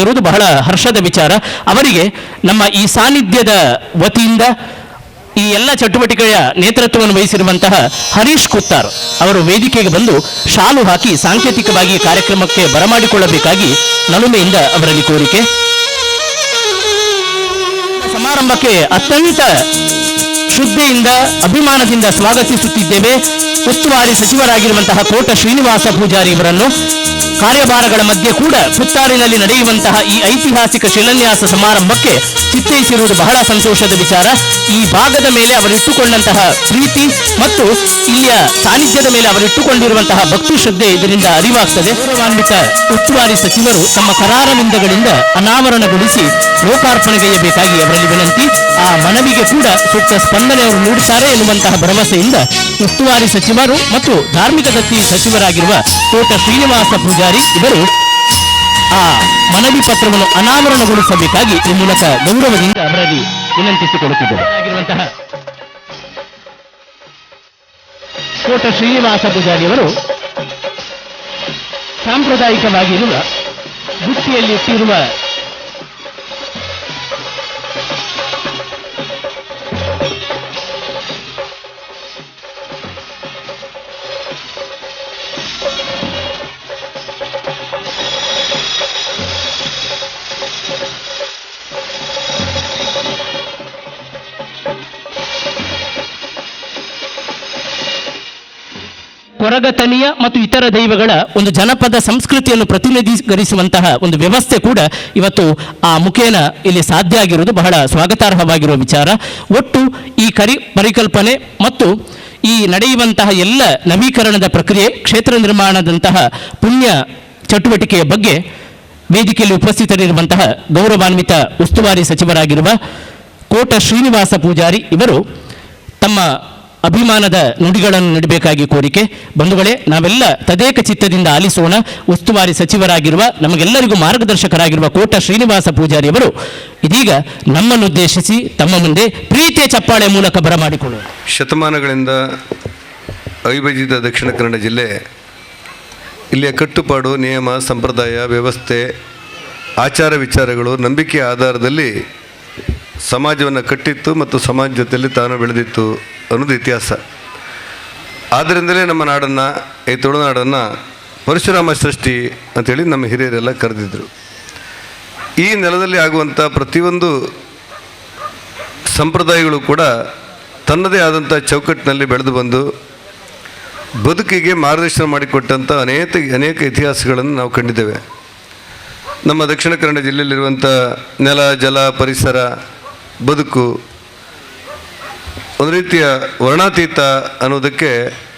ಇರುವುದು ಬಹಳ ಹರ್ಷದ ವಿಚಾರ. ಅವರಿಗೆ ನಮ್ಮ ಈ ಸಾನ್ನಿಧ್ಯದ ವತಿಯಿಂದ ಈ ಎಲ್ಲ ಚಟುವಟಿಕೆಯ ನೇತೃತ್ವವನ್ನು ವಹಿಸಿರುವಂತಹ ಹರೀಶ್ ಕುತ್ತಾರ್ ಅವರು ವೇದಿಕೆಗೆ ಬಂದು ಶಾಲು ಹಾಕಿ ಸಾಂಕೇತಿಕವಾಗಿ ಕಾರ್ಯಕ್ರಮಕ್ಕೆ ಬರಮಾಡಿಕೊಳ್ಳಬೇಕಾಗಿ ನಲುಮೆಯಿಂದ ಅವರಲ್ಲಿ ಕೋರಿಕೆ. ಸಮಾರಂಭಕ್ಕೆ ಅತ್ಯಂತ ಶ್ರದ್ಧೆಯಿಂದ ಅಭಿಮಾನದಿಂದ ಸ್ವಾಗತಿಸುತ್ತಿದ್ದೇವೆ ಉಸ್ತುವಾರಿ ಸಚಿವರಾಗಿರುವಂತಹ ಕೋಟ ಶ್ರೀನಿವಾಸ ಪೂಜಾರಿ ಇವರನ್ನು. ಕಾರ್ಯಭಾರಗಳ ಮಧ್ಯೆ ಕೂಡ ಪುತ್ತಾರಿನಲ್ಲಿ ನಡೆಯುವಂತಹ ಈ ಐತಿಹಾಸಿಕ ಶಿಲಾನ್ಯಾಸ ಸಮಾರಂಭಕ್ಕೆ ಚಿತ್ತೈಸಿರುವುದು ಬಹಳ ಸಂತೋಷದ ವಿಚಾರ. ಈ ಭಾಗದ ಮೇಲೆ ಅವರಿಟ್ಟುಕೊಂಡಂತಹ ಪ್ರೀತಿ ಮತ್ತು ಇಲ್ಲಿಯ ಸಾನ್ನಿಧ್ಯದ ಮೇಲೆ ಅವರಿಟ್ಟುಕೊಂಡಿರುವಂತಹ ಭಕ್ತಿ ಶ್ರದ್ಧೆ ಇದರಿಂದ ಅರಿವಾಗ್ತದೆ. ಗೌರವಾನ್ವಿತ ಉಸ್ತುವಾರಿ ಸಚಿವರು ತಮ್ಮ ಕರಾರವಿಂದಗಳಿಂದ ಅನಾವರಣಗೊಳಿಸಿ ಲೋಕಾರ್ಪಣೆಗೈಯಬೇಕಾಗಿ ಅವರಲ್ಲಿ ವಿನಂತಿ. ಆ ಮನವಿಗೆ ಕೂಡ ಸೂಕ್ತ ಸ್ಪಂದನೆ ಅವರು ನೀಡುತ್ತಾರೆ ಎನ್ನುವಂತಹ ಭರವಸೆಯಿಂದ ಉಸ್ತುವಾರಿ ಸಚಿವರು ಮತ್ತು ಧಾರ್ಮಿಕ ದತ್ತಿ ಸಚಿವರಾಗಿರುವ ಕೋಟ ಶ್ರೀನಿವಾಸ ಪೂಜಾರಿ ಇವರು ಆ ಮನವಿ ಪತ್ರವನ್ನು ಅನಾವರಣಗೊಳಿಸಬೇಕಾಗಿ ಈ ಮೂಲಕ ಗೌರವದಿಂದ ಅವರಲ್ಲಿ ವಿನಂತಿಸಿಕೊಳ್ಳುತ್ತಿದ್ದಾರೆ. ಆಗಿರುವಂತಹ ಕೋಟ ಶ್ರೀನಿವಾಸ ಪೂಜಾರಿ ಅವರು ಸಾಂಪ್ರದಾಯಿಕವಾಗಿರುವ ಬುಟ್ಟಿಯಲ್ಲಿ ಇಟ್ಟಿರುವ ಕೊರಗತನಿಯ ಮತ್ತು ಇತರ ದೈವಗಳ ಒಂದು ಜನಪದ ಸಂಸ್ಕೃತಿಯನ್ನು ಪ್ರತಿನಿಧೀಕರಿಸುವಂತಹ ಒಂದು ವ್ಯವಸ್ಥೆ ಕೂಡ ಇವತ್ತು ಆ ಮುಖೇನ ಇಲ್ಲಿ ಸಾಧ್ಯ ಆಗಿರುವುದು ಬಹಳ ಸ್ವಾಗತಾರ್ಹವಾಗಿರುವ ವಿಚಾರ. ಒಟ್ಟು ಈ ಪರಿಕಲ್ಪನೆ ಮತ್ತು ಈ ನಡೆಯುವಂತಹ ಎಲ್ಲ ನವೀಕರಣದ ಪ್ರಕ್ರಿಯೆ, ಕ್ಷೇತ್ರ ನಿರ್ಮಾಣದಂತಹ ಪುಣ್ಯ ಚಟುವಟಿಕೆಯ ಬಗ್ಗೆ ವೇದಿಕೆಯಲ್ಲಿ ಉಪಸ್ಥಿತರಿರುವಂತಹ ಗೌರವಾನ್ವಿತ ಉಸ್ತುವಾರಿ ಸಚಿವರಾಗಿರುವ ಕೋಟ ಶ್ರೀನಿವಾಸ ಪೂಜಾರಿ ಇವರು ತಮ್ಮ ಅಭಿಮಾನದ ನುಡಿಗಳನ್ನು ನೀಡಬೇಕಾಗಿ ಕೋರಿಕೆ. ಬಂಧುಗಳೇ, ನಾವೆಲ್ಲ ತದೇಕ ಚಿತ್ತದಿಂದ ಆಲಿಸೋಣ. ಉಸ್ತುವಾರಿ ಸಚಿವರಾಗಿರುವ ನಮಗೆಲ್ಲರಿಗೂ ಮಾರ್ಗದರ್ಶಕರಾಗಿರುವ ಕೋಟ ಶ್ರೀನಿವಾಸ ಪೂಜಾರಿ ಅವರು ಇದೀಗ ನಮ್ಮನ್ನುದ್ದೇಶಿಸಿ ತಮ್ಮ ಮುಂದೆ ಪ್ರೀತಿಯ ಚಪ್ಪಾಳೆ ಮೂಲಕ ಬರಮಾಡಿಕೊಳ್ಳೋಣ. ಶತಮಾನಗಳಿಂದ ಅವಿಭಜಿತ ದಕ್ಷಿಣ ಕನ್ನಡ ಜಿಲ್ಲೆ ಇಲ್ಲಿಯ ಕಟ್ಟುಪಾಡು, ನಿಯಮ, ಸಂಪ್ರದಾಯ, ವ್ಯವಸ್ಥೆ, ಆಚಾರ ವಿಚಾರಗಳು, ನಂಬಿಕೆಯ ಆಧಾರದಲ್ಲಿ ಸಮಾಜವನ್ನು ಕಟ್ಟಿತ್ತು ಮತ್ತು ಸಮಾಜ ಜೊತೆಯಲ್ಲಿ ತಾನು ಬೆಳೆದಿತ್ತು ಅನ್ನೋದು ಇತಿಹಾಸ. ಆದ್ದರಿಂದಲೇ ನಮ್ಮ ನಾಡನ್ನು, ಈ ತುಳುನಾಡನ್ನು ಪರಶುರಾಮ ಸೃಷ್ಟಿ ಅಂಥೇಳಿ ನಮ್ಮ ಹಿರಿಯರೆಲ್ಲ ಕರೆದಿದ್ದರು. ಈ ನೆಲದಲ್ಲಿ ಆಗುವಂಥ ಪ್ರತಿಯೊಂದು ಸಂಪ್ರದಾಯಗಳು ಕೂಡ ತನ್ನದೇ ಆದಂಥ ಚೌಕಟ್ಟಿನಲ್ಲಿ ಬೆಳೆದು ಬಂದು ಬದುಕಿಗೆ ಮಾರ್ಗದರ್ಶನ ಮಾಡಿಕೊಟ್ಟಂಥ ಅನೇಕ ಇತಿಹಾಸಗಳನ್ನು ನಾವು ಕಂಡಿದ್ದೇವೆ. ನಮ್ಮ ದಕ್ಷಿಣ ಕನ್ನಡ ಜಿಲ್ಲೆಯಲ್ಲಿರುವಂಥ ನೆಲ, ಜಲ, ಪರಿಸರ, ಬದುಕು ಒಂದು ರೀತಿಯ ವರ್ಣಾತೀತ ಅನ್ನೋದಕ್ಕೆ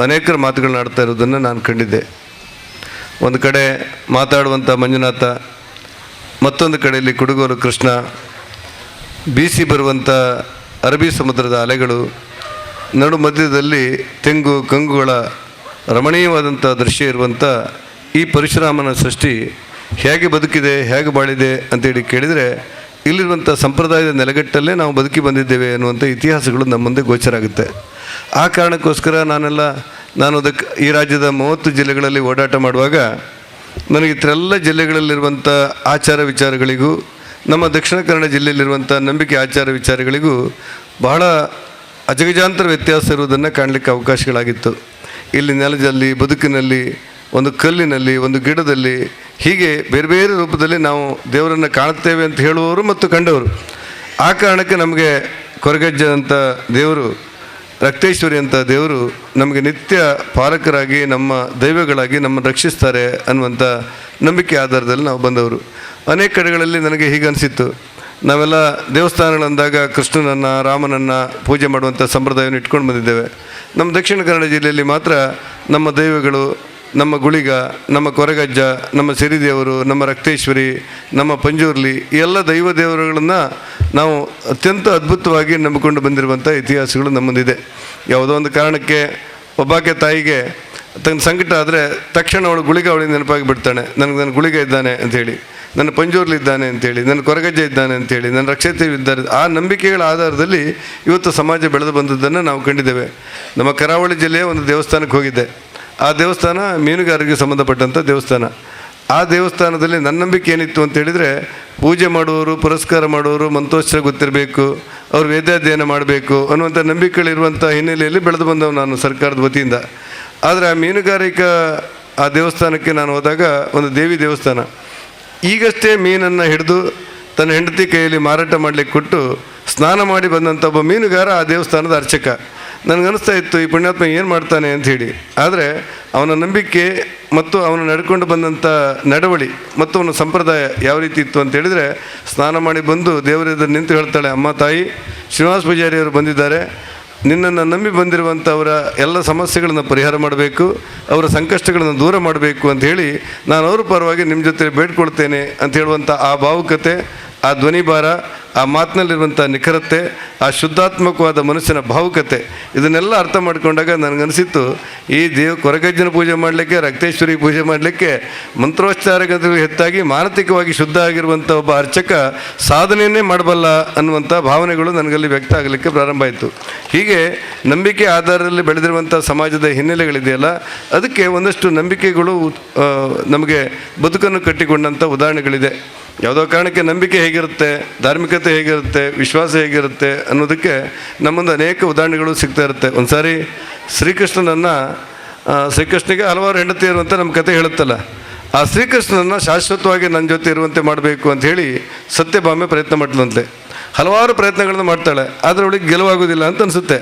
ಅನೇಕರ ಮಾತುಗಳನ್ನಾಡ್ತಾ ಇರೋದನ್ನು ನಾನು ಕಂಡಿದ್ದೆ. ಒಂದು ಕಡೆ ಮಾತಾಡುವಂಥ ಮಂಜುನಾಥ, ಮತ್ತೊಂದು ಕಡೆಯಲ್ಲಿ ಕುಡುಗೋಲು ಕೃಷ್ಣ, ಬೀಸಿ ಬರುವಂಥ ಅರಬ್ಬಿ ಸಮುದ್ರದ ಅಲೆಗಳು, ನಡು ಮಧ್ಯದಲ್ಲಿ ತೆಂಗು ಕಂಗುಗಳ ರಮಣೀಯವಾದಂಥ ದೃಶ್ಯ ಇರುವಂಥ ಈ ಪರಶುರಾಮನ ಸೃಷ್ಟಿ ಹೇಗೆ ಬದುಕಿದೆ, ಹೇಗೆ ಬಾಳಿದೆ ಅಂತೇಳಿ ಕೇಳಿದರೆ ಇಲ್ಲಿರುವಂಥ ಸಂಪ್ರದಾಯದ ನೆಲೆಗಟ್ಟಲ್ಲೇ ನಾವು ಬದುಕಿ ಬಂದಿದ್ದೇವೆ ಅನ್ನುವಂಥ ಇತಿಹಾಸಗಳು ನಮ್ಮ ಮುಂದೆ ಗೋಚರ ಆಗುತ್ತೆ. ಆ ಕಾರಣಕ್ಕೋಸ್ಕರ ನಾನು ಈ ರಾಜ್ಯದ 30 ಜಿಲ್ಲೆಗಳಲ್ಲಿ ಓಡಾಟ ಮಾಡುವಾಗ ನನಗೆ ಇತರೆಲ್ಲ ಜಿಲ್ಲೆಗಳಲ್ಲಿರುವಂಥ ಆಚಾರ ವಿಚಾರಗಳಿಗೂ ನಮ್ಮ ದಕ್ಷಿಣ ಕನ್ನಡ ಜಿಲ್ಲೆಯಲ್ಲಿರುವಂಥ ನಂಬಿಕೆ ಆಚಾರ ವಿಚಾರಗಳಿಗೂ ಬಹಳ ಅಜಗಜಾಂತರ ವ್ಯತ್ಯಾಸ ಇರುವುದನ್ನು ಕಾಣಲಿಕ್ಕೆ ಅವಕಾಶಗಳಾಗಿತ್ತು. ಇಲ್ಲಿ ನೆಲದಲ್ಲಿ, ಬದುಕಿನಲ್ಲಿ, ಒಂದು ಕಲ್ಲಿನಲ್ಲಿ, ಒಂದು ಗಿಡದಲ್ಲಿ, ಹೀಗೆ ಬೇರೆ ಬೇರೆ ರೂಪದಲ್ಲಿ ನಾವು ದೇವರನ್ನು ಕಾಣುತ್ತೇವೆ ಅಂತ ಹೇಳುವವರು ಮತ್ತು ಕಂಡವರು. ಆ ಕಾರಣಕ್ಕೆ ನಮಗೆ ಕೊರಗಜ್ಜ ಅಂತ ದೇವರು, ರಕ್ತೇಶ್ವರಿ ಅಂತ ದೇವರು ನಮಗೆ ನಿತ್ಯ ಪಾಲಕರಾಗಿ, ನಮ್ಮ ದೈವಗಳಾಗಿ ನಮ್ಮನ್ನು ರಕ್ಷಿಸ್ತಾರೆ ಅನ್ನುವಂಥ ನಂಬಿಕೆ ಆಧಾರದಲ್ಲಿ ನಾವು ಬಂದವರು. ಅನೇಕ ಕಡೆಗಳಲ್ಲಿ ನನಗೆ ಹೀಗನ್ನಿಸಿತ್ತು, ನಾವೆಲ್ಲ ದೇವಸ್ಥಾನಗಳಂದಾಗ ಕೃಷ್ಣನನ್ನು, ರಾಮನನ್ನು ಪೂಜೆ ಮಾಡುವಂಥ ಸಂಪ್ರದಾಯವನ್ನು ಇಟ್ಕೊಂಡು ಬಂದಿದ್ದೇವೆ. ನಮ್ಮ ದಕ್ಷಿಣ ಕನ್ನಡ ಜಿಲ್ಲೆಯಲ್ಲಿ ಮಾತ್ರ ನಮ್ಮ ದೈವಗಳು, ನಮ್ಮ ಗುಳಿಗ, ನಮ್ಮ ಕೊರಗಜ್ಜ, ನಮ್ಮ ಸಿರಿದೇವರು, ನಮ್ಮ ರಕ್ತೇಶ್ವರಿ, ನಮ್ಮ ಪಂಜುರ್ಲಿ, ಈ ಎಲ್ಲ ದೈವ ದೇವರುಗಳನ್ನು ನಾವು ಅತ್ಯಂತ ಅದ್ಭುತವಾಗಿ ನಂಬಿಕೊಂಡು ಬಂದಿರುವಂಥ ಇತಿಹಾಸಗಳು ನಮ್ಮದಿದೆ. ಯಾವುದೋ ಒಂದು ಕಾರಣಕ್ಕೆ ಒಬ್ಬಾಕೆ ತಾಯಿಗೆ ತನ್ನ ಸಂಕಟ ಆದರೆ ತಕ್ಷಣ ಅವಳು ಗುಳಿಗ ಅವಳಿಗೆ ನೆನಪಾಗಿ ಬಿಡ್ತಾನೆ. ನನ್ನ ಗುಳಿಗ ಇದ್ದಾನೆ ಅಂಥೇಳಿ, ನನ್ನ ಪಂಜೂರ್ಲಿದ್ದಾನೆ ಅಂಥೇಳಿ, ನನ್ನ ಕೊರಗಜ್ಜೆ ಇದ್ದಾನೆ ಅಂಥೇಳಿ, ನನ್ನ ರಕ್ಷತೆ ಇದ್ದಾರೆ. ಆ ನಂಬಿಕೆಗಳ ಆಧಾರದಲ್ಲಿ ಇವತ್ತು ಸಮಾಜ ಬೆಳೆದು ಬಂದದ್ದನ್ನು ನಾವು ಕಂಡಿದ್ದೇವೆ. ನಮ್ಮ ಕರಾವಳಿ ಜಿಲ್ಲೆಯ ಒಂದು ದೇವಸ್ಥಾನಕ್ಕೆ ಹೋಗಿದ್ದೆ. ಆ ದೇವಸ್ಥಾನ ಮೀನುಗಾರರಿಗೆ ಸಂಬಂಧಪಟ್ಟಂಥ ದೇವಸ್ಥಾನ. ಆ ದೇವಸ್ಥಾನದಲ್ಲಿ ನನ್ನ ನಂಬಿಕೆ ಏನಿತ್ತು ಅಂತ ಹೇಳಿದರೆ, ಪೂಜೆ ಮಾಡುವವರು, ಪುರಸ್ಕಾರ ಮಾಡುವವರು ಮಂತ್ರೋಚ್ಚಾರ ಗೊತ್ತಿರಬೇಕು, ಅವರು ವೇದಾಧ್ಯಯನ ಮಾಡಬೇಕು ಅನ್ನುವಂಥ ನಂಬಿಕೆಗಳಿರುವಂಥ ಹಿನ್ನೆಲೆಯಲ್ಲಿ ಬೆಳೆದು ಬಂದವು ನಾನು ಸರ್ಕಾರದ ವತಿಯಿಂದ. ಆದರೆ ಆ ಮೀನುಗಾರಿಕಾ ಆ ದೇವಸ್ಥಾನಕ್ಕೆ ನಾನು ಹೋದಾಗ, ಒಂದು ದೇವಿ ದೇವಸ್ಥಾನ, ಈಗಷ್ಟೇ ಮೀನನ್ನು ಹಿಡಿದು ತನ್ನ ಹೆಂಡತಿ ಕೈಯಲ್ಲಿ ಮಾರಾಟ ಮಾಡಲಿಕ್ಕೆ ಕೊಟ್ಟು ಸ್ನಾನ ಮಾಡಿ ಬಂದಂಥ ಒಬ್ಬ ಮೀನುಗಾರ ಆ ದೇವಸ್ಥಾನದ ಅರ್ಚಕ. ನನಗನ್ನಿಸ್ತಾ ಇತ್ತು, ಈ ಪುಣ್ಯಾತ್ಮ ಏನು ಮಾಡ್ತಾನೆ ಅಂಥೇಳಿ. ಆದರೆ ಅವನ ನಂಬಿಕೆ ಮತ್ತು ಅವನು ನಡ್ಕೊಂಡು ಬಂದಂಥ ನಡವಳಿ ಮತ್ತು ಅವನ ಸಂಪ್ರದಾಯ ಯಾವ ರೀತಿ ಇತ್ತು ಅಂತ ಹೇಳಿದರೆ, ಸ್ನಾನ ಮಾಡಿ ಬಂದು ದೇವರ ಎದುರು ನಿಂತು ಹೇಳ್ತಾಳೆ, ಅಮ್ಮ ತಾಯಿ ಶ್ರೀನಿವಾಸ ಪೂಜಾರಿಯವರು ಬಂದಿದ್ದಾರೆ, ನಿನ್ನನ್ನು ನಂಬಿ ಬಂದಿರುವಂಥವರ ಎಲ್ಲ ಸಮಸ್ಯೆಗಳನ್ನು ಪರಿಹಾರ ಮಾಡಬೇಕು, ಅವರ ಸಂಕಷ್ಟಗಳನ್ನು ದೂರ ಮಾಡಬೇಕು ಅಂತ ಹೇಳಿ ನಾನು ಅವ್ರ ಪರವಾಗಿ ನಿಮ್ಮ ಜೊತೆ ಬೇಡ್ಕೊಳ್ತೇನೆ ಅಂತ ಹೇಳುವಂಥ ಆ ಭಾವುಕತೆ, ಆ ಧ್ವನಿಭಾರ, ಆ ಮಾತಿನಲ್ಲಿರುವಂಥ ನಿಖರತೆ, ಆ ಶುದ್ಧಾತ್ಮಕವಾದ ಮನಸ್ಸಿನ ಭಾವುಕತೆ, ಇದನ್ನೆಲ್ಲ ಅರ್ಥ ಮಾಡಿಕೊಂಡಾಗ ನನಗನ್ನಿಸಿತ್ತು, ಈ ಕೊರಗಜ್ಜನ ಪೂಜೆ ಮಾಡಲಿಕ್ಕೆ, ರಕ್ತೇಶ್ವರಿ ಪೂಜೆ ಮಾಡಲಿಕ್ಕೆ ಮಂತ್ರೋಚ್ಚಾರಗಳು ಹೆಚ್ಚಾಗಿ ಮಾನಸಿಕವಾಗಿ ಶುದ್ಧ ಆಗಿರುವಂಥ ಒಬ್ಬ ಅರ್ಚಕ ಸಾಧನೆಯನ್ನೇ ಮಾಡಬಲ್ಲ ಅನ್ನುವಂಥ ಭಾವನೆಗಳು ನನಗಲ್ಲಿ ವ್ಯಕ್ತ ಆಗಲಿಕ್ಕೆ ಪ್ರಾರಂಭ ಆಯಿತು. ಹೀಗೆ ನಂಬಿಕೆ ಆಧಾರದಲ್ಲಿ ಬೆಳೆದಿರುವಂಥ ಸಮಾಜದ ಹಿನ್ನೆಲೆಗಳಿದೆಯಲ್ಲ, ಅದಕ್ಕೆ ಒಂದಷ್ಟು ನಂಬಿಕೆಗಳು ನಮಗೆ ಬದುಕನ್ನು ಕಟ್ಟಿಕೊಂಡಂಥ ಉದಾಹರಣೆಗಳಿದೆ. ಯಾವುದೋ ಕಾರಣಕ್ಕೆ ನಂಬಿಕೆ ಹೇಗಿರುತ್ತೆ, ಧಾರ್ಮಿಕತೆ ಹೇಗಿರುತ್ತೆ, ವಿಶ್ವಾಸ ಹೇಗಿರುತ್ತೆ ಅನ್ನೋದಕ್ಕೆ ನಮ್ಮೊಂದು ಅನೇಕ ಉದಾಹರಣೆಗಳು ಸಿಗ್ತಾ ಇರುತ್ತೆ. ಒಂದು ಸಾರಿ ಶ್ರೀಕೃಷ್ಣನಿಗೆ ಹಲವಾರು ಹೆಂಡತಿಯರು ಅಂತ ನಮ್ಮ ಕತೆ ಹೇಳುತ್ತಲ್ಲ, ಆ ಶ್ರೀಕೃಷ್ಣನನ್ನು ಶಾಶ್ವತವಾಗಿ ನನ್ನ ಜೊತೆ ಇರುವಂತೆ ಮಾಡಬೇಕು ಅಂತ ಹೇಳಿ ಸತ್ಯಭಾಮೆ ಪ್ರಯತ್ನ ಮಾಡ್ತಂತೆ. ಹಲವಾರು ಪ್ರಯತ್ನಗಳನ್ನು ಮಾಡ್ತಾಳೆ, ಆದರೆ ಅವಳಿಗೆ ಗೆಲುವಾಗೋದಿಲ್ಲ ಅಂತ ಅನಿಸುತ್ತೆ.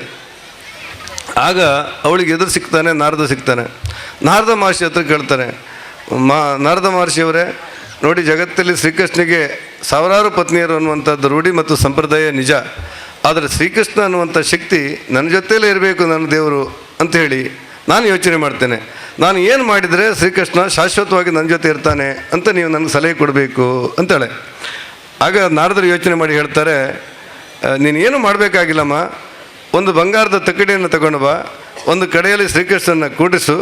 ಆಗ ಅವಳಿಗೆ ಎದುರು ಸಿಗ್ತಾನೆ ನಾರದ ಮಹರ್ಷಿ ಹತ್ರ ಕೇಳ್ತಾನೆ, ನಾರದ ಮಹರ್ಷಿಯವರೇ, ನೋಡಿ, ಜಗತ್ತಲ್ಲಿ ಶ್ರೀಕೃಷ್ಣನಿಗೆ ಸಾವಿರಾರು ಪತ್ನಿಯರು ಅನ್ನುವಂಥದ್ದು ರೂಢಿ ಮತ್ತು ಸಂಪ್ರದಾಯ ನಿಜ. ಆದರೆ ಶ್ರೀಕೃಷ್ಣ ಅನ್ನುವಂಥ ಶಕ್ತಿ ನನ್ನ ಜೊತೆಯಲ್ಲೇ ಇರಬೇಕು, ನನ್ನ ದೇವರು ಅಂತ ಹೇಳಿ ನಾನು ಯೋಚನೆ ಮಾಡ್ತೇನೆ. ನಾನು ಏನು ಮಾಡಿದರೆ ಶ್ರೀಕೃಷ್ಣ ಶಾಶ್ವತವಾಗಿ ನನ್ನ ಜೊತೆ ಇರ್ತಾನೆ ಅಂತ ನೀವು ನನಗೆ ಸಲಹೆ ಕೊಡಬೇಕು ಅಂತಾಳೆ. ಆಗ ನಾರದರು ಯೋಚನೆ ಮಾಡಿ ಹೇಳ್ತಾರೆ, ನೀನೇನು ಮಾಡಬೇಕಾಗಿಲ್ಲಮ್ಮ, ಒಂದು ಬಂಗಾರದ ತಕ್ಕಡಿಯನ್ನು ತಗೊಂಡು ಬಾ, ಒಂದು ಕಡೆಯಲ್ಲಿ ಶ್ರೀಕೃಷ್ಣನ ಕೂಡಿಸು,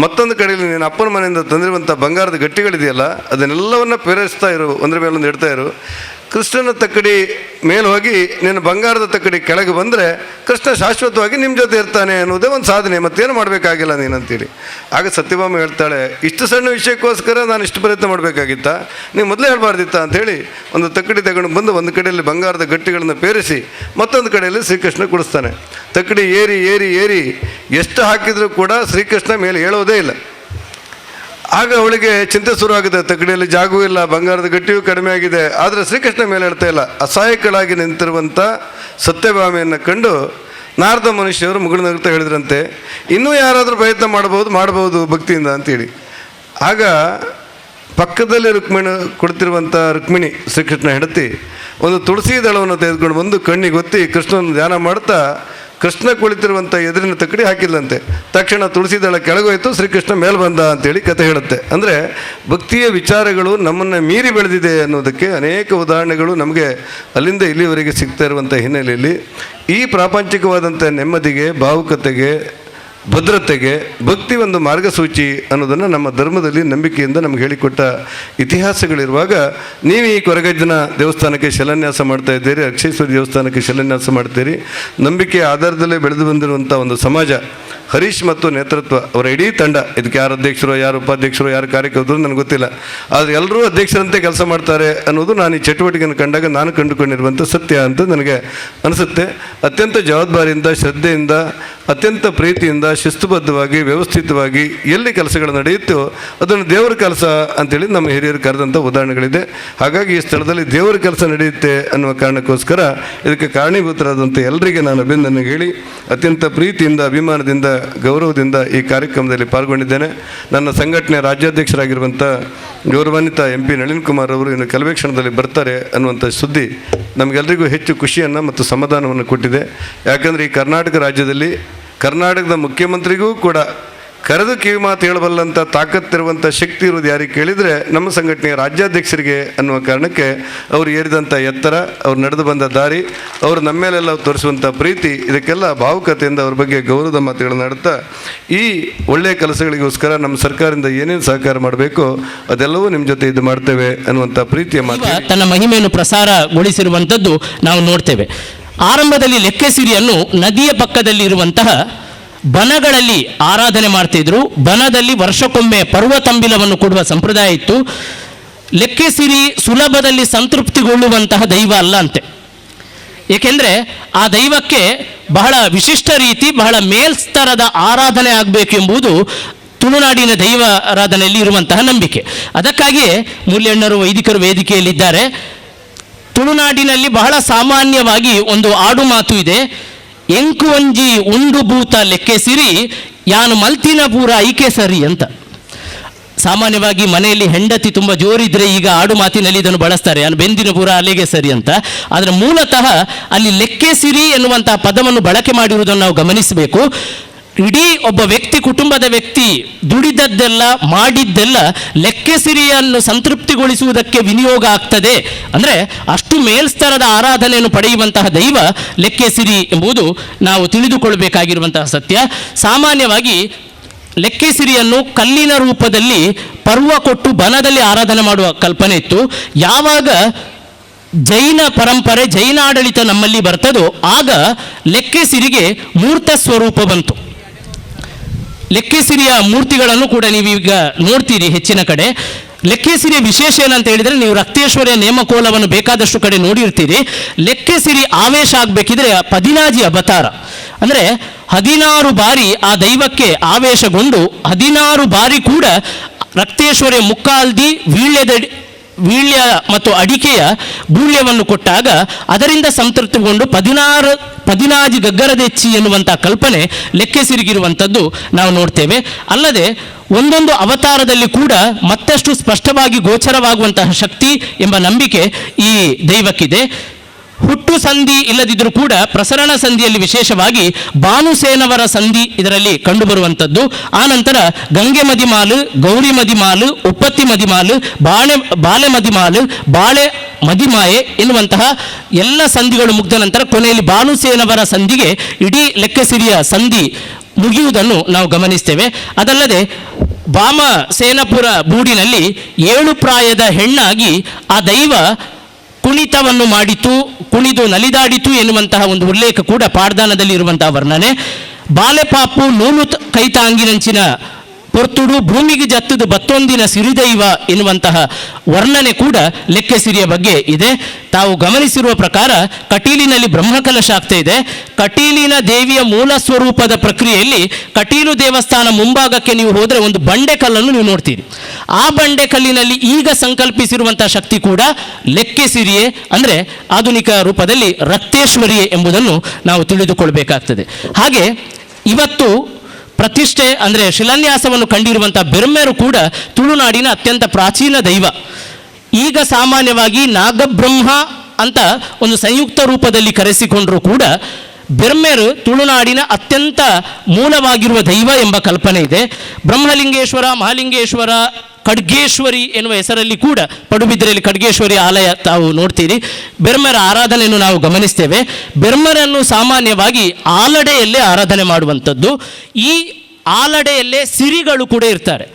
ಮತ್ತೊಂದು ಕಡೆಯಲ್ಲಿ ನೀನು ಅಪ್ಪನ ಮನೆಯಿಂದ ತಂದಿರುವಂಥ ಬಂಗಾರದ ಗಟ್ಟಿಗಳಿದೆಯಲ್ಲ ಅದನ್ನೆಲ್ಲವನ್ನು ಪೇರಿಸ್ತಾ ಇರು, ಒಂದ್ರ ಮೇಲೊಂದು ಇಡ್ತಾ ಇರು. ಕೃಷ್ಣನ ತಕ್ಕಡಿ ಮೇಲೆ ಹೋಗಿ ನೀನು ಬಂಗಾರದ ತಕ್ಕಡಿ ಕೆಳಗೆ ಬಂದರೆ ಕೃಷ್ಣ ಶಾಶ್ವತವಾಗಿ ನಿಮ್ಮ ಜೊತೆ ಇರ್ತಾನೆ ಅನ್ನೋದೇ ಒಂದು ಸಾಧನೆ, ಮತ್ತೇನು ಮಾಡಬೇಕಾಗಿಲ್ಲ ನೀನಂತೇಳಿ. ಆಗ ಸತ್ಯಭಾಮ ಹೇಳ್ತಾಳೆ, ಇಷ್ಟು ಸಣ್ಣ ವಿಷಯಕ್ಕೋಸ್ಕರ ನಾನು ಇಷ್ಟು ಪ್ರಯತ್ನ ಮಾಡಬೇಕಾಗಿತ್ತಾ, ನೀವು ಮೊದಲೇ ಹೇಳಬಾರ್ದಿತ್ತಾ ಅಂಥೇಳಿ ಒಂದು ತಕ್ಕಡಿ ತಗೊಂಡು ಬಂದು ಒಂದು ಕಡೆಯಲ್ಲಿ ಬಂಗಾರದ ಗಟ್ಟಿಗಳನ್ನು ಪೇರಿಸಿ ಮತ್ತೊಂದು ಕಡೆಯಲ್ಲಿ ಶ್ರೀಕೃಷ್ಣ ಕುಡಿಸ್ತಾನೆ. ತಕ್ಕಡಿ ಏರಿ ಏರಿ ಏರಿ ಎಷ್ಟು ಹಾಕಿದರೂ ಕೂಡ ಶ್ರೀಕೃಷ್ಣ ಮೇಲೆ ಹೇಳೋದೇ ಇಲ್ಲ. ಆಗ ಅವಳಿಗೆ ಚಿಂತೆ ಶುರುವಾಗಿದೆ, ತಕ್ಕಡಿಯಲ್ಲಿ ಜಾಗವೂ ಇಲ್ಲ, ಬಂಗಾರದ ಗಟ್ಟಿಯೂ ಕಡಿಮೆ ಆಗಿದೆ, ಆದರೆ ಶ್ರೀಕೃಷ್ಣ ಮೇಲೆ ಹೇಳ್ತಾ ಇಲ್ಲ. ಅಸಹಾಯಕಳಾಗಿ ನಿಂತಿರುವಂಥ ಸತ್ಯಭಾಮೆಯನ್ನು ಕಂಡು ನಾರದ ಮನುಷ್ಯರು ಮುಗುಳ್ನಗುತ್ತಾ ಹೇಳಿದ್ರಂತೆ, ಇನ್ನೂ ಯಾರಾದರೂ ಪ್ರಯತ್ನ ಮಾಡಬಹುದು ಭಕ್ತಿಯಿಂದ ಅಂತೇಳಿ. ಆಗ ಪಕ್ಕದಲ್ಲಿ ರುಕ್ಮಿಣಿ ಶ್ರೀಕೃಷ್ಣ ಹೆಂಡತಿ ಒಂದು ತುಳಸಿ ದಳವನ್ನು ತೆಗೆದುಕೊಂಡು ಬಂದು ಕಣ್ಣಿಗೆ ಒತ್ತಿ ಕೃಷ್ಣನ ಧ್ಯಾನ ಮಾಡ್ತಾ ಕೃಷ್ಣ ಕುಳಿತಿರುವಂಥ ಎದುರಿನ ತಕ್ಕಡಿ ಹಾಕಿಲ್ಲಂತೆ. ತಕ್ಷಣ ತುಳಸಿ ದಳ ಕೆಳಗೋಯ್ತು, ಶ್ರೀಕೃಷ್ಣ ಮೇಲೆ ಬಂದ ಅಂತೇಳಿ ಕತೆ ಹೇಳುತ್ತೆ. ಅಂದರೆ ಭಕ್ತಿಯ ವಿಚಾರಗಳು ನಮ್ಮನ್ನು ಮೀರಿ ಬೆಳೆದಿದೆ ಅನ್ನೋದಕ್ಕೆ ಅನೇಕ ಉದಾಹರಣೆಗಳು ನಮಗೆ ಅಲ್ಲಿಂದ ಇಲ್ಲಿವರೆಗೆ ಸಿಗ್ತಾ ಇರುವಂಥ ಹಿನ್ನೆಲೆಯಲ್ಲಿ ಈ ಪ್ರಾಪಂಚಿಕವಾದಂಥ ನೆಮ್ಮದಿಗೆ, ಭಾವುಕತೆಗೆ, ಭದ್ರತೆಗೆ ಭಕ್ತಿ ಒಂದು ಮಾರ್ಗಸೂಚಿ ಅನ್ನೋದನ್ನು ನಮ್ಮ ಧರ್ಮದಲ್ಲಿ ನಂಬಿಕೆಯಿಂದ ನಮ್ಗೆ ಹೇಳಿಕೊಟ್ಟ ಇತಿಹಾಸಗಳಿರುವಾಗ ನೀವು ಈ ಕೊರಗಜ್ಜನ ದೇವಸ್ಥಾನಕ್ಕೆ ಶಿಲಾನ್ಯಾಸ ಮಾಡ್ತಾ ಇದ್ದೀರಿ, ಅಕ್ಷೇಶ್ವರಿ ದೇವಸ್ಥಾನಕ್ಕೆ ಶಿಲಾನ್ಯಾಸ ಮಾಡ್ತೀರಿ. ನಂಬಿಕೆಯ ಆಧಾರದಲ್ಲೇ ಬೆಳೆದು ಬಂದಿರುವಂಥ ಒಂದು ಸಮಾಜ, ಹರೀಶ್ ಮತ್ತು ನೇತೃತ್ವ ಅವರ ಇಡೀ ತಂಡ, ಇದಕ್ಕೆ ಯಾರು ಅಧ್ಯಕ್ಷರು, ಯಾರು ಉಪಾಧ್ಯಕ್ಷರು, ಯಾರು ಕಾರ್ಯಕರ್ತರು ನನಗೆ ಗೊತ್ತಿಲ್ಲ, ಆದರೆ ಎಲ್ಲರೂ ಅಧ್ಯಕ್ಷರಂತೆ ಕೆಲಸ ಮಾಡ್ತಾರೆ ಅನ್ನೋದು ನಾನು ಈ ಚಟುವಟಿಕೆಯನ್ನು ಕಂಡಾಗ ನಾನು ಕಂಡುಕೊಂಡಿರುವಂಥ ಸತ್ಯ ಅಂತ ನನಗೆ ಅನಿಸುತ್ತೆ. ಅತ್ಯಂತ ಜವಾಬ್ದಾರಿಯಿಂದ, ಶ್ರದ್ಧೆಯಿಂದ, ಅತ್ಯಂತ ಪ್ರೀತಿಯಿಂದ, ಶಿಸ್ತುಬದ್ಧವಾಗಿ, ವ್ಯವಸ್ಥಿತವಾಗಿ ಎಲ್ಲಿ ಕೆಲಸಗಳು ನಡೆಯುತ್ತೋ ಅದನ್ನು ದೇವರ ಕೆಲಸ ಅಂತೇಳಿ ನಮ್ಮ ಹಿರಿಯರು ಕರೆದಂಥ ಉದಾಹರಣೆಗಳಿದೆ. ಹಾಗಾಗಿ ಈ ಸ್ಥಳದಲ್ಲಿ ದೇವರ ಕೆಲಸ ನಡೆಯುತ್ತೆ ಅನ್ನುವ ಕಾರಣಕ್ಕೋಸ್ಕರ ಇದಕ್ಕೆ ಕಾರಣೀಭೂತರಾದಂಥ ಎಲ್ಲರಿಗೆ ನಾನು ಅಭಿನಂದನೆ ಹೇಳಿ ಅತ್ಯಂತ ಪ್ರೀತಿಯಿಂದ, ಅಭಿಮಾನದಿಂದ, ಗೌರವದಿಂದ ಈ ಕಾರ್ಯಕ್ರಮದಲ್ಲಿ ಪಾಲ್ಗೊಂಡಿದ್ದೇನೆ. ನನ್ನ ಸಂಘಟನೆಯ ರಾಜ್ಯಾಧ್ಯಕ್ಷರಾಗಿರುವಂಥ ಗೌರವಾನ್ವಿತ MP ನಳಿನ್ ಕುಮಾರ್ ಅವರು ಇನ್ನು ಕೆಲವೇ ಕ್ಷಣದಲ್ಲಿ ಬರ್ತಾರೆ ಅನ್ನುವಂಥ ಸುದ್ದಿ ನಮಗೆಲ್ಲರಿಗೂ ಹೆಚ್ಚು ಖುಷಿಯನ್ನು ಮತ್ತು ಸಮಾಧಾನವನ್ನು ಕೊಟ್ಟಿದೆ. ಯಾಕಂದರೆ ಈ ಕರ್ನಾಟಕ ರಾಜ್ಯದಲ್ಲಿ ಕರ್ನಾಟಕದ ಮುಖ್ಯಮಂತ್ರಿಗೂ ಕೂಡ ಕರೆದು ಕಿವಿ ಮಾತು ಹೇಳಬಲ್ಲಂಥ ತಾಕತ್ತಿರುವಂಥ ಶಕ್ತಿ ಇರೋದು ಯಾರಿಗೆ ಕೇಳಿದರೆ ನಮ್ಮ ಸಂಘಟನೆಯ ರಾಜ್ಯಾಧ್ಯಕ್ಷರಿಗೆ ಅನ್ನುವ ಕಾರಣಕ್ಕೆ ಅವರು ಏರಿದಂಥ ಎತ್ತರ, ಅವ್ರು ನಡೆದು ಬಂದ ದಾರಿ, ಅವರು ನಮ್ಮ ಮೇಲೆಲ್ಲ ತೋರಿಸುವಂಥ ಪ್ರೀತಿ, ಇದಕ್ಕೆಲ್ಲ ಭಾವುಕತೆಯಿಂದ ಅವ್ರ ಬಗ್ಗೆ ಗೌರವದ ಮಾತುಗಳನ್ನು ಆಡುತ್ತಾ ಈ ಒಳ್ಳೆಯ ಕೆಲಸಗಳಿಗೋಸ್ಕರ ನಮ್ಮ ಸರ್ಕಾರದಿಂದ ಏನೇನು ಸಹಕಾರ ಮಾಡಬೇಕೋ ಅದೆಲ್ಲವೂ ನಿಮ್ಮ ಜೊತೆ ಇದು ಮಾಡ್ತೇವೆ ಅನ್ನುವಂಥ ಪ್ರೀತಿಯ ಮಾತು ತನ್ನ ಮಹಿಮೆಯನ್ನು ಪ್ರಸಾರಗೊಳಿಸಿರುವಂಥದ್ದು ನಾವು ನೋಡ್ತೇವೆ. ಆರಂಭದಲ್ಲಿ ಲೆಕ್ಕೆಸಿರಿಯನ್ನು ನದಿಯ ಪಕ್ಕದಲ್ಲಿರುವಂತಹ ಬನಗಳಲ್ಲಿ ಆರಾಧನೆ ಮಾಡ್ತಿದ್ರು. ಬನದಲ್ಲಿ ವರ್ಷಕ್ಕೊಮ್ಮೆ ಪರ್ವತಂಬಿಲವನ್ನು ಕೊಡುವ ಸಂಪ್ರದಾಯ ಇತ್ತು. ಲೆಕ್ಕೆಸಿರಿ ಸುಲಭದಲ್ಲಿ ಸಂತೃಪ್ತಿಗೊಳ್ಳುವಂತಹ ದೈವ ಅಲ್ಲ ಅಂತೆ. ಏಕೆಂದರೆ ಆ ದೈವಕ್ಕೆ ಬಹಳ ವಿಶಿಷ್ಟ ರೀತಿ, ಬಹಳ ಮೇಲ್ಸ್ತರದ ಆರಾಧನೆ ಆಗಬೇಕು ಎಂಬುದು ತುಳುನಾಡಿನ ದೈವ ಆರಾಧನೆಯಲ್ಲಿ ಇರುವಂತಹ ನಂಬಿಕೆ. ಅದಕ್ಕಾಗಿಯೇ ಮೂಲ್ಯಣ್ಣರು ವೈದಿಕರು ವೇದಿಕೆಯಲ್ಲಿದ್ದಾರೆ. ತುಳುನಾಡಿನಲ್ಲಿ ಬಹಳ ಸಾಮಾನ್ಯವಾಗಿ ಒಂದು ಆಡು ಮಾತು ಇದೆ, ಎಂಕು ಒಂಜಿ ಉಂಡು ಭೂತ ಲೆಕ್ಕೆಸಿರಿ ಯಾನು ಮಲ್ತಿನ ಪೂರ ಐಕೆ ಸರಿ ಅಂತ. ಸಾಮಾನ್ಯವಾಗಿ ಮನೆಯಲ್ಲಿ ಹೆಂಡತಿ ತುಂಬ ಜೋರಿದ್ರೆ ಈಗ ಆಡು ಮಾತಿನಲ್ಲಿ ಇದನ್ನು ಬಳಸ್ತಾರೆ, ನಾನು ಬೆಂದಿನ ಪೂರ ಅಲೆಗೆ ಸರಿ ಅಂತ. ಆದರೆ ಮೂಲತಃ ಅಲ್ಲಿ ಲೆಕ್ಕೆಸಿರಿ ಎನ್ನುವಂತಹ ಪದವನ್ನು ಬಳಕೆ ಮಾಡಿರುವುದನ್ನು ನಾವು ಗಮನಿಸಬೇಕು. ಇಡೀ ಒಬ್ಬ ವ್ಯಕ್ತಿ, ಕುಟುಂಬದ ವ್ಯಕ್ತಿ ದುಡಿದದ್ದೆಲ್ಲ ಮಾಡಿದ್ದೆಲ್ಲ ಲೆಕ್ಕೆಸಿರಿಯನ್ನು ಸಂತೃಪ್ತಿಗೊಳಿಸುವುದಕ್ಕೆ ವಿನಿಯೋಗ ಆಗ್ತದೆ. ಅಂದರೆ ಅಷ್ಟು ಮೇಲ್ಸ್ತರದ ಆರಾಧನೆಯನ್ನು ಪಡೆಯುವಂತಹ ದೈವ ಲೆಕ್ಕೆಸಿರಿ ಎಂಬುದು ನಾವು ತಿಳಿದುಕೊಳ್ಳಬೇಕಾಗಿರುವಂತಹ ಸತ್ಯ. ಸಾಮಾನ್ಯವಾಗಿ ಲೆಕ್ಕೆಸಿರಿಯನ್ನು ಕಲ್ಲಿನ ರೂಪದಲ್ಲಿ ಪರ್ವ ಕೊಟ್ಟು ಬನದಲ್ಲಿ ಆರಾಧನೆ ಮಾಡುವ ಕಲ್ಪನೆ ಇತ್ತು. ಯಾವಾಗ ಜೈನ ಪರಂಪರೆ, ಜೈನ ಆಡಳಿತ ನಮ್ಮಲ್ಲಿ ಬರ್ತದೋ ಆಗ ಲೆಕ್ಕೆಸಿರಿಗೆ ಮೂರ್ತ ಸ್ವರೂಪ ಬಂತು. ಲೆಕ್ಕೆಸಿರಿಯ ಮೂರ್ತಿಗಳನ್ನು ಕೂಡ ನೀವೀಗ ನೋಡ್ತೀರಿ ಹೆಚ್ಚಿನ ಕಡೆ. ಲೆಕ್ಕೆಸಿರಿಯ ವಿಶೇಷ ಏನಂತ ಹೇಳಿದರೆ, ನೀವು ರಕ್ತೇಶ್ವರಿಯ ನೇಮಕೋಲವನ್ನು ಬೇಕಾದಷ್ಟು ಕಡೆ ನೋಡಿರ್ತೀರಿ. ಲೆಕ್ಕೆಸಿರಿ ಆವೇಶ ಆಗಬೇಕಿದ್ರೆ ಪದಿನಾಜಿ ಅವತಾರ, ಅಂದರೆ 16 ಬಾರಿ ಆ ದೈವಕ್ಕೆ ಆವೇಶಗೊಂಡು 16 ಬಾರಿ ಕೂಡ ರಕ್ತೇಶ್ವರಿಯ ಮುಕ್ಕಾಲ್ದಿ ವೀಳ್ಯ ಮತ್ತು ಅಡಿಕೆಯ ಬೂಳ್ಯವನ್ನು ಕೊಟ್ಟಾಗ ಅದರಿಂದ ಸಂತೃಪ್ತಿಗೊಂಡು 16 ಗಗ್ಗರದೆಚ್ಚಿ ಎನ್ನುವಂಥ ಕಲ್ಪನೆ ಲೆಕ್ಕೆಸಿರಿಗಿರುವಂಥದ್ದು ನಾವು ನೋಡ್ತೇವೆ. ಅಲ್ಲದೆ ಒಂದೊಂದು ಅವತಾರದಲ್ಲಿ ಕೂಡ ಮತ್ತಷ್ಟು ಸ್ಪಷ್ಟವಾಗಿ ಗೋಚರವಾಗುವಂತಹ ಶಕ್ತಿ ಎಂಬ ನಂಬಿಕೆ ಈ ದೈವಕ್ಕಿದೆ. ಹುಟ್ಟು ಸಂಧಿ ಇಲ್ಲದಿದ್ದರೂ ಕೂಡ ಪ್ರಸರಣ ಸಂಧಿಯಲ್ಲಿ ವಿಶೇಷವಾಗಿ ಭಾನುಸೇನವರ ಸಂಧಿ ಇದರಲ್ಲಿ ಕಂಡುಬರುವಂಥದ್ದು. ಆನಂತರ ಗಂಗೆ ಮದಿಮಾಲು, ಗೌರಿ ಮದಿಮಾಲು, ಉಪ್ಪತ್ತಿ ಮದಿಮಾಲು, ಬಾಳೆ ಮದಿಮಾಲು, ಬಾಳೆ ಮದಿಮಾಯೆ ಎನ್ನುವಂತಹ ಎಲ್ಲ ಸಂಧಿಗಳು ಮುಗ್ದ ನಂತರ ಕೊನೆಯಲ್ಲಿ ಭಾನುಸೇನವರ ಸಂಧಿಗೆ ಇಡೀ ಲೆಕ್ಕೆಸಿರಿಯ ಸಂಧಿ ಮುಗಿಯುವುದನ್ನು ನಾವು ಗಮನಿಸ್ತೇವೆ. ಅದಲ್ಲದೆ ಭಾಮಸೇನಪುರ ಬೂಡಿನಲ್ಲಿ 7 ಪ್ರಾಯದ ಹೆಣ್ಣಾಗಿ ಆ ದೈವ ಕುಣಿತವನ್ನು ಮಾಡಿತು, ಕುಣಿದು ನಲಿದಾಡಿತು ಎನ್ನುವಂತಹ ಒಂದು ಉಲ್ಲೇಖ ಕೂಡ ಪಾಡ್ದಾನದಲ್ಲಿ ಇರುವಂತಹ ವರ್ಣನೆ. ಬಾಲೆಪಾಪು ನೂಲು ಕೈತಾಂಗಿನಂಚಿನ ಪೊರ್ತುಡು ಭೂಮಿಗೆ ಜತ್ತದು ಬತ್ತೊಂದಿನ ಸಿರಿದೈವ ಎನ್ನುವಂತಹ ವರ್ಣನೆ ಕೂಡ ಲೆಕ್ಕೆಸಿರಿಯ ಬಗ್ಗೆ ಇದೆ. ತಾವು ಗಮನಿಸಿರುವ ಪ್ರಕಾರ ಕಟೀಲಿನಲ್ಲಿ ಬ್ರಹ್ಮಕಲಶ ಆಗ್ತಾ ಇದೆ. ಕಟೀಲಿನ ದೇವಿಯ ಮೂಲ ಸ್ವರೂಪದ ಪ್ರಕ್ರಿಯೆಯಲ್ಲಿ ಕಟೀಲು ದೇವಸ್ಥಾನ ಮುಂಭಾಗಕ್ಕೆ ನೀವು ಹೋದರೆ ಒಂದು ಬಂಡೆಕಲ್ಲನ್ನು ನೀವು ನೋಡ್ತೀರಿ. ಆ ಬಂಡೆಕಲ್ಲಿನಲ್ಲಿ ಈಗ ಸಂಕಲ್ಪಿಸಿರುವಂತಹ ಶಕ್ತಿ ಕೂಡ ಲೆಕ್ಕೆಸಿರಿಯೇ, ಅಂದರೆ ಆಧುನಿಕ ರೂಪದಲ್ಲಿ ರಕ್ತೇಶ್ವರಿಯೇ ಎಂಬುದನ್ನು ನಾವು ತಿಳಿದುಕೊಳ್ಬೇಕಾಗ್ತದೆ. ಹಾಗೆ ಇವತ್ತು ಪ್ರತಿಷ್ಠೆ ಅಂದರೆ ಶಿಲಾನ್ಯಾಸವನ್ನು ಕಂಡಿರುವಂಥ ಬೆರ್ಮೇರು ಕೂಡ ತುಳುನಾಡಿನ ಅತ್ಯಂತ ಪ್ರಾಚೀನ ದೈವ. ಈಗ ಸಾಮಾನ್ಯವಾಗಿ ನಾಗಬ್ರಹ್ಮ ಅಂತ ಒಂದು ಸಂಯುಕ್ತ ರೂಪದಲ್ಲಿ ಕರೆಸಿಕೊಂಡರೂ ಕೂಡ ಬೆರ್ಮೇರು ತುಳುನಾಡಿನ ಅತ್ಯಂತ ಮೂಲವಾಗಿರುವ ದೈವ ಎಂಬ ಕಲ್ಪನೆ ಇದೆ. ಬ್ರಹ್ಮಲಿಂಗೇಶ್ವರ, ಮಹಾಲಿಂಗೇಶ್ವರ, ಖಡ್ಗೇಶ್ವರಿ ಎನ್ನುವ ಹೆಸರಲ್ಲಿ ಕೂಡ ಪಡುಬಿದ್ರೆಯಲ್ಲಿ ಖಡ್ಗೇಶ್ವರಿ ಆಲಯ ತಾವು ನೋಡ್ತೀರಿ. ಬೆರ್ಮರ ಆರಾಧನೆಯನ್ನು ನಾವು ಗಮನಿಸ್ತೇವೆ. ಬೆರ್ಮರನ್ನು ಸಾಮಾನ್ಯವಾಗಿ ಆಲಡೆಯಲ್ಲೇ ಆರಾಧನೆ ಮಾಡುವಂಥದ್ದು. ಈ ಆಲಡೆಯಲ್ಲೇ ಸಿರಿಗಳು ಕೂಡ ಇರ್ತಾರೆ.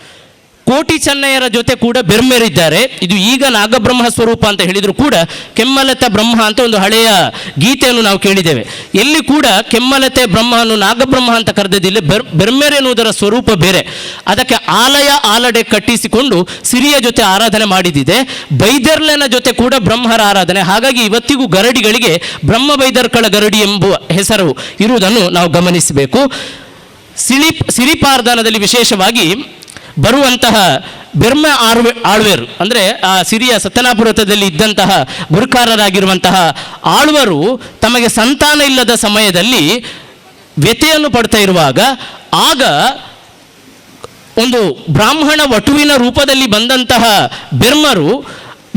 ಕೋಟಿ ಚೆನ್ನಯ್ಯರ ಜೊತೆ ಕೂಡ ಬೆರ್ಮೆರಿದ್ದಾರೆ. ಇದು ಈಗ ನಾಗಬ್ರಹ್ಮ ಸ್ವರೂಪ ಅಂತ ಹೇಳಿದರೂ ಕೂಡ ಕೆಮ್ಮಲತೆ ಬ್ರಹ್ಮ ಅಂತ ಒಂದು ಹಳೆಯ ಗೀತೆಯನ್ನು ನಾವು ಕೇಳಿದ್ದೇವೆ. ಎಲ್ಲಿ ಕೂಡ ಕೆಮ್ಮಲತೆ ಬ್ರಹ್ಮವನ್ನು ನಾಗಬ್ರಹ್ಮ ಅಂತ ಕರೆದಿಲ್ಲ, ಬೆರ್ಮೆರ್ ಎನ್ನುವುದರ ಸ್ವರೂಪ ಬೇರೆ. ಅದಕ್ಕೆ ಆಲಡೆ ಕಟ್ಟಿಸಿಕೊಂಡು ಸಿರಿಯ ಜೊತೆ ಆರಾಧನೆ ಮಾಡಿದಿದೆ. ಬೈದರ್ಲೆನ ಜೊತೆ ಕೂಡ ಬ್ರಹ್ಮರ ಆರಾಧನೆ. ಹಾಗಾಗಿ ಇವತ್ತಿಗೂ ಗರಡಿಗಳಿಗೆ ಬ್ರಹ್ಮ ಬೈದರ್ಕಳ ಗರಡಿ ಎಂಬ ಹೆಸರು ಇರುವುದನ್ನು ನಾವು ಗಮನಿಸಬೇಕು. ಸಿರಿಪಾರ್ದಾನದಲ್ಲಿ ವಿಶೇಷವಾಗಿ ಬರುವಂತಹ ಬೆರ್ಮ ಆಳ್ವೇರು, ಅಂದರೆ ಆ ಸಿರಿಯ ಸತ್ಯನಾಪುರದಲ್ಲಿ ಇದ್ದಂತಹ ಗುರುಕಾರರಾಗಿರುವಂತಹ ಆಳ್ವರು ತಮಗೆ ಸಂತಾನ ಇಲ್ಲದ ಸಮಯದಲ್ಲಿ ವ್ಯಥೆಯನ್ನು ಪಡ್ತಾ ಇರುವಾಗ ಆಗ ಒಂದು ಬ್ರಾಹ್ಮಣ ವಟುವಿನ ರೂಪದಲ್ಲಿ ಬಂದಂತಹ ಬೆರ್ಮರು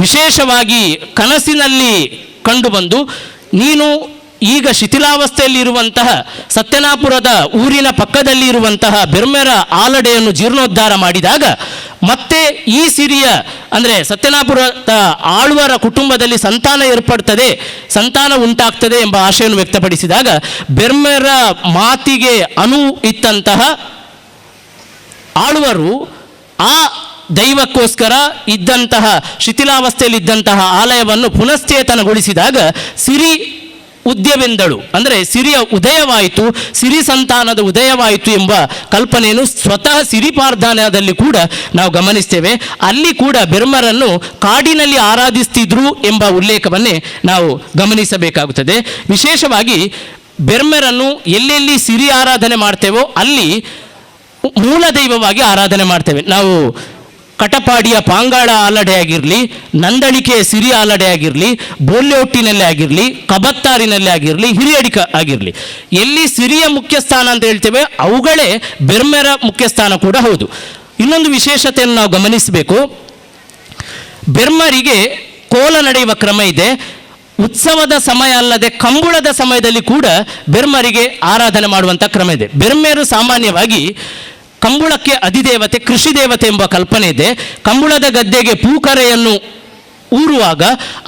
ವಿಶೇಷವಾಗಿ ಕನಸಿನಲ್ಲಿ ಕಂಡುಬಂದು, ನೀನು ಈಗ ಶಿಥಿಲಾವಸ್ಥೆಯಲ್ಲಿ ಇರುವಂತಹ ಸತ್ಯನಾಪುರದ ಊರಿನ ಪಕ್ಕದಲ್ಲಿ ಇರುವಂತಹ ಬೆರ್ಮೆರ ಆಲಡೆಯನ್ನು ಜೀರ್ಣೋದ್ಧಾರ ಮಾಡಿದಾಗ ಮತ್ತೆ ಈ ಸಿರಿಯ ಅಂದರೆ ಸತ್ಯನಾಪುರದ ಆಳ್ವರ ಕುಟುಂಬದಲ್ಲಿ ಸಂತಾನ ಏರ್ಪಡ್ತದೆ, ಸಂತಾನ ಉಂಟಾಗ್ತದೆ ಎಂಬ ಆಶೆಯನ್ನು ವ್ಯಕ್ತಪಡಿಸಿದಾಗ ಬೆರ್ಮೆರ ಮಾತಿಗೆ ಅನು ಇತ್ತಂತಹ ಆಳ್ವರು ಆ ದೈವಕ್ಕೋಸ್ಕರ ಇದ್ದಂತಹ ಶಿಥಿಲಾವಸ್ಥೆಯಲ್ಲಿ ಇದ್ದಂತಹ ಆಲಯವನ್ನು ಪುನಶ್ಚೇತನಗೊಳಿಸಿದಾಗ ಸಿರಿ ಉದ್ಯವೆಂದಳು, ಅಂದರೆ ಸಿರಿಯ ಉದಯವಾಯಿತು, ಸಿರಿ ಸಂತಾನದ ಉದಯವಾಯಿತು ಎಂಬ ಕಲ್ಪನೆಯನ್ನು ಸ್ವತಃ ಸಿರಿಪಾರ್ಧಾನ್ಯದಲ್ಲಿ ಕೂಡ ನಾವು ಗಮನಿಸ್ತೇವೆ. ಅಲ್ಲಿ ಕೂಡ ಬೆರ್ಮರನ್ನು ಕಾಡಿನಲ್ಲಿ ಆರಾಧಿಸ್ತಿದ್ರು ಎಂಬ ಉಲ್ಲೇಖವನ್ನೇ ನಾವು ಗಮನಿಸಬೇಕಾಗುತ್ತದೆ. ವಿಶೇಷವಾಗಿ ಬೆರ್ಮರನ್ನು ಎಲ್ಲೆಲ್ಲಿ ಸಿರಿ ಆರಾಧನೆ ಮಾಡ್ತೇವೋ ಅಲ್ಲಿ ಮೂಲ ದೈವವಾಗಿ ಆರಾಧನೆ ಮಾಡ್ತೇವೆ. ನಾವು ಕಟಪಾಡಿಯ ಪಾಂಗಾಳ ಆಲಡೆ ಆಗಿರಲಿ, ನಂದಳಿಕೆಯ ಸಿರಿ ಆಲಡೆ ಆಗಿರಲಿ, ಬೋಲ್ಯೋಟ್ಟಿನಲ್ಲೇ ಆಗಿರಲಿ, ಕಬತ್ತಾರಿನಲ್ಲೇ ಆಗಿರಲಿ, ಹಿರಿಯಡಿಕ ಆಗಿರಲಿ, ಎಲ್ಲಿ ಸಿರಿಯ ಮುಖ್ಯಸ್ಥಾನ ಅಂತ ಹೇಳ್ತೇವೆ ಅವುಗಳೇ ಬೆರ್ಮೆರ ಮುಖ್ಯಸ್ಥಾನ ಕೂಡ ಹೌದು. ಇನ್ನೊಂದು ವಿಶೇಷತೆಯನ್ನು ನಾವು ಗಮನಿಸಬೇಕು. ಬೆರ್ಮರಿಗೆ ಕೋಲ ನಡೆಯುವ ಕ್ರಮ ಇದೆ. ಉತ್ಸವದ ಸಮಯ ಅಲ್ಲದೆ ಕಂಬಳದ ಸಮಯದಲ್ಲಿ ಕೂಡ ಬೆರ್ಮರಿಗೆ ಆರಾಧನೆ ಮಾಡುವಂಥ ಕ್ರಮ ಇದೆ. ಬೆರ್ಮೆರು ಸಾಮಾನ್ಯವಾಗಿ ಕಂಬಳಕ್ಕೆ ಅಧಿದೇವತೆ, ಕೃಷಿ ದೇವತೆ ಎಂಬ ಕಲ್ಪನೆ ಇದೆ. ಕಂಬಳದ ಗದ್ದೆಗೆ ಪೂಕರೆಯನ್ನು ಊರುವಾಗ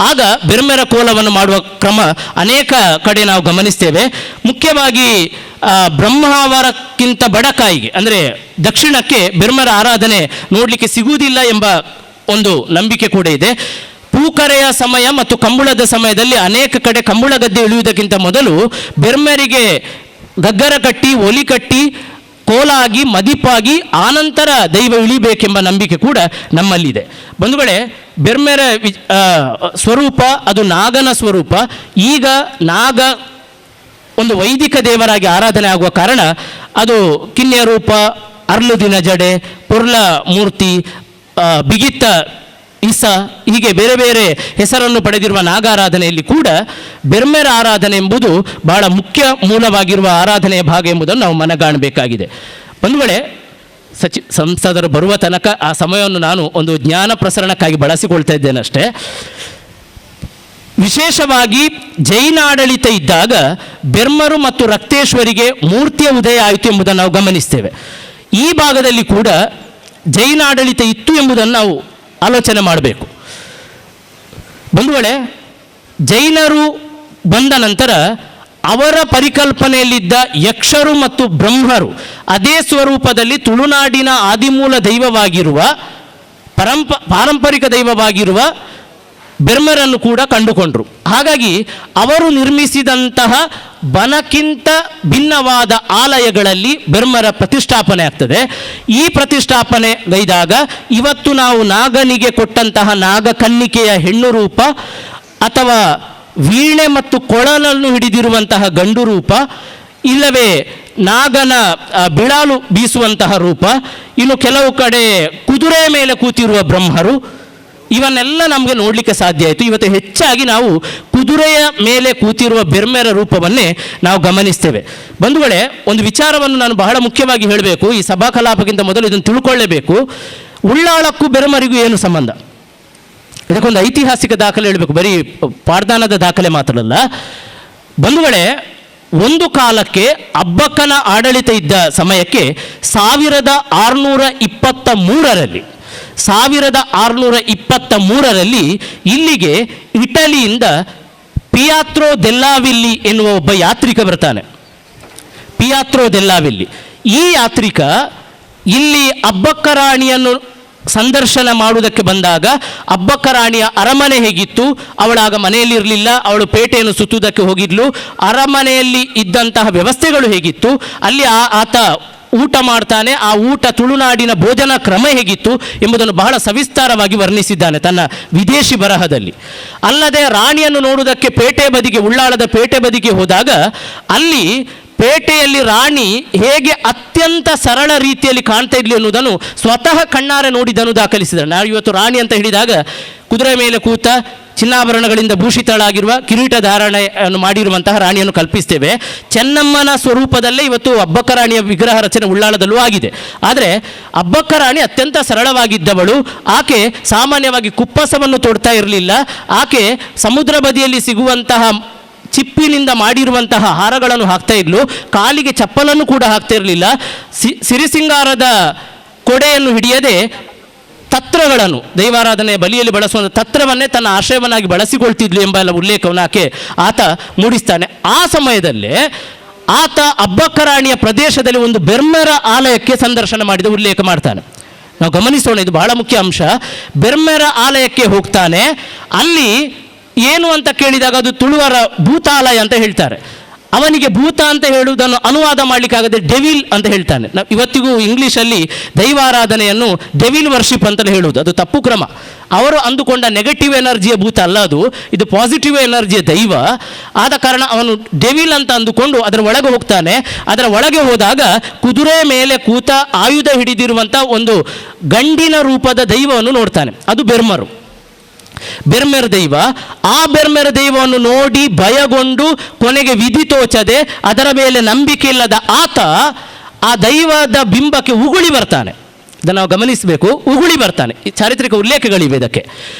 ಆಗ ಬೆರ್ಮೆರ ಕೋಲವನ್ನು ಮಾಡುವ ಕ್ರಮ ಅನೇಕ ಕಡೆ ನಾವು ಗಮನಿಸ್ತೇವೆ. ಮುಖ್ಯವಾಗಿ ಬ್ರಹ್ಮಾವರಕ್ಕಿಂತ ಬಡಕಾಯಿಗೆ ಅಂದರೆ ದಕ್ಷಿಣಕ್ಕೆ ಬೆರ್ಮೆರ ಆರಾಧನೆ ನೋಡಲಿಕ್ಕೆ ಸಿಗುವುದಿಲ್ಲ ಎಂಬ ಒಂದು ನಂಬಿಕೆ ಕೂಡ ಇದೆ. ಪೂಕರೆಯ ಸಮಯ ಮತ್ತು ಕಂಬಳದ ಸಮಯದಲ್ಲಿ ಅನೇಕ ಕಡೆ ಕಂಬಳ ಗದ್ದೆ ಇಳಿಯುವುದಕ್ಕಿಂತ ಮೊದಲು ಬೆರ್ಮೆರಿಗೆ ಗಗ್ಗರ ಕಟ್ಟಿ, ಒಲಿ ಕಟ್ಟಿ, ಕೋಲಾಗಿ, ಮದಿಪಾಗಿ ಆನಂತರ ದೈವ ಇಳಿಬೇಕೆಂಬ ನಂಬಿಕೆ ಕೂಡ ನಮ್ಮಲ್ಲಿದೆ. ಬಂಧುಗಳೇ, ಬೆರ್ಮೆರ ಸ್ವರೂಪ ಅದು ನಾಗನ ಸ್ವರೂಪ. ಈಗ ನಾಗ ಒಂದು ವೈದಿಕ ದೇವರಾಗಿ ಆರಾಧನೆ ಆಗುವ ಕಾರಣ ಅದು ಕಿನ್ಯ ರೂಪ, ಅರ್ಲುದಿನ ಜಡೆ, ಪೊರ್ಲ ಮೂರ್ತಿ, ಬಿಗಿತ್ತ ಇಸ, ಹೀಗೆ ಬೇರೆ ಬೇರೆ ಹೆಸರನ್ನು ಪಡೆದಿರುವ ನಾಗಾರಾಧನೆಯಲ್ಲಿ ಕೂಡ ಬೆರ್ಮೆರ ಆರಾಧನೆ ಎಂಬುದು ಬಹಳ ಮುಖ್ಯ ಮೂಲವಾಗಿರುವ ಆರಾಧನೆಯ ಭಾಗ ಎಂಬುದನ್ನು ನಾವು ಮನಗಾಣಬೇಕಾಗಿದೆ. ಬಂಧುಗಳೇ, ಸಂಸದರು ಬರುವ ತನಕ ಆ ಸಮಯವನ್ನು ನಾನು ಒಂದು ಜ್ಞಾನ ಪ್ರಸರಣಕ್ಕಾಗಿ ಬಳಸಿಕೊಳ್ತಾ ಇದ್ದೇನೆ ಅಷ್ಟೇ. ವಿಶೇಷವಾಗಿ ಜೈನ ಆಡಳಿತ ಇದ್ದಾಗ ಬೆರ್ಮರು ಮತ್ತು ರಕ್ತೇಶ್ವರಿಗೆ ಮೂರ್ತಿಯ ಉದಯ ಆಯಿತು ಎಂಬುದನ್ನು ನಾವು ಗಮನಿಸ್ತೇವೆ. ಈ ಭಾಗದಲ್ಲಿ ಕೂಡ ಜೈನ ಆಡಳಿತ ಇತ್ತು ಎಂಬುದನ್ನು ನಾವು ಆಲೋಚನೆ ಮಾಡಬೇಕು. ಬಂಧುಗಳೇ, ಜೈನರು ಬಂದ ನಂತರ ಅವರ ಪರಿಕಲ್ಪನೆಯಲ್ಲಿದ್ದ ಯಕ್ಷರು ಮತ್ತು ಬ್ರಹ್ಮರು ಅದೇ ಸ್ವರೂಪದಲ್ಲಿ ತುಳುನಾಡಿನ ಆದಿಮೂಲ ದೈವವಾಗಿರುವ ಪಾರಂಪರಿಕ ದೈವವಾಗಿರುವ ಬೆರ್ಮರನ್ನು ಕೂಡ ಕಂಡುಕೊಂಡರು. ಹಾಗಾಗಿ ಅವರು ನಿರ್ಮಿಸಿದಂತಹ ಬನಕ್ಕಿಂತ ಭಿನ್ನವಾದ ಆಲಯಗಳಲ್ಲಿ ಬೆರ್ಮರ ಪ್ರತಿಷ್ಠಾಪನೆ ಆಗ್ತದೆ. ಈ ಪ್ರತಿಷ್ಠಾಪನೆಗೈದಾಗ ಇವತ್ತು ನಾವು ನಾಗನಿಗೆ ಕೊಟ್ಟಂತಹ ನಾಗಕನ್ನಿಕೆಯ ಹೆಣ್ಣು ರೂಪ ಅಥವಾ ವೀಣೆ ಮತ್ತು ಕೊಳಲನ್ನು ಹಿಡಿದಿರುವಂತಹ ಗಂಡು ರೂಪ, ಇಲ್ಲವೇ ನಾಗನ ಬಿಳಾಲು ಬೀಸುವಂತಹ ರೂಪ, ಇನ್ನು ಕೆಲವು ಕಡೆ ಕುದುರೆಯ ಮೇಲೆ ಕೂತಿರುವ ಬ್ರಹ್ಮರು, ಇವನ್ನೆಲ್ಲ ನಮಗೆ ನೋಡಲಿಕ್ಕೆ ಸಾಧ್ಯ ಆಯಿತು. ಇವತ್ತು ಹೆಚ್ಚಾಗಿ ನಾವು ಕುದುರೆಯ ಮೇಲೆ ಕೂತಿರುವ ಬೆರ್ಮೆರ ರೂಪವನ್ನೇ ನಾವು ಗಮನಿಸ್ತೇವೆ. ಬಂಧುಗಳೇ, ಒಂದು ವಿಚಾರವನ್ನು ನಾನು ಬಹಳ ಮುಖ್ಯವಾಗಿ ಹೇಳಬೇಕು. ಈ ಸಭಾ ಕಲಾಪಕ್ಕಿಂತ ಮೊದಲು ಇದನ್ನು ತಿಳ್ಕೊಳ್ಳೇಬೇಕು. ಉಳ್ಳಾಳಕ್ಕೂ ಬೆರ್ಮರಿಗೂ ಏನು ಸಂಬಂಧ? ಇದಕ್ಕೊಂದು ಐತಿಹಾಸಿಕ ದಾಖಲೆ ಹೇಳಬೇಕು, ಬರೀ ಪಾಡ್ದಾನದ ದಾಖಲೆ ಮಾತ್ರ ಅಲ್ಲ. ಬಂಧುಗಳೇ, ಒಂದು ಕಾಲಕ್ಕೆ ಅಬ್ಬಕ್ಕನ ಆಡಳಿತ ಇದ್ದ ಸಮಯಕ್ಕೆ 1623ರಲ್ಲಿ ಇಲ್ಲಿಗೆ ಇಟಲಿಯಿಂದ ಪಿಯಾತ್ರೋ ಡೆಲ್ಲಾವಿಲ್ಲಿ ಎನ್ನುವ ಒಬ್ಬ ಯಾತ್ರಿಕ ಬರ್ತಾನೆ. ಪಿಯಾತ್ರೋ ಡೆಲ್ಲಾವಿಲ್ಲಿ ಈ ಯಾತ್ರಿಕ ಇಲ್ಲಿ ಅಬ್ಬಕ್ಕ ರಾಣಿಯನ್ನು ಸಂದರ್ಶನ ಮಾಡುವುದಕ್ಕೆ ಬಂದಾಗ ಅಬ್ಬಕ್ಕ ರಾಣಿಯ ಅರಮನೆ ಹೇಗಿತ್ತು, ಅವಳಾಗ ಮನೆಯಲ್ಲಿರಲಿಲ್ಲ, ಅವಳು ಪೇಟೆಯನ್ನು ಸುತ್ತುವುದಕ್ಕೆ ಹೋಗಿದ್ಲು, ಅರಮನೆಯಲ್ಲಿ ಇದ್ದಂತಹ ವ್ಯವಸ್ಥೆಗಳು ಹೇಗಿತ್ತು, ಅಲ್ಲಿ ಆತ ಊಟ ಮಾಡ್ತಾನೆ, ಆ ಊಟ ತುಳುನಾಡಿನ ಭೋಜನ ಕ್ರಮ ಹೇಗಿತ್ತು ಎಂಬುದನ್ನು ಬಹಳ ಸವಿಸ್ತಾರವಾಗಿ ವರ್ಣಿಸಿದ್ದಾನೆ ತನ್ನ ವಿದೇಶಿ ಬರಹದಲ್ಲಿ. ಅಲ್ಲದೆ ರಾಣಿಯನ್ನು ನೋಡುವುದಕ್ಕೆ ಪೇಟೆ ಬದಿಗೆ, ಉಳ್ಳಾಳದ ಪೇಟೆ ಬದಿಗೆ ಹೋದಾಗ ಅಲ್ಲಿ ಪೇಟೆಯಲ್ಲಿ ರಾಣಿ ಹೇಗೆ ಅತ್ಯಂತ ಸರಳ ರೀತಿಯಲ್ಲಿ ಕಾಣ್ತಾ ಇದ್ಲಿ ಅನ್ನೋದನ್ನು ಸ್ವತಃ ಕಣ್ಣಾರೆ ನೋಡಿದನ್ನು ದಾಖಲಿಸಿದ್ದಾರೆ. ನಾವು ಇವತ್ತು ರಾಣಿ ಅಂತ ಹೇಳಿದಾಗ ಕುದುರೆ ಮೇಲೆ ಕೂತ ಚಿನ್ನಾಭರಣಗಳಿಂದ ಭೂಷಿತಳಾಗಿರುವ ಕಿರೀಟ ಧಾರಣೆಯನ್ನು ಮಾಡಿರುವಂತಹ ರಾಣಿಯನ್ನು ಕಲ್ಪಿಸ್ತೇವೆ. ಚೆನ್ನಮ್ಮನ ಸ್ವರೂಪದಲ್ಲೇ ಇವತ್ತು ಅಬ್ಬಕ್ಕ ರಾಣಿಯ ವಿಗ್ರಹ ರಚನೆ ಉಳ್ಳಾಳದಲ್ಲೂ ಆಗಿದೆ. ಆದರೆ ಅಬ್ಬಕ್ಕ ರಾಣಿ ಅತ್ಯಂತ ಸರಳವಾಗಿದ್ದವಳು. ಆಕೆ ಸಾಮಾನ್ಯವಾಗಿ ಕುಪ್ಪಸವನ್ನು ತೊಡ್ತಾ ಇರಲಿಲ್ಲ. ಆಕೆ ಸಮುದ್ರ ಬದಿಯಲ್ಲಿ ಸಿಗುವಂತಹ ಚಿಪ್ಪಿನಿಂದ ಮಾಡಿರುವಂತಹ ಹಾರಗಳನ್ನು ಹಾಕ್ತಾ ಇದ್ಲು, ಕಾಲಿಗೆ ಚಪ್ಪಲನ್ನು ಕೂಡ ಹಾಕ್ತಾ ಇರಲಿಲ್ಲ. ಸಿರಿಸಿಂಗಾರದ ಕೊಡೆಯನ್ನು ಹಿಡಿಯದೆ ತತ್ರಗಳನ್ನು, ದೈವಾರಾಧನೆಯ ಬಲಿಯಲ್ಲಿ ಬಳಸುವಂಥ ತತ್ರವನ್ನೇ ತನ್ನ ಆಶ್ರಯವನ್ನಾಗಿ ಬಳಸಿಕೊಳ್ತಿದ್ಲು ಎಂಬ ಎಲ್ಲ ಉಲ್ಲೇಖವನ್ನು ಆತ ಮೂಡಿಸ್ತಾನೆ. ಆ ಸಮಯದಲ್ಲೇ ಆತ ಅಬ್ಬಕ್ಕ ರಾಣಿಯ ಪ್ರದೇಶದಲ್ಲಿ ಒಂದು ಬೆರ್ಮೆರ ಆಲಯಕ್ಕೆ ಸಂದರ್ಶನ ಮಾಡಿದ ಉಲ್ಲೇಖ ಮಾಡ್ತಾನೆ. ನಾವು ಗಮನಿಸೋಣ, ಇದು ಬಹಳ ಮುಖ್ಯ ಅಂಶ. ಬೆರ್ಮೆರ ಆಲಯಕ್ಕೆ ಹೋಗ್ತಾನೆ. ಅಲ್ಲಿ ಏನು ಅಂತ ಕೇಳಿದಾಗ ಅದು ತುಳುವರ ಭೂತಾಲಯ ಅಂತ ಹೇಳ್ತಾರೆ. ಅವನಿಗೆ ಭೂತ ಅಂತ ಹೇಳುವುದನ್ನು ಅನುವಾದ ಮಾಡಲಿಕ್ಕಾಗದೆ ಡೆವಿಲ್ ಅಂತ ಹೇಳ್ತಾನೆ. ನಾವು ಇವತ್ತಿಗೂ ಇಂಗ್ಲೀಷಲ್ಲಿ ದೈವಾರಾಧನೆಯನ್ನು ಡೆವಿಲ್ ವರ್ಷಿಪ್ ಅಂತಲೇ ಹೇಳುವುದು, ಅದು ತಪ್ಪು ಕ್ರಮ. ಅವರು ಅಂದುಕೊಂಡ ನೆಗೆಟಿವ್ ಎನರ್ಜಿಯ ಭೂತ ಅಲ್ಲ ಅದು, ಇದು ಪಾಸಿಟಿವ್ ಎನರ್ಜಿಯ ದೈವ. ಆದ ಕಾರಣ ಅವನು ಡೆವಿಲ್ ಅಂತ ಅಂದುಕೊಂಡು ಅದರ ಒಳಗೆ ಹೋಗ್ತಾನೆ. ಅದರ ಒಳಗೆ ಹೋದಾಗ ಕುದುರೆ ಮೇಲೆ ಕೂತ ಆಯುಧ ಹಿಡಿದಿರುವಂಥ ಒಂದು ಗಂಡಿನ ರೂಪದ ದೈವವನ್ನು ನೋಡ್ತಾನೆ. ಅದು ಬೆರ್ಮೆರ್ ದೈವ. ಆ ಬೆರ್ಮೆರ್ ದೈವವನ್ನು ನೋಡಿ ಭಯಗೊಂಡು ಕೊನೆಗೆ ವಿಧಿ ತೋಚದೆ ಅದರ ಮೇಲೆ ನಂಬಿಕೆ ಇಲ್ಲದ ಆತ ಆ ದೈವದ ಬಿಂಬಕ್ಕೆ ಉಗುಳಿ ಬರ್ತಾನೆ. ಇದನ್ನು ನಾವು ಗಮನಿಸಬೇಕು, ಉಗುಳಿ ಬರ್ತಾನೆ. ಈ ಚಾರಿತ್ರಿಕ ಉಲ್ಲೇಖಗಳಿವೆ ಇದಕ್ಕೆ.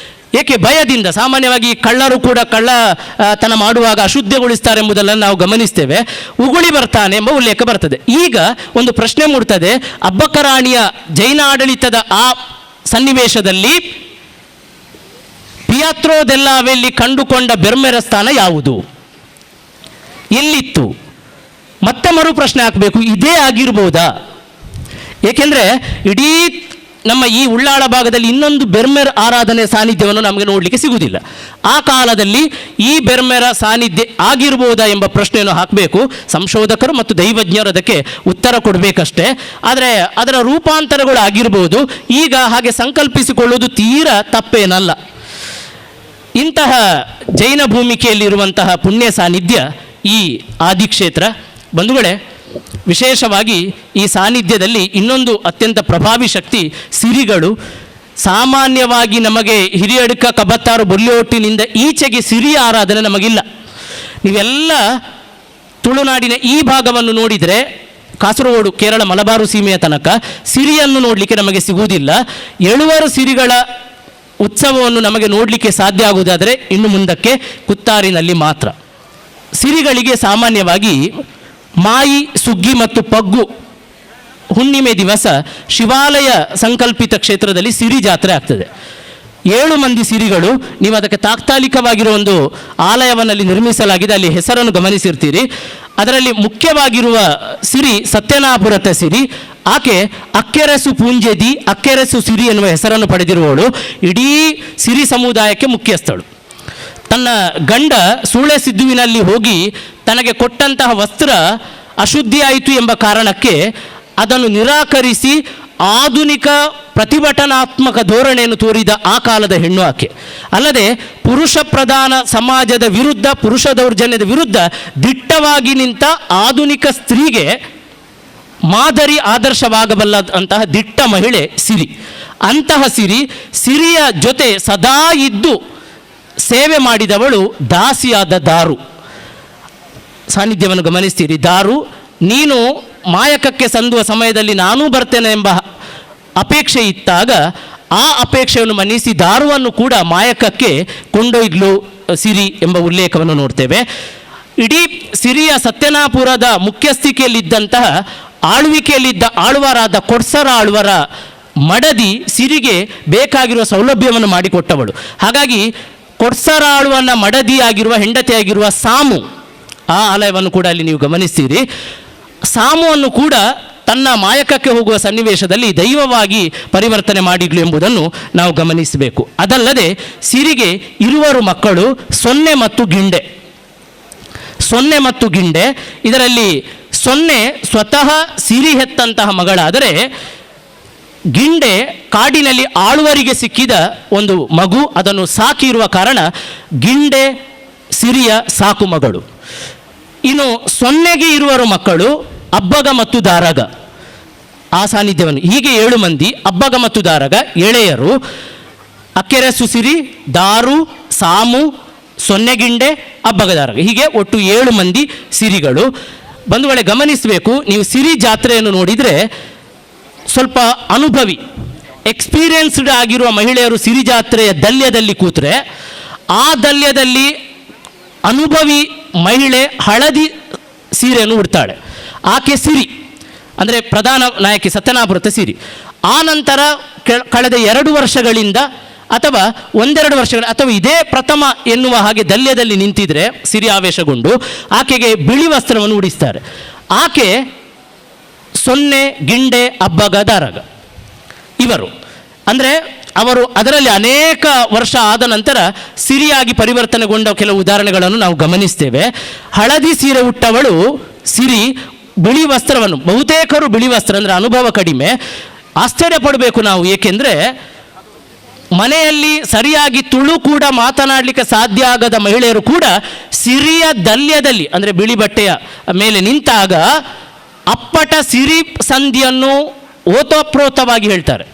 ಏಕೆ? ಭಯದಿಂದ. ಸಾಮಾನ್ಯವಾಗಿ ಕಳ್ಳರು ಕೂಡ ಕಳ್ಳತನ ಮಾಡುವಾಗ ಅಶುದ್ಧಗೊಳಿಸ್ತಾರೆ ಎಂಬುದನ್ನು ನಾವು ಗಮನಿಸ್ತೇವೆ. ಉಗುಳಿ ಬರ್ತಾನೆ ಎಂಬ ಉಲ್ಲೇಖ ಬರ್ತದೆ. ಈಗ ಒಂದು ಪ್ರಶ್ನೆ ಮೂಡ್ತದೆ, ಅಬ್ಬಕ್ಕರಾಣಿಯ ಜೈನ ಆಡಳಿತದ ಆ ಸನ್ನಿವೇಶದಲ್ಲಿ ಪಿಯಾತ್ರೋ ದೆಲ್ಲಾವೆಯಲ್ಲಿ ಕಂಡುಕೊಂಡ ಬೆರ್ಮೆರ ಸ್ಥಾನ ಯಾವುದು, ಎಲ್ಲಿತ್ತು? ಮತ್ತೆ ಮರು ಪ್ರಶ್ನೆ ಹಾಕಬೇಕು, ಇದೇ ಆಗಿರ್ಬೋದಾ? ಏಕೆಂದರೆ ಇಡೀ ನಮ್ಮ ಈ ಉಳ್ಳಾಳ ಭಾಗದಲ್ಲಿ ಇನ್ನೊಂದು ಬೆರ್ಮೆರ್ ಆರಾಧನೆ ಸಾನ್ನಿಧ್ಯವನ್ನು ನಮಗೆ ನೋಡಲಿಕ್ಕೆ ಸಿಗುವುದಿಲ್ಲ. ಆ ಕಾಲದಲ್ಲಿ ಈ ಬೆರ್ಮೆರ ಸಾನ್ನಿಧ್ಯ ಆಗಿರ್ಬೋದಾ ಎಂಬ ಪ್ರಶ್ನೆಯನ್ನು ಹಾಕಬೇಕು. ಸಂಶೋಧಕರು ಮತ್ತು ದೈವಜ್ಞರು ಅದಕ್ಕೆ ಉತ್ತರ ಕೊಡಬೇಕಷ್ಟೇ. ಆದರೆ ಅದರ ರೂಪಾಂತರಗಳು ಆಗಿರ್ಬೋದು. ಈಗ ಹಾಗೆ ಸಂಕಲ್ಪಿಸಿಕೊಳ್ಳುವುದು ತೀರಾ ತಪ್ಪೇನಲ್ಲ. ಇಂತಹ ಜೈನ ಭೂಮಿಕೆಯಲ್ಲಿರುವಂತಹ ಪುಣ್ಯ ಸಾನ್ನಿಧ್ಯ ಈ ಆದಿಕ್ಷೇತ್ರ. ಬಂಧುಗಳೇ, ವಿಶೇಷವಾಗಿ ಈ ಸಾನ್ನಿಧ್ಯದಲ್ಲಿ ಇನ್ನೊಂದು ಅತ್ಯಂತ ಪ್ರಭಾವಿ ಶಕ್ತಿ ಸಿರಿಗಳು. ಸಾಮಾನ್ಯವಾಗಿ ನಮಗೆ ಹಿರಿಯಡ್ಕ, ಕಬತ್ತಾರು, ಬೊಲ್ಯೋಟಿನಿಂದ ಈಚೆಗೆ ಸಿರಿಯ ಆರಾಧನೆ ನಮಗಿಲ್ಲ. ನೀವೆಲ್ಲ ತುಳುನಾಡಿನ ಈ ಭಾಗವನ್ನು ನೋಡಿದರೆ, ಕಾಸರಗೋಡು, ಕೇರಳ, ಮಲಬಾರು ಸೀಮೆಯ ತನಕ ಸಿರಿಯನ್ನು ನೋಡಲಿಕ್ಕೆ ನಮಗೆ ಸಿಗುವುದಿಲ್ಲ. ಎಳುವರು ಸಿರಿಗಳ ಉತ್ಸವವನ್ನು ನಮಗೆ ನೋಡಲಿಕ್ಕೆ ಸಾಧ್ಯ ಆಗುವುದಾದರೆ ಇನ್ನು ಮುಂದಕ್ಕೆ ಕುತ್ತಾರಿನಲ್ಲಿ ಮಾತ್ರ. ಸಿರಿಗಳಿಗೆ ಸಾಮಾನ್ಯವಾಗಿ ಮಾಯಿ, ಸುಗ್ಗಿ ಮತ್ತು ಪಗ್ಗು ಹುಣ್ಣಿಮೆ ದಿವಸ ಶಿವಾಲಯ ಸಂಕಲ್ಪಿತ ಕ್ಷೇತ್ರದಲ್ಲಿ ಸಿರಿ ಜಾತ್ರೆ ಆಗ್ತದೆ. 7 ಮಂದಿ ಸಿರಿಗಳು. ನೀವು ಅದಕ್ಕೆ ತಾತ್ಕಾಲಿಕವಾಗಿರೋ ಒಂದು ಆಲಯವನ್ನಲ್ಲಿ ನಿರ್ಮಿಸಲಾಗಿದೆ, ಅಲ್ಲಿ ಹೆಸರನ್ನು ಗಮನಿಸಿರ್ತೀರಿ. ಅದರಲ್ಲಿ ಮುಖ್ಯವಾಗಿರುವ ಸಿರಿ ಸತ್ಯನಾಪುರತ ಸಿರಿ. ಆಕೆ ಅಕ್ಕೆರಸು ಪೂಂಜೆದಿ, ಅಕ್ಕೆರಸು ಸಿರಿ ಎನ್ನುವ ಹೆಸರನ್ನು ಪಡೆದಿರುವವಳು. ಇಡೀ ಸಿರಿ ಸಮುದಾಯಕ್ಕೆ ಮುಖ್ಯಸ್ಥಳು. ತನ್ನ ಗಂಡ ಸೂಳೆ ಸಿದ್ದುವಿನಲ್ಲಿ ಹೋಗಿ ತನಗೆ ಕೊಟ್ಟಂತಹ ವಸ್ತ್ರ ಅಶುದ್ಧಿಯಾಯಿತು ಎಂಬ ಕಾರಣಕ್ಕೆ ಅದನ್ನು ನಿರಾಕರಿಸಿ ಆಧುನಿಕ ಪ್ರತಿಭಟನಾತ್ಮಕ ಧೋರಣೆಯನ್ನು ತೋರಿದ ಆ ಕಾಲದ ಹೆಣ್ಣು ಆಕೆ. ಅಲ್ಲದೆ ಪುರುಷ ಪ್ರಧಾನ ಸಮಾಜದ ವಿರುದ್ಧ, ಪುರುಷ ದೌರ್ಜನ್ಯದ ವಿರುದ್ಧ ದಿಟ್ಟವಾಗಿ ನಿಂತ ಆಧುನಿಕ ಸ್ತ್ರೀಗೆ ಮಾದರಿ ಆದರ್ಶವಾಗಬಲ್ಲ ಅಂತಹ ದಿಟ್ಟ ಮಹಿಳೆ ಸಿರಿ. ಅಂತಹ ಸಿರಿಯ ಜೊತೆ ಸದಾ ಇದ್ದು ಸೇವೆ ಮಾಡಿದವಳು ದಾಸಿಯಾದ ದಾರು. ಸಾನ್ನಿಧ್ಯವನ್ನು ಗಮನಿಸ್ತೀರಿ. ದಾರು, ನೀನು ಮಾಯಕಕ್ಕೆ ಸಂದುವ ಸಮಯದಲ್ಲಿ ನಾನೂ ಬರ್ತೇನೆ ಎಂಬ ಅಪೇಕ್ಷೆ ಇದ್ದಾಗ ಆ ಅಪೇಕ್ಷೆಯನ್ನು ಮನ್ನಿಸಿ ದಾರುವನ್ನು ಕೂಡ ಮಾಯಕಕ್ಕೆ ಕೊಂಡೊಯ್ದಲು ಸಿರಿ ಎಂಬ ಉಲ್ಲೇಖವನ್ನು ನೋಡ್ತೇವೆ. ಇಡೀ ಸಿರಿಯ ಸತ್ಯನಾಪುರದ ಮುಖ್ಯಸ್ಥಿಕೆಯಲ್ಲಿದ್ದಂತಹ ಆಳ್ವಿಕೆಯಲ್ಲಿದ್ದ ಆಳ್ವರಾದ ಕೊಡ್ಸರ ಆಳ್ವರ ಮಡದಿ ಸಿರಿಗೆ ಬೇಕಾಗಿರುವ ಸೌಲಭ್ಯವನ್ನು ಮಾಡಿಕೊಟ್ಟವಳು. ಹಾಗಾಗಿ ಕೊಡ್ಸರ ಆಳ್ವನ ಮಡದಿಯಾಗಿರುವ, ಹೆಂಡತಿಯಾಗಿರುವ ಸಾಮು, ಆ ಆಲಯವನ್ನು ಕೂಡ ಅಲ್ಲಿ ನೀವು ಗಮನಿಸ್ತೀರಿ. ಸಾಮುವನ್ನು ಕೂಡ ತನ್ನ ಮಾಯಕಕ್ಕೆ ಹೋಗುವ ಸನ್ನಿವೇಶದಲ್ಲಿ ದೈವವಾಗಿ ಪರಿವರ್ತನೆ ಮಾಡಿದ್ಲು ಎಂಬುದನ್ನು ನಾವು ಗಮನಿಸಬೇಕು. ಅದಲ್ಲದೆ ಸಿರಿಗೆ ಇರುವರು ಮಕ್ಕಳು ಸೊನ್ನೆ ಮತ್ತು ಗಿಂಡೆ. ಸೊನ್ನೆ ಮತ್ತು ಗಿಂಡೆ, ಇದರಲ್ಲಿ ಸೊನ್ನೆ ಸ್ವತಃ ಸಿರಿ ಹೆತ್ತಂತಹ ಮಗಳಾದರೆ ಗಿಂಡೆ ಕಾಡಿನಲ್ಲಿ ಆಳುವರಿಗೆ ಸಿಕ್ಕಿದ ಒಂದು ಮಗು, ಅದನ್ನು ಸಾಕಿರುವ ಕಾರಣ ಗಿಂಡೆ ಸಿರಿಯ ಸಾಕು ಮಗಳು. ಇನ್ನು ಸೊನ್ನೆಗೆ ಇರುವರು ಮಕ್ಕಳು ಅಬ್ಬಗ ಮತ್ತು ದಾರಗ. ಆ ಸಾನ್ನಿಧ್ಯವನ್ನು ಹೀಗೆ 7 ಮಂದಿ ಅಬ್ಬಗ ಮತ್ತು ದಾರಗ ಎಳೆಯರು. ಅಕ್ಕೆರಸು ಸಿರಿ, ದಾರು, ಸಾಮು, ಸೊನ್ನೆಗಿಂಡೆ, ಅಬ್ಬಗ ದಾರಗ, ಹೀಗೆ ಒಟ್ಟು 7 ಮಂದಿ ಸಿರಿಗಳು. ಬಂಧುಗಳೇ, ಗಮನಿಸಬೇಕು, ನೀವು ಸಿರಿ ಜಾತ್ರೆಯನ್ನು ನೋಡಿದರೆ ಸ್ವಲ್ಪ ಅನುಭವಿ, ಎಕ್ಸ್ಪೀರಿಯನ್ಸ್ಡ್ ಆಗಿರುವ ಮಹಿಳೆಯರು ಸಿರಿ ಜಾತ್ರೆಯ ದಲ್ಯದಲ್ಲಿ ಕೂತ್ರೆ, ಆ ದಲ್ಯದಲ್ಲಿ ಅನುಭವಿ ಮಹಿಳೆ ಹಳದಿ ಸೀರೆಯನ್ನು ಉಡ್ತಾಳೆ. ಆಕೆ ಸಿರಿ, ಅಂದರೆ ಪ್ರಧಾನ ನಾಯಕಿ ಸತ್ಯನಾಪುರತ ಸಿರಿ. ಆ ನಂತರ ಕಳೆದ 2 ವರ್ಷಗಳಿಂದ ಅಥವಾ 1-2 ವರ್ಷಗಳ ಅಥವಾ ಇದೇ ಪ್ರಥಮ ಎನ್ನುವ ಹಾಗೆ ದಲ್ಯದಲ್ಲಿ ನಿಂತಿದ್ರೆ ಸಿರಿ ಆವೇಶಗೊಂಡು ಆಕೆಗೆ ಬಿಳಿ ವಸ್ತ್ರವನ್ನು ಉಡಿಸ್ತಾರೆ. ಆಕೆ ಸೊನ್ನೆ, ಗಿಂಡೆ, ಅಬ್ಬಗ, ದಾರಗ ಇವರು. ಅಂದರೆ ಅವರು ಅದರಲ್ಲಿ ಅನೇಕ ವರ್ಷ ಆದ ನಂತರ ಸಿರಿಯಾಗಿ ಪರಿವರ್ತನೆಗೊಂಡ ಕೆಲವು ಉದಾಹರಣೆಗಳನ್ನು ನಾವು ಗಮನಿಸ್ತೇವೆ. ಹಳದಿ ಸೀರೆ ಉಟ್ಟವಳು ಸಿರಿ ಬಿಳಿ ವಸ್ತ್ರವನ್ನು, ಬಹುತೇಕರು ಬಿಳಿ ವಸ್ತ್ರ ಅಂದರೆ ಅನುಭವ ಕಡಿಮೆ. ಆಶ್ಚರ್ಯ ಪಡಬೇಕು ನಾವು, ಏಕೆಂದರೆ ಮನೆಯಲ್ಲಿ ಸರಿಯಾಗಿ ತುಳು ಕೂಡ ಮಾತನಾಡಲಿಕ್ಕೆ ಸಾಧ್ಯ ಆಗದ ಮಹಿಳೆಯರು ಕೂಡ ಸಿರಿಯ ದಲ್ಯದಲ್ಲಿ ಅಂದರೆ ಬಿಳಿ ಬಟ್ಟೆಯ ಮೇಲೆ ನಿಂತಾಗ ಅಪ್ಪಟ ಸಿರಿ ಸಂಧಿಯನ್ನು ಓತಪ್ರೋತವಾಗಿ ಹೇಳ್ತಾರೆ,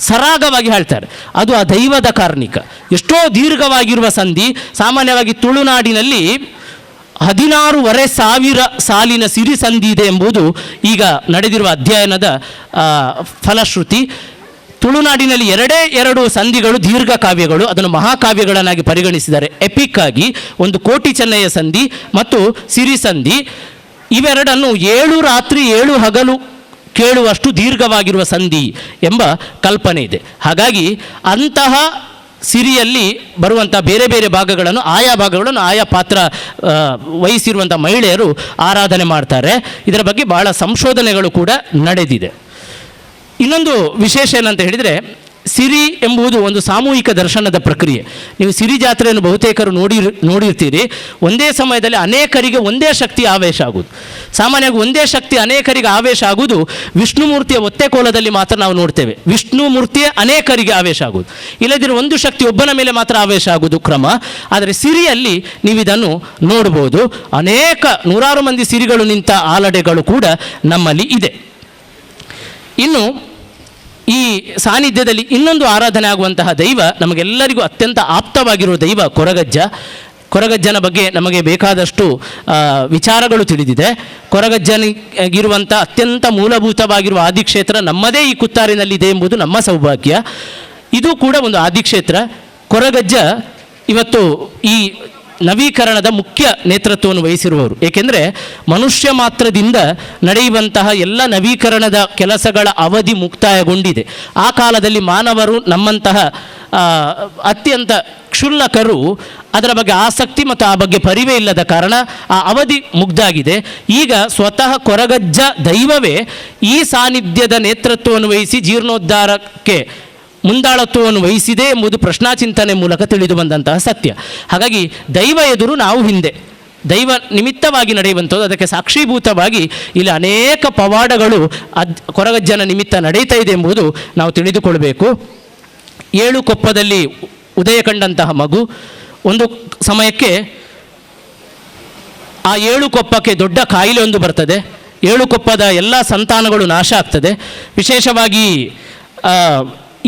ಸರಾಗವಾಗಿ ಹೇಳ್ತಾರೆ. ಅದು ಆ ದೈವದ ಕಾರ್ಣಿಕ. ಎಷ್ಟೋ ದೀರ್ಘವಾಗಿರುವ ಸಂಧಿ. ಸಾಮಾನ್ಯವಾಗಿ ತುಳುನಾಡಿನಲ್ಲಿ 16,500 ಸಾಲಿನ ಸಿರಿ ಸಂಧಿ ಇದೆ ಎಂಬುದು ಈಗ ನಡೆದಿರುವ ಅಧ್ಯಯನದ ಫಲಶ್ರುತಿ. ತುಳುನಾಡಿನಲ್ಲಿ 2 ಸಂಧಿಗಳು ದೀರ್ಘ ಕಾವ್ಯಗಳು, ಅದನ್ನು ಮಹಾಕಾವ್ಯಗಳನ್ನಾಗಿ ಪರಿಗಣಿಸಿದ್ದಾರೆ. ಎಪಿಕ್ ಆಗಿ ಒಂದು ಕೋಟಿ ಚೆನ್ನಯ್ಯ ಸಂಧಿ ಮತ್ತು ಸಿರಿ ಸಂಧಿ, ಇವೆರಡನ್ನು 7 ರಾತ್ರಿ 7 ಹಗಲು ಕೇಳುವಷ್ಟು ದೀರ್ಘವಾಗಿರುವ ಸಂಧಿ ಎಂಬ ಕಲ್ಪನೆ ಇದೆ. ಹಾಗಾಗಿ ಅಂತಹ ಸಿರಿಯಲ್ಲಿ ಬರುವಂಥ ಬೇರೆ ಬೇರೆ ಭಾಗಗಳನ್ನು ಆಯಾ ಪಾತ್ರ ವಹಿಸಿರುವಂಥ ಮಹಿಳೆಯರು ಆರಾಧನೆ ಮಾಡ್ತಾರೆ. ಇದರ ಬಗ್ಗೆ ಬಹಳ ಸಂಶೋಧನೆಗಳು ಕೂಡ ನಡೆದಿದೆ. ಇನ್ನೊಂದು ವಿಶೇಷ ಏನಂತ ಹೇಳಿದರೆ, ಸಿರಿ ಎಂಬುದು ಒಂದು ಸಾಮೂಹಿಕ ದರ್ಶನದ ಪ್ರಕ್ರಿಯೆ. ನೀವು ಸಿರಿ ಜಾತ್ರೆಯನ್ನು ಬಹುತೇಕರು ನೋಡಿರ್ತೀರಿ. ಒಂದೇ ಸಮಯದಲ್ಲಿ ಅನೇಕರಿಗೆ ಒಂದೇ ಶಕ್ತಿ ಆವೇಶ ಆಗುವುದು. ಸಾಮಾನ್ಯವಾಗಿ ಒಂದೇ ಶಕ್ತಿ ಅನೇಕರಿಗೆ ಆವೇಶ ಆಗುವುದು ವಿಷ್ಣುಮೂರ್ತಿಯ ಒತ್ತೆಕೋಲದಲ್ಲಿ ಮಾತ್ರ ನಾವು ನೋಡ್ತೇವೆ. ವಿಷ್ಣುಮೂರ್ತಿಯೇ ಅನೇಕರಿಗೆ ಆವೇಶ ಆಗುವುದು, ಇಲ್ಲದಿರುವ ಒಂದು ಶಕ್ತಿ ಒಬ್ಬನ ಮೇಲೆ ಮಾತ್ರ ಆವೇಶ ಆಗುವುದು ಕ್ರಮ. ಆದರೆ ಸಿರಿಯಲ್ಲಿ ನೀವು ಇದನ್ನು ನೋಡ್ಬೋದು. ಅನೇಕ ನೂರಾರು ಮಂದಿ ಸಿರಿಗಳು ನಿಂತ ಆಲಡೆಗಳು ಕೂಡ ನಮ್ಮಲ್ಲಿ ಇದೆ. ಇನ್ನು ಈ ಸಾನ್ನಿಧ್ಯದಲ್ಲಿ ಇನ್ನೊಂದು ಆರಾಧನೆ ಆಗುವಂತಹ ದೈವ, ನಮಗೆಲ್ಲರಿಗೂ ಅತ್ಯಂತ ಆಪ್ತವಾಗಿರುವ ದೈವ ಕೊರಗಜ್ಜ. ಕೊರಗಜ್ಜನ ಬಗ್ಗೆ ನಮಗೆ ಬೇಕಾದಷ್ಟು ವಿಚಾರಗಳು ತಿಳಿದಿದೆ. ಕೊರಗಜ್ಜನಿಗಿರುವಂಥ ಅತ್ಯಂತ ಮೂಲಭೂತವಾಗಿರುವ ಆದಿಕ್ಷೇತ್ರ ನಮ್ಮದೇ ಈ ಕುತ್ತಾರಿನಲ್ಲಿದೆ ಎಂಬುದು ನಮ್ಮ ಸೌಭಾಗ್ಯ. ಇದು ಕೂಡ ಒಂದು ಆದಿಕ್ಷೇತ್ರ. ಕೊರಗಜ್ಜ ಇವತ್ತು ಈ ನವೀಕರಣದ ಮುಖ್ಯ ನೇತೃತ್ವವನ್ನು ವಹಿಸಿರುವವರು. ಏಕೆಂದರೆ ಮನುಷ್ಯ ಮಾತ್ರದಿಂದ ನಡೆಯುವಂತಹ ಎಲ್ಲ ನವೀಕರಣದ ಕೆಲಸಗಳ ಅವಧಿ ಮುಕ್ತಾಯಗೊಂಡಿದೆ. ಆ ಕಾಲದಲ್ಲಿ ಮಾನವರು ನಮ್ಮಂತಹ ಅತ್ಯಂತ ಕ್ಷುಲ್ಲಕರು ಅದರ ಬಗ್ಗೆ ಆಸಕ್ತಿ ಮತ್ತು ಆ ಬಗ್ಗೆ ಪರಿವೇ ಇಲ್ಲದ ಕಾರಣ ಆ ಅವಧಿ ಮುಗ್ದಾಗಿದೆ. ಈಗ ಸ್ವತಃ ಕೊರಗಜ್ಜ ದೈವವೇ ಈ ಸಾನ್ನಿಧ್ಯದ ನೇತೃತ್ವವನ್ನು ವಹಿಸಿ ಜೀರ್ಣೋದ್ಧಾರಕ್ಕೆ ಮುಂದಾಳತ್ವವನ್ನು ವಹಿಸಿದೆ ಎಂಬುದು ಪ್ರಶ್ನಾಚಿಂತನೆ ಮೂಲಕ ತಿಳಿದು ಬಂದಂತಹ ಸತ್ಯ. ಹಾಗಾಗಿ ದೈವ ಎದುರು ನಾವು ಹಿಂದೆ, ದೈವ ನಿಮಿತ್ತವಾಗಿ ನಡೆಯುವಂಥದ್ದು. ಅದಕ್ಕೆ ಸಾಕ್ಷೀಭೂತವಾಗಿ ಇಲ್ಲಿ ಅನೇಕ ಪವಾಡಗಳು ಕೊರಗಜ್ಜನ ನಿಮಿತ್ತ ನಡೀತಾ ಇದೆ ಎಂಬುದು ನಾವು ತಿಳಿದುಕೊಳ್ಬೇಕು. 7 ಕೊಪ್ಪದಲ್ಲಿ ಉದಯ ಕಂಡಂತಹ ಮಗು ಒಂದು ಸಮಯಕ್ಕೆ ಆ 7 ಕೊಪ್ಪಕ್ಕೆ ದೊಡ್ಡ ಕಾಯಿಲೆ ಒಂದು ಬರ್ತದೆ. 7 ಕೊಪ್ಪದ ಎಲ್ಲ ಸಂತಾನಗಳು ನಾಶ ಆಗ್ತದೆ. ವಿಶೇಷವಾಗಿ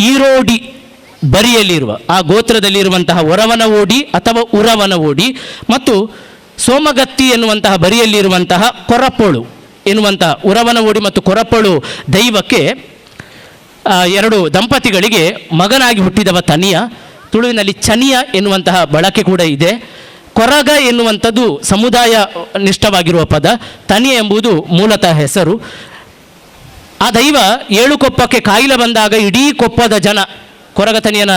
ಈರೋಡಿ ಬರಿಯಲ್ಲಿರುವ ಆ ಗೋತ್ರದಲ್ಲಿರುವಂತಹ ಒರವನ ಓಡಿ ಅಥವಾ ಉರವನ ಓಡಿ ಮತ್ತು ಸೋಮಗತ್ತಿ ಎನ್ನುವಂತಹ ಬರಿಯಲ್ಲಿರುವಂತಹ ಕೊರಪೊಳು ಎನ್ನುವಂತಹ ಉರವನ ಓಡಿ ಮತ್ತು ಕೊರಪೊಳು ದೈವಕ್ಕೆ 2 ದಂಪತಿಗಳಿಗೆ ಮಗನಾಗಿ ಹುಟ್ಟಿದವ ತನಿಯ. ತುಳುವಿನಲ್ಲಿ ಚನಿಯ ಎನ್ನುವಂತಹ ಬಳಕೆ ಕೂಡ ಇದೆ. ಕೊರಗ ಎನ್ನುವಂಥದ್ದು ಸಮುದಾಯ ನಿಷ್ಠವಾಗಿರುವ ಪದ, ತನಿಯ ಎಂಬುದು ಮೂಲತಃ ಹೆಸರು. ಆ ದೈವ 7 ಕೊಪ್ಪಕ್ಕೆ ಕಾಯಿಲೆ ಬಂದಾಗ ಇಡೀ ಕೊಪ್ಪದ ಜನ, ಕೊರಗತನಿಯನ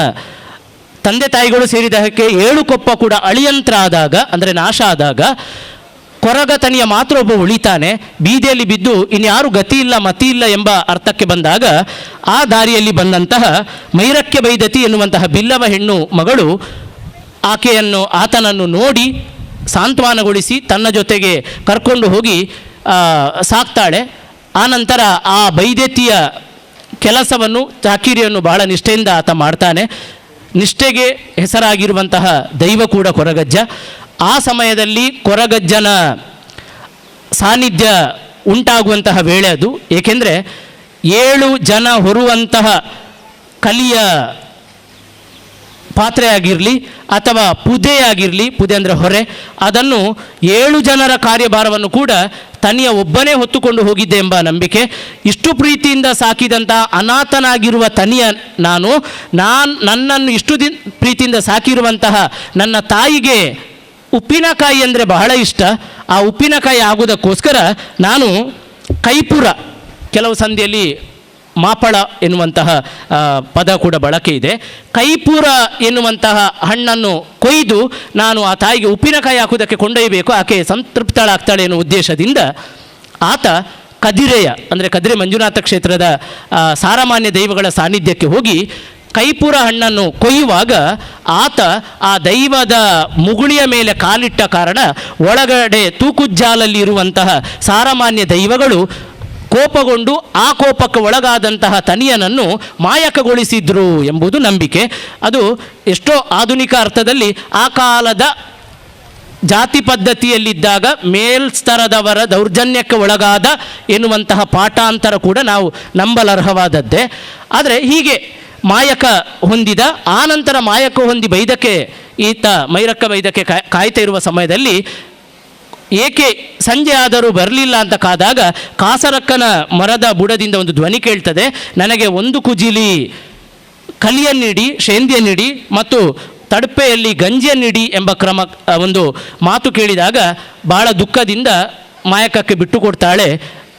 ತಂದೆ ತಾಯಿಗಳು ಸೇರಿದಕ್ಕೆ 7 ಕೊಪ್ಪ ಕೂಡ ಅಳಿಯಂತ್ರ ಆದಾಗ, ಅಂದರೆ ನಾಶ ಆದಾಗ, ಕೊರಗತನಿಯ ಮಾತ್ರ ಒಬ್ಬ ಉಳಿತಾನೆ. ಬೀದಿಯಲ್ಲಿ ಬಿದ್ದು ಇನ್ಯಾರು ಗತಿ ಇಲ್ಲ ಮತಿ ಇಲ್ಲ ಎಂಬ ಅರ್ಥಕ್ಕೆ ಬಂದಾಗ ಆ ದಾರಿಯಲ್ಲಿ ಬಂದಂತಹ ಮೈರಕ್ಯ ಬೈದತಿ ಎನ್ನುವಂತಹ ಬಿಲ್ಲವ ಹೆಣ್ಣು ಮಗಳು ಆತನನ್ನು ನೋಡಿ ಸಾಂತ್ವನಗೊಳಿಸಿ ತನ್ನ ಜೊತೆಗೆ ಕರ್ಕೊಂಡು ಹೋಗಿ ಸಾಕ್ತಾಳೆ. ಆನಂತರ ಆ ಬೈದೆತಿಯ ಕೆಲಸವನ್ನು, ಚಾಕಿರಿಯನ್ನು ಬಹಳ ನಿಷ್ಠೆಯಿಂದ ಆತ ಮಾಡ್ತಾನೆ. ನಿಷ್ಠೆಗೆ ಹೆಸರಾಗಿರುವಂತಹ ದೈವ ಕೂಡ ಕೊರಗಜ್ಜ. ಆ ಸಮಯದಲ್ಲಿ ಕೊರಗಜ್ಜನ ಸಾನ್ನಿಧ್ಯ ಉಂಟಾಗುವಂತಹ ವೇಳೆ ಅದು. ಏಕೆಂದರೆ 7 ಜನ ಹೊರುವಂತಹ ಕಲಿಯ ಪಾತ್ರೆ ಆಗಿರಲಿ ಅಥವಾ ಪುದೆ ಆಗಿರಲಿ, ಪುದೆ ಅಂದರೆ ಹೊರೆ, ಅದನ್ನು 7 ಜನರ ಕಾರ್ಯಭಾರವನ್ನು ಕೂಡ ತನಿಯ ಒಬ್ಬನೇ ಹೊತ್ತುಕೊಂಡು ಹೋಗಿದ್ದೆ ಎಂಬ ನಂಬಿಕೆ. ಇಷ್ಟು ಪ್ರೀತಿಯಿಂದ ಸಾಕಿದಂಥ ಅನಾಥನಾಗಿರುವ ತನಿಯ ನನ್ನನ್ನು ಇಷ್ಟು ಪ್ರೀತಿಯಿಂದ ಸಾಕಿರುವಂತಹ ನನ್ನ ತಾಯಿಗೆ ಉಪ್ಪಿನಕಾಯಿ ಅಂದರೆ ಬಹಳ ಇಷ್ಟ. ಆ ಉಪ್ಪಿನಕಾಯಿ ಆಗುವುದಕ್ಕೋಸ್ಕರ ನಾನು ಕೈಪುರ, ಕೆಲವು ಸಂಧಿಯಲ್ಲಿ ಮಾಪಳ ಎನ್ನುವಂತಹ ಪದ ಕೂಡ ಬಳಕೆ ಇದೆ. ಕೈಪುರ ಎನ್ನುವಂತಹ ಹಣ್ಣನ್ನು ಕೊಯ್ದು ನಾನು ಆ ತಾಯಿಗೆ ಉಪ್ಪಿನಕಾಯಿ ಹಾಕುವುದಕ್ಕೆ ಕೊಂಡೊಯ್ಯಬೇಕು, ಆಕೆ ಸಂತೃಪ್ತಳಾಗ್ತಾಳೆ ಎನ್ನುವ ಉದ್ದೇಶದಿಂದ ಆತ ಕದಿರೆಯ, ಅಂದರೆ ಕದಿರೆ ಮಂಜುನಾಥ ಕ್ಷೇತ್ರದ ಸಾರಮಾನ್ಯ ದೈವಗಳ ಸಾನ್ನಿಧ್ಯಕ್ಕೆ ಹೋಗಿ ಕೈಪುರ ಹಣ್ಣನ್ನು ಕೊಯ್ಯುವಾಗ ಆತ ಆ ದೈವದ ಮುಗುಳಿಯ ಮೇಲೆ ಕಾಲಿಟ್ಟ ಕಾರಣ ಒಳಗಡೆ ತೂಕುಜ್ಜಾಲಲ್ಲಿ ಇರುವಂತಹ ಸಾರಮಾನ್ಯ ದೈವಗಳು ಕೋಪಗೊಂಡು ಆ ಕೋಪಕ್ಕೆ ಒಳಗಾದಂತಹ ತನಿಯನನ್ನು ಮಾಯಕಗೊಳಿಸಿದ್ರು ಎಂಬುದು ನಂಬಿಕೆ. ಅದು ಎಷ್ಟೋ ಆಧುನಿಕ ಅರ್ಥದಲ್ಲಿ ಆ ಕಾಲದ ಜಾತಿ ಪದ್ಧತಿಯಲ್ಲಿದ್ದಾಗ ಮೇಲ್ಸ್ತರದವರ ದೌರ್ಜನ್ಯಕ್ಕೆ ಒಳಗಾದ ಎನ್ನುವಂತಹ ಪಾಠಾಂತರ ಕೂಡ ನಾವು ನಂಬಲರ್ಹವಾದದ್ದೇ. ಆದರೆ ಹೀಗೆ ಮಾಯಕ ಹೊಂದಿದ ಆನಂತರ ಮಾಯಕ ಹೊಂದಿ ಬೈದಕ್ಕೆ ಈತ ಮೈರಕ್ಕ ಬೈದಕ್ಕೆ ಕಾಯ್ತಾ ಇರುವ ಸಮಯದಲ್ಲಿ ಏಕೆ ಸಂಜೆ ಆದರೂ ಬರಲಿಲ್ಲ ಅಂತ ಕಾದಾಗ ಕಾಸರಕ್ಕನ ಮರದ ಬುಡದಿಂದ ಒಂದು ಧ್ವನಿ ಕೇಳ್ತದೆ, ನನಗೆ ಒಂದು ಕುಜಿಲಿ ಕಲಿಯನ್ನಿಡಿ, ಶೇಂದಿಯನ್ನಿಡಿ ಮತ್ತು ತಡಪೆಯಲ್ಲಿ ಗಂಜಿಯನ್ನಿಡಿ ಎಂಬ ಒಂದು ಮಾತು ಕೇಳಿದಾಗ ಬಹಳ ದುಃಖದಿಂದ ಮಾಯಕಕ್ಕೆ ಬಿಟ್ಟು ಕೊಡ್ತಾಳೆ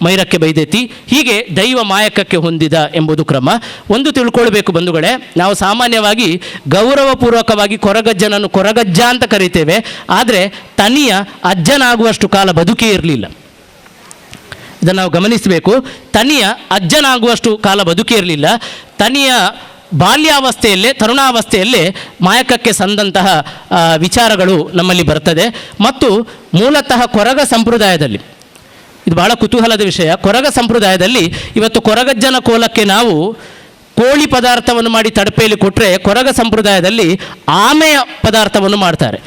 ಮೈರಕ್ಕೆ ಬೈದೇತಿ. ಹೀಗೆ ದೈವ ಮಾಯಕಕ್ಕೆ ಹೊಂದಿದ ಎಂಬುದು ಕ್ರಮ. ಒಂದು ತಿಳ್ಕೊಳ್ಬೇಕು ಬಂಧುಗಳೇ, ನಾವು ಸಾಮಾನ್ಯವಾಗಿ ಗೌರವಪೂರ್ವಕವಾಗಿ ಕೊರಗಜ್ಜನನ್ನು ಕೊರಗಜ್ಜ ಅಂತ ಕರಿತೇವೆ. ಆದರೆ ತನಿಯ ಅಜ್ಜನಾಗುವಷ್ಟು ಕಾಲ ಬದುಕೇ ಇರಲಿಲ್ಲ. ಇದನ್ನು ನಾವು ಗಮನಿಸಬೇಕು. ತನಿಯ ಅಜ್ಜನಾಗುವಷ್ಟು ಕಾಲ ಬದುಕೇ ಇರಲಿಲ್ಲ. ತನಿಯ ಬಾಲ್ಯಾವಸ್ಥೆಯಲ್ಲೇ ತರುಣಾವಸ್ಥೆಯಲ್ಲೇ ಮಾಯಕಕ್ಕೆ ಸಂದಂತಹ ವಿಚಾರಗಳು ನಮ್ಮಲ್ಲಿ ಬರ್ತದೆ. ಮತ್ತು ಮೂಲತಃ ಕೊರಗ ಸಂಪ್ರದಾಯದಲ್ಲಿ ಇದು ಬಹಳ ಕುತೂಹಲದ ವಿಷಯ. ಕೊರಗ ಸಂಪ್ರದಾಯದಲ್ಲಿ ಇವತ್ತು ಕೊರಗಜ್ಜನ ಕೋಲಕ್ಕೆ ನಾವು ಕೋಳಿ ಪದಾರ್ಥವನ್ನು ಮಾಡಿ ತಡಪೆಯಲ್ಲಿ ಕೊಟ್ಟರೆ, ಕೊರಗ ಸಂಪ್ರದಾಯದಲ್ಲಿ ಆಮೆಯ ಪದಾರ್ಥವನ್ನು ಮಾಡ್ತಾರೆ.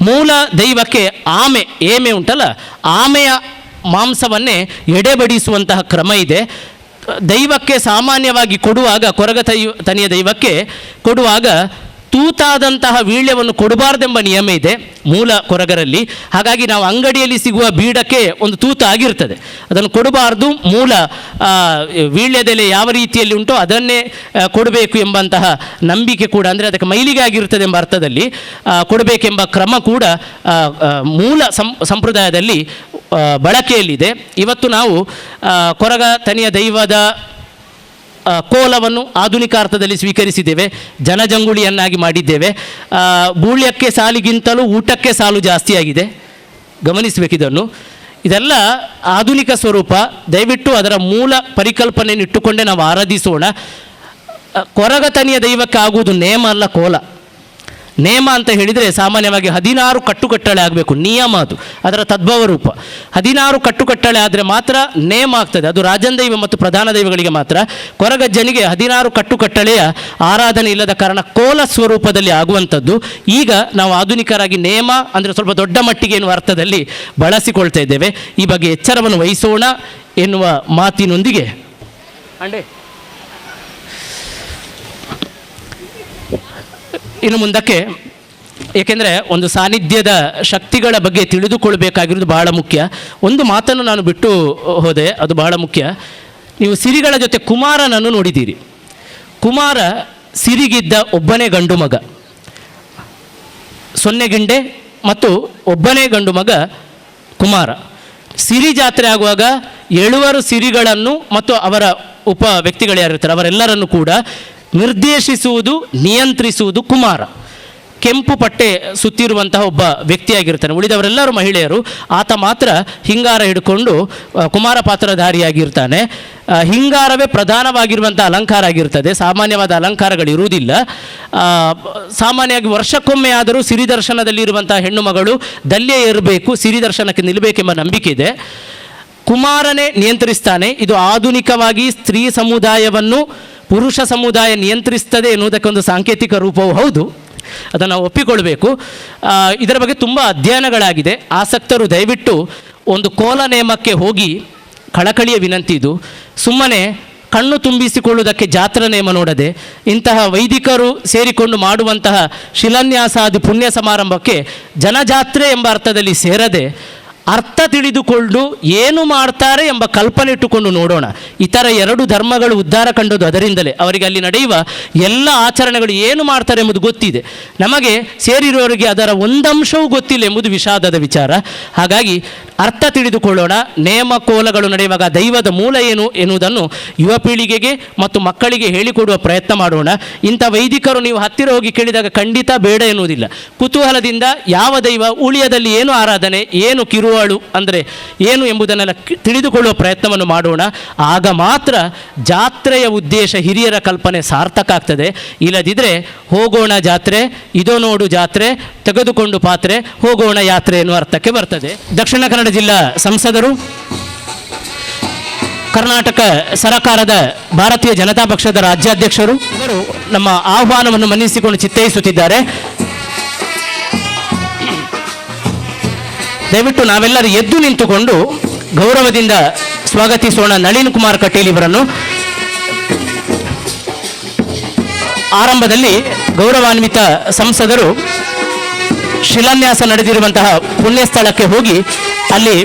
ಮೂಲ ದೈವಕ್ಕೆ ಏಮೆ ಉಂಟಲ್ಲ, ಆಮೆಯ ಮಾಂಸವನ್ನೇ ಎಡೆಬಡಿಸುವಂತಹ ಕ್ರಮ ಇದೆ. ದೈವಕ್ಕೆ ಸಾಮಾನ್ಯವಾಗಿ ಕೊಡುವಾಗ, ತನಿಯ ದೈವಕ್ಕೆ ಕೊಡುವಾಗ ತೂತಾದಂತಹ ವೀಳ್ಯವನ್ನು ಕೊಡಬಾರ್ದೆಂಬ ನಿಯಮ ಇದೆ ಮೂಲ ಕೊರಗರಲ್ಲಿ. ಹಾಗಾಗಿ ನಾವು ಅಂಗಡಿಯಲ್ಲಿ ಸಿಗುವ ಬೀಡಕ್ಕೆ ಒಂದು ತೂತ ಆಗಿರ್ತದೆ, ಅದನ್ನು ಕೊಡಬಾರ್ದು. ಮೂಲ ವೀಳ್ಯದೆಲೆ ಯಾವ ರೀತಿಯಲ್ಲಿ ಉಂಟೋ ಅದನ್ನೇ ಕೊಡಬೇಕು ಎಂಬಂತಹ ನಂಬಿಕೆ ಕೂಡ, ಅಂದರೆ ಅದಕ್ಕೆ ಮೈಲಿಗೆ ಆಗಿರ್ತದೆ ಎಂಬ ಅರ್ಥದಲ್ಲಿ ಕೊಡಬೇಕೆಂಬ ಕ್ರಮ ಕೂಡ ಮೂಲ ಸಂಪ್ರದಾಯದಲ್ಲಿ ಬಳಕೆಯಲ್ಲಿದೆ. ಇವತ್ತು ನಾವು ಕೊರಗ ತನಿಯ ದೈವದ ಕೋಲವನ್ನು ಆಧುನಿಕ ಅರ್ಥದಲ್ಲಿ ಸ್ವೀಕರಿಸಿದ್ದೇವೆ, ಜನಜಂಗುಳಿಯನ್ನಾಗಿ ಮಾಡಿದ್ದೇವೆ. ಬೂಳ್ಯಕ್ಕೆ ಸಾಲಿಗಿಂತಲೂ ಊಟಕ್ಕೆ ಸಾಲು ಜಾಸ್ತಿಯಾಗಿದೆ. ಗಮನಿಸಬೇಕಿದನ್ನು. ಇದೆಲ್ಲ ಆಧುನಿಕ ಸ್ವರೂಪ. ದಯವಿಟ್ಟು ಅದರ ಮೂಲ ಪರಿಕಲ್ಪನೆಯನ್ನು ಇಟ್ಟುಕೊಂಡೇ ನಾವು ಆರಾಧಿಸೋಣ. ಕೊರಗ ತನಿಯ ದೈವಕ್ಕೆ ಆಗುವುದು ನೇಮ ಅಲ್ಲ, ಕೋಲ. ನೇಮ ಅಂತ ಹೇಳಿದರೆ ಸಾಮಾನ್ಯವಾಗಿ 16 ಕಟ್ಟುಕಟ್ಟಳೆ ಆಗಬೇಕು, ನಿಯಮ. ಅದು ಅದರ ತದ್ಭವ ರೂಪ. 16 ಕಟ್ಟುಕಟ್ಟಳೆ ಆದರೆ ಮಾತ್ರ ನೇಮ ಆಗ್ತದೆ. ಅದು ರಾಜನ್ ದೈವ ಮತ್ತು ಪ್ರಧಾನ ದೈವಗಳಿಗೆ ಮಾತ್ರ. ಕೊರಗಜ್ಜನಿಗೆ 16 ಕಟ್ಟುಕಟ್ಟಳೆಯ ಆರಾಧನೆ ಇಲ್ಲದ ಕಾರಣ ಕೋಲ ಸ್ವರೂಪದಲ್ಲಿ ಆಗುವಂಥದ್ದು. ಈಗ ನಾವು ಆಧುನಿಕರಾಗಿ ನೇಮ ಅಂದರೆ ಸ್ವಲ್ಪ ದೊಡ್ಡ ಮಟ್ಟಿಗೆ ಎನ್ನುವ ಅರ್ಥದಲ್ಲಿ ಬಳಸಿಕೊಳ್ತಾ ಇದ್ದೇವೆ. ಈ ಬಗ್ಗೆ ಎಚ್ಚರವನ್ನು ವಹಿಸೋಣ ಎನ್ನುವ ಮಾತಿನೊಂದಿಗೆ ಇನ್ನು ಮುಂದಕ್ಕೆ, ಏಕೆಂದರೆ ಒಂದು ಸಾನ್ನಿಧ್ಯದ ಶಕ್ತಿಗಳ ಬಗ್ಗೆ ತಿಳಿದುಕೊಳ್ಬೇಕಾಗಿರೋದು ಬಹಳ ಮುಖ್ಯ. ಒಂದು ಮಾತನ್ನು ನಾನು ಬಿಟ್ಟು ಹೋದೆ, ಅದು ಬಹಳ ಮುಖ್ಯ. ನೀವು ಸಿರಿಗಳ ಜೊತೆ ಕುಮಾರನನ್ನು ನೋಡಿದ್ದೀರಿ. ಕುಮಾರ ಸಿರಿಗಿದ್ದ ಒಬ್ಬನೇ ಗಂಡು ಮಗ, ಸೊನ್ನೆಗಿಂಡೆ ಮತ್ತು ಒಬ್ಬನೇ ಗಂಡು ಮಗ ಕುಮಾರ. ಸಿರಿ ಜಾತ್ರೆ ಆಗುವಾಗ 7 ಸಿರಿಗಳನ್ನು ಮತ್ತು ಅವರ ಉಪ ವ್ಯಕ್ತಿಗಳು ಯಾರಿರ್ತಾರೆ ಅವರೆಲ್ಲರನ್ನು ಕೂಡ ನಿರ್ದೇಶಿಸುವುದು, ನಿಯಂತ್ರಿಸುವುದು ಕುಮಾರ. ಕೆಂಪು ಪಟ್ಟೆ ಸುತ್ತಿರುವಂತಹ ಒಬ್ಬ ವ್ಯಕ್ತಿಯಾಗಿರ್ತಾನೆ. ಉಳಿದವರೆಲ್ಲರೂ ಮಹಿಳೆಯರು. ಆತ ಮಾತ್ರ ಹಿಂಗಾರ ಹಿಡ್ಕೊಂಡು ಕುಮಾರ ಪಾತ್ರಧಾರಿಯಾಗಿರ್ತಾನೆ. ಹಿಂಗಾರವೇ ಪ್ರಧಾನವಾಗಿರುವಂಥ ಅಲಂಕಾರ ಆಗಿರ್ತದೆ. ಸಾಮಾನ್ಯವಾದ ಅಲಂಕಾರಗಳಿರುವುದಿಲ್ಲ. ಸಾಮಾನ್ಯವಾಗಿ ವರ್ಷಕ್ಕೊಮ್ಮೆ ಆದರೂ ಸಿರಿದರ್ಶನದಲ್ಲಿರುವಂಥ ಹೆಣ್ಣು ಮಗಳು ದಲ್ಯ ಏರಬೇಕು, ಸಿರಿದರ್ಶನಕ್ಕೆ ನಿಲ್ಲಬೇಕೆಂಬ ನಂಬಿಕೆ ಇದೆ. ಕುಮಾರನೇ ನಿಯಂತ್ರಿಸ್ತಾನೆ. ಇದು ಆಧುನಿಕವಾಗಿ ಸ್ತ್ರೀ ಸಮುದಾಯವನ್ನು ಪುರುಷ ಸಮುದಾಯ ನಿಯಂತ್ರಿಸ್ತದೆ ಎನ್ನುವುದಕ್ಕೊಂದು ಸಾಂಕೇತಿಕ ರೂಪವೂ ಹೌದು, ಅದನ್ನು ನಾವು ಒಪ್ಪಿಕೊಳ್ಬೇಕು. ಇದರ ಬಗ್ಗೆ ತುಂಬ ಅಧ್ಯಯನಗಳಾಗಿದೆ. ಆಸಕ್ತರು ದಯವಿಟ್ಟು ಒಂದು ಕೋಲ ನೇಮಕ್ಕೆ ಹೋಗಿ, ಕಳಕಳಿಯ ವಿನಂತಿ ಇದು, ಸುಮ್ಮನೆ ಕಣ್ಣು ತುಂಬಿಸಿಕೊಳ್ಳುವುದಕ್ಕೆ ಜಾತ್ರಾ ನೇಮ ನೋಡದೆ, ಇಂತಹ ವೈದಿಕರು ಸೇರಿಕೊಂಡು ಮಾಡುವಂತಹ ಶಿಲಾನ್ಯಾಸಾದಿ ಪುಣ್ಯ ಸಮಾರಂಭಕ್ಕೆ ಜನಜಾತ್ರೆ ಎಂಬ ಅರ್ಥದಲ್ಲಿ ಸೇರದೆ ಅರ್ಥ ತಿಳಿದುಕೊಂಡು ಏನು ಮಾಡ್ತಾರೆ ಎಂಬ ಕಲ್ಪನೆ ಇಟ್ಟುಕೊಂಡು ನೋಡೋಣ. ಇತರ 2 ಧರ್ಮಗಳು ಉದ್ಧಾರ ಕಂಡದ್ದು ಅದರಿಂದಲೇ. ಅವರಿಗೆ ಅಲ್ಲಿ ನಡೆಯುವ ಎಲ್ಲ ಆಚರಣೆಗಳು ಏನು ಮಾಡ್ತಾರೆ ಎಂಬುದು ಗೊತ್ತಿದೆ. ನಮಗೆ ಸೇರಿರುವವರಿಗೆ ಅದರ ಒಂದಂಶವೂ ಗೊತ್ತಿಲ್ಲ ಎಂಬುದು ವಿಷಾದದ ವಿಚಾರ. ಹಾಗಾಗಿ ಅರ್ಥ ತಿಳಿದುಕೊಳ್ಳೋಣ. ನೇಮ ಕೋಲಗಳು ನಡೆಯುವಾಗ ದೈವದ ಮೂಲ ಏನು ಎನ್ನುವುದನ್ನು ಯುವ ಪೀಳಿಗೆಗೆ ಮತ್ತು ಮಕ್ಕಳಿಗೆ ಹೇಳಿಕೊಡುವ ಪ್ರಯತ್ನ ಮಾಡೋಣ. ಇಂಥ ವೈದಿಕರು ನೀವು ಹತ್ತಿರ ಹೋಗಿ ಕೇಳಿದಾಗ ಖಂಡಿತ ಬೇಡ ಎನ್ನುವುದಿಲ್ಲ. ಕುತೂಹಲದಿಂದ ಯಾವ ದೈವ, ಉಳಿಯದಲ್ಲಿ ಏನು ಆರಾಧನೆ, ಏನು ಕಿರುವ ಪತಿಬಾಳು ಅಂದರೆ ಏನು ಎಂಬುದನ್ನೆಲ್ಲ ತಿಳಿದುಕೊಳ್ಳುವ ಪ್ರಯತ್ನವನ್ನು ಮಾಡೋಣ. ಆಗ ಮಾತ್ರ ಜಾತ್ರೆಯ ಉದ್ದೇಶ, ಹಿರಿಯರ ಕಲ್ಪನೆ ಸಾರ್ಥಕ ಆಗ್ತದೆ. ಇಲ್ಲದಿದ್ದರೆ ಹೋಗೋಣ ಜಾತ್ರೆ, ಇದೋ ನೋಡು ಜಾತ್ರೆ, ತೆಗೆದುಕೊಂಡು ಪಾತ್ರೆ, ಹೋಗೋಣ ಯಾತ್ರೆ ಎನ್ನುವ ಅರ್ಥಕ್ಕೆ ಬರ್ತದೆ. ದಕ್ಷಿಣ ಕನ್ನಡ ಜಿಲ್ಲಾ ಸಂಸದರು, ಕರ್ನಾಟಕ ಸರಕಾರದ ಭಾರತೀಯ ಜನತಾ ಪಕ್ಷದ ರಾಜ್ಯಾಧ್ಯಕ್ಷರು ಇವರು ನಮ್ಮ ಆಹ್ವಾನವನ್ನು ಮನ್ನಿಸಿಕೊಂಡು ಚಿತ್ತೈಸುತ್ತಿದ್ದಾರೆ. ದಯವಿಟ್ಟು ನಾವೆಲ್ಲರೂ ಎದ್ದು ನಿಂತುಕೊಂಡು ಗೌರವದಿಂದ ಸ್ವಾಗತಿಸೋಣ ನಳಿನ್ ಕುಮಾರ್ ಕಟೀಲ್ ಇವರನ್ನು. ಆರಂಭದಲ್ಲಿ ಗೌರವಾನ್ವಿತ ಸಂಸದರು ಶಿಲಾನ್ಯಾಸ ನಡೆದಿರುವಂತಹ ಪುಣ್ಯಸ್ಥಳಕ್ಕೆ ಹೋಗಿ ಅಲ್ಲಿ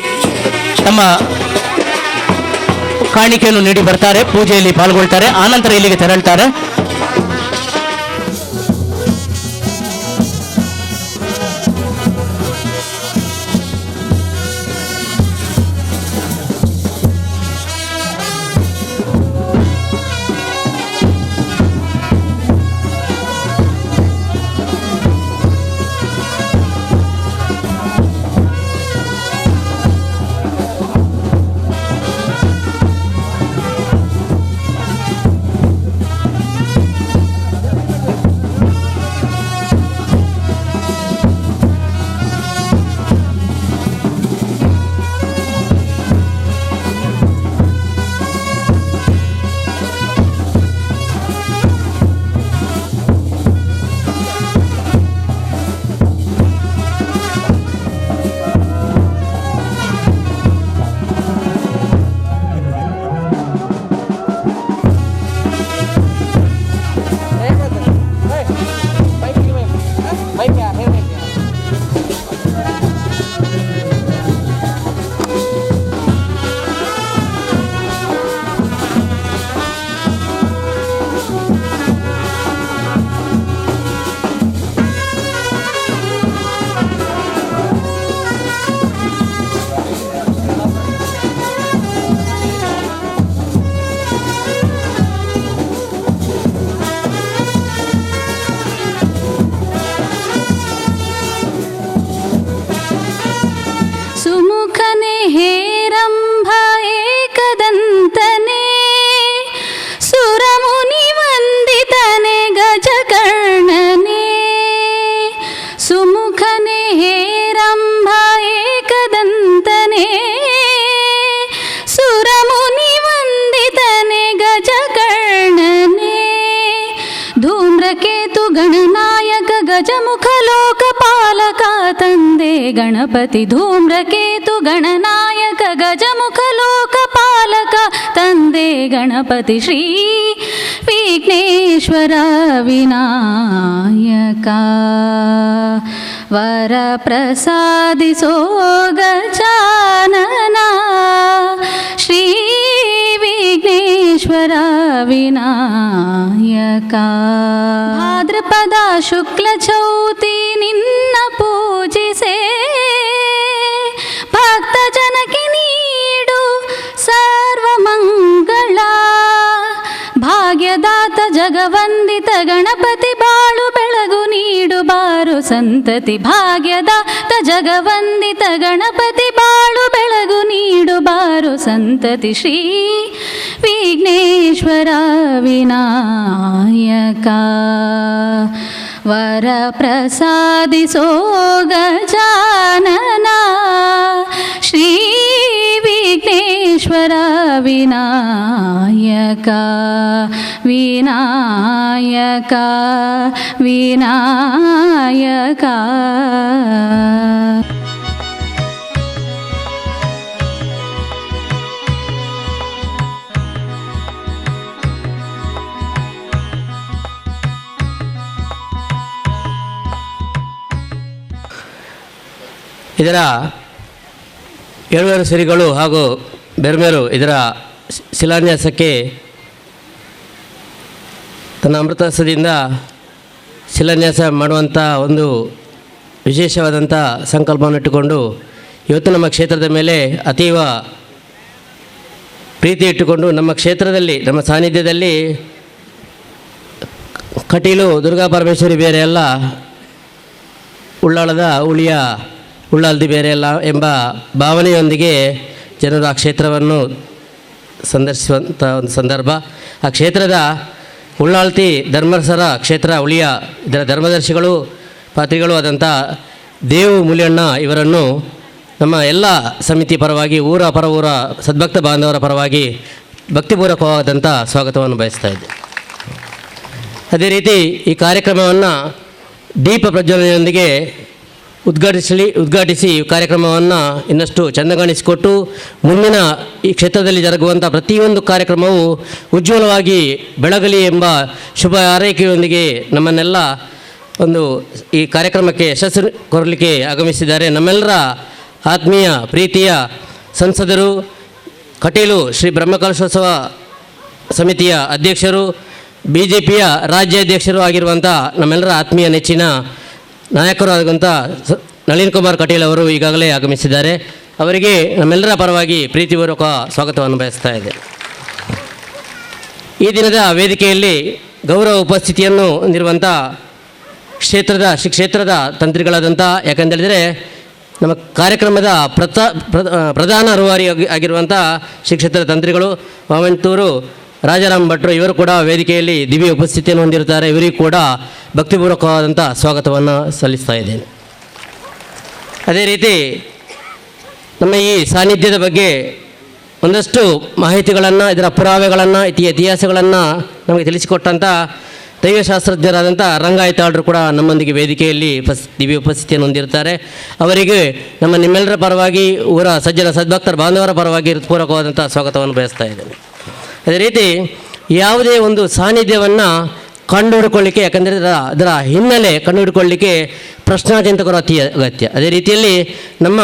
ತಮ್ಮ ಕಾಣಿಕೆಯನ್ನು ನೀಡಿ ಬರ್ತಾರೆ, ಪೂಜೆಯಲ್ಲಿ ಪಾಲ್ಗೊಳ್ತಾರೆ, ಆನಂತರ ಇಲ್ಲಿಗೆ ತೆರಳ್ತಾರೆ. ಗಣಪತಿ ಧೂಮ್ರಕೇತು ಗಣನಾಯಕ ಗಜಮುಖ ಲೋಕಪಾಲಕ ತಂದೆ ಗಣಪತಿ ಶ್ರೀ ವಿಘ್ನೇಶ್ವರ ವಿನಾಯಕ ವರ ಪ್ರಸಾದಿಸೋ ಗಜಾನನ ಶ್ರೀ ವಿಘ್ನೇಶ್ವರ ವಿನಾಯಕ. ಭಾದ್ರಪದ ಶುಕ್ಲ ಚೌತಿ ನಿನ್ನ ಪೂಜಿಸೆ ಭಕ್ತ ಜನಕ್ಕೆ ನೀಡು ಸರ್ವಮಂಗಳ. ಭಾಗ್ಯದಾತ ಜಗವಂದಿತ ಗಣಪತಿ ಬಾಳು ಬೆಳಗು ನೀಡು ಬಾರು ಸಂತತಿ. ಭಾಗ್ಯದಾತ ಜಗವಂದಿತ ಗಣಪತಿ ಬಾಳು ಬೆಳಗು ನೀಡು ಬಾರು ಸಂತತಿ. ಶ್ರೀ ವಿಘ್ನೇಶ್ವರ ವಿನಾಯಕ ವರ ಪ್ರಸಾದಿಸೋ ಗಜಾನನ ಶ್ರೀ ವಿಘ್ನೇಶ್ವರ ವಿನಾಯಕ ವಿನಾಯಕ ವಿನಾಯಕ. ಇದರ ಏಳುವರು ಸಿರಿಗಳು ಹಾಗೂ ಬೆರ್ಮೇರು ಇದರ ಶಿಲಾನ್ಯಾಸಕ್ಕೆ ತನ್ನ ಅಮೃತಹಸ್ತದಿಂದ ಶಿಲಾನ್ಯಾಸ ಮಾಡುವಂಥ ಒಂದು ವಿಶೇಷವಾದಂಥ ಸಂಕಲ್ಪವನ್ನು ಇಟ್ಟುಕೊಂಡು ಇವತ್ತು ನಮ್ಮ ಕ್ಷೇತ್ರದ ಮೇಲೆ ಅತೀವ ಪ್ರೀತಿ ಇಟ್ಟುಕೊಂಡು ನಮ್ಮ ಕ್ಷೇತ್ರದಲ್ಲಿ ನಮ್ಮ ಸಾನ್ನಿಧ್ಯದಲ್ಲಿ ಕಟೀಲು ದುರ್ಗಾ ಪರಮೇಶ್ವರಿ ಬೇರೆ ಎಲ್ಲ ಉಳ್ಳಾಳದ ಉಳಿಯ ಉಳ್ಳಾಲ್ದಿ ಬೇರೆ ಅಲ್ಲ ಎಂಬ ಭಾವನೆಯೊಂದಿಗೆ ಜನರು ಆ ಕ್ಷೇತ್ರವನ್ನು ಸಂದರ್ಶಿಸುವಂಥ ಒಂದು ಸಂದರ್ಭ. ಆ ಕ್ಷೇತ್ರದ ಉಳ್ಳಾಲ್ತಿ ಧರ್ಮಸರ ಕ್ಷೇತ್ರ ಉಳಿಯ ಇದರ ಧರ್ಮದರ್ಶಿಗಳು ಪಾತ್ರಿಗಳು ಆದಂಥ ದೇವು ಮುಲಿಯಣ್ಣ ಇವರನ್ನು ನಮ್ಮ ಎಲ್ಲ ಸಮಿತಿ ಪರವಾಗಿ ಊರ ಸದ್ಭಕ್ತ ಬಾಂಧವರ ಪರವಾಗಿ ಭಕ್ತಿಪೂರ್ವಕವಾದಂಥ ಸ್ವಾಗತವನ್ನು ಬಯಸ್ತಾ ಇದ್ದೆ. ಅದೇ ರೀತಿ ಈ ಕಾರ್ಯಕ್ರಮವನ್ನು ದೀಪ ಪ್ರಜ್ವಲನೆಯೊಂದಿಗೆ ಉದ್ಘಾಟಿಸಿ ಕಾರ್ಯಕ್ರಮವನ್ನು ಇನ್ನಷ್ಟು ಚಂದಗಾಣಿಸಿಕೊಟ್ಟು ಮುಂದಿನ ಈ ಕ್ಷೇತ್ರದಲ್ಲಿ ಜರುಗುವಂಥ ಪ್ರತಿಯೊಂದು ಕಾರ್ಯಕ್ರಮವು ಉಜ್ವಲವಾಗಿ ಬೆಳಗಲಿ ಎಂಬ ಶುಭ ಹಾರೈಕೆಯೊಂದಿಗೆ ನಮ್ಮನ್ನೆಲ್ಲ ಒಂದು ಈ ಕಾರ್ಯಕ್ರಮಕ್ಕೆ ಯಶಸ್ಸು ಕೊರಲಿಕ್ಕೆ ಆಗಮಿಸಿದ್ದಾರೆ. ನಮ್ಮೆಲ್ಲರ ಆತ್ಮೀಯ ಪ್ರೀತಿಯ ಸಂಸದರು, ಕಟೀಲು ಶ್ರೀ ಬ್ರಹ್ಮಕಲಶೋತ್ಸವ ಸಮಿತಿಯ ಅಧ್ಯಕ್ಷರು, BJPಯ ರಾಜ್ಯಾಧ್ಯಕ್ಷರು ಆಗಿರುವಂಥ ನಮ್ಮೆಲ್ಲರ ಆತ್ಮೀಯ ನೆಚ್ಚಿನ ನಾಯಕರು ಆದಂಥ ನಳಿನ್ ಕುಮಾರ್ ಕಟೀಲ್ ಅವರು ಈಗಾಗಲೇ ಆಗಮಿಸಿದ್ದಾರೆ. ಅವರಿಗೆ ನಮ್ಮೆಲ್ಲರ ಪರವಾಗಿ ಪ್ರೀತಿಪೂರ್ವಕ ಸ್ವಾಗತವನ್ನು ಬಯಸ್ತಾ ಇದೆ. ಈ ದಿನದ ವೇದಿಕೆಯಲ್ಲಿ ಗೌರವ ಉಪಸ್ಥಿತಿಯನ್ನು ಹೊಂದಿರುವಂಥ ಕ್ಷೇತ್ರದ ತಂತ್ರಿಗಳಾದಂಥ, ಯಾಕಂತೇಳಿದರೆ ನಮ್ಮ ಕಾರ್ಯಕ್ರಮದ ಪ್ರಧಾನ ರೂವಾರಿ ಆಗಿರುವಂಥ ಕ್ಷೇತ್ರದ ತಂತ್ರಿಗಳು ವಾಮಂತೂರು ರಾಜಾರಾಮ್ ಭಟ್ರು ಇವರು ಕೂಡ ವೇದಿಕೆಯಲ್ಲಿ ದಿವ್ಯ ಉಪಸ್ಥಿತಿಯನ್ನು ಹೊಂದಿರುತ್ತಾರೆ. ಇವರಿಗೂ ಕೂಡ ಭಕ್ತಿಪೂರ್ವಕವಾದಂಥ ಸ್ವಾಗತವನ್ನು ಸಲ್ಲಿಸ್ತಾ ಇದ್ದೇನೆ. ಅದೇ ರೀತಿ ನಮ್ಮ ಈ ಸಾನ್ನಿಧ್ಯದ ಬಗ್ಗೆ ಒಂದಷ್ಟು ಮಾಹಿತಿಗಳನ್ನು, ಇದರ ಪುರಾವೆಗಳನ್ನು, ಇತಿಹಾಸಗಳನ್ನು ನಮಗೆ ತಿಳಿಸಿಕೊಟ್ಟಂಥ ದೈವಶಾಸ್ತ್ರಜ್ಞರಾದಂಥ ರಂಗಾಯತಾಳರು ಕೂಡ ನಮ್ಮೊಂದಿಗೆ ವೇದಿಕೆಯಲ್ಲಿ ದಿವ್ಯ ಉಪಸ್ಥಿತಿಯನ್ನು ಹೊಂದಿರುತ್ತಾರೆ. ಅವರಿಗೆ ನಿಮ್ಮೆಲ್ಲರ ಪರವಾಗಿ ಊರ ಸಜ್ಜನ ಸದ್ಭಕ್ತರ ಬಾಂಧವರ ಪರವಾಗಿ ಹೃತ್ಪೂರ್ವಕವಾದಂಥ ಸ್ವಾಗತವನ್ನು ಬಯಸ್ತಾ ಇದ್ದೇನೆ. ಅದೇ ರೀತಿ ಯಾವುದೇ ಒಂದು ಸಾನ್ನಿಧ್ಯವನ್ನು ಕಂಡುಹಿಡ್ಕೊಳ್ಳಿಕ್ಕೆ, ಯಾಕಂದರೆ ಅದರ ಹಿನ್ನೆಲೆ ಕಂಡುಹಿಡ್ಕೊಳ್ಳಿಕ್ಕೆ ಪ್ರಶ್ನಾಚಿಂತಕರು ಅತಿ ಅಗತ್ಯ. ಅದೇ ರೀತಿಯಲ್ಲಿ ನಮ್ಮ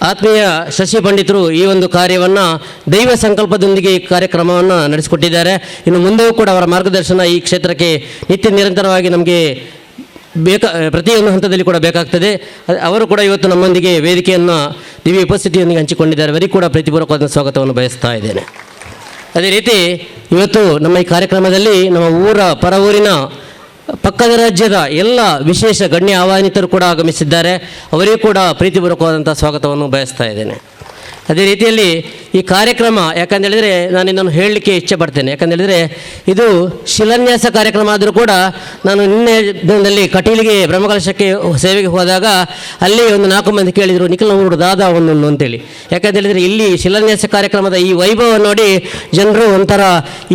ಆತ್ಮೀಯ ಶಶಿ ಪಂಡಿತರು ಈ ಒಂದು ಕಾರ್ಯವನ್ನು ದೈವ ಸಂಕಲ್ಪದೊಂದಿಗೆ ಈ ಕಾರ್ಯಕ್ರಮವನ್ನು ನಡೆಸಿಕೊಟ್ಟಿದ್ದಾರೆ. ಇನ್ನು ಮುಂದೆಯೂ ಕೂಡ ಅವರ ಮಾರ್ಗದರ್ಶನ ಈ ಕ್ಷೇತ್ರಕ್ಕೆ ನಿತ್ಯ ನಿರಂತರವಾಗಿ ನಮಗೆ ಪ್ರತಿಯೊಂದು ಹಂತದಲ್ಲಿ ಕೂಡ ಬೇಕಾಗ್ತದೆ. ಅವರು ಕೂಡ ಇವತ್ತು ನಮ್ಮೊಂದಿಗೆ ವೇದಿಕೆಯನ್ನು ದಿವ್ಯ ಉಪಸ್ಥಿತಿಯೊಂದಿಗೆ ಹಂಚಿಕೊಂಡಿದ್ದಾರೆ. ಅವರಿಗೆ ಕೂಡ ಪ್ರೀತಿಪೂರ್ವಕವಾದ ಸ್ವಾಗತವನ್ನು ಬಯಸ್ತಾ ಇದ್ದೇನೆ. ಅದೇ ರೀತಿ ಇವತ್ತು ನಮ್ಮ ಈ ಕಾರ್ಯಕ್ರಮದಲ್ಲಿ ನಮ್ಮ ಪರ ಊರಿನ ಪಕ್ಕದ ರಾಜ್ಯದ ಎಲ್ಲ ವಿಶೇಷ ಗಣ್ಯ ಆಹ್ವಾನಿತರು ಕೂಡ ಆಗಮಿಸಿದ್ದಾರೆ. ಅವರಿಗೂ ಕೂಡ ಪ್ರೀತಿಪೂರ್ವಕವಾದಂಥ ಸ್ವಾಗತವನ್ನು ಬಯಸ್ತಾ ಇದ್ದೇನೆ. ಅದೇ ರೀತಿಯಲ್ಲಿ ಈ ಕಾರ್ಯಕ್ರಮ ಯಾಕಂತೇಳಿದರೆ ನಾನು ಇನ್ನೊಂದು ಹೇಳಲಿಕ್ಕೆ ಇಚ್ಛೆಪಡ್ತೇನೆ. ಯಾಕಂತೇಳಿದರೆ ಇದು ಶಿಲಾನ್ಯಾಸ ಕಾರ್ಯಕ್ರಮ ಆದರೂ ಕೂಡ ನಾನು ನಿನ್ನೆ ದಿನದಲ್ಲಿ ಕಟೀಲಿಗೆ ಬ್ರಹ್ಮಕಲಶಕ್ಕೆ ಸೇವೆಗೆ ಹೋದಾಗ ಅಲ್ಲಿ ಒಂದು 4 ಮಂದಿ ಕೇಳಿದರು, ನಿಖಿಲ್ ಅವರು ದಾದ ಒಂದೊಂದು ಅಂತೇಳಿ. ಯಾಕಂತೇಳಿದರೆ ಇಲ್ಲಿ ಶಿಲಾನ್ಯಾಸ ಕಾರ್ಯಕ್ರಮದ ಈ ವೈಭವ ನೋಡಿ ಜನರು ಒಂಥರ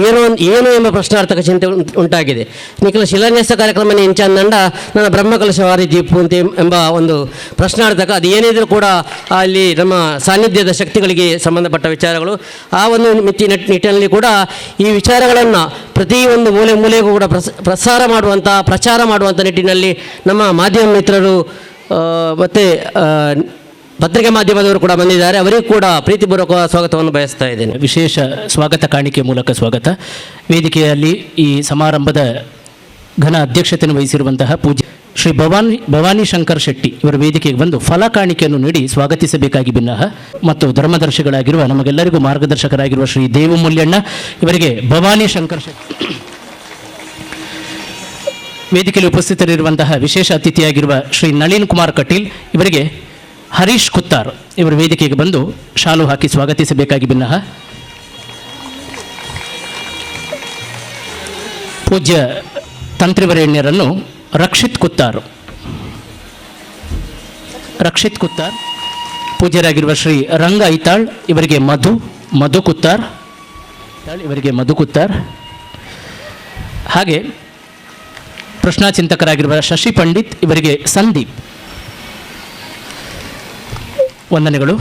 ಏನು ಎಂಬ ಪ್ರಶ್ನಾರ್ಥಕ ಚಿಂತೆ ಉಂಟಾಗಿದೆ. ನಿಖಿಲ್ ಶಿಲಾನ್ಯಾಸ ಕಾರ್ಯಕ್ರಮ ಇಂಚಂದಂಡ ನನ್ನ ಬ್ರಹ್ಮಕಲಶ ವಾರಿ ದೀಪು ಅಂತ ಎಂಬ ಒಂದು ಪ್ರಶ್ನಾರ್ಥಕ, ಅದು ಏನಿದ್ರು ಕೂಡ ಅಲ್ಲಿ ನಮ್ಮ ಸಾನ್ನಿಧ್ಯದ ಶಕ್ತಿಗಳಿಗೆ ಸಂಬಂಧಪಟ್ಟ ವಿಚಾರಗಳು. ಆ ಒಂದು ನಿಟ್ಟಿನಲ್ಲಿ ಕೂಡ ಈ ವಿಚಾರಗಳನ್ನು ಪ್ರತಿಯೊಂದು ಮೂಲೆಗೂ ಕೂಡ ಪ್ರಚಾರ ಮಾಡುವಂಥ ನಿಟ್ಟಿನಲ್ಲಿ ನಮ್ಮ ಮಾಧ್ಯಮ ಮಿತ್ರರು ಮತ್ತು ಪತ್ರಿಕೆ ಮಾಧ್ಯಮದವರು ಕೂಡ ಬಂದಿದ್ದಾರೆ. ಅವರಿಗೂ ಕೂಡ ಪ್ರೀತಿಪೂರ್ವಕ ಸ್ವಾಗತವನ್ನು ಬಯಸ್ತಾ ಇದ್ದೇನೆ. ವಿಶೇಷ ಸ್ವಾಗತ ಕಾಣಿಕೆ ಮೂಲಕ ಸ್ವಾಗತ. ವೇದಿಕೆಯಲ್ಲಿ ಈ ಸಮಾರಂಭದ ಘನ ಅಧ್ಯಕ್ಷತೆಯನ್ನು ವಹಿಸಿರುವಂತಹ ಪೂಜ್ಯ ಶ್ರೀ ಭವಾನಿ ಶಂಕರ್ ಶೆಟ್ಟಿ ಇವರ ವೇದಿಕೆಗೆ ಬಂದು ಫಲ ಕಾಣಿಕೆಯನ್ನು ನೀಡಿ ಸ್ವಾಗತಿಸಬೇಕಾಗಿ ಭಿನ್ನಹ ಮತ್ತು ಧರ್ಮದರ್ಶಿಗಳಾಗಿರುವ ನಮಗೆಲ್ಲರಿಗೂ ಮಾರ್ಗದರ್ಶಕರಾಗಿರುವ ಶ್ರೀ ದೇವು ಮುಲ್ಯಣ್ಣ ಇವರಿಗೆ ಭವಾನಿ ಶಂಕರ್ ಶೆಟ್ಟಿ ವೇದಿಕೆಯಲ್ಲಿ ಉಪಸ್ಥಿತರಿರುವಂತಹ ವಿಶೇಷ ಅತಿಥಿಯಾಗಿರುವ ಶ್ರೀ ನಳಿನ್ ಕುಮಾರ್ ಕಟೀಲ್ ಇವರಿಗೆ ಹರೀಶ್ ಕುತ್ತಾರ್ ಇವರ ವೇದಿಕೆಗೆ ಬಂದು ಶಾಲು ಹಾಕಿ ಸ್ವಾಗತಿಸಬೇಕಾಗಿ ಭಿನ್ನಹ ಪೂಜ್ಯ ತಂತ್ರಿವರೇಣ್ಯರನ್ನು ರಕ್ಷಿತ್ ಕುತ್ತಾರ್ ಪೂಜ್ಯರಾಗಿರುವ ಶ್ರೀ ರಂಗ ಐತಾಳ್ ಇವರಿಗೆ ಮಧು ಕುತ್ತಾರ್ ಹಾಗೆ ಪ್ರಶ್ನಾಚಿಂತಕರಾಗಿರುವ ಶಶಿ ಪಂಡಿತ್ ಇವರಿಗೆ ಸಂದೀಪ್. ವಂದನೆಗಳು.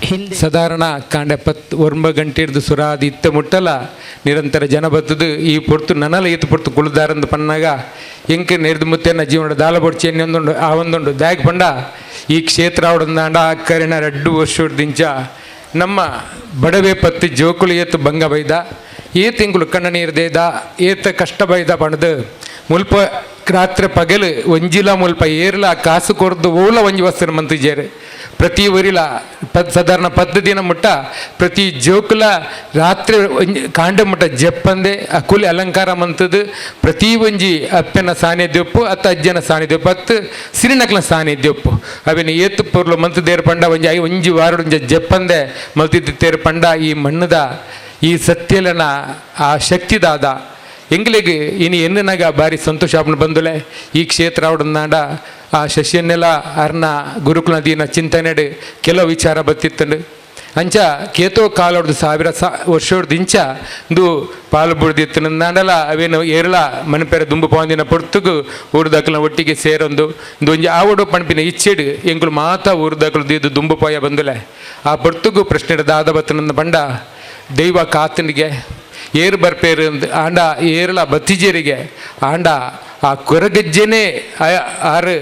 ಹಿಂದೆ ಸಾಧಾರಣ ಕಾಂಡೆಪ್ಪತ್ತು 9 ಗಂಟೆ ಹಿಡಿದು ಸುರಾದಿ ಇತ್ತ ಮುಟ್ಟಲ ನಿರಂತರ ಜನ ಬತ್ತದು ಈ ಪೊರ್ತು ನನಲ ಈತ ಪೊರ್ತು ಕುಳಿದಾರಂದು ಪನ್ನಾಗ ಎಂಕೆ ನೆರೆದು ಮುತ್ತೇನ ಜೀವನ ದಾಲ ಬೊಡ್ಚಿ ಒಂದೊಂದು ಆ ಒಂದೊಂದು ದಾಯಕ ಪಂಡ ಈ ಕ್ಷೇತ್ರ ಅವಡಂದಾಂಡ ಅಕ್ಕರಿನ 2 ವರ್ಷದಿಂಚ ನಮ್ಮ ಬಡವೆ ಪತ್ತಿ ಜೋಕುಲು ಏತು ಭಂಗ ಬೈದ ಏ ತಿಂಗಳು ಕಣ್ಣ ನೀರು ದೇದ ಏತ ಕಷ್ಟ ಬೈದ ಪಣದು ಮುಲ್ಪ ರಾತ್ರಿ ಪಗಲು ಒಂಜಿಲ ಮುಲ್ಪ ಏರ್ಲ ಕಾಸು ಕೊರ್ದು ಓಲ ಒಂಜಿ ವಸ್ತುನ ಮಂತಿಜೇರು ಪ್ರತಿ ಊರಿಲ ಸಾಧಾರಣ 10 ದಿನ ಮುಟ್ಟ ಪ್ರತಿ ಜೋಕುಲ ರಾತ್ರಿ ಕಾಂಡ ಮುಟ್ಟ ಜಪ್ಪಂದೆ ಅಕುಲಿ ಅಲಂಕಾರ ಮಂತದ್ದು ಪ್ರತಿ ಒಂಜಿ ಅಪ್ಪನ ಸಾನ್ನಿಧ್ಯ ಉಪ್ಪು ಅತ್ತ ಅಜ್ಜನ ಸಾನ್ನಿಧ್ಯ ಉಪ್ಪು ಅತ್ತು ಸಿರಿನಕ್ಲ ಸಾನ್ನಿಧ್ಯ ಉಪ್ಪು ಅವೇನು ಏತು ಪೂರ್ಲು ಮಂತದೇರು ಪಂಡ ಒಂಜಿ ವಾರ ಜಪ್ಪಂದೆ ಮಲ್ತಿದ್ದೇರು ಪಂಡ ಈ ಮಣ್ಣದ ಈ ಸತ್ಯಲನ ಆ ಶಕ್ತಿದಾದ ಎಂಗ್ಲಿಗೆ ಇನ್ನು ಎನ್ನನಾಗ ಭಾರಿ ಸಂತೋಷ ಆಪಣ ಬಂದುಲೆ ಈ ಕ್ಷೇತ್ರ ಅವಡನ್ನಾಡ ಆ ಶಶಿಯನ್ನೆಲ್ಲ ಅರ್ನ ಗುರುಕುಲ ದೀನ ಚಿಂತನೆಡು ಕೆಲವು ವಿಚಾರ ಬತ್ತಿತ್ತಂಡು ಅಂಚ ಕೇತೋ ಕಾಲೋಡ್ದು 1000 ವರ್ಷೋಡ್ದು ಇಂಚ ಇಂದು ಪಾಲು ಬುಡ್ದಿತ್ತು ನಾಡಲ ಅವೇನು ಏರಳ ಮನಪೇರ ದುಂಬು ಪೋಂದಿನ ಪೊರ್ತುಗು ಊರ್ದಾಕಲ ಒಟ್ಟಿಗೆ ಸೇರೊಂದು ಒಂಜಿ ಆವಡು ಪಣಪಿನ ಇಚ್ಚೆಡು ಎಂಕುಲು ಮಾತ ಊರ್ದಾಕಲು ದೀದು ದುಂಬು ಪೋಯ ಬಂದುಲೆ ಆ ಪೊರ್ತುಗು ಪ್ರಶ್ನೆ ದಾದ ಬತ್ತನಂದ ಬಂಡ ದೈವ ಕಾತನಿಗೆ ಏರು ಬರ್ಪೇರು ಆಂಡ ಏರಳ ಬತ್ತಿಜೇರಿಗೆ ಆಂಡ ಆ ಕೊರಗಜ್ಜೆನೇ ಆರು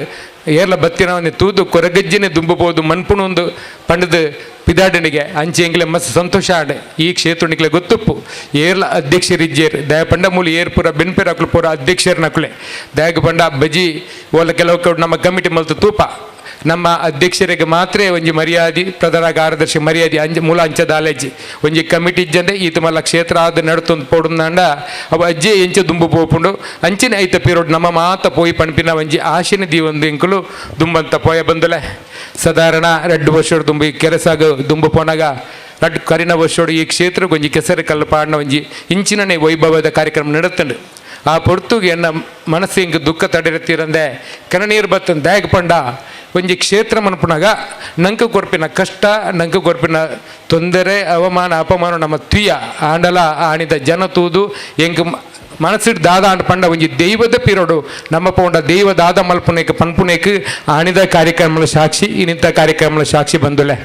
ಏರ್ಲ ಬತ್ತಿನವನ್ನೇ ತೂದು ಕೊರಗಜ್ಜೆನೇ ದುಂಬಬಹುದು ಮನ್ಪುಣೊಂದು ಪಂಡದು ಪಿದಾಡನಿಗೆ ಅಂಚೆ ಎಂಗ್ಲೆ ಮಸ್ತ್ ಸಂತೋಷ ಆಡೆ ಈ ಕ್ಷೇತ್ರನಿಕ್ಲೆ ಗೊತ್ತುಪ್ಪು ಏರ್ಲ ಅಧ್ಯಕ್ಷರಿಜ್ಜೇರು ದಯ ಪಂಡ ಮೂಲ ಏರ್ಪುರ ಬೆನ್ಪೇರ ಅಕ್ಲು ಪೂರ ಅಧ್ಯಕ್ಷರನಕ್ಲೆ ದಯಗ ಪಂಡ ಬಜಿ ಓಲ ಕೆಲವು ನಮ್ಮ ಕಮಿಟಿ ಮಲ್ತು ತೂಪ ನಮ್ಮ ಅಧ್ಯಕ್ಷರಿಗೆ ಮಾತ್ರ ಒಂಜಿ ಮರ್ಯಾದೆ ಪ್ರಧಾನ ಕಾರ್ಯದರ್ಶಿ ಮರ್ಯಾದೆ ಮೂಲ ಅಂಚದ ಅಲೆಜ್ಜಿ ಒಂಜಿ ಕಮಿಟಿ ಇಜ್ಜಂದೆ ಈತ ಮಲ್ಲ ಕ್ಷೇತ್ರ ಆದ ನಡ್ತೊಂದು ಪೋಡುಂದಾಂಡ ಅವ ಅಜ್ಜೆ ಎಂಚ ದುಂಬು ಪೋಪುಂಡು ಅಂಚಿನ ಐತ ಪೀರೋಡ್ ನಮ್ಮ ಮಾತ ಪೋಯಿ ಪಣಪಿನ ಒಂಜಿ ಆಶೆನ ದೀವೊಂದು ಎಂಕುಲು ದುಂಬಂತ ಪೋಯ ಬಂದುಲೆ ಸಾಧಾರಣ 2 ವರ್ಷೋಡು ದುಂಬು ಕೆರಸಾಗ ದುಂಬು ಪೋನಾಗ 2 ಕರಿನ ವರ್ಷೋಡು ಈ ಕ್ಷೇತ್ರ ಒಂಜಿ ಕೆಸರು ಕಲ್ಲು ಪಾಡಿನ ಒಂಜಿ ಇಂಚಿನನೇ ವೈಭವದ ಕಾರ್ಯಕ್ರಮ ನಡುತ್ತಂಡು ಆ ಪೊರ್ತುಗೆ ಎನ್ನ ಮನಸ್ಸು ಹಿಂಗೆ ದುಃಖ ತಡೆರತ್ತೀರಂದೆ ಕನನೀರು ಬತ್ತಂದು ದ್ಯಾಗ ಪಂಡ ಒಂಜಿ ಕ್ಷೇತ್ರ ಮನ್ಪುನಾಗ ನಂಗೆ ಕೊರ್ಪಿನ ಕಷ್ಟ ನಂಗೆ ಕೊರ್ಪಿನ ತೊಂದರೆ ಅವಮಾನ ಅಪಮಾನ ನಮ್ಮ ತುಯ್ಯ ಆಂಡಲ ಆಣಿದ ಜನ ತೂದು ಎಂಗೆ ಮನಸ್ಸಿಟ್ಟು ದಾದ ಅಂಡ್ ಪಂಡ ಒಂಜಿ ದೈವದ ಪಿರೋಡು ನಮ್ಮ ಪೌಂಡ ದೈವ ದಾದ ಮಲ್ಪುನೇಕ ಪನ್ಪುನೇಕ ಆಣಿದ ಕಾರ್ಯಕ್ರಮಗಳ ಸಾಕ್ಷಿ ಇನ್ನಿಂಥ ಕಾರ್ಯಕ್ರಮಗಳ ಸಾಕ್ಷಿ ಬಂದುಲೆ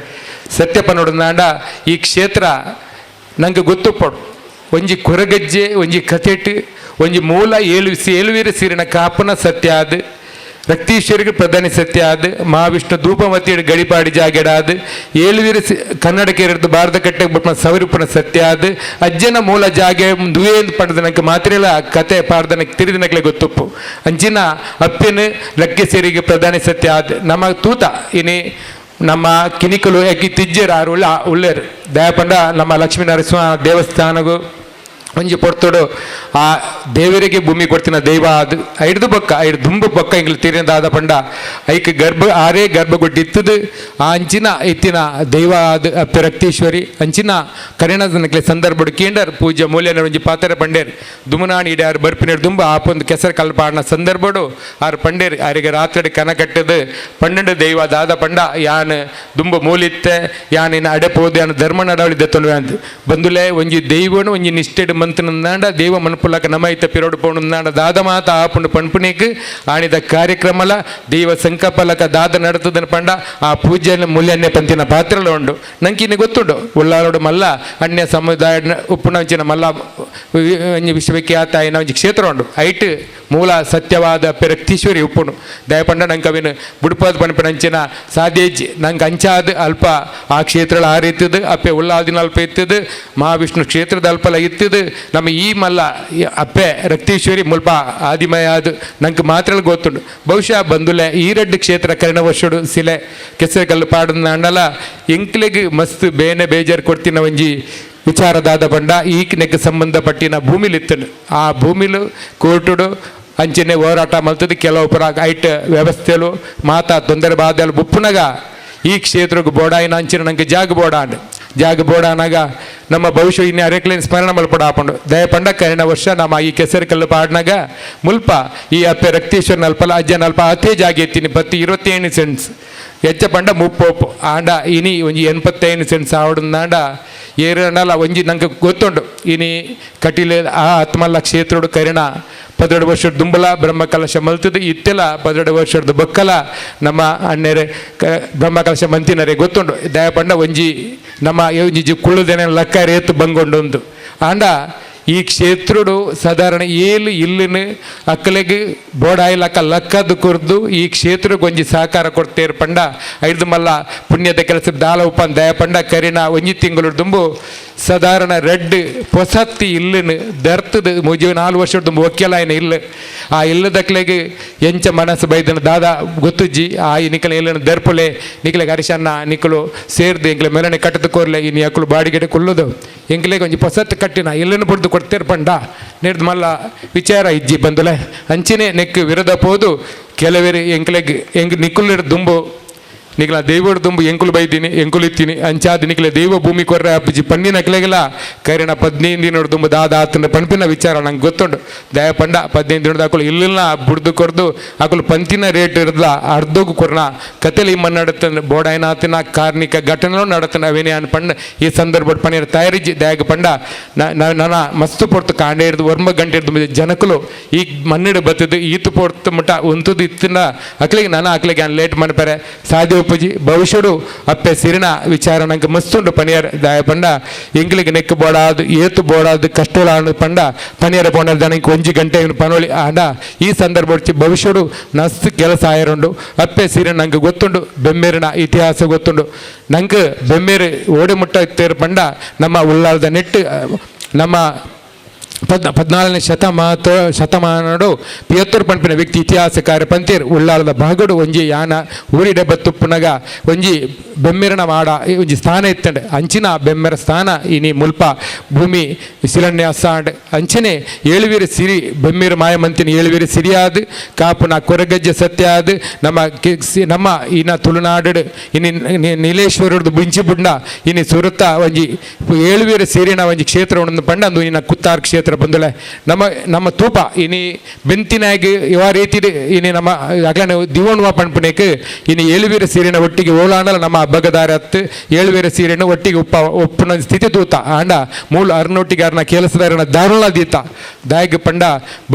ಸತ್ಯಪನೋಡಂದಾಂಡ ಈ ಕ್ಷೇತ್ರ ನಂಗೆ ಗೊತ್ತು ಪಡು ಒಂಜಿ ಕೊರಗಜ್ಜೆ ಒಂಜಿ ಕಥೆಟ್ ಒಂಜಿ ಮೂಲ ಏಳುವೀರ ಸೀರಿನ ಕಾಪನ ಸತ್ಯ ಆದ್ ರಕ್ತೀಶ್ವರಿಗೆ ಪ್ರಧಾನಿ ಸತ್ಯ ಆದ್ ಮಹಾವಿಷ್ಣು ಧೂಪಮತಿಯ ಗಡಿಪಾಡಿ ಜಾಗೆಡಾದ್ ಏಳುವೀರ ಕನ್ನಡಕ್ಕೆ ಇರೋದು ಭಾರತ ಕಟ್ಟೆಗೆ ಬಿಟ್ಟು ಸವರಿಪುನ ಸತ್ಯ ಆದ್ ಅಜ್ಜನ ಮೂಲ ಜಾಗೆ ದುವೇಂದು ಪಡೆದನಕ್ಕೆ ಮಾತ್ರ ಕತೆ ಪಾಡ್ದನಕ್ಕೆ ತಿರಿದಿನಕ್ಲೆ ಗೊತ್ತುಪ್ಪು ಅಂಚಿನ ಅಪ್ಪಿನ ಲಕ್ಕೆ ಸೇರಿಗೆ ಪ್ರಧಾನಿ ಸತ್ಯ ಆದ್ ನಮ್ಮ ತೂತ ಇನಿ ನಮ್ಮ ಕಿನಿಕಲು ಯಾಕೆ ತಿಜ್ಜೇರು ಆರು ಉಳ್ಳೇರು ದಯಪಂಡ ನಮ್ಮ ಲಕ್ಷ್ಮೀನರಸಿಂಹ ದೇವಸ್ಥಾನಗೂ ಒಂಜಿ ಪೊರ್ತೋಡು ಆ ದೇವರಿಗೆ ಭೂಮಿ ಕೊಡ್ತಿನ ದೈವ ಅದು ಐದು ಬೊಕ್ಕ 5 ದುಂಬು ಬೊಕ್ಕ ಇಂಗ್ಲು ತೀರಿನದಾದ ಪಂಡ ಐಕ್ ಆರೇ ಗರ್ಭಗುಡ್ಡಿ ಇತ್ತದು ಆ ಅಂಚಿನ ಎತ್ತಿನ ದೈವ ಅದು ಅಪ್ಪೆ ರಕ್ತೀಶ್ವರಿ ಅಂಚಿನ ಕರಿಣದನಕ್ಲೆ ಸಂದರ್ಭಡು ಕೇಂಡರ್ ಪೂಜೆ ಮೂಲ್ಯನ ಒಂಜಿ ಪಾತ್ರೆ ಪಂಡೇರು ದುಮನಾಣಿ ಇಡಿ ಆರು ಬರ್ಪಿನೇರು ದುಂಬ ಆಪೊಂದು ಕೆಸರು ಕಲ್ಪಾಡಿನ ಸಂದರ್ಭಡು ಆರು ಪಂಡೇರು ಆರಿಗೆ ರಾತ್ರಿ ಕನ ಕಟ್ಟದು 12 ದೈವ ದಾದ ಪಂಡ ಯಾನ್ ದುಂಬು ಮೂಲಿತ್ತೆ ಯಾನಿನ ಅಡೆಪೋದು ಯಾನು ಧರ್ಮ ನಡವಳಿದೆ ತೊಲವೆ ಅಂತ ಬಂದುಲೆ ಒಂಜಿ ದೈವನು ಒಂಜಿ ನಿಷ್ಠೆಡು ಮಂತನಂದಾಂಡ ದೇವ ಮನಪುಲ್ಲಕ ನಮೈತ ಪಿರೋಡು ಪೋಣಂದಾಂಡ ದಾದ ಮಾತ ಆಪುಂಡು ಪಣ್ಪುನೇಕ್ ಆಣಿದ ಕಾರ್ಯಕ್ರಮಲ ದೈವ ಸಂಕಲ್ಪಲಕ ದಾದ ನಡತದನ ಪಂಡ ಆ ಪೂಜೆನ ಮೂಲ್ಯನ್ನೇ ಪಂತಿನ ಪಾತ್ರಲ ಉಂಡು ನಂಕಿನ್ನ ಗೊತ್ತುಂಡು ಉಳ್ಳಾಳೋಡು ಮಲ್ಲ ಅನ್ಯ ಸಮುದಾಯ ಉಪ್ಪುನಂಚಿನ ಮಲ್ಲ ವಿಶ್ವವಿಖ್ಯಾತ ಆಯ್ನ ಒಂಜಿ ಕ್ಷೇತ್ರ ಉಂಡು ಐಟ್ ಮೂಲ ಸತ್ಯವಾದ ರಕ್ತೀಶ್ವರಿ ಉಪ್ಪುನು ದಯಪಂಡ ನಂಗೆ ಅವಿನ ಬುಡುಪಾದ ಪಣಪಿನಂಚಿನ ಸಾಧ್ಯಜ್ಜಿ ನಂಗೆ ಅಂಚಾದ ಅಲ್ಪ ಆ ಕ್ಷೇತ್ರ ಆ ರೀತಿದು ಅಪ್ಪೆ ಉಳ್ಳಾದಿನ ಅಲ್ಪ ಇತ್ತದು ಮಹಾವಿಷ್ಣು ಕ್ಷೇತ್ರದ ಅಲ್ಪಲ ಇತ್ತದು ನಮ್ಮ ಈ ಮಲ್ಲ ಅಪ್ಪೆ ರಕ್ತೀಶ್ವರಿ ಮುಲ್ಪ ಆದಿಮಯ ಅದು ನಂಗೆ ಮಾತ್ರ ಗೊತ್ತುಂಡು ಬಹುಶಃ ಬಂದುಲೆ ಈ 2 ಕ್ಷೇತ್ರ ಕರ್ಣ ವರ್ಷಡು ಸಿಲೆ ಕೆಸರು ಕಲ್ಲು ಪಾಡದ ಅಂಡಲ ಎಂಕ್ಲೆಗೆ ಮಸ್ತ್ ಬೇನೆ ಬೇಜಾರು ಕೊಡ್ತಿನ ಒಂಜಿ ವಿಚಾರದಾದ ಬಂಡ ಈಕ್ನೆಗೆ ಸಂಬಂಧಪಟ್ಟಿನ ಭೂಮಿಲಿತ್ತನು ಆ ಭೂಮಿಲು ಕೋರ್ಟುಡು ಅಂಚನೆ ಹೋರಾಟ ಮಲ್ತದ್ದು ಕೆಲವು ಪುರ ಐಟ್ ವ್ಯವಸ್ಥೆಲು ಮಾತಾ ತೊಂದರೆ ಬಾಧಲು ಬುಪ್ಪುನಗ ಈ ಕ್ಷೇತ್ರಕ್ಕೆ ಬೋಡಾಯಿನ ಅಂಚಿನ ನಂಗೆ ಜಾಗ ಬೋಡಾನಾಗ ನಮ್ಮ ಭವಿಷ್ಯ ಇನ್ನು ಅರೆಕ್ಲೇನ್ ಸ್ಮರಣ ಮಲ್ಪಡ ಹಾಕೊಂಡು ದಯಪಂಡ ಕರಿನ ವರ್ಷ ನಮ್ಮ ಈ ಕೆಸರು ಕಲ್ಲು ಪಾಡ್ನಾಗ ಮುಲ್ಪ ಈ ಅಪ್ಪೆ ರಕ್ತೇಶ್ವರ ನಲ್ಪಲ ಅಜ್ಜ ನಲ್ಪ ಅದೇ ಜಾಗ ಎತ್ತೀನಿ 27 ಸೆಂಟ್ಸ್ ಹೆಚ್ಚ ಪಂಡ 30 ಆಂಡ ಇನಿ ಒಂಜಿ 85 ಸೆಂಟ್ಸ್ ಆವಡಂದಾಂಡ ಏರನಲ್ಲ ಒಂಜಿ ನಂಗೆ ಗೊತ್ತುಂಡು ಇನಿ ಕಟೀಲೆ ಆ ಆತ್ಮಲ್ಲ ಕ್ಷೇತ್ರಡು ಕರಿಣ 12 ವರ್ಷದ ದುಂಬಲ ಬ್ರಹ್ಮಕಲಶ ಮಲ್ತದ್ದು ಇತ್ತೆಲ್ಲ 12 ವರ್ಷದ ಬಕ್ಕಲ ನಮ್ಮ ಅಣ್ಣೆರೆ ಬ್ರಹ್ಮಕಲಶ ಮಂತಿನರೆ ಗೊತ್ತುಂಡು ದಯಪಂಡ ಒಂಜಿ ನಮ್ಮ ಒಂಜಿ ಕುಳ್ಳುದೇನೆ ಲಕ್ಕ ರೇತು ಬಂಗೊಂಡೊಂದು ಆಂಡ ಈ ಕ್ಷೇತ್ರಡು ಸಾಧಾರಣ ಏಳು ಇಲ್ಲಿನ ಅಕ್ಕಲೆಗೆ ಬೋಡಾಯಿಲಕ್ಕ ಲಕ್ಕದ್ದು ಕುರ್ದು ಈ ಕ್ಷೇತ್ರಕ್ಕೆ ಒಂಜಿ ಸಹಕಾರ ಕೊಡ್ತೇರು ಪಂಡ 5 ಮಲ್ಲ ಪುಣ್ಯದ ಕೆಲಸ ದಾಲ ಉಪನ್ ದಯಪಂಡ ಕರಿನ ಒಂಜಿ ತಿಂಗಳು ದುಂಬು ಸಾಧಾರಣ ರೆಡ್ ಪೊಸತ್ತಿ ಇಲ್ಲನು ದರ್ತದ ಮುಜು 4 ವರ್ಷದ ಒಕ್ಕೆಲಾಯನ ಇಲ್ಲ ಆ ಇಲ್ಲದಕ್ಲೆಗೆ ಎಂಚ ಮನಸ್ಸು ಬೈದನ ದಾದ ಗೊತ್ತುಜ್ಜಿ ಆ ನಿಕಲ ಇಲ್ಲನ ದರ್ಪುಲೆ ನಿಕಲೆಗೆ ಅರಿಶನ್ನ ನಿಕಲು ಸೇರ್ದು ಎಂಕ್ಲೆ ಮೆಲನೆ ಕಟ್ಟದ ಕೋರ್ಲೆ ಇನ್ನು ಯಾಕಲು ಬಾಡಿಗೆಡೆ ಕೊಲ್ಲೋದು ಎಂಕ್ಲೆಗೆ ಒಂಜಿ ಪೊಸತ್ತು ಕಟ್ಟಿನ ಇಲ್ಲನ್ನು ಬಿಡ್ದು ಕೊಡ್ತಿರ್ಪಂಡ ನಿರ್ದು ಮಲ್ಲ ವಿಚಾರ ಇಜ್ಜಿ ಬಂದುಲೆ ಅಂಚಿನೇ ನೆಕ್ ವಿರೋಧ ಪೋದು ಕೆಲವೇರಿ ಎಂಕ್ಲೆಗೆ ಎಂಗ್ ನಿಕುಲಿಡ ದುಂಬು ನಿಕಲ ದೈವಡು ತುಂಬು ಎಂಕುಲು ಬೈತೀನಿ ಎಂಕುಲು ಇತ್ತೀನಿ ಅಂಚಾದ ನಿಕಲೆ ದೈವ ಭೂಮಿ ಕೊರ್ರೆ ಅಪ್ಪಜಿ ಪಂಡಿನ ಕೆಲೆಗೆಲ್ಲ ಕೈರಿನ 15 ದಿನೋಡು ತುಂಬ ದಾದ ಆತನ ಪಂಪಿನ ವಿಚಾರ ನಂಗೆ ಗೊತ್ತುಂಡು ದಯ ಪಂಡ 15 ದಿನದ ಹಾಕಲು ಇಲ್ಲ ಬುಡ್ದು ಕೊರ್ದು ಹಾಕಲು ಪಂತಿನ ರೇಟ್ ಇರಲ್ಲ ಅರ್ಧೋಗು ಕೊರ್ನ ಕತೆಲಿ ನಡತನ ಬೋಡಾಯನ ಆತನ ಕಾರ್ಮಿಕ ಘಟನೆలో ನಡತನ ಅವೇನೇ ಅನ್ ಪಂಡ ಈ ಸಂದರ್ಭ ಪಣಿರ ತಯಾರಿಜಿ ದಯಾಗ ಪಂಡ ನನ್ನ ಮಸ್ತು ಪೊರ್ತು ಕಾಂಡೆ ಇರ್ದು ವರ್ಮ ಗಂಟೆ ಇರ್ದು ಜನಕಲು ಈ ಮಣ್ಣಿಡು ಬತ್ತದು ಈತು ಪೊರ್ತು ಮಟ್ಟ ಒಂತದ್ದು ಇತ್ತಿನ ಅಕ್ಲಿಗೆ ನಾನು ಅಕ್ಲಿಗೆ ಲೇಟ್ ಮಾಡ್ತಾರೆ ಸಾಧ್ಯ ಉಪಜಿ ಭವಿಷ್ಯಡು ಅಪ್ಪೆ ಸಿರಿನ ವಿಚಾರ ನಂಗೆ ಮಸ್ತುಂಡು ಪನಿಯರ್ ದಾಯ ಪಂಡ ಎಂಗ್ಲಿಗೆ ನೆಕ್ ಬೋಡಾದು ಏತು ಬೋಡಾದು ಕಷ್ಟೋಳ ಪಂಡ ಪನಿಯರ ಪೋಣ ದನಕ್ಕೆ 1 ಗಂಟೆ ಪನೋಳಿ ಆಂಡ ಈ ಸಂದರ್ಭ ಭವಿಷ್ಯಡು ನಸ್ತು ಕೆಲಸ ಆಯರುಂಡು ಅಪ್ಪೆ ಸಿರಿ ನಂಗೆ ಗೊತ್ತುಂಡು ಬೆಮ್ಮೇರಿನ ಇತಿಹಾಸ ಗೊತ್ತುಂಡು ನಂಗೆ ಬೆಮ್ಮೇರು ಓಡಿ ಮುಟ್ಟ ಇತ್ತೇರು ಪಂಡ ನಮ್ಮ ಉಳ್ಳಾಳದ ನೆಟ್ಟು ನಮ್ಮ 14ನೇ ಶತಮಾನಡು ಪಿಯತ್ತೂರು ಪಂಪಿನ ವ್ಯಕ್ತಿ ಇತಿಹಾಸಕಾರ ಪಂತೀರ್ ಉಳ್ಳಾಳದ ಭಾಗಡು ಒಂಜಿ ಯಾನ ಊರಿಡೆ ಬತ್ತು ಪುನಗ ಒಂಜಿ ಬೆಮ್ಮೆರನ ಮಾಡ ಒಂಜಿ ಸ್ಥಾನ ಇತ್ತಂಡೆ ಅಂಚಿನ ಬೆಮ್ಮೆರ ಸ್ಥಾನ ಇನಿ ಮುಲ್ಪ ಭೂಮಿ ಶಿಲಾನ್ಯಾಸ ಅಂಚನೆ 7 ಸಿರಿ ಬೆಮ್ಮೆರ ಮಾಯಮಂತಿನ 7 ಸಿರಿಯಾದ ಕಾಪುನ ಕೊರಗಜ್ಜೆ ಸತ್ಯಾದ ನಮ್ಮ ಇನ ತುಳುನಾಡು ಇನಿ ನೀಲೇಶ್ವರದ್ದು ಬಿಂಚಿ ಬುಡ್ನ ಇನಿ ಸುರತ ಒಂಜಿ 7 ಸಿರಿನ ಒಂಜಿ ಕ್ಷೇತ್ರ ಉಂಡು ಪಂಡ ಅಂದು ಇನ ಕುತ್ತಾರ್ ಕ್ಷೇತ್ರ ಬಂದುಲೆ ನಮ್ಮ ತೂಪ ಇನಿ ಬೆಂತಿನಾಗಿ ಯಾವ ರೀತಿ ಇನಿ ನಮ್ಮ ಅಗಲನೆ ದಿವೋಣ್ವ ಪಂಪನೇಕ್ ಇನಿ 7 ಸೀರೆನ ಒಟ್ಟಿಗೆ ಓಲಾಂಡಲ ನಮ್ಮ ಹಬ್ಬಗದಾರ ಹತ್ತು 7 ಸೀರೆನ ಒಟ್ಟಿಗೆ ಒಪ್ಪನ ಸ್ಥಿತಿ ತೂತ ಆಂಡ ಮೂಲ ಅರ್ನೊಟ್ಟಿಗೆ ಅರ್ನ ಕೆಲಸದಾರನ ದಾರುಣ ದೀತ ದಾಯಗ ಪಂಡ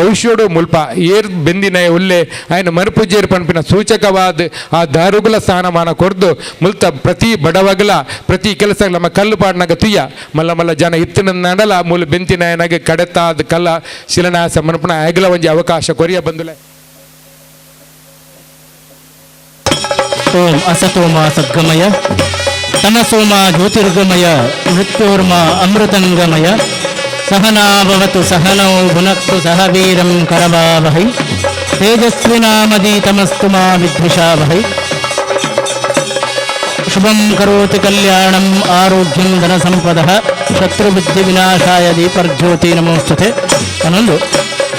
ಭವಿಷ್ಯೋಡು ಮುಲ್ಪ ಏರ್ ಬೆಂದಿನ ಉಲ್ಲೆ ಆಯ್ನ ಮರುಪೂಜೆರ್ ಪಂಪಿನ ಸೂಚಕವಾದ ಆ ದಾರುಗಳ ಸ್ಥಾನಮಾನ ಕೊರ್ದು ಮುಲ್ತ ಪ್ರತಿ ಬಡವಗಲ ಪ್ರತಿ ಕೆಲಸ ನಮ್ಮ ಕಲ್ಲು ಪಾಡ್ನಾಗ ತುಯ್ಯ ಮಲ್ಲ ಮಲ್ಲ ಜನ ಇತ್ತಿನ ನಡಲ ಮೂಲ ಬೆಂತಿನಾಯನಾಗ ಕಡೆತಾದ ಕಲ್ಲ ಶಿಲಾನ್ಯಾಸ ಮನಪನ ಆಗಲ ಒಂಜಿ ಅವಕಾಶ ಕೊರಿಯ ಬಂದುಲೆ ಓಂ ಅಸತೋಮ ಸದ್ಗಮಯ ತಮಸೋಮ ಜ್ಯೋತಿರ್ಗಮಯ ಮೃತ್ಯೋರ್ಮ ಅಮೃತಂಗಮಯ ಸಹನಾಭವತು ಸಹನೌ ಭುನಕ್ತು ಸಹ ವೀರಂ ಕರವಾವಹೈ ತೇಜಸ್ವಿನಾಮದೀತಮಸ್ತು ಮಾ ವಿದ್ವಿಷಾವಹೈ ಶುಭಂ ಕರೋತಿ ಕಲ್ಯಾಣಂ ಆರೋಗ್ಯಂ ಧನ ಸಂಪದಃ ಶತ್ರುಬುದ್ಧಿ ವಿನಾಶಾಯ ದೀಪರ್ಜ್ಯೋತಿ ನಮೋಸ್ತುತೆ. ಅನ್ನೊಂದು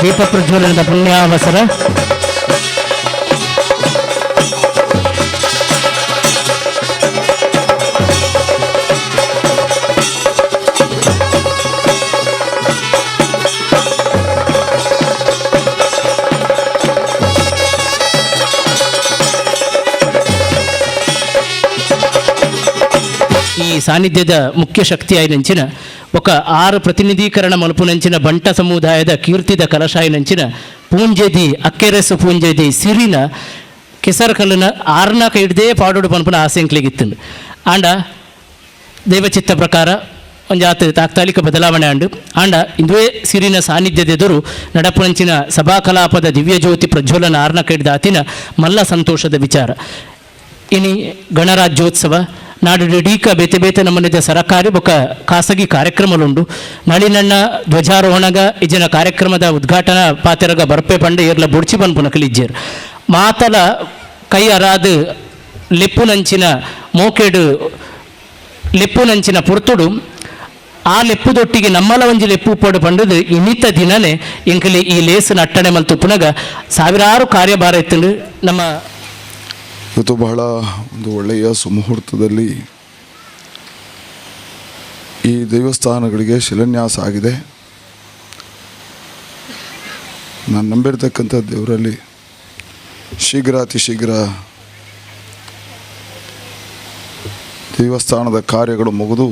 ದೀಪ ಪ್ರಜ್ವಲನದ ಪುಣ್ಯಾವಸರ. ఈ సాన్నిధ్యದ ಮುಖ್ಯ ಶಕ್ತಿಯಾಯಿನಂಚಿನ ఒక 6 ಪ್ರತಿನಿಧೀಕರಣ ಮಲ್ಪುನಂಚಿನ ಬಂಟ ಸಮುದಾಯದ ಕೀರ್ತಿದ ಕಲಶಾಯಿನಂಚಿನ ಪೂಂಜೆದಿ ಅಕ್ಕೆರೆಸು ಪೂಂಜೆದಿ ಸಿರಿನ ಕೆಸರಕಲ್ಲನ 6ನ ಹಿಡ್ದೇ ಪಾಡೋಡು ಪನ್ಪನ ಆಸೆಂಕ್ಲಿಗಿತ್ತು ಆಂಡ ದೇವಚಿತ್ತ ಪ್ರಕಾರ ಒಂಜಾತ ತಾತ್ಕಾಲಿಕ ಬದಲಾವಣೆ ಆಂಡು ಆಂಡ ಇಂದುವೇ ಸಿರಿನ ಸಾನ್ನಿಧ್ಯದೆದುರು ನಡಪುನಂಚಿನ ಸಭಾ ಕಲಾಪದ ದಿವ್ಯಜ್ಯೋತಿ ಪ್ರಜ್ವಲನ 6ನ ಹಿಡ್ದ ಆತಿನ ಮಲ್ಲ ಸಂತೋಷದ ವಿಚಾರ. ಇನಿ ಗಣರಾಜ್ಯೋತ್ಸವ ನಾಡಿಡೀಕ ಬೇತೆ ಬೇತೆ ನಮ್ಮನಿದ ಸರಕಾರಿ ಬೊಕ ಖಾಸಗಿ ಕಾರ್ಯಕ್ರಮಲುಂಡು. ನಳಿನಣ್ಣ ಧ್ವಜಾರೋಹಣಗ ಇಜಿನ ಕಾರ್ಯಕ್ರಮದ ಉದ್ಘಾಟನಾ ಪಾತೆರಗ ಬರ್ಪೆ ಪಂಡೆ ಇರ್ಲ ಬುಡ್ಚಿ ಬನ್ಪುನ ಕಲಿಜ್ಜೇರು ಮಾತಲ ಕೈ ಅರಾದ ಲೆಪ್ಪುನಂಚಿನ ಮೋಕೆಡು ಲೆಪ್ಪುನಂಚಿನ ಪುರ್ತುಡು ಆ ಲೆಪ್ಪುದೊಟ್ಟಿಗೆ ನಮ್ಮಲ ಒಂಜಿ ಲೆಪ್ಪು ಪೋಡು ಪಂಡದು ಇನ್ನಿತ ದಿನನೇ ಎಂಕಲಿ ಈ ಲೇಸನ ಅಟ್ಟಣೆ ಮಲ್ತು ಪುನಗ ಸಾವಿರಾರು ಕಾರ್ಯಭಾರ ಇತ್ತು. ನಮ್ಮ ಇವತ್ತು ಬಹಳ ಒಂದು ಒಳ್ಳೆಯ ಸುಮುಹೂರ್ತದಲ್ಲಿ ಈ ದೇವಸ್ಥಾನಗಳಿಗೆ ಶಿಲಾನ್ಯಾಸ ಆಗಿದೆ. ನಾನು ನಂಬಿರ್ತಕ್ಕಂಥ ದೇವರಲ್ಲಿ ಅತಿ ಶೀಘ್ರ ದೇವಸ್ಥಾನದ ಕಾರ್ಯಗಳು ಮುಗಿದು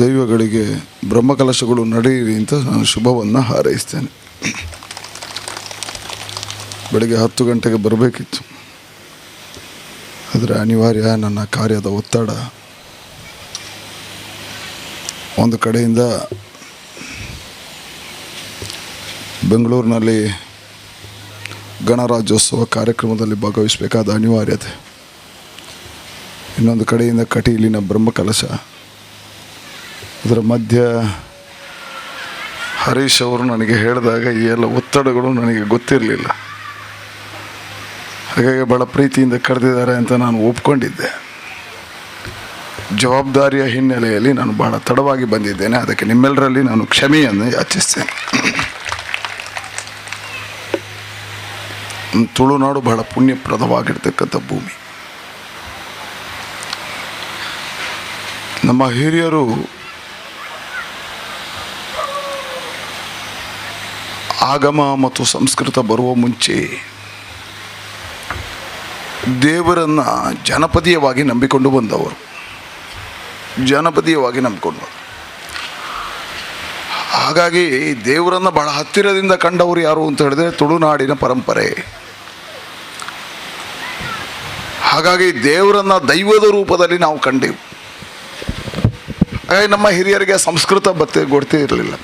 ದೈವಗಳಿಗೆ ಬ್ರಹ್ಮಕಲಶಗಳು ನಡೆಯಿರಿ ಅಂತ ನಾನು ಶುಭವನ್ನು ಹಾರೈಸ್ತೇನೆ. ಬೆಳಗ್ಗೆ 10 ಗಂಟೆಗೆ ಬರಬೇಕಿತ್ತು, ಆದರೆ ಅನಿವಾರ್ಯ ನನ್ನ ಕಾರ್ಯದ ಒತ್ತಡ. ಒಂದು ಕಡೆಯಿಂದ ಬೆಂಗಳೂರಿನಲ್ಲಿ ಗಣರಾಜ್ಯೋತ್ಸವ ಕಾರ್ಯಕ್ರಮದಲ್ಲಿ ಭಾಗವಹಿಸಬೇಕಾದ ಅನಿವಾರ್ಯತೆ, ಇನ್ನೊಂದು ಕಡೆಯಿಂದ ಕಟೀಲಿನ ಬ್ರಹ್ಮಕಲಶ. ಅದರ ಮಧ್ಯ ಹರೀಶ್ ಅವರು ನನಗೆ ಹೇಳಿದಾಗ ಈ ಎಲ್ಲ ಒತ್ತಡಗಳು ನನಗೆ ಗೊತ್ತಿರಲಿಲ್ಲ. ಹಾಗಾಗಿ ಭಾಳ ಪ್ರೀತಿಯಿಂದ ಕರೆದಿದ್ದಾರೆ ಅಂತ ನಾನು ಒಪ್ಕೊಂಡಿದ್ದೆ. ಜವಾಬ್ದಾರಿಯ ಹಿನ್ನೆಲೆಯಲ್ಲಿ ನಾನು ಭಾಳ ತಡವಾಗಿ ಬಂದಿದ್ದೇನೆ. ಅದಕ್ಕೆ ನಿಮ್ಮೆಲ್ಲರಲ್ಲಿ ನಾನು ಕ್ಷಮೆಯನ್ನು ಯಾಚಿಸ್ತೇನೆ. ತುಳುನಾಡು ಬಹಳ ಪುಣ್ಯಪ್ರದವಾಗಿರ್ತಕ್ಕಂಥ ಭೂಮಿ. ನಮ್ಮ ಹಿರಿಯರು ಆಗಮ ಮತ್ತು ಸಂಸ್ಕೃತ ಬರುವ ಮುಂಚೆ ದೇವರನ್ನು ಜನಪದೀಯವಾಗಿ ನಂಬಿಕೊಂಡು ಬಂದವರು. ಹಾಗಾಗಿ ದೇವರನ್ನು ಬಹಳ ಹತ್ತಿರದಿಂದ ಕಂಡವರು ಯಾರು ಅಂತ ಹೇಳಿದ್ರೆ ತುಳುನಾಡಿನ ಪರಂಪರೆ. ಹಾಗಾಗಿ ದೇವರನ್ನು ದೈವದ ರೂಪದಲ್ಲಿ ನಾವು ಕಂಡೆವು. ಹಾಗಾಗಿ ನಮ್ಮ ಹಿರಿಯರಿಗೆ ಸಂಸ್ಕೃತ ಗೊತ್ತಿರಲಿಲ್ಲ.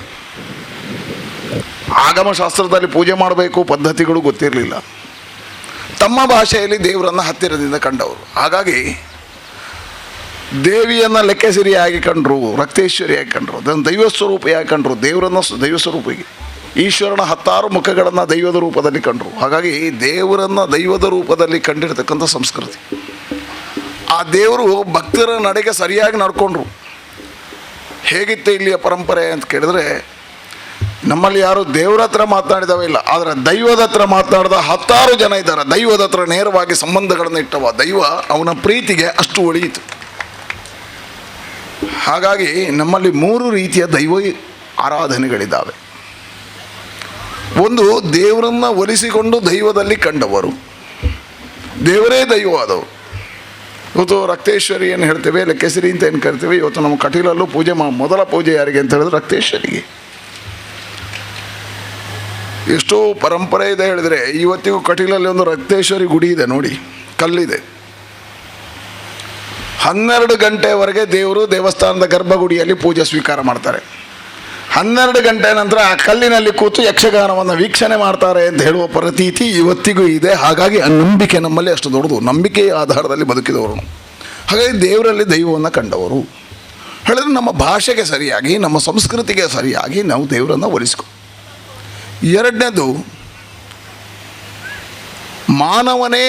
ಆಗಮಶಾಸ್ತ್ರದಲ್ಲಿ ಪೂಜೆ ಮಾಡಬೇಕು ಪದ್ಧತಿಗಳು ಗೊತ್ತಿರಲಿಲ್ಲ. ತಮ್ಮ ಭಾಷೆಯಲ್ಲಿ ದೇವರನ್ನು ಹತ್ತಿರದಿಂದ ಕಂಡವರು. ಹಾಗಾಗಿ ದೇವಿಯನ್ನು ಲೆಕ್ಕಸಿರಿಯಾಗಿ ಕಂಡರು, ರಕ್ತೇಶ್ವರಿಯಾಗಿ ಕಂಡರು, ಅದನ್ನು ದೈವ ಸ್ವರೂಪಿಯಾಗಿ ಕಂಡರು. ದೇವರನ್ನು ದೈವ ಸ್ವರೂಪಿಗೆ, ಈಶ್ವರನ 10 ಮುಖಗಳನ್ನು ದೈವದ ರೂಪದಲ್ಲಿ ಕಂಡರು. ಹಾಗಾಗಿ ದೇವರನ್ನು ದೈವದ ರೂಪದಲ್ಲಿ ಕಂಡಿರ್ತಕ್ಕಂಥ ಸಂಸ್ಕೃತಿ. ಆ ದೇವರು ಭಕ್ತರ ನಡೆಗೆ ಸರಿಯಾಗಿ ನಡ್ಕೊಂಡ್ರು. ಹೇಗಿತ್ತು ಇಲ್ಲಿಯ ಪರಂಪರೆ ಅಂತ ಕೇಳಿದ್ರೆ, ನಮ್ಮಲ್ಲಿ ಯಾರು ದೇವರ ಹತ್ರ ಮಾತನಾಡಿದವೇ ಇಲ್ಲ, ಆದರೆ ದೈವದ ಹತ್ರ ಮಾತನಾಡಿದ 10 ಜನ ಇದ್ದಾರೆ. ದೈವದ ಹತ್ರ ನೇರವಾಗಿ ಸಂಬಂಧಗಳನ್ನು ಇಟ್ಟವ. ದೈವ ಅವನ ಪ್ರೀತಿಗೆ ಅಷ್ಟು ಒಳಿಯಿತು. ಹಾಗಾಗಿ ನಮ್ಮಲ್ಲಿ 3 ರೀತಿಯ ದೈವ ಆರಾಧನೆಗಳಿದ್ದಾವೆ. ಒಂದು, ದೇವರನ್ನು ಒಲಿಸಿಕೊಂಡು ದೈವದಲ್ಲಿ ಕಂಡವರು, ದೇವರೇ ದೈವವಾದವರು. ಇವತ್ತು ರಕ್ತೇಶ್ವರಿ ಏನು ಹೇಳ್ತೇವೆ, ಲೆಕ್ಕೇಶ್ವರಿ ಅಂತ ಏನು ಕರಿತೇವೆ. ಇವತ್ತು ನಮ್ಮ ಕಟೀಲಲ್ಲೂ ಪೂಜೆ ಮೊದಲ ಪೂಜೆ ಯಾರಿಗೆ ಅಂತ ಹೇಳಿದ್ರೆ ರಕ್ತೇಶ್ವರಿಗೆ. ಎಷ್ಟೋ ಪರಂಪರೆ ಇದೆ ಹೇಳಿದರೆ, ಇವತ್ತಿಗೂ ಕಟೀಲಲ್ಲಿ ಒಂದು ರಕ್ತೇಶ್ವರಿ ಗುಡಿ ಇದೆ ನೋಡಿ, ಕಲ್ಲಿದೆ. 12 ಗಂಟೆವರೆಗೆ ದೇವರು ದೇವಸ್ಥಾನದ ಗರ್ಭಗುಡಿಯಲ್ಲಿ ಪೂಜೆ ಸ್ವೀಕಾರ ಮಾಡ್ತಾರೆ. 12 ಗಂಟೆ ನಂತರ ಆ ಕಲ್ಲಿನಲ್ಲಿ ಕೂತು ಯಕ್ಷಗಾನವನ್ನು ವೀಕ್ಷಣೆ ಮಾಡ್ತಾರೆ ಅಂತ ಹೇಳುವ ಪ್ರತೀತಿ ಇವತ್ತಿಗೂ ಇದೆ. ಹಾಗಾಗಿ ಆ ನಂಬಿಕೆ ನಮ್ಮಲ್ಲಿ ಅಷ್ಟು ದೊಡ್ಡದು. ನಂಬಿಕೆಯ ಆಧಾರದಲ್ಲಿ ಬದುಕಿದವರು. ಹಾಗಾಗಿ ದೇವರಲ್ಲಿ ದೈವವನ್ನು ಕಂಡವರು ಹೇಳಿದ್ರೆ, ನಮ್ಮ ಭಾಷೆಗೆ ಸರಿಯಾಗಿ, ನಮ್ಮ ಸಂಸ್ಕೃತಿಗೆ ಸರಿಯಾಗಿ ನಾವು ದೇವರನ್ನು ಒಲಿಸ್ಕೊ. ಎರಡನೇದು, ಮಾನವನೇ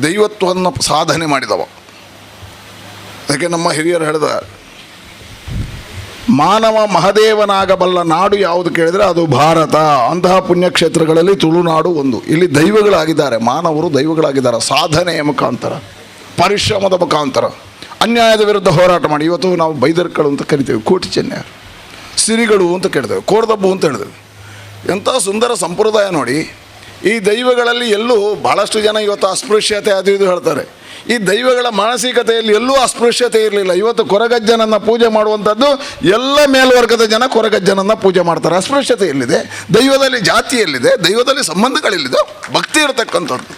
ದೈವತ್ವವನ್ನು ಸಾಧನೆ ಮಾಡಿದವ. ಅದಕ್ಕೆ ನಮ್ಮ ಹಿರಿಯರು ಹೇಳಿದ, ಮಾನವ ಮಹದೇವನಾಗಬಲ್ಲ ನಾಡು ಯಾವುದು ಕೇಳಿದರೆ ಅದು ಭಾರತ. ಅಂತಹ ಪುಣ್ಯಕ್ಷೇತ್ರಗಳಲ್ಲಿ ತುಳುನಾಡು ಒಂದು. ಇಲ್ಲಿ ದೈವಗಳಾಗಿದ್ದಾರೆ, ಮಾನವರು ದೈವಗಳಾಗಿದ್ದಾರೆ. ಸಾಧನೆಯ ಮುಖಾಂತರ, ಪರಿಶ್ರಮದ ಮುಖಾಂತರ, ಅನ್ಯಾಯದ ವಿರುದ್ಧ ಹೋರಾಟ ಮಾಡಿ. ಇವತ್ತು ನಾವು ಬೈದರ್ಕಳು ಅಂತ ಕರಿತೇವೆ, ಕೋಟಿ ಚೆನ್ನ, ಸಿರಿಗಳು ಅಂತ ಕೇಳ್ತೇವೆ, ಕೋಡ್ದಬ್ಬು ಅಂತ ಹೇಳಿದೆವು. ಎಂಥ ಸುಂದರ ಸಂಪ್ರದಾಯ ನೋಡಿ. ಈ ದೈವಗಳಲ್ಲಿ ಎಲ್ಲೂ ಭಾಳಷ್ಟು ಜನ ಇವತ್ತು ಅಸ್ಪೃಶ್ಯತೆ ಅದು ಇದು ಹೇಳ್ತಾರೆ. ಈ ದೈವಗಳ ಮಾನಸಿಕತೆಯಲ್ಲಿ ಎಲ್ಲೂ ಅಸ್ಪೃಶ್ಯತೆ ಇರಲಿಲ್ಲ. ಇವತ್ತು ಕೊರಗಜ್ಜನನ್ನು ಪೂಜೆ ಮಾಡುವಂಥದ್ದು ಎಲ್ಲ ಮೇಲ್ವರ್ಗದ ಜನ ಕೊರಗಜ್ಜನನ್ನು ಪೂಜೆ ಮಾಡ್ತಾರೆ. ಅಸ್ಪೃಶ್ಯತೆ ಎಲ್ಲಿದೆ? ದೈವದಲ್ಲಿ ಜಾತಿ ಎಲ್ಲಿದೆ? ದೈವದಲ್ಲಿ ಸಂಬಂಧಗಳೆಲ್ಲಿದೆ? ಭಕ್ತಿ ಇರತಕ್ಕಂಥದ್ದು.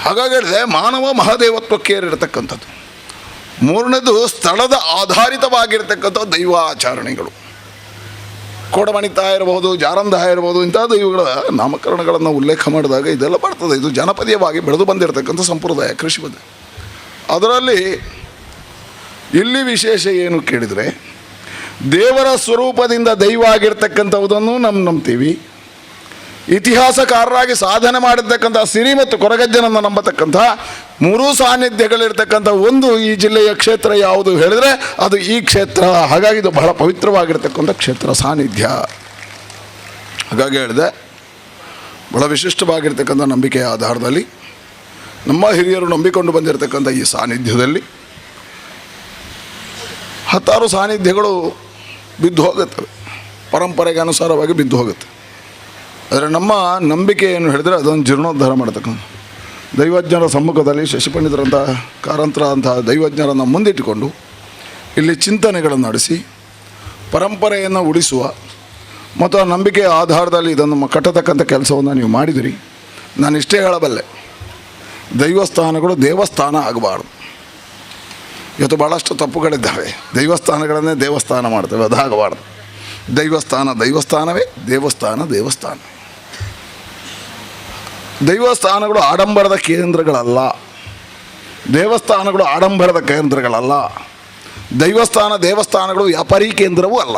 ಹಾಗಾಗಿ ಹೇಳಿದೆ, ಮಾನವ ಮಹಾದೇವತ್ವಕ್ಕೇರಿರತಕ್ಕಂಥದ್ದು. ಮೂರನೇದು, ಸ್ಥಳದ ಆಧಾರಿತವಾಗಿರ್ತಕ್ಕಂಥ ದೈವಾಚರಣೆಗಳು. ಕೋಡಮಣಿತ ಇರಬಹುದು, ಜಾರಂದ ಇರಬಹುದು, ಇಂಥ ದೈವಗಳ ನಾಮಕರಣಗಳನ್ನು ಉಲ್ಲೇಖ ಮಾಡಿದಾಗ ಇದೆಲ್ಲ ಬರ್ತದೆ. ಇದು ಜನಪದೀಯವಾಗಿ ಬೆಳೆದು ಬಂದಿರತಕ್ಕಂಥ ಸಂಪ್ರದಾಯ, ಕೃಷಿ ಪದ್ಧತಿ. ಅದರಲ್ಲಿ ಇಲ್ಲಿ ವಿಶೇಷ ಏನು ಕೇಳಿದರೆ, ದೇವರ ಸ್ವರೂಪದಿಂದ ದೈವ ಆಗಿರ್ತಕ್ಕಂಥವುದನ್ನು ನಂಬ್ತೀವಿ. ಇತಿಹಾಸಕಾರರಾಗಿ ಸಾಧನೆ ಮಾಡಿರ್ತಕ್ಕಂಥ ಸಿರಿ ಮತ್ತು ಕೊರಗಜ್ಜನನ್ನು ನಂಬತಕ್ಕಂಥ 3 ಸಾನ್ನಿಧ್ಯಗಳಿರ್ತಕ್ಕಂಥ ಒಂದು ಈ ಜಿಲ್ಲೆಯ ಕ್ಷೇತ್ರ ಯಾವುದು ಹೇಳಿದರೆ ಅದು ಈ ಕ್ಷೇತ್ರ. ಹಾಗಾಗಿ ಇದು ಬಹಳ ಪವಿತ್ರವಾಗಿರ್ತಕ್ಕಂಥ ಕ್ಷೇತ್ರ, ಸಾನ್ನಿಧ್ಯ. ಹಾಗಾಗಿ ಹೇಳಿದೆ, ಬಹಳ ವಿಶಿಷ್ಟವಾಗಿರ್ತಕ್ಕಂಥ ನಂಬಿಕೆಯ ಆಧಾರದಲ್ಲಿ ನಮ್ಮ ಹಿರಿಯರು ನಂಬಿಕೊಂಡು ಬಂದಿರತಕ್ಕಂಥ ಈ ಸಾನ್ನಿಧ್ಯದಲ್ಲಿ 10 ಸಾನ್ನಿಧ್ಯಗಳು ಬಿದ್ದು ಹೋಗುತ್ತವೆ, ಪರಂಪರೆಗೆ ಅನುಸಾರವಾಗಿ ಬಿದ್ದು ಹೋಗುತ್ತೆ. ಆದರೆ ನಮ್ಮ ನಂಬಿಕೆ ಏನು ಹೇಳಿದರೆ ಅದನ್ನು ಜೀರ್ಣೋದ್ಧಾರ ಮಾಡತಕ್ಕಂಥ ದೈವಜ್ಞರ ಸಮ್ಮುಖದಲ್ಲಿ ಶಶಿಪಂಡಿತರಂಥ ಕಾರಂತರ ಅಂತಹ ದೈವಜ್ಞರನ್ನು ಮುಂದಿಟ್ಟುಕೊಂಡು ಇಲ್ಲಿ ಚಿಂತನೆಗಳನ್ನು ನಡೆಸಿ ಪರಂಪರೆಯನ್ನು ಉಳಿಸುವ ಮತ್ತು ಆ ನಂಬಿಕೆಯ ಆಧಾರದಲ್ಲಿ ಇದನ್ನು ಕಟ್ಟತಕ್ಕಂಥ ಕೆಲಸವನ್ನು ನೀವು ಮಾಡಿದಿರಿ. ನಾನು ಇಷ್ಟೇ ಹೇಳಬಲ್ಲೆ, ದೈವಸ್ಥಾನಗಳು ದೇವಸ್ಥಾನ ಆಗಬಾರ್ದು. ಇವತ್ತು ಭಾಳಷ್ಟು ತಪ್ಪುಗಳಿದ್ದಾವೆ. ದೈವಸ್ಥಾನಗಳನ್ನೇ ದೇವಸ್ಥಾನ ಮಾಡ್ತೇವೆ, ಅದಾಗಬಾರ್ದು. ದೈವಸ್ಥಾನ ದೈವಸ್ಥಾನವೇ, ದೇವಸ್ಥಾನ ದೇವಸ್ಥಾನ. ದೈವಸ್ಥಾನಗಳು ಆಡಂಬರದ ಕೇಂದ್ರಗಳಲ್ಲ. ದೇವಸ್ಥಾನಗಳು ಆಡಂಬರದ ಕೇಂದ್ರಗಳಲ್ಲ. ದೇವಸ್ಥಾನಗಳು ವ್ಯಾಪಾರೀ ಕೇಂದ್ರವೂ ಅಲ್ಲ.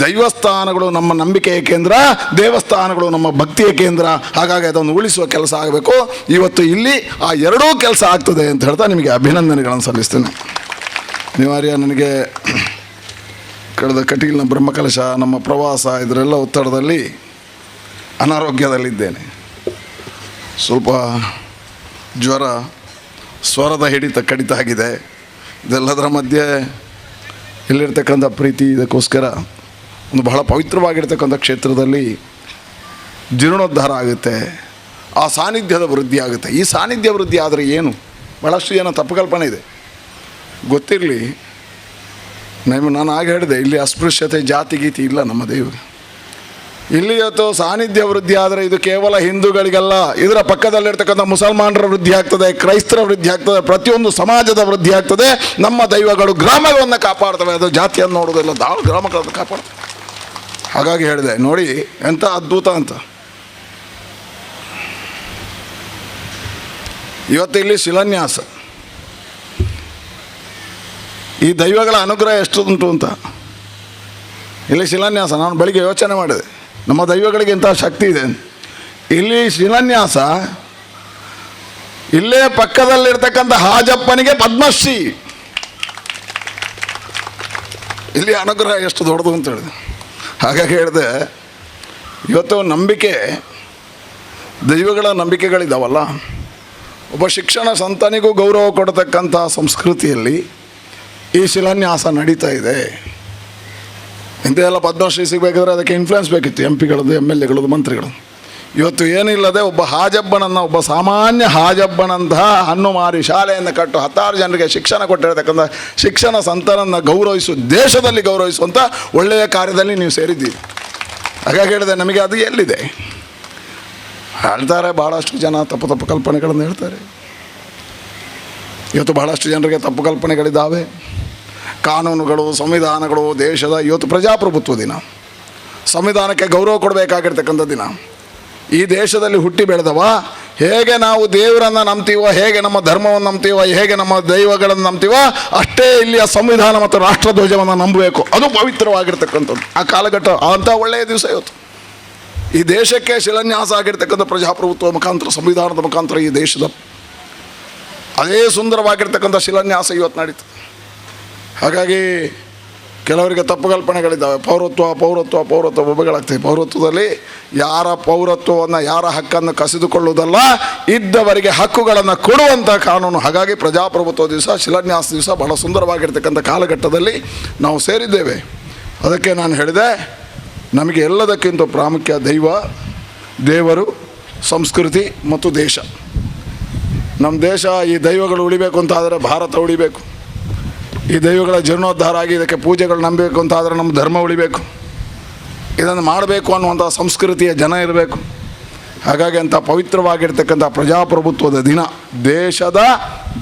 ದೈವಸ್ಥಾನಗಳು ನಮ್ಮ ನಂಬಿಕೆಯ ಕೇಂದ್ರ, ದೇವಸ್ಥಾನಗಳು ನಮ್ಮ ಭಕ್ತಿಯ ಕೇಂದ್ರ. ಹಾಗಾಗಿ ಅದನ್ನು ಉಳಿಸುವ ಕೆಲಸ ಆಗಬೇಕು. ಇವತ್ತು ಇಲ್ಲಿ ಆ ಎರಡೂ ಕೆಲಸ ಆಗ್ತದೆ ಅಂತ ಹೇಳ್ತಾ ನಿಮಗೆ ಅಭಿನಂದನೆಗಳನ್ನು ಸಲ್ಲಿಸ್ತೇನೆ. ಅನಿವಾರ್ಯ, ನನಗೆ ಕಳೆದ ಕಟೀಲಿನ ಬ್ರಹ್ಮಕಲಶ, ನಮ್ಮ ಪ್ರವಾಸ, ಇದರೆಲ್ಲ ಒತ್ತಡದಲ್ಲಿ ಅನಾರೋಗ್ಯದಲ್ಲಿದ್ದೇನೆ. ಸ್ವಲ್ಪ ಜ್ವರ, ಸ್ವರದ ಹಿಡಿತ ಕಡಿತ ಆಗಿದೆ. ಇದೆಲ್ಲದರ ಮಧ್ಯೆ ಇಲ್ಲಿರ್ತಕ್ಕಂಥ ಪ್ರೀತಿ, ಇದಕ್ಕೋಸ್ಕರ ಒಂದು ಬಹಳ ಪವಿತ್ರವಾಗಿರ್ತಕ್ಕಂಥ ಕ್ಷೇತ್ರದಲ್ಲಿ ಜೀರ್ಣೋದ್ಧಾರ ಆಗುತ್ತೆ, ಆ ಸಾನ್ನಿಧ್ಯದ ವೃದ್ಧಿ ಆಗುತ್ತೆ. ಈ ಸಾನ್ನಿಧ್ಯ ವೃದ್ಧಿ ಆದರೆ ಏನು? ಭಾಳಷ್ಟು ಜನ ತಪ್ಪು ಕಲ್ಪನೆ ಇದೆ, ಗೊತ್ತಿರಲಿ. ನಾನು ಆಗ ಹೇಳಿದೆ, ಇಲ್ಲಿ ಅಸ್ಪೃಶ್ಯತೆ, ಜಾತಿ ಗೀತಿ ಇಲ್ಲ ನಮ್ಮ ದೇವರು. ಇಲ್ಲಿ ಇವತ್ತು ಸಾನ್ನಿಧ್ಯ ವೃದ್ಧಿ ಆದರೆ ಇದು ಕೇವಲ ಹಿಂದೂಗಳಿಗಲ್ಲ, ಇದರ ಪಕ್ಕದಲ್ಲಿರ್ತಕ್ಕಂಥ ಮುಸಲ್ಮಾನರ ವೃದ್ಧಿ ಆಗ್ತದೆ, ಕ್ರೈಸ್ತರ ವೃದ್ಧಿ ಆಗ್ತದೆ, ಪ್ರತಿಯೊಂದು ಸಮಾಜದ ವೃದ್ಧಿ ಆಗ್ತದೆ. ನಮ್ಮ ದೈವಗಳು ಗ್ರಾಮಗಳನ್ನು ಕಾಪಾಡ್ತವೆ, ಅದು ಜಾತಿಯನ್ನು ನೋಡೋದಿಲ್ಲ, ಗ್ರಾಮಗಳನ್ನು ಕಾಪಾಡ್ತವೆ. ಹಾಗಾಗಿ ಹೇಳಿದೆ ನೋಡಿ ಎಂಥ ಅದ್ಭುತ ಅಂತ. ಇವತ್ತು ಇಲ್ಲಿ ಶಿಲಾನ್ಯಾಸ, ಈ ದೈವಗಳ ಅನುಗ್ರಹ ಎಷ್ಟು ಉಂಟು ಅಂತ ಇಲ್ಲಿ ಶಿಲಾನ್ಯಾಸ. ನಾನು ಬೆಳಿಗ್ಗೆ ಯೋಚನೆ ಮಾಡಿದೆ, ನಮ್ಮ ದೈವಗಳಿಗೆ ಇಂಥ ಶಕ್ತಿ ಇದೆ. ಇಲ್ಲಿ ಶಿಲಾನ್ಯಾಸ, ಇಲ್ಲೇ ಪಕ್ಕದಲ್ಲಿರ್ತಕ್ಕಂಥ ಹಾಜಪ್ಪನಿಗೆ ಪದ್ಮಶ್ರೀ. ಇಲ್ಲಿ ಅನುಗ್ರಹ ಎಷ್ಟು ದೊಡ್ಡದು ಅಂತ ಹೇಳಿದೆ. ಹಾಗಾಗಿ ಹೇಳಿದೆ, ಇವತ್ತು ನಂಬಿಕೆ, ದೈವಗಳ ನಂಬಿಕೆಗಳಿದ್ದಾವಲ್ಲ, ಒಬ್ಬ ಶಿಕ್ಷಣ ಸಂತನಿಗೂ ಗೌರವ ಕೊಡತಕ್ಕಂಥ ಸಂಸ್ಕೃತಿಯಲ್ಲಿ ಈ ಶಿಲಾನ್ಯಾಸ ನಡೀತಾ ಇದೆ. ಇಂಥೆಲ್ಲ ಪದ್ಮಶ್ರೀ ಸಿಗಬೇಕಾದ್ರೆ ಅದಕ್ಕೆ ಇನ್ಫ್ಲುಯೆನ್ಸ್ ಬೇಕಿತ್ತು, MP ಗಳದ್ದು, MLA ಗಳದ್ದು, ಮಂತ್ರಿಗಳು. ಇವತ್ತು ಏನಿಲ್ಲದೆ ಒಬ್ಬ ಹಾಜಬ್ಬನನ್ನು, ಒಬ್ಬ ಸಾಮಾನ್ಯ ಹಾಜಬ್ಬನಂತಹ ಹಣ್ಣು ಮಾರಿ ಶಾಲೆಯನ್ನು ಕಟ್ಟು 10 ಜನರಿಗೆ ಶಿಕ್ಷಣ ಕೊಟ್ಟಿರತಕ್ಕಂಥ ಶಿಕ್ಷಣ ಸಂತನನ್ನು ದೇಶದಲ್ಲಿ ಗೌರವಿಸುವಂಥ ಒಳ್ಳೆಯ ಕಾರ್ಯದಲ್ಲಿ ನೀವು ಸೇರಿದ್ದೀರಿ. ಹಾಗಾಗಿ ಹೇಳಿದೆ, ನಮಗೆ ಅದು ಎಲ್ಲಿದೆ? ಹೇಳ್ತಾರೆ ಭಾಳಷ್ಟು ಜನ ತಪ್ಪು ಕಲ್ಪನೆಗಳನ್ನು ಹೇಳ್ತಾರೆ. ಇವತ್ತು ಬಹಳಷ್ಟು ಜನರಿಗೆ ತಪ್ಪು ಕಲ್ಪನೆಗಳಿದ್ದಾವೆ. ಕಾನೂನುಗಳು, ಸಂವಿಧಾನಗಳು, ದೇಶದ ಇವತ್ತು ಪ್ರಜಾಪ್ರಭುತ್ವ ದಿನ, ಸಂವಿಧಾನಕ್ಕೆ ಗೌರವ ಕೊಡಬೇಕಾಗಿರ್ತಕ್ಕಂಥ ದಿನ. ಈ ದೇಶದಲ್ಲಿ ಹುಟ್ಟಿ ಬೆಳೆದವ, ಹೇಗೆ ನಾವು ದೇವರನ್ನು ನಂಬ್ತೀವೋ, ಹೇಗೆ ನಮ್ಮ ಧರ್ಮವನ್ನು ನಂಬ್ತೀವೋ, ಹೇಗೆ ನಮ್ಮ ದೈವಗಳನ್ನು ನಂಬ್ತೀವೋ, ಅಷ್ಟೇ ಇಲ್ಲಿಯ ಸಂವಿಧಾನ ಮತ್ತು ರಾಷ್ಟ್ರಧ್ವಜವನ್ನು ನಂಬಬೇಕು. ಅದು ಪವಿತ್ರವಾಗಿರ್ತಕ್ಕಂಥದ್ದು. ಆ ಕಾಲಘಟ್ಟ ಅಂಥ ಒಳ್ಳೆಯ ದಿವಸ ಇವತ್ತು. ಈ ದೇಶಕ್ಕೆ ಶಿಲಾನ್ಯಾಸ ಆಗಿರ್ತಕ್ಕಂಥ ಪ್ರಜಾಪ್ರಭುತ್ವ ಮುಖಾಂತರ, ಸಂವಿಧಾನದ ಮುಖಾಂತರ ಈ ದೇಶದ ಅದೇ ಸುಂದರವಾಗಿರ್ತಕ್ಕಂಥ ಶಿಲಾನ್ಯಾಸ ಇವತ್ತು ನಡೀತು. ಹಾಗಾಗಿ ಕೆಲವರಿಗೆ ತಪ್ಪು ಕಲ್ಪನೆಗಳಿದ್ದಾವೆ. ಪೌರತ್ವ ಒಬ್ಬಗಳಾಗ್ತದೆ. ಪೌರತ್ವದಲ್ಲಿ ಯಾರ ಪೌರತ್ವವನ್ನು, ಯಾರ ಹಕ್ಕನ್ನು ಕಸಿದುಕೊಳ್ಳುವುದಲ್ಲ, ಇದ್ದವರಿಗೆ ಹಕ್ಕುಗಳನ್ನು ಕೊಡುವಂಥ ಕಾನೂನು. ಹಾಗಾಗಿ ಪ್ರಜಾಪ್ರಭುತ್ವ ದಿವಸ, ಶಿಲಾನ್ಯಾಸ ದಿವಸ ಬಹಳ ಸುಂದರವಾಗಿರ್ತಕ್ಕಂಥ ಕಾಲಘಟ್ಟದಲ್ಲಿ ನಾವು ಸೇರಿದ್ದೇವೆ. ಅದಕ್ಕೆ ನಾನು ಹೇಳಿದೆ, ನಮಗೆ ಎಲ್ಲದಕ್ಕಿಂತ ಪ್ರಾಮುಖ್ಯ ದೇವರು, ಸಂಸ್ಕೃತಿ ಮತ್ತು ದೇಶ. ನಮ್ಮ ದೇಶ, ಈ ದೈವಗಳು ಉಳಿಬೇಕು ಅಂತಾದರೆ ಭಾರತ ಉಳಿಬೇಕು. ಈ ದೈವಗಳ ಜೀರ್ಣೋದ್ಧಾರ ಆಗಿ ಇದಕ್ಕೆ ಪೂಜೆಗಳು ನಂಬಬೇಕು ಅಂತಾದರೆ ನಮ್ಮ ಧರ್ಮ ಉಳಿಬೇಕು. ಇದನ್ನು ಮಾಡಬೇಕು ಅನ್ನುವಂಥ ಸಂಸ್ಕೃತಿಯ ಜನ ಇರಬೇಕು. ಹಾಗಾಗಿ ಅಂಥ ಪವಿತ್ರವಾಗಿರ್ತಕ್ಕಂಥ ಪ್ರಜಾಪ್ರಭುತ್ವದ ದಿನ, ದೇಶದ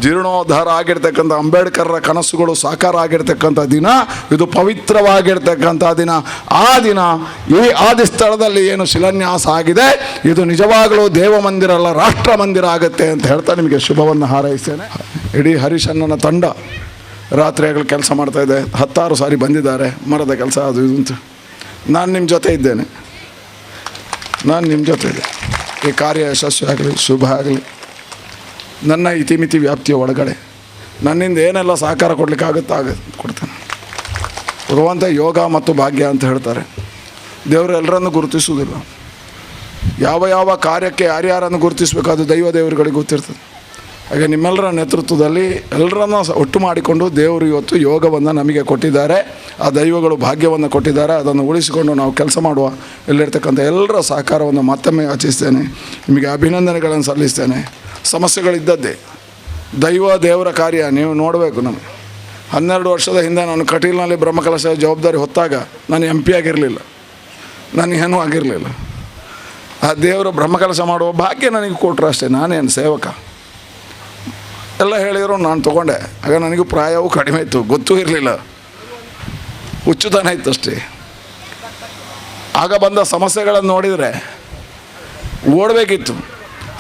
ಜೀರ್ಣೋದ್ಧಾರ ಆಗಿರ್ತಕ್ಕಂಥ ಅಂಬೇಡ್ಕರ್ರ ಕನಸುಗಳು ಸಾಕಾರ ಆಗಿರ್ತಕ್ಕಂಥ ದಿನ ಇದು, ಪವಿತ್ರವಾಗಿರ್ತಕ್ಕಂಥ ದಿನ. ಆ ದಿನ ಈ ಆದಿ ಸ್ಥಳದಲ್ಲಿ ಏನು ಶಿಲಾನ್ಯಾಸ ಆಗಿದೆ, ಇದು ನಿಜವಾಗಲೂ ದೇವ ಮಂದಿರ ಅಲ್ಲ, ರಾಷ್ಟ್ರ ಮಂದಿರ ಆಗುತ್ತೆ ಅಂತ ಹೇಳ್ತಾ ನಿಮಗೆ ಶುಭವನ್ನು ಹಾರೈಸ್ತೇನೆ. ಇಡೀ ಹರಿಶಣ್ಣನ ತಂಡ ರಾತ್ರಿಗಳು ಕೆಲಸ ಮಾಡ್ತಾಯಿದೆ. 10 ಸಾರಿ ಬಂದಿದ್ದಾರೆ, ಮರದ ಕೆಲಸ ಅದು ಇದು ಅಂತ. ನಾನು ನಿಮ್ಮ ಜೊತೆ ಇದ್ದೇನೆ. ಈ ಕಾರ್ಯ ಯಶಸ್ವಿ ಆಗಲಿ, ಶುಭ ಆಗಲಿ. ನನ್ನ ಇತಿಮಿತಿ ವ್ಯಾಪ್ತಿಯ ಒಳಗಡೆ ನನ್ನಿಂದ ಏನೆಲ್ಲ ಸಹಕಾರ ಕೊಡಲಿಕ್ಕಾಗುತ್ತೋ ಕೊಡ್ತೇನೆ. ಭಗವಂತ ಯೋಗ ಮತ್ತು ಭಾಗ್ಯ ಅಂತ ಹೇಳ್ತಾರೆ. ದೇವರು ಎಲ್ಲರನ್ನು ಗುರುತಿಸುವುದಿಲ್ಲ. ಯಾವ ಕಾರ್ಯಕ್ಕೆ ಯಾರ್ಯಾರನ್ನು ಗುರುತಿಸಬೇಕು ಅದು ದೇವರುಗಳಿಗೆ ಗೊತ್ತಿರ್ತದೆ. ಹಾಗೆ ನಿಮ್ಮೆಲ್ಲರ ನೇತೃತ್ವದಲ್ಲಿ ಎಲ್ಲರನ್ನ ಒಟ್ಟು ಮಾಡಿಕೊಂಡು ದೇವರು ಇವತ್ತು ಯೋಗವನ್ನು ನಮಗೆ ಕೊಟ್ಟಿದ್ದಾರೆ. ಆ ದೈವಗಳು ಭಾಗ್ಯವನ್ನು ಕೊಟ್ಟಿದ್ದಾರೆ. ಅದನ್ನು ಉಳಿಸಿಕೊಂಡು ನಾವು ಕೆಲಸ ಮಾಡುವ ಇಲ್ಲಿರ್ತಕ್ಕಂಥ ಎಲ್ಲರ ಸಹಕಾರವನ್ನು ಮತ್ತೊಮ್ಮೆ ಯಾಚಿಸ್ತೇನೆ. ನಿಮಗೆ ಅಭಿನಂದನೆಗಳನ್ನು ಸಲ್ಲಿಸ್ತೇನೆ. ಸಮಸ್ಯೆಗಳಿದ್ದದ್ದೇ, ದೇವರ ಕಾರ್ಯ ನೀವು ನೋಡಬೇಕು. ನಮಗೆ 12 ವರ್ಷದ ಹಿಂದೆ ನಾನು ಕಟೀಲ್ನಲ್ಲಿ ಬ್ರಹ್ಮಕಲಶ ಜವಾಬ್ದಾರಿ ಹೊತ್ತಾಗ ನಾನು MP ಆಗಿರಲಿಲ್ಲ, ನನಗೇನೂ ಆಗಿರಲಿಲ್ಲ. ಆ ದೇವರು ಬ್ರಹ್ಮಕಲಶ ಮಾಡುವ ಭಾಗ್ಯ ನನಗೆ ಕೊಟ್ಟರು ಅಷ್ಟೇ. ನಾನೇನು ಸೇವಕ ಎಲ್ಲ ಹೇಳಿದರು, ನಾನು ತೊಗೊಂಡೆ. ಆಗ ನನಗೂ ಪ್ರಾಯವೂ ಕಡಿಮೆ ಇತ್ತು, ಗೊತ್ತೂ ಇರಲಿಲ್ಲ, ಹುಚ್ಚುತನ ಇತ್ತು ಅಷ್ಟೇ. ಆಗ ಬಂದ ಸಮಸ್ಯೆಗಳನ್ನು ನೋಡಿದರೆ ಓಡಬೇಕಿತ್ತು.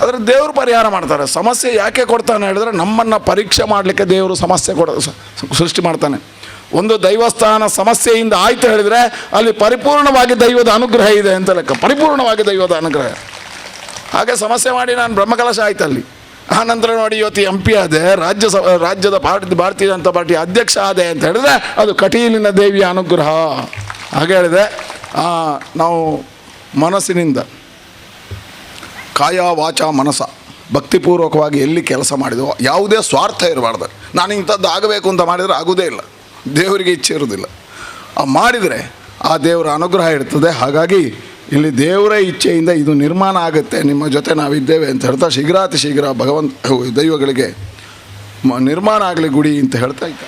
ಆದರೆ ದೇವರು ಪರಿಹಾರ ಮಾಡ್ತಾರೆ. ಸಮಸ್ಯೆ ಯಾಕೆ ಕೊಡ್ತಾನೆ ಹೇಳಿದ್ರೆ ನಮ್ಮನ್ನು ಪರೀಕ್ಷೆ ಮಾಡಲಿಕ್ಕೆ ದೇವರು ಸಮಸ್ಯೆ ಸೃಷ್ಟಿ ಮಾಡ್ತಾನೆ. ಒಂದು ದೈವಸ್ಥಾನ ಸಮಸ್ಯೆಯಿಂದ ಆಯ್ತು ಹೇಳಿದರೆ ಅಲ್ಲಿ ಪರಿಪೂರ್ಣವಾಗಿ ದೈವದ ಅನುಗ್ರಹ ಇದೆ ಅಂತ ಲೆಕ್ಕ, ಪರಿಪೂರ್ಣವಾಗಿ ದೈವದ ಅನುಗ್ರಹ. ಹಾಗೆ ಸಮಸ್ಯೆ ಮಾಡಿ ನಾನು ಬ್ರಹ್ಮಕಲಶ ಆಯ್ತು ಅಲ್ಲಿ. ಆ ನಂತರ ನೋಡಿ ಇವತ್ತು MP ಆದೆ, ರಾಜ್ಯದ ಭಾರತೀಯ ಜನತಾ ಪಾರ್ಟಿ ಅಧ್ಯಕ್ಷ ಆದೆ ಅಂತ ಹೇಳಿದ್ರೆ ಅದು ಕಟೀಲಿನ ದೇವಿಯ ಅನುಗ್ರಹ. ಹಾಗೆ ಹೇಳಿದೆ, ನಾವು ಮನಸ್ಸಿನಿಂದ ಕಾಯ ವಾಚ ಮನಸ ಭಕ್ತಿಪೂರ್ವಕವಾಗಿ ಎಲ್ಲಿ ಕೆಲಸ ಮಾಡಿದೋ ಯಾವುದೇ ಸ್ವಾರ್ಥ ಇರಬಾರ್ದು. ನಾನು ಇಂಥದ್ದು ಆಗಬೇಕು ಅಂತ ಮಾಡಿದರೆ ಆಗೋದೇ ಇಲ್ಲ, ದೇವರಿಗೆ ಇಚ್ಛೆ ಇರೋದಿಲ್ಲ. ಮಾಡಿದರೆ ಆ ದೇವರ ಅನುಗ್ರಹ ಇರ್ತದೆ. ಹಾಗಾಗಿ ಇಲ್ಲಿ ದೇವರ ಇಚ್ಛೆಯಿಂದ ಇದು ನಿರ್ಮಾಣ ಆಗುತ್ತೆ, ನಿಮ್ಮ ಜೊತೆ ನಾವಿದ್ದೇವೆ ಅಂತ ಹೇಳ್ತಾ ಶೀಘ್ರಾತಿ ಶೀಘ್ರ ದೈವಗಳಿಗೆ ನಿರ್ಮಾಣ ಆಗಲಿ ಗುಡಿ ಅಂತ ಹೇಳ್ತಾ ಇದ್ದ.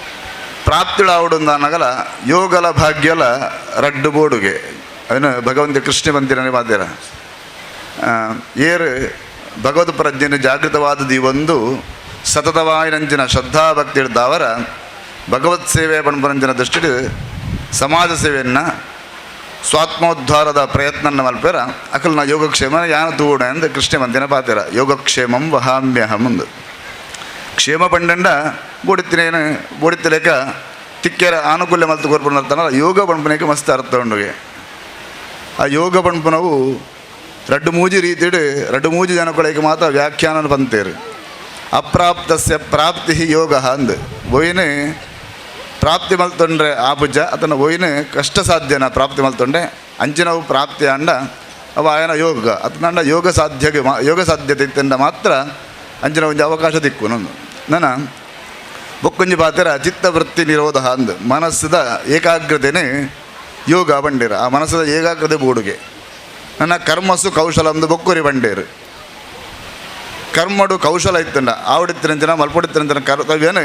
ಪ್ರಾಪ್ತಿಳಾವುಡುಂದ ನಗಲ ಯೋಗಲ ಭಾಗ್ಯಲ ರಡ್ಡು ಬೋಡುಗೆ ಅವನು ಭಗವಂತ ಕೃಷ್ಣ ಬಂದಿರನೇ ಬಾದ್ಯರ ಏರು ಭಗವದ್ ಪ್ರಜ್ಞೆನ ಜಾಗೃತವಾದದ್ದು ಈ ಒಂದು ಸತತವಾಯಿನಂಚಿನ ಶ್ರದ್ಧಾಭಕ್ತಿ ಹಿಡ್ದವರ ಭಗವತ್ ಸೇವೆ ಪಣಪರಂಜಿನ ದೃಷ್ಟಿ ಸಮಾಜ ಸೇವೆಯನ್ನು ಸ್ವಾತ್ಮೋದ್ಧಾರದ ಪ್ರಯತ್ನ ಮಲ್ಪೇರ ಅಕಲ್ನ ಯೋಗಕ್ಷೇಮ ಯಾನ ತೂಡ ಎಂದು ಕೃಷ್ಣ ಮಂದಿನ ಪಾತಿರ ಯೋಗಕ್ಷೇಮಂ ವಹಾಮ್ಯಹಂ ಮುಂದು ಕ್ಷೇಮ ಪಂಡಂಡ ಬೋಡಿತ್ತಿನೇನು ಬೋಡಿತ್ತಲೇಕ ತಿಕ್ಕೆರ ಆನುಕೂಲ್ಯ ಮಲ್ತು ಕೋರ್ಪುನರ್ತಾನ ಯೋಗ ಪಂಪನೇಕ ಮಸ್ತ್ ಅರ್ಥ ಉಂಡುಗೆ. ಆ ಯೋಗ ಪಂಪನವು ರಡ್ಡು ಮೂಜಿ ರೀತಿಡು ರಡ್ಡು ಮೂಜಿ ಜನಗಳಿಗೆ ಮಾತ್ರ ವ್ಯಾಖ್ಯಾನ ಬಂತೇರು. ಅಪ್ರಾಪ್ತಸ್ಯ ಪ್ರಾಪ್ತಿ ಯೋಗ ಅಂದು ಒಯ್ನು ಪ್ರಾಪ್ತಿ ಮಲ್ತೊಂಡ್ರೆ ಆಪುಜ ಅದನ್ನು ಒಯ್ನು ಕಷ್ಟ ಸಾಧ್ಯನ ಪ್ರಾಪ್ತಿ ಮಲ್ತೊಂಡೆ ಅಂಚಿನವು ಪ್ರಾಪ್ತಿ ಅಂಡ ಅವ ಆಯನ ಯೋಗ ಅದನ್ನ ಯೋಗ ಸಾಧ್ಯತೆ ಇತ್ತಂಡ ಮಾತ್ರ ಅಂಚಿನ ಒಂದು ಅವಕಾಶ ದಿಕ್ಕು ನಂದು ನನ್ನ ಬೊಕ್ಕೊಂಜಿ ಪಾತ್ರ ಚಿತ್ತವೃತ್ತಿ ನಿರೋಧ ಅಂದು ಮನಸ್ಸದ ಏಕಾಗ್ರತೆನೇ ಯೋಗ ಬಂಡೇರು. ಆ ಮನಸ್ಸದ ಏಕಾಗ್ರತೆ ಬೋಡುಗೆ ನನ್ನ ಕರ್ಮಸು ಕೌಶಲ ಅಂದು ಬೊಕ್ಕುರಿ ಬಂಡೇರು. ಕರ್ಮಡು ಕೌಶಲ ಇತ್ತಂಡ ಆವಡಿತ್ತಿರಂಚಿನ ಮಲ್ಪೊಡಿತ್ತಿರಂಚಿನ ಕರ್ತವ್ಯನೇ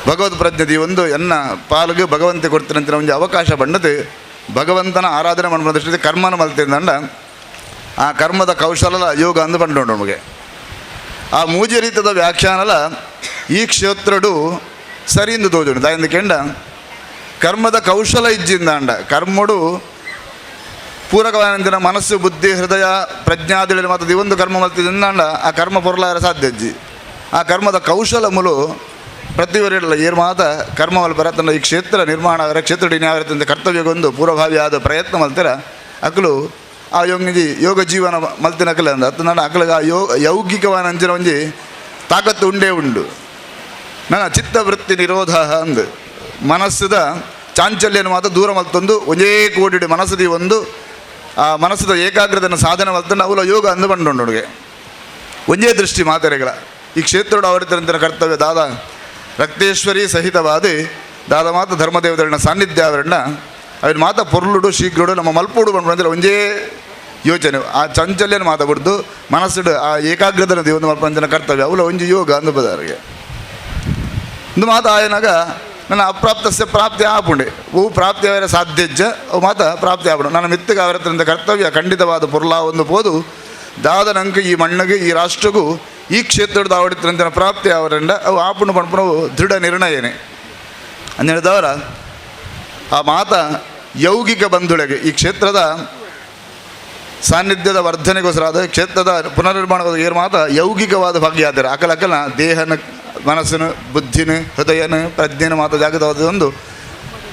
ಭಗವದ್ ಪ್ರಜ್ಞದಿ ಒಂದು ಎನ್ನ ಪಾಲ್ಗೆ ಭಗವಂತ ಕೊಡ್ತಿರಂಚಿನ ಒಂದು ಅವಕಾಶ ಬಂಡದು ಭಗವಂತನ ಆರಾಧನೆ ಮಾಡುವ ದೃಷ್ಟಿ ಕರ್ಮನ ಮಲ್ತಿಂದಂಡ ಆ ಕರ್ಮದ ಕೌಶಲ ಯೋಗ ಅಂದು ಬಂಡು ನಮಗೆ. ಆ ಮೂಜಿ ರೀತಿಯ ವ್ಯಾಖ್ಯಾನಲ ಈ ಕ್ಷೇತ್ರಡು ಸರಿಯಿಂದ ತೋಜುಂಡು ದಾಯಿಂದ ಕೆಂಡ ಕರ್ಮದ ಕೌಶಲ ಇಜ್ಜಿಂದ ಅಂಡ ಕರ್ಮಡು ಪೂರಕವಾದ ಮನಸ್ಸು ಬುದ್ಧಿ ಹೃದಯ ಪ್ರಜ್ಞಾದಿಗಳಲ್ಲಿ ಮಾತ್ರ ಒಂದು ಕರ್ಮ ಮಲ್ತಿದ್ದಂಡ ಆ ಕರ್ಮ ಪೊರಲಾರ ಸಾಧ್ಯ ಅಜ್ಜಿ. ಆ ಕರ್ಮದ ಕೌಶಲ ಮುಲು ಪ್ರತಿವರಿಲ್ಲ ಏರು ಮಾತ ಕರ್ಮ ಮಲ್ಪರ ತನ್ನ ಈ ಕ್ಷೇತ್ರ ನಿರ್ಮಾಣ ಅವರ ಕ್ಷೇತ್ರ ಡಿನ್ಯಾವರದಿಂದ ಕರ್ತವ್ಯಗೊಂದು ಪೂರ್ವಭಾವಿಯಾದ ಪ್ರಯತ್ನ ಮಲ್ತಿರ ಅಕಲು ಆ ಯೋಗ ಜೀವನ ಮಲ್ತಿನ ಅಕಲ ಅಂದ ಅತ್ತ ನನ್ನ ಅಕಲಿಗೆ ಆ ಯೌಗಿಕವಾದ ಅಂಚಿನ ಒಂಜಿ ತಾಕತ್ತು ಉಂಡೇ ಉಂಡು. ನನ್ನ ಚಿತ್ತವೃತ್ತಿ ನಿರೋಧ ಅಂದು ಮನಸ್ಸದ ಚಾಂಚಲ್ಯನ ಮಾತ್ರ ದೂರ ಮಲ್ತೊಂದು ಒಂದೇ ಕೋಡಿ ಮನಸ್ಸದಿ ಒಂದು ಆ ಮನಸ್ಸದ ಏಕಾಗ್ರತೆಯನ್ನು ಸಾಧನೆ ಮಲ್ತಂಡು ಅವಲ ಯೋಗ ಅಂದು ಬಂಡು ಹುಡುಗೆ ಒಂದೇ ದೃಷ್ಟಿ ಮಾತೆರೆಗಳ ಈ ಕ್ಷೇತ್ರದ ಅವರಿತರಂತರ ಕರ್ತವ್ಯ ದಾದ ರಕ್ತೇಶ್ವರಿ ಸಹಿತವಾದ ದಾದ ಮಾತ ಧರ್ಮದೇವತೆಗಳನ್ನ ಸಾನ್ನಿಧ್ಯ ಅವರನ್ನ ಅವ್ರ ಮಾತ ಪೊರ್ಲುಡು ಶೀಘ್ರಡು ನಮ್ಮ ಮಲ್ಪುಡು ಬಂದ್ರೆ ಒಂದೇ ಯೋಚನೆ ಆ ಚಂಚಲ್ಯನ ಮಾತಾಬಿಡ್ದು ಮನಸ್ಸುಡು ಆ ಏಕಾಗ್ರತೆನ ದೇವನ ಮಲ್ಪಂಜನ ಕರ್ತವ್ಯ ಅವಲ ಒಂಜಿ ಯೋಗ ಅಂದು ಬದಾರಿಗೆ ಒಂದು ಮಾತು ಆಯನಾಗ ನನ್ನ ಅಪ್ರಾಪ್ತಸ್ಯ ಪ್ರಾಪ್ತಿ ಆಪುಂಡೆ ಹೂ ಪ್ರಾಪ್ತಿ ಅವರ ಸಾಧ್ಯಜ್ಜ ಅವು ಮಾತ ಪ್ರಾಪ್ತಿ ಆಪುಂಡು ನನ್ನ ಮಿತ್ತಿಗೆ ಅವರತ್ರ ಕರ್ತವ್ಯ ಖಂಡಿತವಾದ ಪೊರ್ಲ ಒಂದು ಪೋದು ದಾದ ನಂಗೆ ಈ ಮಣ್ಣಿಗೆ ಈ ರಾಷ್ಟ್ರಗೂ ಈ ಕ್ಷೇತ್ರದ ಆವಡಿತರಂತಿನ ಪ್ರಾಪ್ತಿ ಅವರಿಂದ ಅವು ಆಪುಂಡು ಪಣಪುಣವು ದೃಢ ನಿರ್ಣಯನೇ ಅಂತ ಹೇಳಿದವರ ಆ ಮಾತ ಯೌಗಿಕ ಬಂಧುಳೆಗೆ ಈ ಕ್ಷೇತ್ರದ ಸಾನ್ನಿಧ್ಯದ ವರ್ಧನೆಗೋಸ್ಕರ ಆದ ಕ್ಷೇತ್ರದ ಪುನರ್ನಿರ್ಮಾಣಗೋಸ್ಕರ ಏರು ಮಾತ ಯೌಗಿಕವಾದ ಭಾಗ್ಯ ಆದ್ರೆ ಅಕಲಕಲ ದೇಹನ ಮನಸ್ಸಿನ ಬುದ್ಧಿನ ಹೃದಯನ ಪ್ರಜ್ಞೆನ ಮಾತ ಜಾಗದವಾದೊಂದು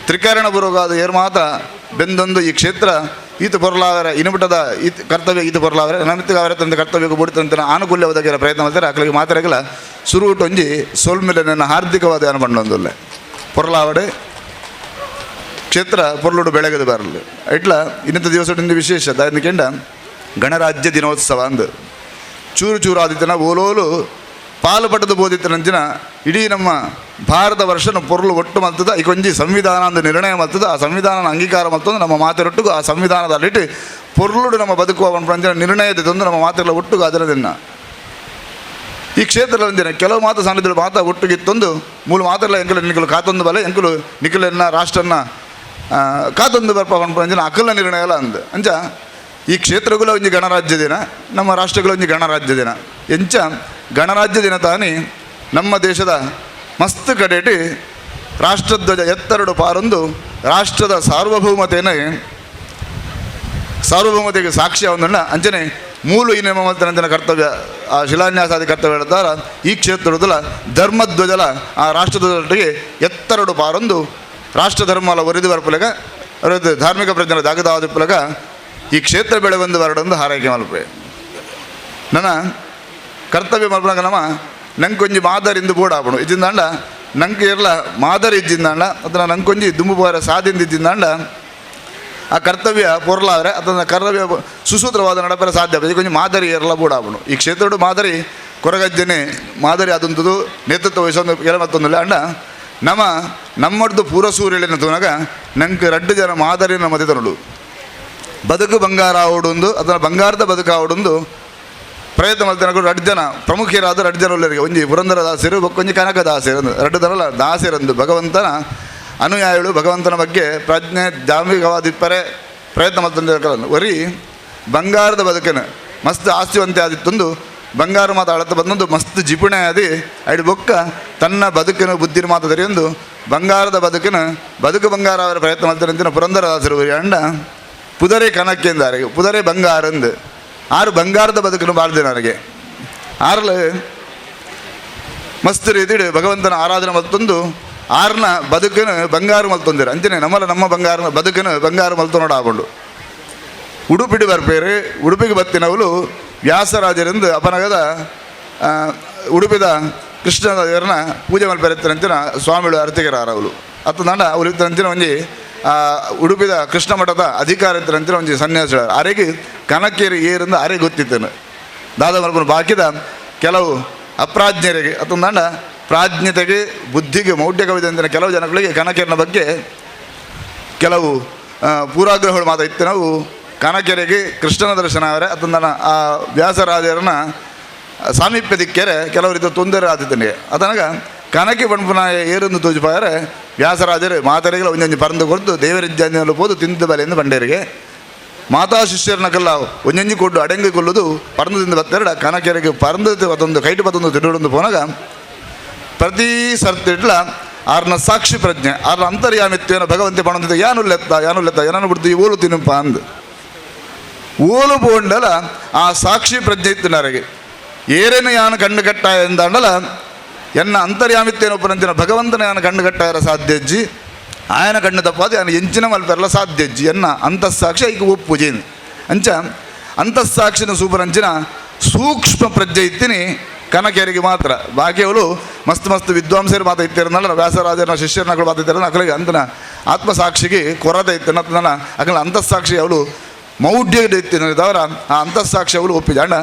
ತ್ರಿಕರಣ ಪೂರ್ವಕವಾದ ಏರು ಮಾತ ಬೆಂದೊಂದು ಈ ಕ್ಷೇತ್ರ ಈತ ಪೊರಲಾವರ ಇನುಬಿಟ್ಟದ ಈತ ಕರ್ತವ್ಯ ಈತ ಪೊರಲಾವರ ನಮಿತ್ತಿಗೆ ಅವರ ತಂದ ಕರ್ತವ್ಯಕ್ಕೆ ಬುಡಿತಂತ ಆನುಕೂಲ್ಯ ಒದಗಿರೋ ಪ್ರಯತ್ನ ಮಾಡ್ತಾರೆ ಅಕಲಿಗೆ ಮಾತಾಡಗಲ ಸುರುಟೊಂಜಿ ಸೋಲ್ಮೇಲೆ ನನ್ನ ಹಾರ್ದಿಕವಾದ ಅನುಬಂಧೊಂದುಲ್ಲೆ ಪೊರಲಾವಡೆ ಕ್ಷೇತ್ರ ಪೊರ್ಲುಡು ಬೆಳಗದು ಬರಲು ಇಟ್ಲ ಇನ್ನಿತ ದಿವಸದಿಂದ ವಿಶೇಷ ದಾಯನ ಕೆಂಡ ಗಣರಾಜ್ಯ ದಿನೋತ್ಸವ ಅಂದು ಚೂರು ಚೂರು ಆದಿತ್ತನ ಓಲೋಲು ಪಾಲು ಪಟ್ಟದು ಬೋದಿತ್ತನಂಚಿನ ಇಡೀ ನಮ್ಮ ಭಾರತ ವರ್ಷನ ಪೊರ್ಲು ಒಟ್ಟು ಮಲ್ತದ ಈ ಕೊಂಜಿ ಸಂವಿಧಾನ ಅಂದು ನಿರ್ಣಯ ಮಲ್ತದ ಆ ಸಂವಿಧಾನನ ಅಂಗೀಕಾರ ಮಲ್ತಂದು ನಮ್ಮ ಮಾತಿರೊಟ್ಟಿಗೂ ಆ ಸಂವಿಧಾನದಲ್ಲಿಟ್ಟು ಪೊರ್ಲುಡು ನಮ್ಮ ಬದುಕುವ ಪಂಚನ ನಿರ್ಣಯದ ನಮ್ಮ ಮಾತೆಲ್ಲ ಒಟ್ಟಿಗೂ ಅದರದನ್ನ ಈ ಕ್ಷೇತ್ರದೊಂದಿನ ಕೆಲವು ಮಾತು ಸಾನ್ನಿಧ್ಯಗಳು ಮಾತ ಒಟ್ಟಿಗಿತ್ತೊಂದು ಮೂಲ ಮಾತೆಲ್ಲ ಎಂಕಲು ನಿಕ್ಕಲು ಕಾತೊಂದು ಬಲೆ ಎಂಕಲು ನಿಖಲನ್ನ ರಾಷ್ಟ್ರನ್ನ ಕಾತೊಂದು ಬರ್ಪ ಪಂಚನ ಅಕಲ ನಿರ್ಣಯ ಎಲ್ಲ ಅಂದು ಅಂಚ ಈ ಕ್ಷೇತ್ರಗಳ ಒಂಜಿ ಗಣರಾಜ್ಯ ದಿನ ನಮ್ಮ ರಾಷ್ಟ್ರಗಳ ಒಂಜಿ ಗಣರಾಜ್ಯ ದಿನ ಎಂಚ ಗಣರಾಜ್ಯ ದಿನ ತಾನೇ ನಮ್ಮ ದೇಶದ ಮಸ್ತ್ ಕಡೆಟಿ ರಾಷ್ಟ್ರಧ್ವಜ ಎತ್ತರಡು ಪಾರೊಂದು ರಾಷ್ಟ್ರದ ಸಾರ್ವಭೌಮತೆಗೆ ಸಾಕ್ಷಿ ಒಂದಣ್ಣ ಅಂಚನೆ ಮೂಲು ಈ ಮಲ್ತನಂತಿನ ಕರ್ತವ್ಯ ಆ ಶಿಲಾನ್ಯಾಸಾದಿ ಕರ್ತವ್ಯ ಹೇಳಿದಾರ ಈ ಕ್ಷೇತ್ರದಲ್ಲ ಧರ್ಮಧ್ವಜಲ ಆ ರಾಷ್ಟ್ರಧ್ವಜೊಟ್ಟಿಗೆ ಎತ್ತರಡು ಪಾರೊಂದು ರಾಷ್ಟ್ರ ಧರ್ಮಲ ಒರಿದು ಬರ್ಪುಲಗ ಅವರದ್ದು ಧಾರ್ಮಿಕ ಪ್ರಜ್ಞರ ಜಾಗದಾದಿಪ್ಪಲಗ ಈ ಕ್ಷೇತ್ರ ಬೆಳೆ ಒಂದು ಬರಡೊಂದು ಹಾರೈಕೆ ಮಲ್ಪೆ ನನ್ನ ಕರ್ತವ್ಯ ಮಲ್ಪನಾಗ ನಮ್ಮ ನಂಗೆ ಕೊಂಚ ಮಾದರಿಂದ ಬೋಡಾಪಣು ಇದ್ದಿಂದಾಂಡ ನಂಗೆ ಇರಲ ಮಾದರಿ ಇದ್ದಿಂದಾಂಡ ಅದನ್ನ ನಂಗೆ ಕೊಂಚ ದುಂಬು ಬಾರ ಸಾದಿಂದ ಇದ್ದಿಂದಾಂಡ ಆ ಕರ್ತವ್ಯ ಪೊರ್ಲಾದ್ರೆ ಅದನ್ನು ಕರ್ತವ್ಯ ಸುಸೂತ್ರವಾದ ನಡಪರ ಸಾಧ್ಯ ಕೊಂಚ ಮಾದರಿ ಇರಲ್ಲ ಬೋಡಾಪಣು ಈ ಕ್ಷೇತ್ರ ಮಾದರಿ ಕೊರಗಜ್ಜನೆ ಮಾದರಿ ಅದಂಥದ್ದು ನೇತೃತ್ವ ವಹಿಸೋದು ಕೆಲ ಮತ್ತೊಂದಿಲ್ಲ ಅಂಡ ನಮ್ಮಡ್ದು ಪೂರಸೂರ್ಯಲಿನ ತೂನಾಗ ನಂಗೆ 2 ಜನ ಮಾದರಿನ ಮಧ್ಯೆ ನೋಡು ಬದುಕು ಬಂಗಾರ ಆವೊಂದು ಅದನ್ನು ಬಂಗಾರದ ಬದುಕು ಆವೊಂದು ಪ್ರಯತ್ನ ಮಾಡ್ತಾನೆ 2 ಜನ ಪ್ರಮುಖರಾದ 2 ಜನ ಉಳ್ಳರಿಗೆ ಒಂಜಿ ಪುರಂದರ ದಾಸರು ಒಂಜಿ ಕನಕದಾಸರು 2 ಜನಲ್ಲ ದಾಸರಂದು ಭಗವಂತನ ಅನುಯಾಯಿಗಳು ಭಗವಂತನ ಬಗ್ಗೆ ಪ್ರಜ್ಞೆ ಧಾರ್ಮಿಕವಾದಿಪ್ಪರೆ ಪ್ರಯತ್ನ ಮಾಡ್ತಾರೆ ಒರಿ ಬಂಗಾರದ ಬದುಕನ್ನು ಮಸ್ತ್ ಆಸ್ತಿವಂತೆ ಆದಿತ್ತೊಂದು ಬಂಗಾರ ಮಾತು ಅಳತ ಬಂದೊಂದು ಮಸ್ತ್ ಜಿಪುಣೆ ಆದಿ ಐಡು ಬೊಕ್ಕ ತನ್ನ ಬದುಕನ್ನು ಬುದ್ಧಿನ ಮಾತು ತೆರೆಯೊಂದು ಬಂಗಾರದ ಬದುಕು ಬಂಗಾರ ಅವರ ಪ್ರಯತ್ನ ಮಾಡ್ತಾರೆ ಅಂತಿನ ಪುರಂದರದಾಸರು ಅಂಡ ಪುದರೆ ಕನಕ್ಕೆಂದಾರೆ ಪುದರೆ ಬಂಗಾರಂದು ಆರು ಬಂಗಾರದ ಬದುಕನ್ನು ಬಾಳ್ದೆ ನನಗೆ ಆರ್ಲ ಮಸ್ತ್ ರೀತಿ ಭಗವಂತನ ಆರಾಧನೆ ಮತ್ತೊಂದು ಆರ್ನ ಬದುಕನ್ನು ಬಂಗಾರ ಮಲ್ತೊಂದಿರ ಅಂಚನೆ ನಮ್ಮ ಬಂಗಾರ ಬದುಕನ್ನು ಬಂಗಾರ ಮಲ್ತೊನೋಡು ಆಗೊಂಡು ಉಡುಪಿಡಿ ಬರ್ಪೇರು ಉಡುಪಿಗೆ ಬತ್ತಿನವಳು ವ್ಯಾಸರಾಜರಿಂದ ಅಪನಗದ ಉಡುಪಿದ ಕೃಷ್ಣದೇವರನ್ನ ಪೂಜೆ ಮಲ್ಪೆರೆತ್ತಂಚಿನ ಸ್ವಾಮಿಗಳು ಅರ್ತಿಗರಾರವಳು ಅತ್ತಂದಾಂಡ ಅವ್ರು ಇತ್ತಂಚಿನ ಒಂಜಿ ಉಡುಪಿದ ಕೃಷ್ಣ ಮಠದ ಅಧಿಕಾರ ಇತ್ತಂಚಿನ ಒಂಜಿ ಸನ್ಯಾಸ ಅರೆಗೆ ಕನಕೇರಿ ಏರಿಂದ ಅರೆ ಗೊತ್ತಿತ್ತನು ದಾದ ಮಲ್ಪನ ಬಾಕಿದ ಕೆಲವು ಅಪ್ರಾಜ್ಞರಿಗೆ ಅತ್ತಂದಾಂಡ ಪ್ರಾಜ್ಞತೆಗೆ ಬುದ್ಧಿಗೆ ಮೌಢ್ಯಕವಿದೆ ಅಂತಿನ ಕೆಲವು ಜನಗಳಿಗೆ ಕನಕೇರಿನ ಬಗ್ಗೆ ಕೆಲವು ಪೂರ್ವಾಗ್ರಹಗಳು ಮಾತಾಯಿತ್ತು ನಾವು ಕನಕೆರೆಗೆ ಕೃಷ್ಣನ ದರ್ಶನ ಅವರೇ ಅದನ್ನು ಆ ವ್ಯಾಸರಾಜರನ್ನ ಸಾಮೀಪ್ಯ ದಿಕ್ಕರೆ ಕೆಲವರಿದ್ದು ತೊಂದರೆ ಆದಿತ್ತನಿಗೆ ಅದನಾಗ ಕನಕೆ ಬಣ್ಪುನ ಏರೊಂದು ತೋಜಿಪಾರೆ ವ್ಯಾಸರಾಜರು ಮಾತಾಡಿಗಳ ಒಂಜೊಂಜಿ ಪರಂದು ಕೊಡ್ತು ದೇವರಿಜ್ಜಾಂಜನಲ್ಲಿ ಹೋದು ತಿಂದು ಬಲೆಯಿಂದ ಬಂಡೇರಿಗೆ ಮಾತಾ ಶಿಷ್ಯರನ್ನ ಕಲ್ಲ ಒಂಜೊಂಜಿ ಕೊಟ್ಟು ಅಡೆಂಗಿ ಕೊಲ್ಲುದು ಪರಂದದಿಂದ ಬತ್ತೆರಡ ಕನಕೆರೆಗೆ ಪರಂದು ಅದೊಂದು ಕೈಟು ಬತ್ತೊಂದು ತಿರುಡೊಂದು ಪೋನಾಗ ಪ್ರತಿ ಸರ್ತಿಡ್ಲ ಆರ್ನ ಸಾಕ್ಷಿ ಪ್ರಜ್ಞೆ ಆರ್ನ ಅಂತರ್ಯಾಮಿತ್ವೇನ ಭಗವಂತೆ ಪಣಂದಿದ್ದ ಯಾನುಲ್ಲೆತ್ತ ಏನಾನು ಬಿಡ್ತು ಈ ಓಲು ತಿನ್ನಪ್ಪ ಅಂದು ಓಲು ಬೋಂಡಲ ಆ ಸಾಕ್ಷಿ ಪ್ರಜ್ಞೆ ಇತ್ತು ನನಗೆ ಏರೇನು ಯಾನು ಕಣ್ಣು ಕಟ್ಟಾಯ ಎಂದಾಂಡಲ ಎನ್ನ ಅಂತರ್ಯಾಮಿತ್ತೇನೊಪ್ಪನಂಚಿನ ಭಗವಂತನ ಯಾನು ಕಣ್ಣು ಕಟ್ಟಾಯರ ಸಾಧ್ಯಜ್ಜಿ ಆಯನ ಕಣ್ಣು ತಪ್ಪಾದ ಯಾನು ಎಂಚಿನ ಮಲ್ಪೆರಲ ಸಾಧ್ಯಜ್ಜಿ ಎನ್ನ ಅಂತಸ್ಸಾಕ್ಷಿ ಐಕ ಒಪ್ಪುಜೇನು ಅಂಚ ಅಂತಸ್ಸಾಕ್ಷಿನ ಸೂಪರಂಚಿನ ಸೂಕ್ಷ್ಮ ಪ್ರಜ್ಞೆ ಇತ್ತೀನಿ ಕನಕೆರೆಗೆ ಮಾತ್ರ ಬಾಕಿ ಅವಳು ಮಸ್ತ್ ವಿದ್ವಾಂಸರು ಮಾತಾಡ್ತಿರಲ್ಲ ವ್ಯಾಸರಾಜನ ಶಿಷ್ಯರನ್ನಗಳು ಮಾತಾಡ್ತಾರೆ ಅಕಲಿಗೆ ಅಂತನ ಆತ್ಮಸಾಕ್ಷಿಗೆ ಕೊರತೆ ಇತ್ತು ನನ್ನ ಅಕಲ ಅಂತಸ್ಸಾಕ್ಷಿ ಅವಳು ಮೌಢ್ಯ ಇತ್ತಿನದವರ ಆ ಅಂತಸ್ಸಾಕ್ಷಿ ಅವಳು ಒಪ್ಪಿದ ಅಣ್ಣ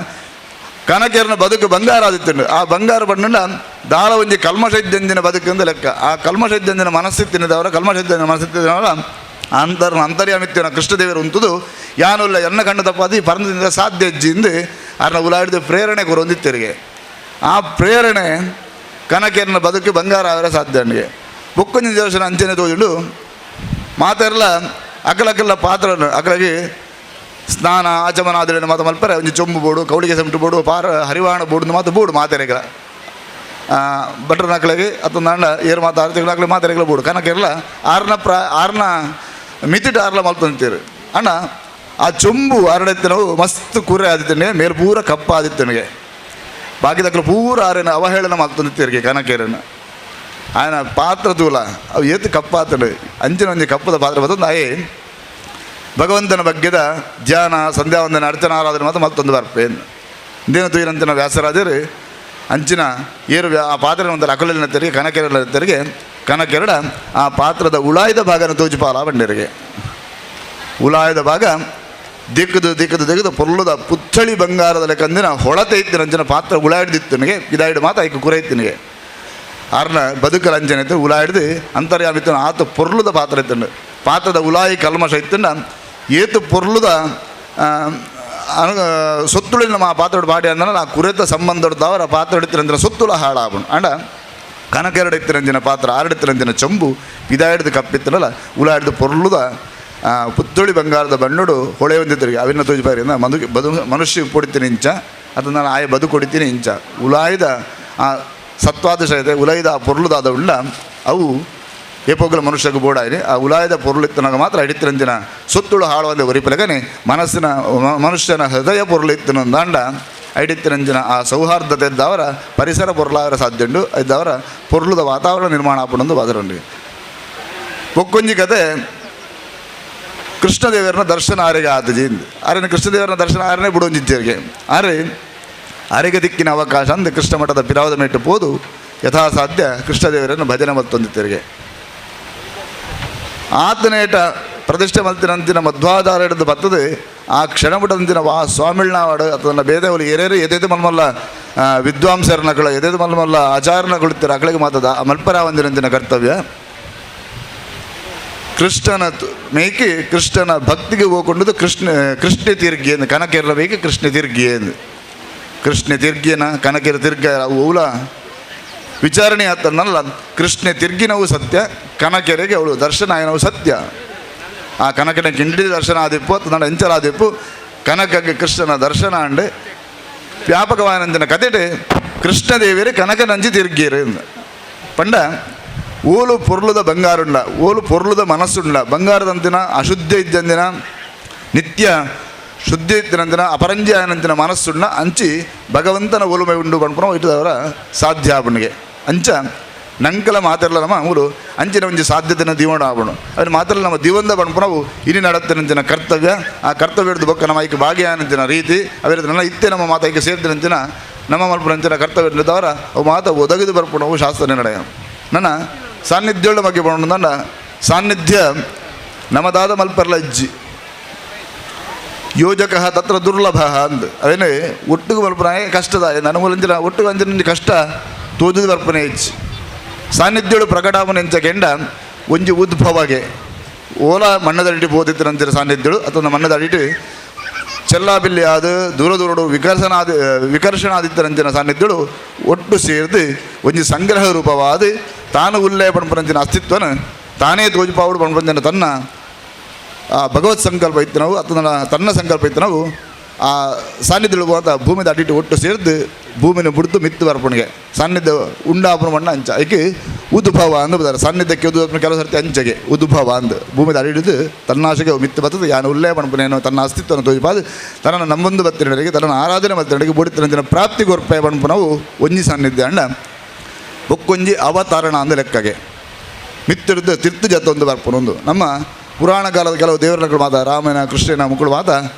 ಕನಕೆರನ ಬದುಕು ಬಂಗಾರ ಆದಿತ್ತು ಆ ಬಂಗಾರ ಬಣ್ಣ ದಾಳ ಒಂಜಿ ಕಲ್ಮಷೈದ್ಯಂಜಿನ ಬದುಕಿಂದ ಲೆಕ್ಕ ಆ ಕಲ್ಮಷೈದ್ಯಂಜಿನ ಮನಸ್ಸಿತ್ತಿನದವರ ಕಲ್ಮಷೈದ್ಯಂಜಿನ ಮನಸ್ಸಿತ್ತಿನವರ ಅಂತರ್ಯಾಮಿತ್ಯನ ಕೃಷ್ಣದೇವರು ಉಂಟುದು ಯಾನುಲ್ಲ ಎನ್ನ ಕಣ್ಣು ತಪ್ಪಾದಿ ಪರಂದಿಂದ ಸಾಧ್ಯ ಅಜ್ಜಿಂದು ಅರ್ನ ಉಲಾಡಿದ ಪ್ರೇರಣೆ ಕೊರೊಂದಿತ್ತರಿಗೆ ಆ ಪ್ರೇರಣೆ ಕನಕೆರನ ಬದುಕು ಬಂಗಾರ ಅವರ ಸಾಧ್ಯ ನನಗೆ ಬೊಕ್ಕೊಂಜಿ ದೇವಸ್ಥಾನ ಅಂಚನೆ ತೋಜುಂಡು ಮಾತೆಲ್ಲ ಅಕಲಕ್ಕೆಲ್ಲ ಪಾತ್ರ ಅಕಲಿಗೆ ಸ್ನಾನ ಆಚಮನಾದಿನ ಮಾತು ಮಲ್ಪರೆ ಒಂಜಿ ಚೊಂಬು ಬೋಡು ಕೌಳಿಗೆ ಸೆಂಟು ಬೋಡು ಪಾರ ಹರಿವಾಣ ಬೋಡು ಮಾತು ಬೋಡು ಮಾತೆರೆಗಳ ಭಟ್ರ ನಕಲಿಗೆ ಅತ್ತೊಂದು ಏರು ಮಾತು ಆರ್ತಿಗಳಾಗಲಿ ಮಾತೆರೆಗಳ ಬೋಡು ಕನಕೆರಲ ಆರ್ನ ಮಿತಿಟ್ಟು ಆರ್ಲ ಮಲ್ತಂತೀರು ಅಣ್ಣ ಆ ಚೊಂಬು ಹರಡೆತ್ತಿನವು ಮಸ್ತ್ ಕೂರೆ ಆದಿತ್ತನೆ ಮೇಲೆ ಪೂರ ಕಪ್ಪ ಆದಿತ್ತನಿಗೆ ಬಾಕಿದಕ್ಕಲು ಪೂರ ಆರೇನ ಅವಹೇಳನ ಮಲ್ತಂತೀರಿಗೆ ಕನಕೆರನ್ನು ఆయన పాత్ర తూల అవి ఏతి కప్పాతడు అంచిన ಒಂಜಿ ಕಪ್ಪದ ಪಾತ್ರ ಬತ್ತೊಂದು ಆಯೆ ಭಗವಂತನ ಬಗ್ಗೆದ ಧ್ಯಾನ ಸಂಧ್ಯಾವಂದನ ಅರ್ಚನ ಆರಾಧನೆ ಮಾತ್ರ ಮತ್ತೊಂದು ಬರ್ಪೇನು ಇಂದೇನು ತೂಯಿನಂತಿನ ವ್ಯಾಸರಾಜರು ಅಂಚಿನ ಏರು ಆ ಪಾತ್ರೆ ಒಂಥರ ಅಕಲಿನ ತೆರಿಗೆ ಕನಕೆರಳ ತೆರಿಗೆ ಕನಕೆರಡ ಆ ಪಾತ್ರದ ಉಳಾಯ್ದ ಭಾಗನ ತೋಜಿಪಾಲ ಬಂಡರಿಗೆ ಉಳಾಯ್ದ ಭಾಗ ದಿಕ್ಕದು ಪೊರ್ಲುದ ಪುಚ್ಚಳಿ ಬಂಗಾರದ ಲೆಕ್ಕಂದಿನ ಹೊಳತೆ ಇತ್ತಿನ ಅಂಚಿನ ಪಾತ್ರ ಉಳಾಯ್ದಿತ್ತನಿಗೆ ಇದಾಯ್ಡು ಮಾತು ಐಕು ಕುರೈತಿನಿಗೆ ಆರ್ನ ಬದುಕಲ ಅಂಜನೆ ಇತ್ತು ಉಲಾಯಿಡ್ದು ಅಂತರ್ಯಾಮಿತ್ತನ ಆತ ಪೊರ್ಲುದ ಪಾತ್ರ ಇತ್ತಂಡು ಪಾತ್ರದ ಉಲಾಯಿ ಕಲ್ಮಶ ಇತ್ತಂಡ ಏತು ಪೊರ್ಲುದ ಸೊತ್ತುಳಿನ ಆ ಪಾತ್ರೋಡು ಪಾಡಿ ಅಂದನ ಆ ಕುರೆತ ಸಂಬಂಧದವರ ಪಾತ್ರ ಇಡ್ತಿರಂಜಿನ ಸೊತ್ತುಳ ಹಾಳಾಬುಣು ಅಂಡ ಕನಕೆರಡು ಇತ್ತಿರಂಜಿನ ಪಾತ್ರ ಆರಡಿತ್ತಿರಂಜಿನ ಚಂಬು ಇದಾಯಿಡ್ದು ಕಪ್ಪಿತ್ತನಲ್ಲ ಉಲಾಯಿಡ್ದು ಪೊರ್ಲುದ ಪುತ್ತೊಳಿ ಬಂಗಾರದ ಬಣ್ಣಡು ಹೊಳೆ ಹೊಂದಿದ್ದರಿಗೆ ಅವಿನ ತೋಜಿಪಾರಿಂದ ಮನುಷ್ಯ ಪೊಡಿತೀನಿ ಇಂಚ ಅದನ್ನು ನಾನು ಆಯ ಬದು ಕೊಡಿತೀನಿ ಇಂಚ ಉಲಾಯ್ದ ಆ ಸತ್ವಾದಶಯತೆ ಉಲೈದ ಪೊರ್ಲುದಾದ ಉಳ್ಳ ಅವು ಏಪೋಗಲ ಮನುಷ್ಯಗೆ ಬೋಡಾಯಿನಿ ಆ ಉಲಾಯದ ಪೊರುಳಿತ್ತನಾಗ ಮಾತ್ರ ಹಿಡಿತಿರಂಜಿನ ಸುತ್ತುಳು ಹಾಳುವಂದೆ ಒರಿಪಲಗನೆ ಮನುಷ್ಯನ ಹೃದಯ ಪೊರುಳಿತ್ತನ ದಾಂಡ ಐಡಿತ್ತಿರಂಜಿನ ಆ ಸೌಹಾರ್ದತೆ ಇದ್ದವರ ಪರಿಸರ ಪೊರ್ಲಾವರ ಸಾಧ್ಯ ಉಂಡು ಇದ್ದವರ ಪೊರ್ಲುದ ವಾತಾವರಣ ನಿರ್ಮಾಣ ಆಪಣೊಂದು ಬಾದರಂಡಿ ಒಕ್ಕೊಂಜಿ ಕತೆ ಕೃಷ್ಣದೇವರನ್ನ ದರ್ಶನ ಆರೆಗೆ ಆತಜಿ ಆರೇನು ಕೃಷ್ಣದೇವರನ್ನ ದರ್ಶನ ಆರನೇ ಬಿಡೊಂಜಿದ್ದೇರಿಗೆ ಆರೆ ಆರೆಗೆ ದಿಕ್ಕಿನ ಅವಕಾಶ ಅಂದು ಕೃಷ್ಣ ಮಠದ ಪಿರಾವದ ಮೇಟ್ಟು ಪೋದು ಯಥಾಸಾಧ್ಯ ಕೃಷ್ಣದೇವರನ್ನು ಭಜನೆ ಮತ್ತೊಂದಿತ್ತೇರಿಗೆ ಆತನೇಟ ಪ್ರತಿಷ್ಠೆ ಮಲ್ತಿನಂತಿನ ಮಧ್ವಾಧಾರ ಹಿಡಿದು ಬರ್ತದೆ ಆ ಕ್ಷಣಬಿಟ್ಟಂತಿನ ಸ್ವಾಮಿಳ್ನಾಡು ಅಥವಾ ಬೇದವಲ್ಲಿ ಎರೇರು ಎದೆದು ಮಲ್ಮಲ್ಲ ವಿದ್ವಾಂಸರನಗಳು ಎದೆದು ಮಲ್ಮಲ್ಲ ಆಚಾರನಗಳಿರ್ತಾರೆ ಅಕಳಿಗೆ ಮಾತದ ಮಲ್ಪರ ಒಂದಿನಂತಿನ ಕರ್ತವ್ಯ ಕೃಷ್ಣನ ಮೇಯ್ಕೆ ಕೃಷ್ಣನ ಭಕ್ತಿಗೆ ಹೋಗ್ಕೊಂಡದ್ದು ಕೃಷ್ಣ ತಿರ್ಗಿಯನ್ನು ಕನಕೆರಬೇಕು ಕೃಷ್ಣ ತಿರ್ಗಿಯನ್ನು ಕೃಷ್ಣ ತಿರ್ಗಿಯನ ಕನಕೆರ ತಿರ್ಗ ಅವಳ ವಿಚಾರಣೆ ಆತನಲ್ಲ ಕೃಷ್ಣ ತಿರ್ಗಿನವು ಸತ್ಯ ಕನಕೆರೆಗೆ ಅವಳು ದರ್ಶನ ಏನವು ಸತ್ಯ ಆ ಕನಕನ ಕಿಂಡಿ ದರ್ಶನ ಆದಿಪ್ಪು ಅಥವಾ ನನ್ನ ಎಂಚಲ ಆದಿಪ್ಪು ಕನಕಗೆ ಕೃಷ್ಣನ ದರ್ಶನ ಅಂಡೆ ವ್ಯಾಪಕವಾನಂದಿನ ಕತೆಡೆ ಕೃಷ್ಣದೇವಿಯರೇ ಕನಕನಂಜಿ ತಿರ್ಗೀರು ಪಂಡ ಓಲು ಪೊರ್ಲುದ ಬಂಗಾರುಂಡ ಓಲು ಪೊರ್ಲುದ ಮನಸ್ಸುಂಡ ಬಂಗಾರದಂತಿನ ಅಶುದ್ಧ ಇದ್ದಂದಿನ ನಿತ್ಯ ಶುದ್ಧ ಇದ್ದಿನಂದಿನ ಅಪರಂಜಾಯನಂತಿನ ಮನಸ್ಸುಂಡ ಅಂಚಿ ಭಗವಂತನ ಒಲುಮೆ ಉಂಡು ಪಣ್ಪುನ ಇಟ್ಟದವರ ಸಾಧ್ಯ ಆಪಣಿಗೆ ಅಂಚ ನಂಕಲ ಮಾತಿರಲ್ಲ ನಮ್ಮ ಅವರು ಅಂಚಿನ ಒಂಜಿ ಸಾಧ್ಯತೆನ ದಿವಣ ಆವಣು ಅದನ್ನ ಮಾತಿರಲ್ಲ ನಮ್ಮ ದಿವಂದ ಪಣ್ಪುನವು ಇನಿ ನಡತ್ತಿನಂಚಿನ ಕರ್ತವ್ಯ ಆ ಕರ್ತವ್ಯದ ಬೊಕ್ಕ ನಮ್ಮ ಐಕೆ ಭಾಗಿಯಾನಂಚಿನ ರೀತಿ ಅವಿರದ ನನ್ನ ಇತ್ತೆ ನಮ್ಮ ಮಾತ ಐಕೆ ಸೇರಿದಂಚಿನ ನಮ್ಮ ಮಲ್ಪುನಂಚಿನ ಕರ್ತವ್ಯ ಇದ್ದವರ ಅವು ಮಾತ ಒದಗಿದು ಬರ್ಪುಣವು ಶಾಸ್ತ್ರ ನಡೆಯ ನನ್ನ ಸಾನ್ನಿಧ್ಯ ಬಗ್ಗೆ ಬಂಡ ಸಾನ್ನಿಧ್ಯ ನಮದಾದ ಮಲ್ಪರ್ಲ ಇಜ್ಜಿ ಯೋಜಕ ತತ್ರ ದುರ್ಲಭ ಅಂದ್ ಅವೇನೇ ಒಟ್ಟಿಗೆ ಮಲ್ಪನಾಯ ಕಷ್ಟದಾಯ ನನ್ನ ಮೂಲಂಚಿನ ಒಟ್ಟಿಗೆ ಅಂಚಿನ ಕಷ್ಟ ತೋಜದು ಬರ್ಪನೆ ಇಜ್ಜಿ ಸಾನ್ನಿಧ್ಯಗಳು ಪ್ರಕಟಾವನೆ ಎಂಚಕೆಂಡ ಒಂಜಿ ಉದ್ಭವಗೆ ಓಲಾ ಮಣ್ಣದಡಿಟ್ಟು ಬೋದಿತ್ತಿರಂಚಿನ ಸಾನ್ನಿಧ್ಯಗಳು ಅಥವಾ ಮಣ್ಣದಡಿಟ್ಟು ಚೆಲ್ಲಾಬಿಲ್ಲಿ ಆದ ದೂರ ದೂರಡು ವಿಕರ್ಷಣಾದಿತ್ತರಂಚಿನ ಸಾನ್ನಿಧ್ಯಗಳು ಒಟ್ಟು ಸೇರಿದು ಒಂಜಿ ಸಂಗ್ರಹ ರೂಪವಾದ ತಾನು ಉಲ್ಲೇ ಪಣ್ಪರಂಚಿನ ಅಸ್ತಿತ್ವನ ತಾನೇ ತೋಜುಪಾವುಡು ಪಣ್ಪರಂಚಿನ ತನ್ನ ಭಗವತ್ ಸಂಕಲ್ಪ ಇತ್ತು ನಾವು ಅಥವಾ ತನ್ನ ಸಂಕಲ್ಪ ಇತ್ತು ನಾವು ಆ ಸಾನ್ನಿಧ್ಯಗಳು ಅಂತ ಭೂಮಿದ ಅಡಿಟ್ಟು ಒಟ್ಟು ಸೇರಿದು ಭೂಮಿನ ಬಿಡ್ತು ಮಿತ್ತು ಬರ್ಪಣಿಗೆ ಸಾನ್ನಿಧ್ಯ ಉಂಡಾಪನ ಮಣ್ಣ ಅಂಚ ಅದಕ್ಕೆ ಉದ್ಭವ ಅಂದು ಬರ್ತಾರೆ ಸಾನ್ನಿಧ್ಯಕ್ಕೆ ಉದ್ಭವ ಕೆಲವು ಸರ್ತಿ ಅಂಚೆಗೆ ಉದ್ಭವ ಅಂದು ಭೂಮಿದ ಅಡಿಡಿದು ತನ್ನಾಶೆಗೆ ಮಿತ್ತು ಬರ್ತದೆ ಯಾನು ಉಲ್ಲೇ ಪಣ್ಪನೇನು ತನ್ನ ಅಸ್ತಿತ್ವವನ್ನು ತೋಜಿಪಾದು ತನ್ನ ನಮ್ಮೊಂದು ಬತ್ತಿನಡೆಗೆ ತನ್ನ ಆರಾಧನೆ ಬತ್ತಿನಡೆಗೆ ಬುಡಿತಿನ ಪ್ರಾಪ್ತಿ ಗೊರ್ಪೆ ಪಣ್ಪನವು ಒಂಜಿ ಸಾನ್ನಿಧ್ಯ ಅಂಡ ಬೊಕ್ಕೊಂಜಿ ಅವತಾರಣ ಅಂದ ಲೆಕ್ಕಗೆ ಮಿತ್ತಿಡ್ದು ತಿರ್ತು ಜತ ಒಂದು ಬರ್ಪನೊಂದು ನಮ್ಮ ಪುರಾಣ ಕಾಲದ ಕೆಲವು ದೇವರಗಳು ಮಾತ ರಾಮನ ಕೃಷ್ಣನ ಮುಕ್ಕಳು ಮಾತ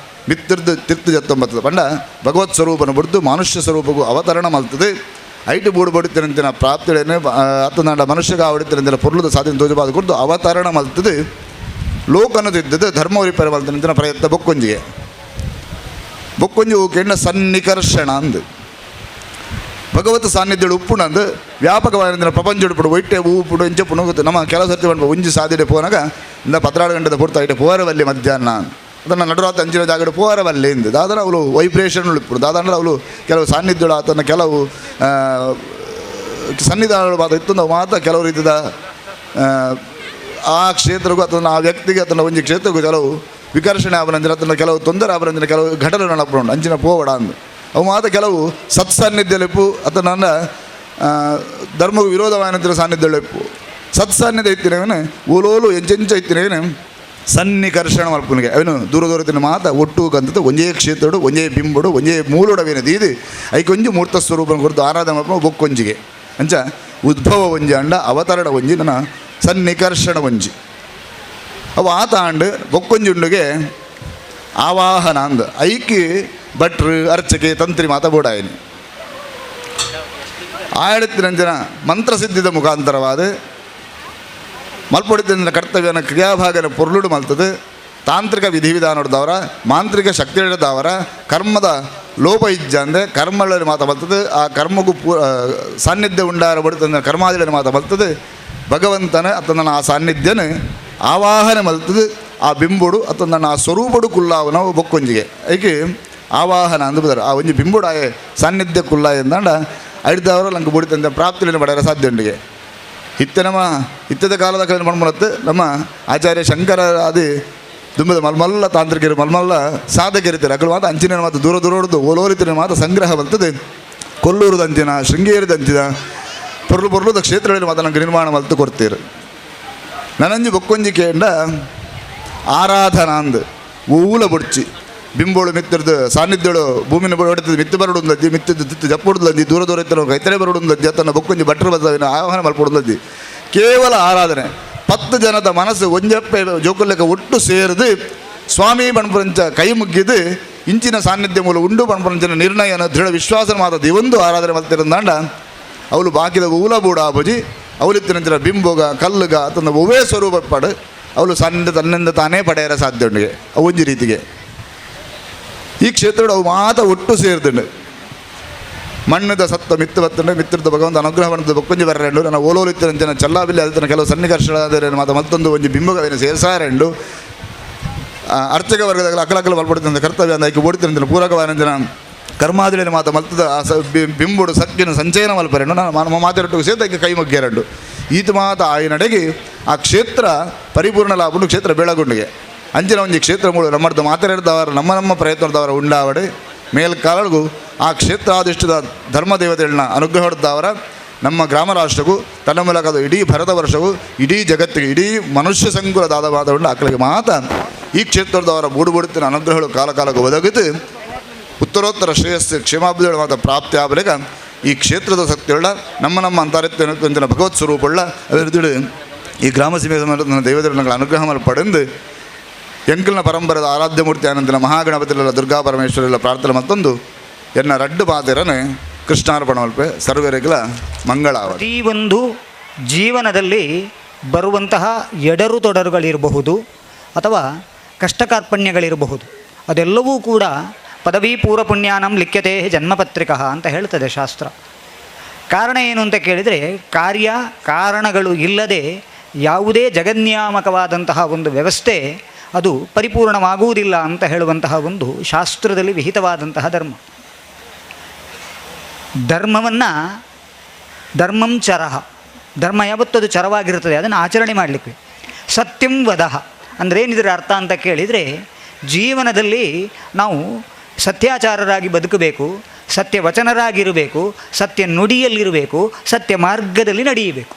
ಮಿತ್ತಿರ್ದು ತಿರ್ತು ಜತ್ತೊಂಬತ್ತದ ಪಂಡ ಭಗವತ್ ಸ್ವರೂಪನ ಬಿಡ್ದು ಮನುಷ್ಯ ಸ್ವರೂಪಗೂ ಅವತರಣ ಮಲ್ತದೆ ಐಟು ಬೂಡು ಬಡಿತಿರಂತಿನ ಪ್ರಾಪ್ತಿಳೇನೆ ಅತ್ತನಾಡ ಮನುಷ್ಯಗ ಹೊಡಿತಿರಂತಿನ ಪೊರ್ಲುದ ಸಾಧನೆ ತೋಜಬಾದ ಕುರಿತು ಅವತರಣ ಮಲ್ತದೆ ಲೋಕನು ತಿದ್ದದು ಧರ್ಮವರಿಪರ ಮಲ್ತಿನ ಪ್ರಯತ್ನ ಬೊಕ್ಕೊಂಜಿ ಕೆಣ್ಣ ಸನ್ನಿಕರ್ಷಣ ಅಂದು ಭಗವತ್ ಸಾನ್ನಿಧ್ಯಗಳು ಉಪ್ಪುಣಂದು ವ್ಯಾಪಕವಾದ ಪ್ರಪಂಚ ಉಡುಪುಡು ಒಟ್ಟೆ ಹೂ ಪುಡು ಇಂಚೆ ಪುಣಗುತ್ತೆ ನಮ್ಮ ಕೆಲವು ಸರ್ತಿ ಬಂದು ಒಂಜಿ ಸಾಧ್ಯತೆ ಪೋನಾಗ ಇಂದ 16 ಗಂಟೆದ ಪೂರ್ತಿ ಐಟೆ ಪೋರವಲ್ಲಿ ಮಧ್ಯಾಹ್ನ ಅದನ್ನು ನಡುರಾತ್ರಿ ಅಂಚಿನ ಜಾಗಡೆ ಪೋರವಲ್ಲಿ ಇಂದು ದಾದನ ಅವಳು ವೈಬ್ರೇಷನ್ ಉಳಿಪುಡು ದಾದಂದ್ರೆ ಅವಳು ಕೆಲವು ಸಾನ್ನಿಧ್ಯಗಳು ಆತನ ಕೆಲವು ಸನ್ನಿಧಾನಗಳು ಮಾತ್ರ ಇತ್ತು ನಾವು ಮಾತ್ರ ಕೆಲವು ರೀತಿಯ ಆ ಕ್ಷೇತ್ರಕ್ಕೂ ಅಥವಾ ಆ ವ್ಯಕ್ತಿಗೆ ಅಥವಾ ಒಂಜಿ ಕ್ಷೇತ್ರಕ್ಕೂ ಕೆಲವು ವಿಕರ್ಷಣೆ ಆವನಂದಿನ ಅಥವಾ ಕೆಲವು ತೊಂದರೆ ಆವನಂದಿನ ಕೆಲವು ಘಟನೆ ನಡಪುಂಡು ಅಂಚಿನ ಪೋವಡ ಅಂದು ಅವು ಮಾತ್ರ ಕೆಲವು ಸತ್ಸಾನ್ನಿಧ್ಯಲೆಪ್ಪು ಅಥವಾ ನನ್ನ ಧರ್ಮಕ್ಕೆ ವಿರೋಧವಾದಂಥ ಸಾನ್ನಿಧ್ಯಳೆಪ್ಪು ಸತ್ಸಾನ್ನಿಧ್ಯ ಇತ್ತಿನವೇನೆ ಓಲೋಲು ಎಂಚೆಂಚ ಇತ್ತಿನವೇನೆ ಸನ್ನಿಕರ್ಷಣ ಮಲ್ಪನಿಗೆ ಅವನು ದೂರ ದೂರತಿನ ಮಾತ ಒಟ್ಟು ಕಂತದ್ದು ಒಂಜೇ ಕ್ಷೇತ್ರಡು ಒಂಜೇ ಬಿಂಬುಡು ಒಂಜೇ ಮೂಲುಡವೇನೆ ದೀದಿ ಐಕೊಂಜಿ ಮೂರ್ತ ಸ್ವರೂಪನ ಕುರಿತು ಆರಾಧನೆ ಮಲ್ಪನ ಬೊಕ್ಕೊಂಜಿಗೆ ಅಂಚ ಉದ್ಭವ ಒಂಜಿ ಅಂಡ ಅವತರಣ ಒಂಜಿ ನನ್ನ ಸನ್ನಿಕರ್ಷಣ ಒಂಜಿ ಅವು ಆತ ಅಂಡು ಬೊಕ್ಕೊಂಜಿ ಉಂಡುಗೆ ಆವಾಹನ ಅಂದ ಐಕಿ ಭಟ್ರು ಅರ್ಚಕೆ ತಂತ್ರಿ ಮಾತ ಬೋಡಾಯಿನಿ ಆಡತ್ತಿನಂಜನ ಮಂತ್ರಸಿದ್ಧಿದ ಮುಖಾಂತರವಾದ ಮಲ್ಪೊಡಿತಿನ ಕರ್ತವ್ಯನ ಕ್ರಿಯಾಭಾಗನ ಪೊರ್ಲುಡು ಮಲ್ತದೆ ತಾಂತ್ರಿಕ ವಿಧಿವಿಧಾನದವರ ಮಾಂತ್ರಿಕ ಶಕ್ತಿ ಹಿಡಿದವರ ಕರ್ಮದ ಲೋಪ ಇಜ್ಜ ಅಂದರೆ ಕರ್ಮಗಳಲ್ಲಿ ಮಾತ ಬರ್ತದೆ ಆ ಕರ್ಮಗೂ ಸಾನ್ನಿಧ್ಯ ಉಂಡಾರ ಬಡಿತ ಕರ್ಮಾದಿಗಳನ್ನು ಮಾತ ಬರ್ತದೆ ಭಗವಂತನ ಅಥವಾ ನನ್ನ ಆ ಸಾನ್ನಿಧ್ಯನ ಆವಾಹನೆ ಮಲ್ತದೆ ಆ ಬಿಂಬುಡು ಅಥವಾ ನನ್ನ ಆ ಸ್ವರೂಪಡು ಕುಲ್ಲಾವು ನಾವು ಬೊಕ್ಕೊಂಜಿಗೆ ಐಕೆ ಆವಾಹನ ಅಂದುಬಿದ್ದಾರೆ ಆ ಒಂಜಿ ಬಿಂಬುಡಾಯ ಸಾನ್ನಿಧ್ಯ ಕುಲ್ಲ ಎಂದಂಡ ಐದವರು ನಂಗೆ ಬುಡಿತಂದ ಪ್ರಾಪ್ತಿಯನ್ನು ಪಡೆಯಲು ಸಾಧ್ಯ ಉಂಡಿಗೆ ಇತ್ತದ ಕಾಲದ ಕಡೆ ಮಣ್ಮನತ್ತು ನಮ್ಮ ಆಚಾರ್ಯ ಶಂಕರ ಆದಿ ದುಂಬದ ಮಲ್ಮಲ್ಲ ತಾಂತ್ರಿಕರು ಮಲ್ಮಲ್ಲ ಸಾಧಕರಿರ್ತಾರೆ ಅక్కడ ಮಾತ್ರ ಅಂಚಿನ ಮಾತು ದೂರ ದೂರದ್ದು ಓಲೋರಿತಿನ ಮಾತು ಸಂಗ್ರಹ ಬರ್ತದೆ ಕೊಲ್ಲೂರುದಂಚಿನ ಶೃಂಗೇರಿದಂಚಿನ ಪೊರ್ಲುದ ಕ್ಷೇತ್ರಗಳಲ್ಲಿ ಮಾತ್ರ ನಂಗೆ ನಿರ್ಮಾಣ ಮಲ್ತು ಕೊಡ್ತೀರು ನನಂಜಿ ಬೊಕ್ಕೊಂಜಿ ಕೇಂಡ ಆರಾಧನಾ ಅಂದು ಊಲ ಬುಡ್ಚಿ ಬಿಂಬೋಳು ಮಿತ್ತಿರ್ದು ಸಾನ್ನಿಧ್ಯಳು ಭೂಮಿನ ಹೊಡೆತದ್ದು ಮಿತ್ತು ಬರಡುಂದಜ್ಜಿ ಮಿತ್ತಿದ್ದು ತಿತ್ತು ಜಪ್ಪುಡುದ್ಲಜ್ಜಿ ದೂರ ದೂರ ಇತ್ತು ಕೈತರೆ ಬರಡುಂದಜ್ಜಿ ತನ್ನ ಬೊಕ್ಕೊಂಜಿ ಭಟ್ರ ಬದವಿನ ಆಹ್ವಾನ ಮಲ್ಪಡುಂದಜ್ಜಿ ಕೇವಲ ಆರಾಧನೆ 10 ಜನದ ಮನಸ್ಸು ಒಂಜಪ್ಪೆ ಜೋಕುಲೆಕ್ಕ ಒಟ್ಟು ಸೇರಿದು ಸ್ವಾಮಿ ಬಣ್ಪುರಂಚ ಕೈ ಮುಗ್ಗಿದು ಇಂಚಿನ ಸಾನ್ನಿಧ್ಯ ಮೂಲ ಉಂಡು ಬಣ್ಪುರಂಚನ ನಿರ್ಣಯನ ದೃಢ ವಿಶ್ವಾಸ ಮಾತದ್ದು ಇವೊಂದು ಆರಾಧನೆ ಮಲ್ತಿರಂದಾಂಡ ಅವಳು ಬಾಕಿದ ಊಲ ಬೂಡ ಬುಜಿ ಅವಳಿತ್ತಿನ ಬಿಂಬೋಗ ಕಲ್ಲುಗ ತನ್ನ ಒವೇ ಸ್ವರೂಪ ಪಡು ಅವಳು ಸಣ್ಣ ತನ್ನಿಂದ ತಾನೇ ಪಡೆಯರ ಸಾಧ್ಯ ಉಂಡಿಗೆ ಅವೊಂಜಿ ರೀತಿಗೆ ಈ ಕ್ಷೇತ್ರ ಅವು ಮಾತ ಒಟ್ಟು ಸೇರ್ದುಂಡು ಮಣ್ಣದ ಸತ್ತ ಮಿತ್ತು ಬತ್ತಂಡು ಮಿತ್ರದ ಭಗವಂತ ಅನುಗ್ರಹ ಬಣ್ಣದ ಬೊಕ್ಕೊಂಜಿ ಬರರೆಂಡು ನನ್ನ ಓಲೋಲಿತ್ತಿನ ಚಲ್ಲಾಬಿಲ್ಲಿ ಅದನ್ನ ಕೆಲವು ಸನ್ನಿಕರ್ಷಗಳಾದರೆ ಮಾತ ಮತ್ತೊಂದು ಒಂಜಿ ಬಿಂಬಗವೇನು ಸೇರ್ಸಾರೆಂಡು ಅರ್ಚಕ ವರ್ಗದಾಗ ಅಕ್ಕಲಕ್ಕಲ ಬಲ್ಪಡುತ್ತಿದ್ದ ಕರ್ತವ್ಯ ಅಂದ ಓಡಿತಿನ ಪೂರಕವಾದ ಕರ್ಮಾದಿನ ಮಾತ ಮಲ್ತದ ಬಿಂಬುಡು ಸಕ್ಕಿನ ಸಂಚಯನ ಮಲ್ಪರೆಂಡು ನಾನು ಮಾತಾಡೋಟು ಸೇತ ಕೈ ಮುಗ್ಗೆರೆಂಡು ಈತ ಮಾತ ಆಯಿ ನಡೆಗೆ ಆ ಕ್ಷೇತ್ರ ಪರಿಪೂರ್ಣ ಲಾಭುಂಡು ಕ್ಷೇತ್ರ ಬೆಳಗುಂಡಿಗೆ ಅಂಚಿನ ಒಂಜಿ ಕ್ಷೇತ್ರ ಮೂಲ ನಮ್ಮದು ಮಾತಾಡಿದವರು ನಮ್ಮ ಪ್ರಯತ್ನದವರ ಉಂಡಾವಡೆ ಮೇಲ್ಕಾಲಗೂ ಆ ಕ್ಷೇತ್ರಾಧಿಷ್ಠಿತ ಧರ್ಮ ದೇವತೆಗಳನ್ನ ಅನುಗ್ರಹ ಹೊಡೆದವರ ನಮ್ಮ ಗ್ರಾಮ ರಾಷ್ಟ್ರಕ್ಕೂ ತನ್ನ ಮೂಲಕದ ಇಡೀ ಭಾರತ ವರ್ಷವೂ ಇಡೀ ಜಗತ್ತಿಗೆ ಇಡೀ ಮನುಷ್ಯ ಸಂಕುಲದಾದ ಮಾತುಂಡು ಆಕಳಿಗೆ ಮಾತ ಈ ಕ್ಷೇತ್ರದವರ ಬೂಡುಬುಡುತ್ತಿನ ಅನುಗ್ರಹಗಳು ಕಾಲಕಾಲಕ್ಕೆ ಒದಗಿತು ಉತ್ತರೋತ್ತರ ಶ್ರೇಯಸ್ಸು ಕ್ಷೇಮಾಭಿವೃದ್ಧಿ ಮಾತ ಪ್ರಾಪ್ತಿ ಆಗಬೇಕ ಈ ಕ್ಷೇತ್ರದ ಶಕ್ತಿಯುಳ್ಳ ನಮ್ಮ ಅಂತಾರಿತ್ಯ ಭಗವತ್ ಸ್ವರೂಪುಳ್ಳ ಅದರ ಈ ಗ್ರಾಮ ಸೀಮೆ ನನ್ನ ದೈವಗಳ ಅನುಗ್ರಹ ಮೇಲೆ ಪಡೆದು ಎಂಕಲ್ನ ಪರಂಪರೆದ ಆರಾಧ್ಯ ಮೂರ್ತಿ ಆನಂದಿನ ಮಹಾಗಣಪತಿಲ್ಲ ದುರ್ಗಾ ಪರಮೇಶ್ವರೆಲ್ಲ ಪ್ರಾರ್ಥನೆ ಮತ್ತೊಂದು ಎನ್ನ ರಡ್ಡು ಪಾತೆರನೆ ಕೃಷ್ಣಾರ್ಪಣ ಮಲ್ಪೆ ಸರ್ವರಿಗಳ ಮಂಗಳಾವತಿ. ಪ್ರತಿಯೊಂದು ಜೀವನದಲ್ಲಿ ಬರುವಂತಹ ಎಡರು ತೊಡರುಗಳಿರಬಹುದು ಅಥವಾ ಕಷ್ಟ ಕಾರ್ಪಣ್ಯಗಳಿರಬಹುದು, ಅದೆಲ್ಲವೂ ಕೂಡ ಪದವಿ ಪೂರ್ವ ಪುಣ್ಯಾನಂ ಲಿಖ್ಯತೆ ಜನ್ಮಪತ್ರಿಕಾ ಅಂತ ಹೇಳ್ತದೆ ಶಾಸ್ತ್ರ. ಕಾರಣ ಏನು ಅಂತ ಕೇಳಿದರೆ, ಕಾರ್ಯ ಕಾರಣಗಳು ಇಲ್ಲದೆ ಯಾವುದೇ ಜಗನ್ಯಾಮಕವಾದಂತಹ ಒಂದು ವ್ಯವಸ್ಥೆ ಅದು ಪರಿಪೂರ್ಣವಾಗುವುದಿಲ್ಲ ಅಂತ ಹೇಳುವಂತಹ ಒಂದು ಶಾಸ್ತ್ರದಲ್ಲಿ ವಿಹಿತವಾದಂತಹ ಧರ್ಮ. ಧರ್ಮವನ್ನು ಧರ್ಮಂ ಚರಹ, ಧರ್ಮ ಯಾವತ್ತದು ಚರವಾಗಿರುತ್ತದೆ, ಅದನ್ನು ಆಚರಣೆ ಮಾಡಲಿಕ್ಕೆ. ಸತ್ಯಂ ವದಹ ಅಂದರೆ ಏನಿದ್ರ ಅರ್ಥ ಅಂತ ಕೇಳಿದರೆ, ಜೀವನದಲ್ಲಿ ನಾವು ಸತ್ಯಾಚಾರರಾಗಿ ಬದುಕಬೇಕು, ಸತ್ಯ ವಚನರಾಗಿರಬೇಕು, ಸತ್ಯ ನುಡಿಯಲ್ಲಿರಬೇಕು, ಸತ್ಯ ಮಾರ್ಗದಲ್ಲಿ ನಡೆಯಬೇಕು.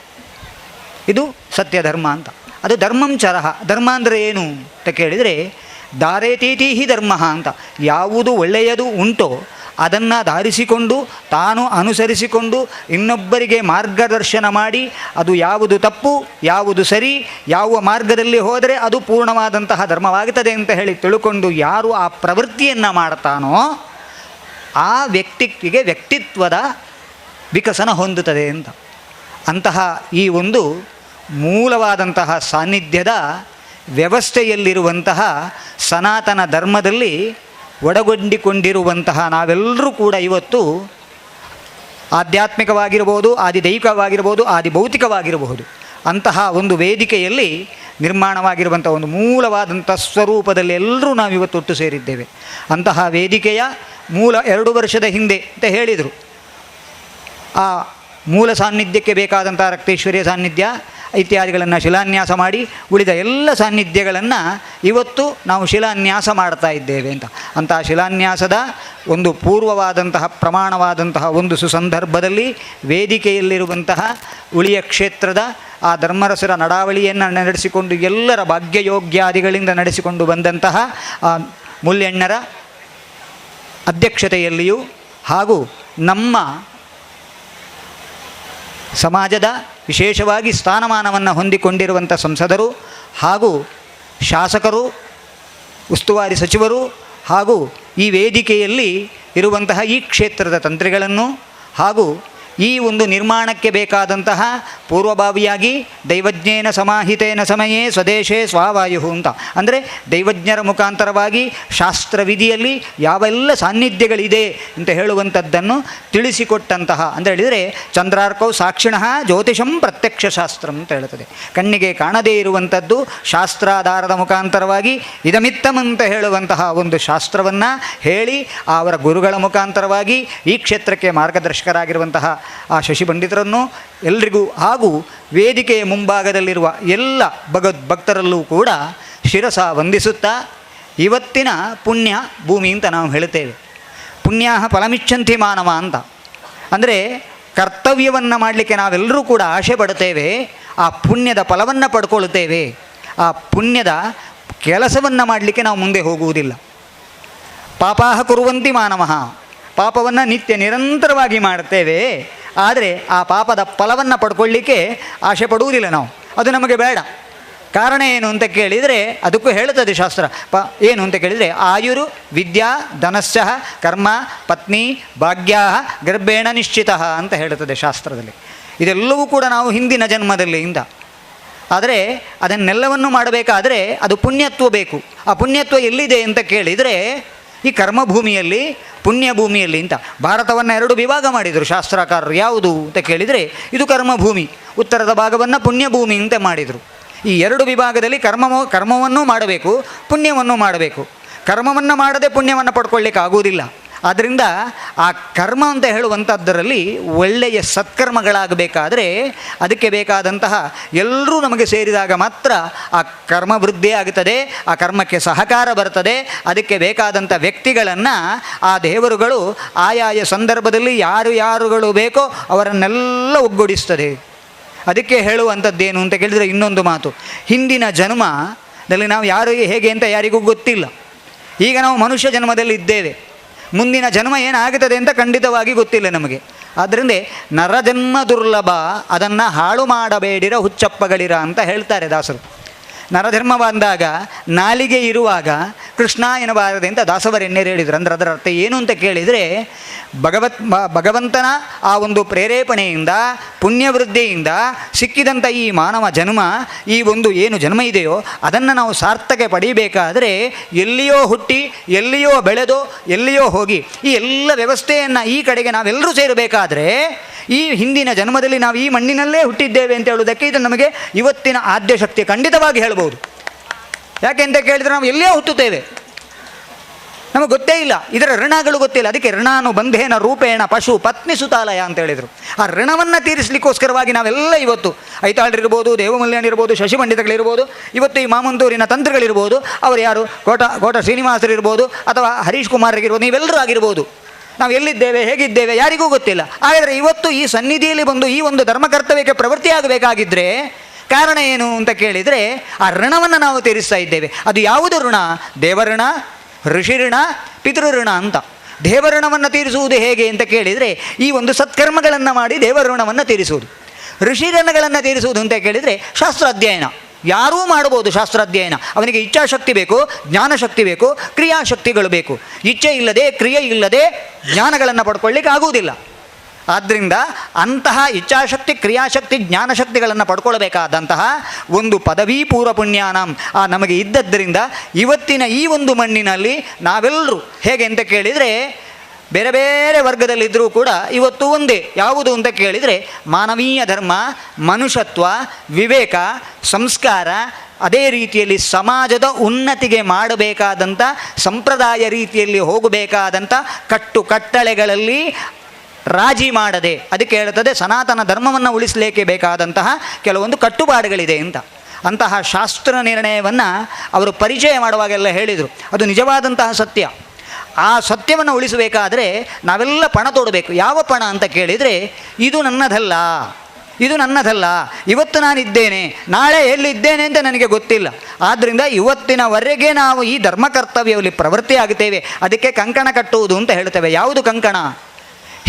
ಇದು ಸತ್ಯ ಧರ್ಮ ಅಂತ. ಅದು ಧರ್ಮಂ ಚರಹ. ಧರ್ಮ ಅಂದರೆ ಏನು ಅಂತ ಕೇಳಿದರೆ, ದಾರೇತೀತೀಹಿ ಧರ್ಮ ಅಂತ. ಯಾವುದು ಒಳ್ಳೆಯದು ಉಂಟೋ ಅದನ್ನು ಧಾರಿಸಿಕೊಂಡು ತಾನು ಅನುಸರಿಸಿಕೊಂಡು ಇನ್ನೊಬ್ಬರಿಗೆ ಮಾರ್ಗದರ್ಶನ ಮಾಡಿ ಅದು ಯಾವುದು ತಪ್ಪು ಯಾವುದು ಸರಿ, ಯಾವ ಮಾರ್ಗದಲ್ಲಿ ಹೋದರೆ ಅದು ಪೂರ್ಣವಾದಂತಹ ಧರ್ಮವಾಗುತ್ತದೆ ಅಂತ ಹೇಳಿ ತಿಳ್ಕೊಂಡು ಯಾರು ಆ ಪ್ರವೃತ್ತಿಯನ್ನು ಮಾಡ್ತಾನೋ ಆ ವ್ಯಕ್ತಿಗೆ ವ್ಯಕ್ತಿತ್ವದ ವಿಕಸನ ಹೊಂದುತ್ತದೆ ಅಂತ. ಅಂತಹ ಈ ಒಂದು ಮೂಲವಾದಂತಹ ಸಾನ್ನಿಧ್ಯದ ವ್ಯವಸ್ಥೆಯಲ್ಲಿರುವಂತಹ ಸನಾತನ ಧರ್ಮದಲ್ಲಿ ಒಳಗೊಂಡಿಕೊಂಡಿರುವಂತಹ ನಾವೆಲ್ಲರೂ ಕೂಡ ಇವತ್ತು ಆಧ್ಯಾತ್ಮಿಕವಾಗಿರಬಹುದು, ಆದಿದೈವಿಕವಾಗಿರಬಹುದು, ಆದಿಭೌತಿಕವಾಗಿರಬಹುದು, ಅಂತಹ ಒಂದು ವೇದಿಕೆಯಲ್ಲಿ ನಿರ್ಮಾಣವಾಗಿರುವಂಥ ಒಂದು ಮೂಲವಾದಂಥ ಸ್ವರೂಪದಲ್ಲಿ ಎಲ್ಲರೂ ನಾವಿವತ್ತು ಒಟ್ಟು ಸೇರಿದ್ದೇವೆ. ಅಂತಹ ವೇದಿಕೆಯ ಮೂಲ 2 ವರ್ಷದ ಹಿಂದೆ ಅಂತ ಹೇಳಿದರು. ಆ ಮೂಲ ಸಾನ್ನಿಧ್ಯಕ್ಕೆ ಬೇಕಾದಂಥ ರಕ್ತೇಶ್ವರಿಯ ಸಾನ್ನಿಧ್ಯ ಇತ್ಯಾದಿಗಳನ್ನು ಶಿಲಾನ್ಯಾಸ ಮಾಡಿ ಉಳಿದ ಎಲ್ಲ ಸಾನ್ನಿಧ್ಯಗಳನ್ನು ಇವತ್ತು ನಾವು ಶಿಲಾನ್ಯಾಸ ಮಾಡ್ತಾ ಇದ್ದೇವೆ ಅಂತ. ಅಂತಹ ಶಿಲಾನ್ಯಾಸದ ಒಂದು ಪೂರ್ವವಾದಂತಹ ಪ್ರಮಾಣವಾದಂತಹ ಒಂದು ಸುಸಂದರ್ಭದಲ್ಲಿ ವೇದಿಕೆಯಲ್ಲಿರುವಂತಹ ಉಳಿಯ ಕ್ಷೇತ್ರದ ಆ ಧರ್ಮರಸರ ನಡಾವಳಿಯನ್ನು ನಡೆಸಿಕೊಂಡು ಎಲ್ಲರ ಭಾಗ್ಯಯೋಗ್ಯಾದಿಗಳಿಂದ ನಡೆಸಿಕೊಂಡು ಬಂದಂತಹ ಆ ಮುಲ್ಯಣ್ಣರ ಅಧ್ಯಕ್ಷತೆಯಲ್ಲಿಯೂ ಹಾಗೂ ನಮ್ಮ ಸಮಾಜದ ವಿಶೇಷವಾಗಿ ಸ್ಥಾನಮಾನವನ್ನು ಹೊಂದಿಕೊಂಡಿರುವಂಥ ಸಂಸದರು ಹಾಗೂ ಶಾಸಕರು, ಉಸ್ತುವಾರಿ ಸಚಿವರು ಹಾಗೂ ಈ ವೇದಿಕೆಯಲ್ಲಿ ಇರುವಂತಹ ಈ ಕ್ಷೇತ್ರದ ತಂತ್ರಿಗಳನ್ನು ಹಾಗೂ ಈ ಒಂದು ನಿರ್ಮಾಣಕ್ಕೆ ಬೇಕಾದಂತಹ ಪೂರ್ವಭಾವಿಯಾಗಿ ದೈವಜ್ಞೇನ ಸಮಾಹಿತೇನ ಸಮಯೇ ಸ್ವದೇಶೇ ಸ್ವಾವಾಯು ಅಂತ, ಅಂದರೆ ದೈವಜ್ಞರ ಮುಖಾಂತರವಾಗಿ ಶಾಸ್ತ್ರವಿಧಿಯಲ್ಲಿ ಯಾವೆಲ್ಲ ಸಾನ್ನಿಧ್ಯಗಳಿದೆ ಅಂತ ಹೇಳುವಂಥದ್ದನ್ನು ತಿಳಿಸಿಕೊಟ್ಟಂತಹ ಅಂತ ಹೇಳಿದರೆ, ಚಂದ್ರಾರ್ಕೌ ಸಾಕ್ಷಿಣಃ ಜ್ಯೋತಿಷಂ ಪ್ರತ್ಯಕ್ಷ ಶಾಸ್ತ್ರ ಅಂತ ಹೇಳ್ತದೆ. ಕಣ್ಣಿಗೆ ಕಾಣದೇ ಇರುವಂಥದ್ದು ಶಾಸ್ತ್ರಾಧಾರದ ಮುಖಾಂತರವಾಗಿ ಇದಮಿತ್ತಮ್ ಅಂತ ಹೇಳುವಂತಹ ಒಂದು ಶಾಸ್ತ್ರವನ್ನು ಹೇಳಿ ಅವರ ಗುರುಗಳ ಮುಖಾಂತರವಾಗಿ ಈ ಕ್ಷೇತ್ರಕ್ಕೆ ಮಾರ್ಗದರ್ಶಕರಾಗಿರುವಂತಹ ಆ ಶಶಿ ಪಂಡಿತರನ್ನು ಎಲ್ರಿಗೂ ಹಾಗೂ ವೇದಿಕೆಯ ಮುಂಭಾಗದಲ್ಲಿರುವ ಎಲ್ಲ ಭಗವದ್ಭಕ್ತರಲ್ಲೂ ಕೂಡ ಶಿರಸ ವಂದಿಸುತ್ತಾ, ಇವತ್ತಿನ ಪುಣ್ಯ ಭೂಮಿ ಅಂತ ನಾವು ಹೇಳ್ತೇವೆ. ಪುಣ್ಯ ಫಲಮಿಚ್ಛಂತಿ ಮಾನವ ಅಂತ, ಅಂದರೆ ಕರ್ತವ್ಯವನ್ನು ಮಾಡಲಿಕ್ಕೆ ನಾವೆಲ್ಲರೂ ಕೂಡ ಆಸೆ ಪಡ್ತೇವೆ. ಆ ಪುಣ್ಯದ ಫಲವನ್ನು ಪಡ್ಕೊಳ್ತೇವೆ. ಆ ಪುಣ್ಯದ ಕೆಲಸವನ್ನು ಮಾಡಲಿಕ್ಕೆ ನಾವು ಮುಂದೆ ಹೋಗುವುದಿಲ್ಲ. ಪಾಪಾಹ ಕುರುವಂತಿ ಮಾನವಃ, ಪಾಪವನ್ನು ನಿತ್ಯ ನಿರಂತರವಾಗಿ ಮಾಡ್ತೇವೆ. ಆದರೆ ಆ ಪಾಪದ ಫಲವನ್ನು ಪಡ್ಕೊಳ್ಳಿಕ್ಕೆ ಆಸೆ ಪಡುವುದಿಲ್ಲ ನಾವು, ಅದು ನಮಗೆ ಬೇಡ. ಕಾರಣ ಏನು ಅಂತ ಕೇಳಿದರೆ ಅದಕ್ಕೂ ಹೇಳುತ್ತದೆ ಶಾಸ್ತ್ರ. ಏನು ಅಂತ ಕೇಳಿದರೆ ಆಯುರು ವಿದ್ಯಾ ಧನಶ್ಚ ಕರ್ಮ ಪತ್ನಿ ಭಾಗ್ಯ ಗರ್ಭೇಣ ನಿಶ್ಚಿತ ಅಂತ ಹೇಳುತ್ತದೆ ಶಾಸ್ತ್ರದಲ್ಲಿ. ಇದೆಲ್ಲವೂ ಕೂಡ ನಾವು ಹಿಂದಿನ ಜನ್ಮದಲ್ಲಿಂದ. ಆದರೆ ಅದನ್ನೆಲ್ಲವನ್ನು ಮಾಡಬೇಕಾದರೆ ಅದು ಪುಣ್ಯತ್ವ ಬೇಕು. ಆ ಪುಣ್ಯತ್ವ ಎಲ್ಲಿದೆ ಅಂತ ಕೇಳಿದರೆ ಈ ಕರ್ಮಭೂಮಿಯಲ್ಲಿ, ಪುಣ್ಯಭೂಮಿಯಲ್ಲಿ ಅಂತ. ಭಾರತವನ್ನು 2 ವಿಭಾಗ ಮಾಡಿದರು ಶಾಸ್ತ್ರಕಾರರು. ಯಾವುದು ಅಂತ ಕೇಳಿದರೆ ಇದು ಕರ್ಮಭೂಮಿ, ಉತ್ತರದ ಭಾಗವನ್ನು ಪುಣ್ಯಭೂಮಿ ಅಂತ ಮಾಡಿದರು. ಈ 2 ವಿಭಾಗದಲ್ಲಿ ಕರ್ಮವನ್ನು ಮಾಡಬೇಕು, ಪುಣ್ಯವನ್ನು ಮಾಡಬೇಕು. ಕರ್ಮವನ್ನು ಮಾಡದೆ ಪುಣ್ಯವನ್ನು ಪಡ್ಕೊಳ್ಳಿಕ್ಕೆ ಆಗುವುದಿಲ್ಲ. ಆದ್ದರಿಂದ ಆ ಕರ್ಮ ಅಂತ ಹೇಳುವಂಥದ್ದರಲ್ಲಿ ಒಳ್ಳೆಯ ಸತ್ಕರ್ಮಗಳಾಗಬೇಕಾದ್ರೆ ಅದಕ್ಕೆ ಬೇಕಾದಂತಹ ಎಲ್ಲರೂ ನಮಗೆ ಸೇರಿದಾಗ ಮಾತ್ರ ಆ ಕರ್ಮ ವೃದ್ಧಿ ಆಗುತ್ತದೆ, ಆ ಕರ್ಮಕ್ಕೆ ಸಹಕಾರ ಬರ್ತದೆ. ಅದಕ್ಕೆ ಬೇಕಾದಂಥ ವ್ಯಕ್ತಿಗಳನ್ನು ಆ ದೇವರುಗಳು ಆಯಾಯ ಸಂದರ್ಭದಲ್ಲಿ ಯಾರುಗಳು ಬೇಕೋ ಅವರನ್ನೆಲ್ಲ ಒಗ್ಗೂಡಿಸ್ತದೆ. ಅದಕ್ಕೆ ಹೇಳುವಂಥದ್ದೇನು ಅಂತ ಕೇಳಿದರೆ ಇನ್ನೊಂದು ಮಾತು, ಹಿಂದಿನ ಜನ್ಮದಲ್ಲಿ ನಾವು ಯಾರು ಹೇಗೆ ಅಂತ ಯಾರಿಗೂ ಗೊತ್ತಿಲ್ಲ. ಈಗ ನಾವು ಮನುಷ್ಯ ಜನ್ಮದಲ್ಲಿ ಇದ್ದೇವೆ, ಮುಂದಿನ ಜನ್ಮ ಏನಾಗುತ್ತದೆ ಅಂತ ಖಂಡಿತವಾಗಿ ಗೊತ್ತಿಲ್ಲ ನಮಗೆ. ಆದ್ದರಿಂದ ನರಜನ್ಮ ದುರ್ಲಭ, ಅದನ್ನು ಹಾಳು ಮಾಡಬೇಡಿರ ಹುಚ್ಚಪ್ಪಗಳಿರ ಅಂತ ಹೇಳ್ತಾರೆ ದಾಸರು. ನರಧರ್ಮ ಬಂದಾಗ ನಾಲಿಗೆ ಇರುವಾಗ ಕೃಷ್ಣ ಎನ್ನಬಾರದೆ ಅಂತ ದಾಸವರೆನ್ನೇರು ಹೇಳಿದರು. ಅಂದರೆ ಅದರ ಅರ್ಥ ಏನು ಅಂತ ಕೇಳಿದರೆ ಭಗವಂತನ ಆ ಒಂದು ಪ್ರೇರೇಪಣೆಯಿಂದ ಪುಣ್ಯವೃದ್ಧಿಯಿಂದ ಸಿಕ್ಕಿದಂಥ ಈ ಮಾನವ ಜನ್ಮ, ಈ ಒಂದು ಏನು ಜನ್ಮ ಇದೆಯೋ ಅದನ್ನು ನಾವು ಸಾರ್ಥಕ ಪಡೀಬೇಕಾದರೆ ಎಲ್ಲಿಯೋ ಹುಟ್ಟಿ ಎಲ್ಲಿಯೋ ಬೆಳೆದು ಎಲ್ಲಿಯೋ ಹೋಗಿ ಈ ಎಲ್ಲ ವ್ಯವಸ್ಥೆಯನ್ನು ಈ ಕಡೆಗೆ ನಾವೆಲ್ಲರೂ ಸೇರಬೇಕಾದ್ರೆ ಈ ಹಿಂದಿನ ಜನ್ಮದಲ್ಲಿ ನಾವು ಈ ಮಣ್ಣಿನಲ್ಲೇ ಹುಟ್ಟಿದ್ದೇವೆ ಅಂತ ಹೇಳುವುದಕ್ಕೆ ಇದು ನಮಗೆ ಇವತ್ತಿನ ಆದ್ಯ ಶಕ್ತಿ ಖಂಡಿತವಾಗಿ ಹೇಳ್ಬೋದು. ಯಾಕೆ ಅಂತ ಕೇಳಿದರೆ ನಾವು ಎಲ್ಲಿಯೋ ಹುಟ್ಟುತ್ತೇವೆ, ನಮಗೆ ಗೊತ್ತೇ ಇಲ್ಲ, ಇದರ ಋಣಗಳು ಗೊತ್ತಿಲ್ಲ. ಅದಕ್ಕೆ ಋಣಾನು ಬಂಧೇನ ರೂಪೇಣ ಪಶು ಪತ್ನಿ ಸುತಾಲಯ ಅಂತ ಹೇಳಿದರು. ಆ ಋಣವನ್ನು ತೀರಿಸಲಿಕ್ಕೋಸ್ಕರವಾಗಿ ನಾವೆಲ್ಲ ಇವತ್ತು ಐತಾಳ್ರಿರ್ಬೋದು, ದೇವಮಲ್ಯನಿರ್ಬೋದು, ಶಶಿ ಪಂಡಿತಗಳಿರ್ಬೋದು, ಇವತ್ತು ಈ ಮಾಮಂತೂರಿನ ತಂತ್ರಗಳಿರ್ಬೋದು, ಅವರು ಯಾರು ಕೋಟ ಶ್ರೀನಿವಾಸರಿರ್ಬೋದು ಅಥವಾ ಹರೀಶ್ ಕುಮಾರ್ಗಿರ್ಬೋದು, ನೀವೆಲ್ಲರೂ ಆಗಿರ್ಬೋದು. ನಾವು ಎಲ್ಲಿದ್ದೇವೆ ಹೇಗಿದ್ದೇವೆ ಯಾರಿಗೂ ಗೊತ್ತಿಲ್ಲ. ಆದರೆ ಇವತ್ತು ಈ ಸನ್ನಿಧಿಯಲ್ಲಿ ಬಂದು ಈ ಒಂದು ಧರ್ಮ ಕರ್ತವ್ಯಕ್ಕೆ ಪ್ರವೃತ್ತಿಯಾಗಬೇಕಾಗಿದ್ದರೆ ಕಾರಣ ಏನು ಅಂತ ಕೇಳಿದರೆ ಆ ಋಣವನ್ನು ನಾವು ತೀರಿಸ್ತಾ ಇದ್ದೇವೆ. ಅದು ಯಾವುದು ಋಣ? ದೇವಋಣ, ಋಷಿ ಋಣ, ಪಿತೃಋಣ ಅಂತ. ದೇವಋಣವನ್ನು ತೀರಿಸುವುದು ಹೇಗೆ ಅಂತ ಕೇಳಿದರೆ ಈ ಒಂದು ಸತ್ಕರ್ಮಗಳನ್ನು ಮಾಡಿ ದೇವಋಣವನ್ನು ತೀರಿಸುವುದು. ಋಷಿ ಋಣಗಳನ್ನು ತೀರಿಸುವುದು ಅಂತ ಕೇಳಿದರೆ ಶಾಸ್ತ್ರ ಅಧ್ಯಯನ. ಯಾರೂ ಮಾಡ್ಬೋದು ಶಾಸ್ತ್ರಾಧ್ಯಯನ. ಅವನಿಗೆ ಇಚ್ಛಾಶಕ್ತಿ ಬೇಕು, ಜ್ಞಾನಶಕ್ತಿ ಬೇಕು, ಕ್ರಿಯಾಶಕ್ತಿಗಳು ಬೇಕು. ಇಚ್ಛೆ ಇಲ್ಲದೆ ಕ್ರಿಯೆ ಇಲ್ಲದೆ ಜ್ಞಾನಗಳನ್ನು ಪಡ್ಕೊಳ್ಳಿಕ್ಕೆ ಆಗುವುದಿಲ್ಲ. ಆದ್ದರಿಂದ ಅಂತಹ ಇಚ್ಛಾಶಕ್ತಿ, ಕ್ರಿಯಾಶಕ್ತಿ, ಜ್ಞಾನಶಕ್ತಿಗಳನ್ನು ಪಡ್ಕೊಳ್ಬೇಕಾದಂತಹ ಒಂದು ಪದವಿ ಪೂರ್ವ ಪುಣ್ಯಾನಾಂ ನಮಗೆ ಇದ್ದದ್ದರಿಂದ ಇವತ್ತಿನ ಈ ಒಂದು ಮಣ್ಣಿನಲ್ಲಿ ನಾವೆಲ್ಲರೂ ಹೇಗೆ ಅಂತ ಕೇಳಿದರೆ ಬೇರೆ ಬೇರೆ ವರ್ಗದಲ್ಲಿದ್ದರೂ ಕೂಡ ಇವತ್ತು ಒಂದೇ. ಯಾವುದು ಅಂತ ಕೇಳಿದರೆ ಮಾನವೀಯ ಧರ್ಮ, ಮನುಷ್ಯತ್ವ, ವಿವೇಕ, ಸಂಸ್ಕಾರ, ಅದೇ ರೀತಿಯಲ್ಲಿ ಸಮಾಜದ ಉನ್ನತಿಗೆ ಮಾಡಬೇಕಾದಂಥ ಸಂಪ್ರದಾಯ ರೀತಿಯಲ್ಲಿ ಹೋಗಬೇಕಾದಂಥ ಕಟ್ಟುಕಟ್ಟಳೆಗಳಲ್ಲಿ ರಾಜಿ ಮಾಡದೆ, ಅದಕ್ಕೆ ಹೇಳ್ತದೆ ಸನಾತನ ಧರ್ಮವನ್ನು ಉಳಿಸಲಿಕ್ಕೆ ಬೇಕಾದಂತಹ ಕೆಲವೊಂದು ಕಟ್ಟುಪಾಡುಗಳಿದೆ ಅಂತ. ಅಂತಹ ಶಾಸ್ತ್ರ ನಿರ್ಣಯವನ್ನು ಅವರು ಪರಿಚಯ ಮಾಡುವಾಗೆಲ್ಲ ಹೇಳಿದರು. ಅದು ನಿಜವಾದಂತಹ ಸತ್ಯ. ಆ ಸತ್ಯವನ್ನು ಉಳಿಸಬೇಕಾದರೆ ನಾವೆಲ್ಲ ಪಣ ತೋಡಬೇಕು. ಯಾವ ಪಣ ಅಂತ ಕೇಳಿದರೆ ಇದು ನನ್ನದಲ್ಲ, ಇದು ನನ್ನದಲ್ಲ, ಇವತ್ತು ನಾನಿದ್ದೇನೆ, ನಾಳೆ ಎಲ್ಲಿದ್ದೇನೆ ಅಂತ ನನಗೆ ಗೊತ್ತಿಲ್ಲ. ಆದ್ದರಿಂದ ಇವತ್ತಿನವರೆಗೆ ನಾವು ಈ ಧರ್ಮ ಕರ್ತವ್ಯದಲ್ಲಿ ಪ್ರವೃತ್ತಿ ಆಗುತ್ತೇವೆ. ಅದಕ್ಕೆ ಕಂಕಣ ಕಟ್ಟುವುದು ಅಂತ ಹೇಳ್ತೇವೆ. ಯಾವುದು ಕಂಕಣ?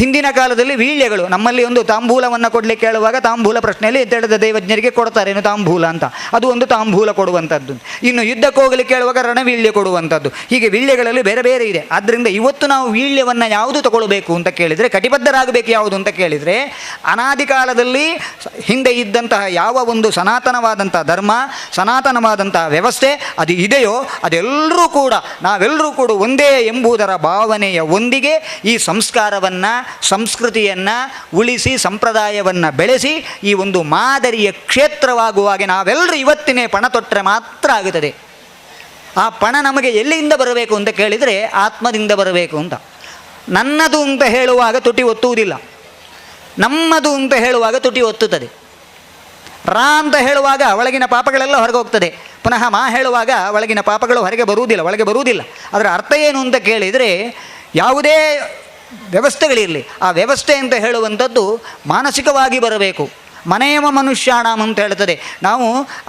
ಹಿಂದಿನ ಕಾಲದಲ್ಲಿ ವೀಳ್ಯಗಳು, ನಮ್ಮಲ್ಲಿ ಒಂದು ತಾಂಬೂಲವನ್ನು ಕೊಡಲಿಕ್ಕೆ ಹೇಳುವಾಗ ತಾಂಬೂಲ ಪ್ರಶ್ನೆಯಲ್ಲಿ ಎದ್ದೇಳದ ದೈವಜ್ಞರಿಗೆ ಕೊಡ್ತಾರೇನು ತಾಂಬೂಲ ಅಂತ, ಅದು ಒಂದು ತಾಂಬೂಲ ಕೊಡುವಂಥದ್ದು. ಇನ್ನು ಯುದ್ಧಕ್ಕೆ ಹೋಗಲಿಕ್ಕೆ ಹೇಳುವಾಗ ರಣವೀಳ್ಯ ಕೊಡುವಂಥದ್ದು. ಹೀಗೆ ವೀಳ್ಯಗಳಲ್ಲಿ ಬೇರೆ ಬೇರೆ ಇದೆ. ಆದ್ದರಿಂದ ಇವತ್ತು ನಾವು ವೀಳ್ಯವನ್ನು ಯಾವುದು ತಗೊಳ್ಬೇಕು ಅಂತ ಕೇಳಿದರೆ, ಕಟಿಬದ್ಧರಾಗಬೇಕು ಯಾವುದು ಅಂತ ಕೇಳಿದರೆ, ಅನಾದಿ ಕಾಲದಲ್ಲಿ ಹಿಂದೆ ಇದ್ದಂತಹ ಯಾವ ಒಂದು ಸನಾತನವಾದಂಥ ಧರ್ಮ, ಸನಾತನವಾದಂಥ ವ್ಯವಸ್ಥೆ ಅದು ಇದೆಯೋ ಅದೆಲ್ಲರೂ ಕೂಡ ನಾವೆಲ್ಲರೂ ಕೂಡ ಒಂದೇ ಎಂಬುದರ ಭಾವನೆಯ ಒಂದಿಗೆ ಈ ಸಂಸ್ಕಾರವನ್ನು, ಸಂಸ್ಕೃತಿಯನ್ನು ಉಳಿಸಿ ಸಂಪ್ರದಾಯವನ್ನು ಬೆಳೆಸಿ ಈ ಒಂದು ಮಾದರಿಯ ಕ್ಷೇತ್ರವಾಗುವಾಗೆ ನಾವೆಲ್ಲರೂ ಇವತ್ತಿನೇ ಪಣ ತೊಟ್ಟರೆ ಮಾತ್ರ ಆಗುತ್ತದೆ. ಆ ಪಣ ನಮಗೆ ಎಲ್ಲಿಂದ ಬರಬೇಕು ಅಂತ ಕೇಳಿದರೆ ಆತ್ಮದಿಂದ ಬರಬೇಕು ಅಂತ. ನನ್ನದು ಅಂತ ಹೇಳುವಾಗ ತುಟಿ ಒತ್ತುವುದಿಲ್ಲ, ನಮ್ಮದು ಅಂತ ಹೇಳುವಾಗ ತುಟಿ ಒತ್ತುತ್ತದೆ. ರಾ ಅಂತ ಹೇಳುವಾಗ ಒಳಗಿನ ಪಾಪಗಳೆಲ್ಲ ಹೊರಗೆ ಹೋಗ್ತದೆ. ಪುನಃ ಮಾ ಹೇಳುವಾಗ ಒಳಗಿನ ಪಾಪಗಳು ಹೊರಗೆ ಬರುವುದಿಲ್ಲ, ಒಳಗೆ ಬರುವುದಿಲ್ಲ. ಅದರ ಅರ್ಥ ಏನು ಅಂತ ಕೇಳಿದರೆ ಯಾವುದೇ ವ್ಯವಸ್ಥೆಗಳಿರಲಿ, ಆ ವ್ಯವಸ್ಥೆ ಅಂತ ಹೇಳುವಂಥದ್ದು ಮಾನಸಿಕವಾಗಿ ಬರಬೇಕು. ಮನೆಯವ ಮನುಷ್ಯಾಣಂ ಅಂತ ಹೇಳ್ತದೆ. ನಾವು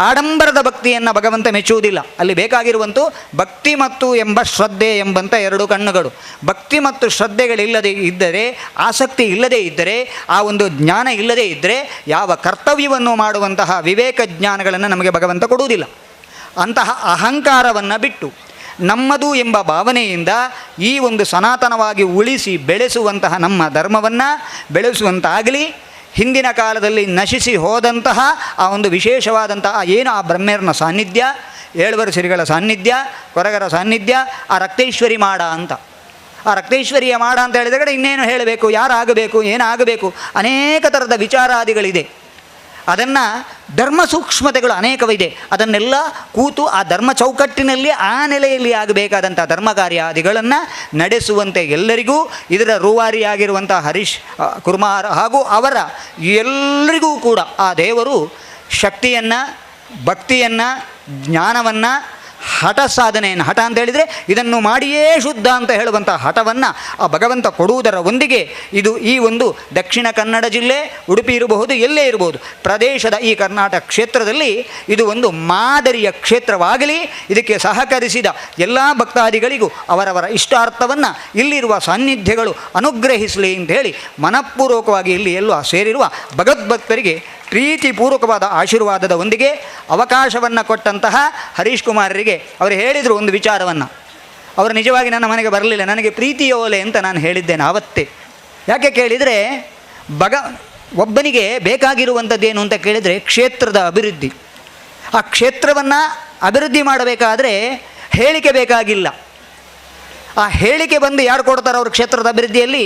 ಆಡಂಬರದ ಭಕ್ತಿಯನ್ನು ಭಗವಂತ ಮೆಚ್ಚುವುದಿಲ್ಲ. ಅಲ್ಲಿ ಬೇಕಾಗಿರುವಂತೂ ಭಕ್ತಿ ಮತ್ತು ಎಂಬ ಶ್ರದ್ಧೆ ಎಂಬಂಥ ಎರಡು ಕಣ್ಣುಗಳು. ಭಕ್ತಿ ಮತ್ತು ಶ್ರದ್ಧೆಗಳಿಲ್ಲದೆ ಇದ್ದರೆ, ಆಸಕ್ತಿ ಇಲ್ಲದೇ ಇದ್ದರೆ, ಆ ಒಂದು ಜ್ಞಾನ ಇಲ್ಲದೇ ಇದ್ದರೆ ಯಾವ ಕರ್ತವ್ಯವನ್ನು ಮಾಡುವಂತಹ ವಿವೇಕ ಜ್ಞಾನಗಳನ್ನು ನಮಗೆ ಭಗವಂತ ಕೊಡುವುದಿಲ್ಲ. ಅಂತಹ ಅಹಂಕಾರವನ್ನು ಬಿಟ್ಟು ನಮ್ಮದು ಎಂಬ ಭಾವನೆಯಿಂದ ಈ ಒಂದು ಸನಾತನವಾಗಿ ಉಳಿಸಿ ಬೆಳೆಸುವಂತಹ ನಮ್ಮ ಧರ್ಮವನ್ನು ಬೆಳೆಸುವಂತಾಗಲಿ. ಹಿಂದಿನ ಕಾಲದಲ್ಲಿ ನಶಿಸಿ ಹೋದಂತಹ ಆ ಒಂದು ವಿಶೇಷವಾದಂತಹ ಏನು ಆ ಬ್ರಹ್ಮೇರನ ಸಾನ್ನಿಧ್ಯ, ಏಳುವರು ಸಿರಿಗಳ ಸಾನ್ನಿಧ್ಯ, ಕೊರಗರ ಸಾನ್ನಿಧ್ಯ, ಆ ರಕ್ತೇಶ್ವರಿ ಮಾಡ ಅಂತ, ಆ ರಕ್ತೇಶ್ವರಿಯ ಮಾಡ ಅಂತ ಹೇಳಿದ ಕಡೆ ಇನ್ನೇನು ಹೇಳಬೇಕು, ಯಾರಾಗಬೇಕು, ಏನಾಗಬೇಕು, ಅನೇಕ ಥರದ ವಿಚಾರಾದಿಗಳಿದೆ. ಅದನ್ನು ಧರ್ಮ ಸೂಕ್ಷ್ಮತೆಗಳು ಅನೇಕವಿದೆ. ಅದನ್ನೆಲ್ಲ ಕೂತು ಆ ಧರ್ಮ ಚೌಕಟ್ಟಿನಲ್ಲಿ ಆ ನೆಲೆಯಲ್ಲಿ ಆಗಬೇಕಾದಂಥ ಧರ್ಮ ಕಾರ್ಯಾದಿಗಳನ್ನು ನಡೆಸುವಂತೆ ಎಲ್ಲರಿಗೂ ಇದರ ರೂವಾರಿಯಾಗಿರುವಂಥ ಹರೀಶ್ ಕುರ್ಮಾರ್ ಹಾಗೂ ಅವರ ಎಲ್ಲರಿಗೂ ಕೂಡ ಆ ದೇವರು ಶಕ್ತಿಯನ್ನು, ಭಕ್ತಿಯನ್ನು, ಜ್ಞಾನವನ್ನು, ಹಠ ಸಾಧನೆಯನ್ನು, ಹಠ ಅಂತ ಹೇಳಿದರೆ ಇದನ್ನು ಮಾಡಿಯೇ ಶುದ್ಧ ಅಂತ ಹೇಳುವಂಥ ಹಠವನ್ನು ಆ ಭಗವಂತ ಕೊಡುವುದರ ಒಂದಿಗೆ ಇದು ಈ ಒಂದು ದಕ್ಷಿಣ ಕನ್ನಡ ಜಿಲ್ಲೆ, ಉಡುಪಿ ಇರಬಹುದು, ಎಲ್ಲೇ ಇರಬಹುದು, ಪ್ರದೇಶದ ಈ ಕರ್ನಾಟಕ ಕ್ಷೇತ್ರದಲ್ಲಿ ಇದು ಒಂದು ಮಾದರಿಯ ಕ್ಷೇತ್ರವಾಗಲಿ. ಇದಕ್ಕೆ ಸಹಕರಿಸಿದ ಎಲ್ಲ ಭಕ್ತಾದಿಗಳಿಗೂ ಅವರವರ ಇಷ್ಟಾರ್ಥವನ್ನು ಇಲ್ಲಿರುವ ಸಾನ್ನಿಧ್ಯಗಳು ಅನುಗ್ರಹಿಸಲಿ ಅಂತ ಹೇಳಿ ಮನಃಪೂರ್ವಕವಾಗಿ ಇಲ್ಲಿ ಎಲ್ಲೂ ಸೇರಿರುವ ಭಗವದ್ಭಕ್ತರಿಗೆ ಪ್ರೀತಿಪೂರ್ವಕವಾದ ಆಶೀರ್ವಾದದ ಒಂದಿಗೆ ಅವಕಾಶವನ್ನು ಕೊಟ್ಟಂತಹ ಹರೀಶ್ ಕುಮಾರರಿಗೆ ಅವರು ಹೇಳಿದರು ಒಂದು ವಿಚಾರವನ್ನು. ಅವರು ನಿಜವಾಗಿ ನನ್ನ ಮನೆಗೆ ಬರಲಿಲ್ಲ, ನನಗೆ ಪ್ರೀತಿಯೋಲೆ ಅಂತ ನಾನು ಹೇಳಿದ್ದೇನೆ ಆವತ್ತೇ. ಯಾಕೆ ಕೇಳಿದರೆ ಒಬ್ಬನಿಗೆ ಬೇಕಾಗಿರುವಂಥದ್ದೇನು ಅಂತ ಕೇಳಿದರೆ ಕ್ಷೇತ್ರದ ಅಭಿವೃದ್ಧಿ. ಆ ಕ್ಷೇತ್ರವನ್ನು ಅಭಿವೃದ್ಧಿ ಮಾಡಬೇಕಾದ್ರೆ ಹೇಳಿಕೆ ಬೇಕಾಗಿಲ್ಲ. ಆ ಹೇಳಿಕೆ ಬಂದು ಯಾರು ಕೊಡ್ತಾರೆ ಅವ್ರ ಕ್ಷೇತ್ರದ ಅಭಿವೃದ್ಧಿಯಲ್ಲಿ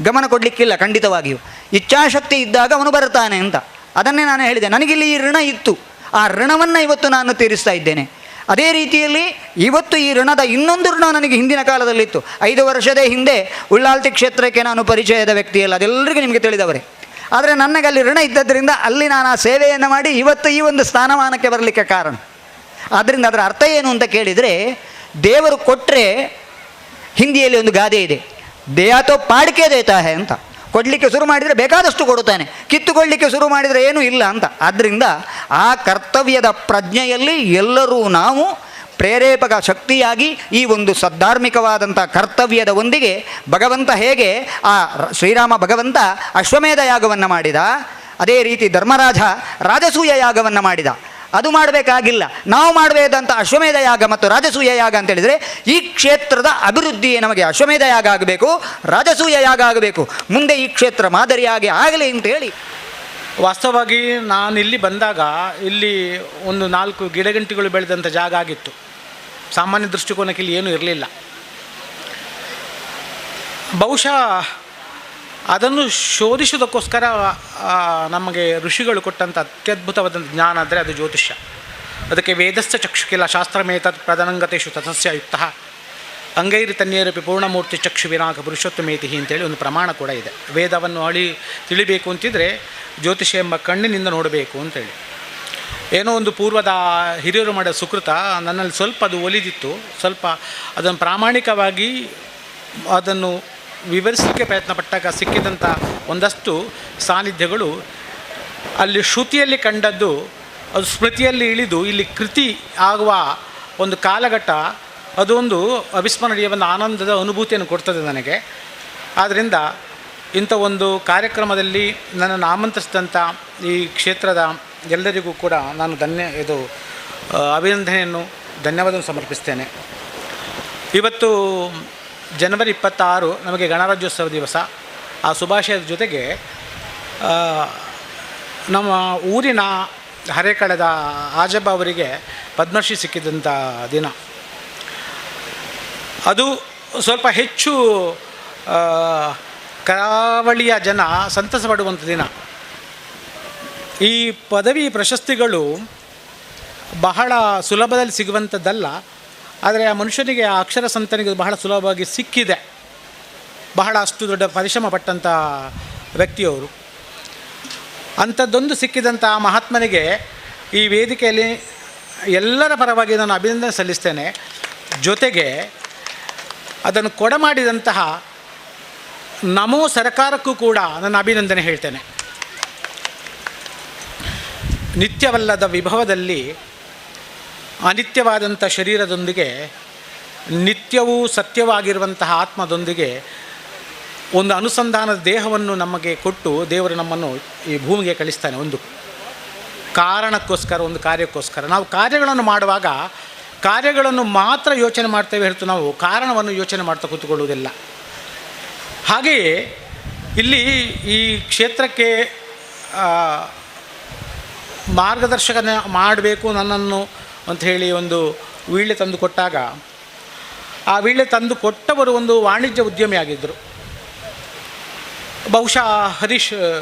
ಗಮನ ಕೊಡಲಿಕ್ಕಿಲ್ಲ. ಖಂಡಿತವಾಗಿಯೂ ಇಚ್ಛಾಶಕ್ತಿ ಇದ್ದಾಗ ಅವನು ಬರ್ತಾನೆ ಅಂತ. ಅದನ್ನೇ ನಾನು ಹೇಳಿದೆ, ನನಗಿಲ್ಲಿ ಈ ಋಣ ಇತ್ತು, ಆ ಋಣವನ್ನು ಇವತ್ತು ನಾನು ತೀರಿಸ್ತಾ ಇದ್ದೇನೆ. ಅದೇ ರೀತಿಯಲ್ಲಿ ಇವತ್ತು ಈ ಋಣದ ಇನ್ನೊಂದು ಋಣ ನನಗೆ ಹಿಂದಿನ ಕಾಲದಲ್ಲಿತ್ತು. 5 ವರ್ಷದ ಹಿಂದೆ ಉಳ್ಳಾಲ್ತಿ ಕ್ಷೇತ್ರಕ್ಕೆ ನಾನು ಪರಿಚಯದ ವ್ಯಕ್ತಿಯಲ್ಲ, ಅದೆಲ್ಲರಿಗೂ ನಿಮಗೆ ತಿಳಿದವರೇ. ಆದರೆ ನನಗೆ ಅಲ್ಲಿ ಋಣ ಇದ್ದದ್ದರಿಂದ ಅಲ್ಲಿ ನಾನು ಆ ಸೇವೆಯನ್ನು ಮಾಡಿ ಇವತ್ತು ಈ ಒಂದು ಸ್ಥಾನಮಾನಕ್ಕೆ ಬರಲಿಕ್ಕೆ ಕಾರಣ. ಆದ್ದರಿಂದ ಅದರ ಅರ್ಥ ಏನು ಅಂತ ಕೇಳಿದರೆ, ದೇವರು ಕೊಟ್ಟರೆ ಹಿಂದಿಯಲ್ಲಿ ಒಂದು ಗಾದೆ ಇದೆ, ದೇಯಾತೋ ಪಾಡಿಕೆ ದೇತಾ ಹೇ ಅಂತ. ಕೊಡಲಿಕ್ಕೆ ಶುರು ಮಾಡಿದರೆ ಬೇಕಾದಷ್ಟು ಕೊಡುತ್ತಾನೆ, ಕಿತ್ತುಕೊಳ್ಳಲಿಕ್ಕೆ ಶುರು ಮಾಡಿದರೆ ಏನೂ ಇಲ್ಲ ಅಂತ. ಆದ್ದರಿಂದ ಆ ಕರ್ತವ್ಯದ ಪ್ರಜ್ಞೆಯಲ್ಲಿ ಎಲ್ಲರೂ ನಾವು ಪ್ರೇರೇಪಕ ಶಕ್ತಿಯಾಗಿ ಈ ಒಂದು ಸದ್ಧಾರ್ಮಿಕವಾದಂಥ ಕರ್ತವ್ಯದ ಒಂದಿಗೆ ಭಗವಂತ ಹೇಗೆ ಆ ಶ್ರೀರಾಮ ಭಗವಂತ ಅಶ್ವಮೇಧ ಯಾಗವನ್ನು ಮಾಡಿದ, ಅದೇ ರೀತಿ ಧರ್ಮರಾಜ ರಾಜಸೂಯ ಯಾಗವನ್ನು ಮಾಡಿದ. ಅದು ಮಾಡಬೇಕಾಗಿಲ್ಲ, ನಾವು ಮಾಡಬೇಕಾದಂಥ ಅಶ್ವಮೇಧ ಯಾಗ ಮತ್ತು ರಾಜಸೂಯ ಯಾಗ ಅಂತೇಳಿದರೆ ಈ ಕ್ಷೇತ್ರದ ಅಭಿವೃದ್ಧಿಯೇ ನಮಗೆ ಅಶ್ವಮೇಧ ಯಾಗ ಆಗಬೇಕು, ರಾಜಸೂಯ ಯಾಗ ಆಗಬೇಕು, ಮುಂದೆ ಈ ಕ್ಷೇತ್ರ ಮಾದರಿಯಾಗಿ ಆಗಲಿ ಅಂತೇಳಿ. ವಾಸ್ತವವಾಗಿ ನಾನು ಇಲ್ಲಿ ಬಂದಾಗ ಇಲ್ಲಿ ಒಂದು 4 ಗಿಡಗಂಟಿಗಳು ಬೆಳೆದಂಥ ಜಾಗ ಆಗಿತ್ತು. ಸಾಮಾನ್ಯ ದೃಷ್ಟಿಕೋನಕ್ಕೆ ಇಲ್ಲಿ ಏನೂ ಇರಲಿಲ್ಲ. ಬಹುಶಃ ಅದನ್ನು ಶೋಧಿಸೋದಕ್ಕೋಸ್ಕರ ನಮಗೆ ಋಷಿಗಳು ಕೊಟ್ಟಂಥ ಅತ್ಯದ್ಭುತವಾದಂಥ ಜ್ಞಾನ ಅಂದರೆ ಅದು ಜ್ಯೋತಿಷ್ಯ. ಅದಕ್ಕೆ ವೇದಸ್ಥ ಚಕ್ಷುಕಿಲ ಶಾಸ್ತ್ರಮೇತತ್ ಪ್ರಧಾನಂಗತೇಶು ತಥಸ್ಯ ಯುಕ್ತ ಅಂಗೈರಿ ತನ್ನೇರಪಿ ಪೂರ್ಣಮೂರ್ತಿ ಚಕ್ಷು ವಿನಾಕ ಪುರುಷೋತ್ತಮೇತಿ ಅಂತೇಳಿ ಒಂದು ಪ್ರಮಾಣ ಕೂಡ ಇದೆ. ವೇದವನ್ನು ತಿಳಿಬೇಕು ಅಂತಿದ್ರೆ ಜ್ಯೋತಿಷ್ಯ ಎಂಬ ಕಣ್ಣಿನಿಂದ ನೋಡಬೇಕು ಅಂತೇಳಿ. ಏನೋ ಒಂದು ಪೂರ್ವದ ಹಿರಿಯರು ಮಾಡೋ ಸುಕೃತ ನನ್ನಲ್ಲಿ ಸ್ವಲ್ಪ ಅದು ಒಲಿದಿತ್ತು. ಸ್ವಲ್ಪ ಅದನ್ನು ಪ್ರಾಮಾಣಿಕವಾಗಿ ಅದನ್ನು ವಿವರಿಸಲಿಕ್ಕೆ ಪ್ರಯತ್ನ ಪಟ್ಟಾಗ ಸಿಕ್ಕಿದಂಥ ಒಂದಷ್ಟು ಸಾನ್ನಿಧ್ಯಗಳು ಅಲ್ಲಿ ಶ್ರುತಿಯಲ್ಲಿ ಕಂಡದ್ದು ಅದು ಸ್ಮೃತಿಯಲ್ಲಿ ಇಳಿದು ಇಲ್ಲಿ ಕೃತಿ ಆಗುವ ಒಂದು ಕಾಲಘಟ್ಟ, ಅದೊಂದು ಅವಿಸ್ಮರಣೀಯ ಒಂದು ಆನಂದದ ಅನುಭೂತಿಯನ್ನು ಕೊಡ್ತದೆ ನನಗೆ. ಆದ್ದರಿಂದ ಇಂಥ ಒಂದು ಕಾರ್ಯಕ್ರಮದಲ್ಲಿ ನನ್ನನ್ನು ಆಮಂತ್ರಿಸಿದಂಥ ಈ ಕ್ಷೇತ್ರದ ಎಲ್ಲರಿಗೂ ಕೂಡ ನಾನು ಅಭಿನಂದನೆಯನ್ನು ಧನ್ಯವಾದವನ್ನು ಸಮರ್ಪಿಸ್ತೇನೆ. ಇವತ್ತು ಜನವರಿ 26 ನಮಗೆ ಗಣರಾಜ್ಯೋತ್ಸವ ದಿವಸ. ಆ ಶುಭಾಶಯದ ಜೊತೆಗೆ ನಮ್ಮ ಊರಿನ ಹರೇಕಳದ ಆಜಬ್ಬ ಅವರಿಗೆ ಪದ್ಮಶ್ರೀ ಸಿಕ್ಕಿದಂಥ ದಿನ. ಅದು ಸ್ವಲ್ಪ ಹೆಚ್ಚು ಕರಾವಳಿಯ ಜನ ಸಂತಸ ಪಡುವಂಥ ದಿನ. ಈ ಪದವಿ ಪ್ರಶಸ್ತಿಗಳು ಬಹಳ ಸುಲಭದಲ್ಲಿ ಸಿಗುವಂಥದ್ದಲ್ಲ. ಆದರೆ ಆ ಮನುಷ್ಯನಿಗೆ, ಆ ಅಕ್ಷರ ಸಂತನಿಗೆ ಬಹಳ ಸುಲಭವಾಗಿ ಸಿಕ್ಕಿದೆ. ಬಹಳ ಅಷ್ಟು ದೊಡ್ಡ ಪರಿಶ್ರಮ ಪಟ್ಟಂಥ ವ್ಯಕ್ತಿಯವರು. ಅಂಥದ್ದೊಂದು ಸಿಕ್ಕಿದಂಥ ಮಹಾತ್ಮನಿಗೆ ಈ ವೇದಿಕೆಯಲ್ಲಿ ಎಲ್ಲರ ಪರವಾಗಿ ನಾನು ಅಭಿನಂದನೆ ಸಲ್ಲಿಸ್ತೇನೆ. ಜೊತೆಗೆ ಅದನ್ನು ಕೊಡಮಾಡಿದಂತಹ ನಮೋ ಸರ್ಕಾರಕ್ಕೂ ಕೂಡ ನನ್ನ ಅಭಿನಂದನೆ ಹೇಳ್ತೇನೆ. ನಿತ್ಯವಲ್ಲದ ವಿಭವದಲ್ಲಿ ಅನಿತ್ಯವಾದಂಥ ಶರೀರದೊಂದಿಗೆ ನಿತ್ಯವೂ ಸತ್ಯವಾಗಿರುವಂತಹ ಆತ್ಮದೊಂದಿಗೆ ಒಂದು ಅನುಸಂಧಾನದ ದೇಹವನ್ನು ನಮಗೆ ಕೊಟ್ಟು ದೇವರು ನಮ್ಮನ್ನು ಈ ಭೂಮಿಗೆ ಕಳಿಸ್ತಾನೆ. ಒಂದು ಕಾರಣಕ್ಕೋಸ್ಕರ, ಒಂದು ಕಾರ್ಯಕ್ಕೋಸ್ಕರ. ನಾವು ಕಾರ್ಯಗಳನ್ನು ಮಾಡುವಾಗ ಕಾರ್ಯಗಳನ್ನು ಮಾತ್ರ ಯೋಚನೆ ಮಾಡ್ತೇವೆ ಹೊರತು ನಾವು ಕಾರಣವನ್ನು ಯೋಚನೆ ಮಾಡ್ತಾ ಕೂತ್ಕೊಳ್ಳುವುದಿಲ್ಲ. ಹಾಗೆಯೇ ಇಲ್ಲಿ ಈ ಕ್ಷೇತ್ರಕ್ಕೆ ಮಾರ್ಗದರ್ಶನ ಮಾಡಬೇಕು ನನ್ನನ್ನು ಅಂತ ಹೇಳಿ ಒಂದು ವೀಳ್ಯ ತಂದು ಕೊಟ್ಟಾಗ ಆ ವೀಳ್ಯ ತಂದು ಕೊಟ್ಟವರು ಒಂದು ವಾಣಿಜ್ಯ ಉದ್ಯಮಿಯಾಗಿದ್ದರು. ಬಹುಶಃ ಹರೀಶ್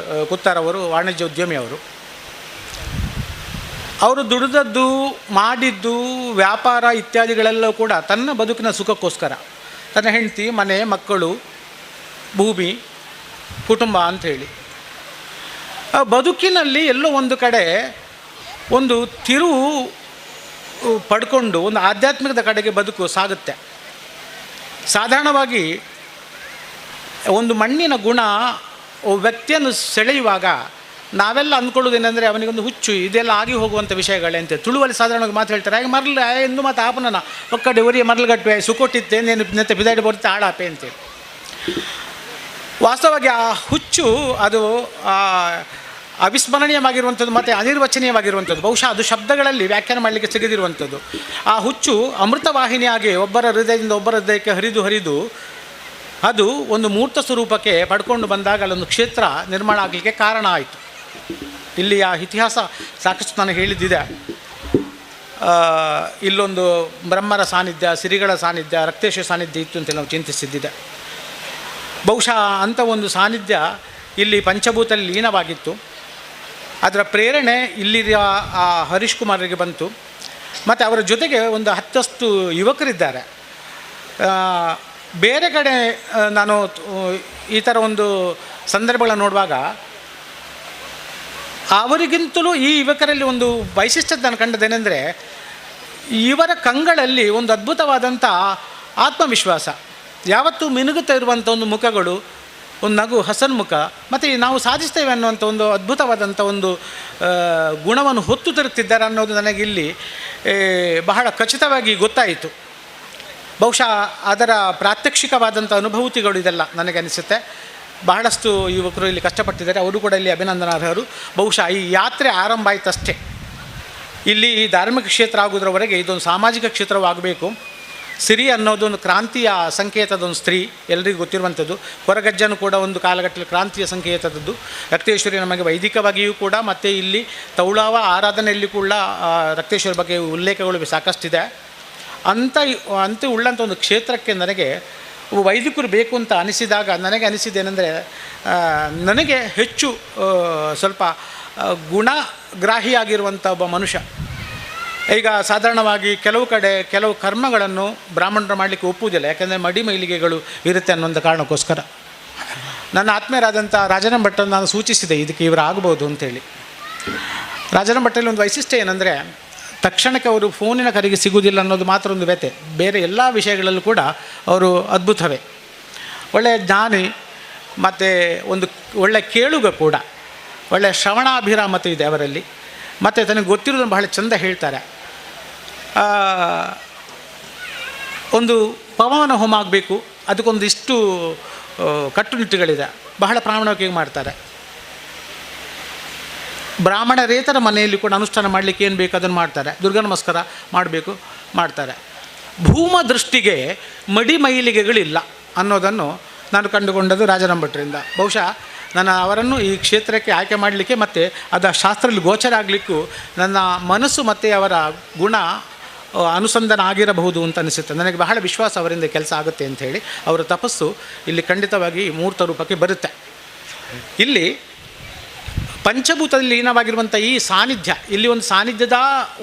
ಕುತ್ತಾರವರು ವಾಣಿಜ್ಯ ಉದ್ಯಮಿಯವರು. ಅವರು ದುಡಿದದ್ದು, ಮಾಡಿದ್ದು, ವ್ಯಾಪಾರ ಇತ್ಯಾದಿಗಳೆಲ್ಲವೂ ಕೂಡ ತನ್ನ ಬದುಕಿನ ಸುಖಕ್ಕೋಸ್ಕರ, ತನ್ನ ಹೆಂಡತಿ, ಮನೆ, ಮಕ್ಕಳು, ಭೂಮಿ, ಕುಟುಂಬ ಅಂಥೇಳಿ ಬದುಕಿನಲ್ಲಿ ಎಲ್ಲೋ ಒಂದು ಕಡೆ ಒಂದು ತಿರುವು ಪಡ್ಕೊಂಡು ಒಂದು ಆಧ್ಯಾತ್ಮಿಕದ ಕಡೆಗೆ ಬದುಕು ಸಾಗುತ್ತೆ. ಸಾಧಾರಣವಾಗಿ ಒಂದು ಮಣ್ಣಿನ ಗುಣ ವ್ಯಕ್ತಿಯನ್ನು ಸೆಳೆಯುವಾಗ ನಾವೆಲ್ಲ ಅಂದ್ಕೊಳ್ಳೋದೇನೆಂದರೆ ಅವನಿಗೊಂದು ಹುಚ್ಚು, ಇದೆಲ್ಲ ಆಗಿ ಹೋಗುವಂಥ ವಿಷಯಗಳೇ ಅಂತ ತುಳುವಲ್ಲಿ ಸಾಧಾರಣವಾಗಿ ಮಾತು ಹೇಳ್ತಾರೆ. ಹಾಗೆ ಮರಳು ಎಂದು ಮಾತು ಆಪನ ಒಕ್ಕಡೆ ಒರಿಯ ಮರಳುಗಟ್ಟುವೆ ಸುಕೊಟ್ಟಿದ್ದೆ ನೇನು ನೆತ್ತೆ ಬಿದಾಡಿ ಬರುತ್ತೆ ಆಳಾಪೆ ಅಂತೇಳಿ. ವಾಸ್ತವವಾಗಿ ಆ ಹುಚ್ಚು ಅದು ಅವಿಸ್ಮರಣೀಯವಾಗಿರುವಂಥದ್ದು ಮತ್ತು ಅನಿರ್ವಚನೀಯವಾಗಿರುವಂಥದ್ದು. ಬಹುಶಃ ಅದು ಶಬ್ದಗಳಲ್ಲಿ ವ್ಯಾಖ್ಯಾನ ಮಾಡಲಿಕ್ಕೆ ಸಿಗದಿರುವಂಥದ್ದು. ಆ ಹುಚ್ಚು ಅಮೃತವಾಹಿನಿಯಾಗಿ ಒಬ್ಬರ ಹೃದಯದಿಂದ ಒಬ್ಬರ ಹೃದಯಕ್ಕೆ ಹರಿದು ಅದು ಒಂದು ಮೂರ್ತ ಸ್ವರೂಪಕ್ಕೆ ಪಡ್ಕೊಂಡು ಬಂದಾಗ ಅಲ್ಲೊಂದು ಕ್ಷೇತ್ರ ನಿರ್ಮಾಣ ಆಗಲಿಕ್ಕೆ ಕಾರಣ ಆಯಿತು. ಇಲ್ಲಿ ಆ ಇತಿಹಾಸ ಸಾಕಷ್ಟು ನಾನು ಹೇಳಿದ್ದಿದೆ. ಇಲ್ಲೊಂದು ಬ್ರಹ್ಮರ ಸಾನ್ನಿಧ್ಯ, ಸಿರಿಗಳ ಸಾನ್ನಿಧ್ಯ, ರಕ್ತೇಶ್ವರ ಸಾನ್ನಿಧ್ಯ ಇತ್ತು ಅಂತ ನಾವು ಚಿಂತಿಸಿದ್ದಿದೆ. ಬಹುಶಃ ಅಂಥ ಒಂದು ಸಾನ್ನಿಧ್ಯ ಇಲ್ಲಿ ಪಂಚಭೂತಲ್ಲಿ ಲೀನವಾಗಿತ್ತು. ಅದರ ಪ್ರೇರಣೆ ಇಲ್ಲಿಯ ಆ ಹರೀಶ್ ಕುಮಾರ್ಗೆ ಬಂತು. ಮತ್ತು ಅವರ ಜೊತೆಗೆ ಒಂದು 10 ಯುವಕರಿದ್ದಾರೆ. ಬೇರೆ ಕಡೆ ನಾನು ಈ ಥರ ಒಂದು ಸಂದರ್ಭಗಳನ್ನು ನೋಡುವಾಗ ಅವರಿಗಿಂತಲೂ ಈ ಯುವಕರಲ್ಲಿ ಒಂದು ವೈಶಿಷ್ಟ್ಯತೆ ನಾನು ಕಂಡದೇನೆಂದರೆ ಇವರ ಕಂಗಳಲ್ಲಿ ಒಂದು ಅದ್ಭುತವಾದಂಥ ಆತ್ಮವಿಶ್ವಾಸ, ಯಾವತ್ತೂ ಮಿನುಗುತ್ತಾ ಇರುವಂಥ ಒಂದು ಮುಖಗಳು, ಒಂದು ನಗು, ಹಸನ್ಮುಖ, ಮತ್ತು ನಾವು ಸಾಧಿಸ್ತೇವೆ ಅನ್ನುವಂಥ ಒಂದು ಅದ್ಭುತವಾದಂಥ ಒಂದು ಗುಣವನ್ನು ಹೊತ್ತು ತರುತ್ತಿದ್ದಾರೆ ಅನ್ನೋದು ನನಗಿಲ್ಲಿ ಬಹಳ ಖಚಿತವಾಗಿ ಗೊತ್ತಾಯಿತು. ಬಹುಶಃ ಅದರ ಪ್ರಾತ್ಯಕ್ಷಿಕವಾದಂಥ ಅನುಭೂತಿಗಳು ಇದೆಲ್ಲ ನನಗೆ ಅನಿಸುತ್ತೆ. ಬಹಳಷ್ಟು ಯುವಕರು ಇಲ್ಲಿ ಕಷ್ಟಪಟ್ಟಿದ್ದಾರೆ, ಅವರು ಕೂಡ ಇಲ್ಲಿ ಅಭಿನಂದನಾರ್ಹರು. ಬಹುಶಃ ಈ ಯಾತ್ರೆ ಆರಂಭ ಆಯಿತಷ್ಟೇ. ಇಲ್ಲಿ ಈ ಧಾರ್ಮಿಕ ಕ್ಷೇತ್ರ ಆಗೋದ್ರವರೆಗೆ ಇದೊಂದು ಸಾಮಾಜಿಕ ಕ್ಷೇತ್ರವಾಗಬೇಕು. ಸಿರಿ ಅನ್ನೋದು ಒಂದು ಕ್ರಾಂತಿಯ ಸಂಕೇತದೊಂದು ಸ್ತ್ರೀ, ಎಲ್ಲರಿಗೂ ಗೊತ್ತಿರುವಂಥದ್ದು. ಕೊರಗಜ್ಜನು ಕೂಡ ಒಂದು ಕಾಲಘಟ್ಟದಲ್ಲಿ ಕ್ರಾಂತಿಯ ಸಂಕೇತದದ್ದು. ರಕ್ತೇಶ್ವರಿ ನಮಗೆ ವೈದಿಕವಾಗಿಯೂ ಕೂಡ, ಮತ್ತು ಇಲ್ಲಿ ತೌಳಾವ ಆರಾಧನೆಯಲ್ಲಿ ಕೂಡ ರಕ್ತೇಶ್ವರಿ ಬಗ್ಗೆ ಉಲ್ಲೇಖಗಳು ಸಾಕಷ್ಟಿದೆ. ಅಂತ ಉಳ್ಳಂಥ ಒಂದು ಕ್ಷೇತ್ರಕ್ಕೆ ನನಗೆ ವೈದಿಕರು ಬೇಕು ಅಂತ ಅನಿಸಿದಾಗ ನನಗೆ ಅನಿಸಿದ್ದೇನೆಂದರೆ ನನಗೆ ಹೆಚ್ಚು ಸ್ವಲ್ಪ ಗುಣಗ್ರಾಹಿಯಾಗಿರುವಂಥ ಒಬ್ಬ ಮನುಷ್ಯ. ಈಗ ಸಾಧಾರಣವಾಗಿ ಕೆಲವು ಕಡೆ ಕೆಲವು ಕರ್ಮಗಳನ್ನು ಬ್ರಾಹ್ಮಣರು ಮಾಡಲಿಕ್ಕೆ ಒಪ್ಪುವುದಿಲ್ಲ, ಯಾಕೆಂದರೆ ಮಡಿ ಮೈಲಿಗೆಗಳು ಇರುತ್ತೆ ಅನ್ನೋಂಥ ಕಾರಣಕ್ಕೋಸ್ಕರ. ನನ್ನ ಆತ್ಮೀಯರಾದಂಥ ರಾಜನ ಭಟ್ಟನ್ನು ನಾನು ಸೂಚಿಸಿದೆ ಇದಕ್ಕೆ ಇವರು ಆಗ್ಬೋದು ಅಂಥೇಳಿ. ರಾಜನ ಭಟ್ಟಲ್ಲಿ ಒಂದು ವೈಶಿಷ್ಟ್ಯ ಏನಂದರೆ ತಕ್ಷಣಕ್ಕೆ ಅವರು ಫೋನಿನ ಕರೆಗೆ ಸಿಗುವುದಿಲ್ಲ ಅನ್ನೋದು ಮಾತ್ರ ಒಂದು ವ್ಯತೆ. ಬೇರೆ ಎಲ್ಲ ವಿಷಯಗಳಲ್ಲೂ ಕೂಡ ಅವರು ಅದ್ಭುತವೇ. ಒಳ್ಳೆಯ ಜ್ಞಾನಿ ಮತ್ತು ಒಂದು ಒಳ್ಳೆಯ ಕೇಳುಗ ಕೂಡ. ಒಳ್ಳೆಯ ಶ್ರವಣಾಭಿರಾಮತೆ ಇದೆ ಅವರಲ್ಲಿ. ಮತ್ತು ತನಗೆ ಗೊತ್ತಿರೋದನ್ನು ಬಹಳ ಚೆಂದ ಹೇಳ್ತಾರೆ. ಒಂದು ಪವನ ಹೋಮ ಆಗಬೇಕು, ಅದಕ್ಕೊಂದಿಷ್ಟು ಕಟ್ಟುನಿಟ್ಟುಗಳಿದೆ, ಬಹಳ ಪ್ರಾಮಾಣಿಕವಾಗಿ ಮಾಡ್ತಾರೆ. ಬ್ರಾಹ್ಮಣರೇತರ ಮನೆಯಲ್ಲಿ ಕೂಡ ಅನುಷ್ಠಾನ ಮಾಡಲಿಕ್ಕೆ ಏನು ಬೇಕು ಅದನ್ನು ಮಾಡ್ತಾರೆ. ದುರ್ಗಾ ನಮಸ್ಕಾರ ಮಾಡಬೇಕು, ಮಾಡ್ತಾರೆ. ಭೂಮ ದೃಷ್ಟಿಗೆ ಮಡಿ ಮೈಲಿಗೆಗಳಿಲ್ಲ ಅನ್ನೋದನ್ನು ನಾನು ಕಂಡುಕೊಂಡದ್ದು ರಾಜರಂಭಟ್ರಿಂದ. ಬಹುಶಃ ನಾನು ಅವರನ್ನು ಈ ಕ್ಷೇತ್ರಕ್ಕೆ ಆಯ್ಕೆ ಮಾಡಲಿಕ್ಕೆ ಮತ್ತು ಅದರ ಶಾಸ್ತ್ರದಲ್ಲಿ ಗೋಚರ ಆಗಲಿಕ್ಕೂ ನನ್ನ ಮನಸ್ಸು ಮತ್ತು ಅವರ ಗುಣ ಅನುಸಂಧಾನ ಆಗಿರಬಹುದು ಅಂತ ಅನಿಸುತ್ತೆ. ನನಗೆ ಬಹಳ ವಿಶ್ವಾಸ ಅವರಿಂದ ಕೆಲಸ ಆಗುತ್ತೆ ಅಂಥೇಳಿ. ಅವರ ತಪಸ್ಸು ಇಲ್ಲಿ ಖಂಡಿತವಾಗಿ ಮೂರ್ತ ರೂಪಕ್ಕೆ ಬರುತ್ತೆ. ಇಲ್ಲಿ ಪಂಚಭೂತದಲ್ಲಿ ಲೀನವಾಗಿರುವಂಥ ಈ ಸಾನ್ನಿಧ್ಯ, ಇಲ್ಲಿ ಒಂದು ಸಾನ್ನಿಧ್ಯದ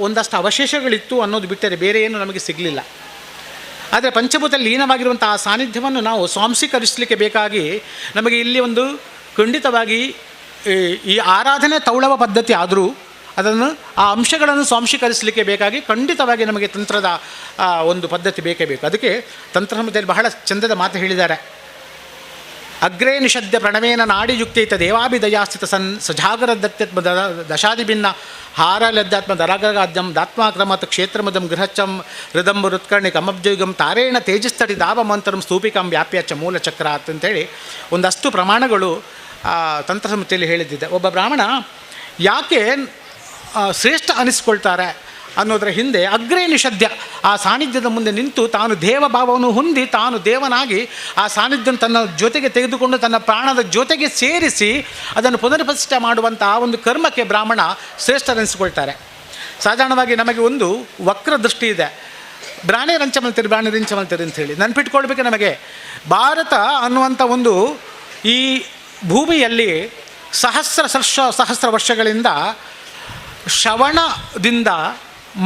ಒಂದಷ್ಟು ಅವಶೇಷಗಳಿತ್ತು ಅನ್ನೋದು ಬಿಟ್ಟರೆ ಬೇರೆ ಏನು ನಮಗೆ ಸಿಗಲಿಲ್ಲ. ಆದರೆ ಪಂಚಭೂತದಲ್ಲಿ ಲೀನವಾಗಿರುವಂಥ ಆ ಸಾನ್ನಿಧ್ಯವನ್ನು ನಾವು ಸ್ವಾಂಶೀಕರಿಸಲಿಕ್ಕೆ ಬೇಕಾಗಿ ನಮಗೆ ಇಲ್ಲಿ ಒಂದು ಖಂಡಿತವಾಗಿ ಈ ಆರಾಧನೆ ತೌಳವ ಪದ್ಧತಿ ಆದರೂ ಅದನ್ನು ಆ ಅಂಶಗಳನ್ನು ಸ್ವಾಂಶೀಕರಿಸಲಿಕ್ಕೆ ಬೇಕಾಗಿ ಖಂಡಿತವಾಗಿ ನಮಗೆ ತಂತ್ರದ ಒಂದು ಪದ್ಧತಿ ಬೇಕೇ ಬೇಕು. ಅದಕ್ಕೆ ತಂತ್ರಸಂಹಿತೆಯಲ್ಲಿ ಬಹಳ ಚಂದದ ಮಾತು ಹೇಳಿದ್ದಾರೆ. ಅಗ್ರೇ ನಿಷದ್ಯ ಪ್ರಣವೇನ ನಾಡಿಯುಕ್ತೈತ ದೇವಾಭಿದಯಾಸ್ಥಿತ ಸಜಾಗರ ದತ್ಯತ್ಮ ದಶಾದಿಭಿನ್ನ ಹಾರಲದ್ದಾತ್ಮ ದರಾಗರಾದ್ಯಂ ದಾತ್ಮಾಕ್ರಮತ್ ಕ್ಷೇತ್ರಮದಂ ಗೃಹಚ್ಚಂ ಹೃದಂಬ ಹೃತ್ಕರ್ಣಿ ಕಮಬ್ಜಯುಗಂ ತಾರೇಣ ತೇಜಸ್ತಟಿ ದಾವಮಂತರಂ ಸ್ತೂಪಿಕಂ ವ್ಯಾಪ್ಯಾಚ ಮೂಲಚಕ್ರಾತ್ ಅಂತೇಳಿ ಒಂದಷ್ಟು ಪ್ರಮಾಣಗಳು ತಂತ್ರಸಮಿತಿಯಲ್ಲಿ ಹೇಳಿದ್ದಿದೆ. ಒಬ್ಬ ಬ್ರಾಹ್ಮಣ ಯಾಕೆ ಶ್ರೇಷ್ಠ ಅನಿಸ್ಕೊಳ್ತಾರೆ ಅನ್ನೋದರ ಹಿಂದೆ ಅಗ್ರೇ ನಿಷದ್ಯ, ಆ ಸಾನ್ನಿಧ್ಯದ ಮುಂದೆ ನಿಂತು ತಾನು ದೇವಭಾವವನ್ನು ಹೊಂದಿ ತಾನು ದೇವನಾಗಿ ಆ ಸಾನ್ನಿಧ್ಯ ತನ್ನ ಜೊತೆಗೆ ತೆಗೆದುಕೊಂಡು ತನ್ನ ಪ್ರಾಣದ ಜೊತೆಗೆ ಸೇರಿಸಿ ಅದನ್ನು ಪುನರ್ಪ್ರತಿಷ್ಠೆ ಮಾಡುವಂಥ ಆ ಒಂದು ಕರ್ಮಕ್ಕೆ ಬ್ರಾಹ್ಮಣ ಶ್ರೇಷ್ಠರೆನಿಸಿಕೊಳ್ತಾರೆ. ಸಾಧಾರಣವಾಗಿ ನಮಗೆ ಒಂದು ವಕ್ರ ದೃಷ್ಟಿ ಇದೆ. ಬ್ರಾಣಿ ರಂಚಮಲ್ತಿರಿ ಬ್ರಾಣಿ ರಿಂಚಮಲ್ತಿರಿ ಅಂಥೇಳಿ ನೆನಪಿಟ್ಕೊಳ್ಬೇಕು. ನಮಗೆ ಭಾರತ ಅನ್ನುವಂಥ ಒಂದು ಈ ಭೂಮಿಯಲ್ಲಿ ಸಹಸ್ರ ವರ್ಷಗಳಿಂದ ಶ್ರವಣದಿಂದ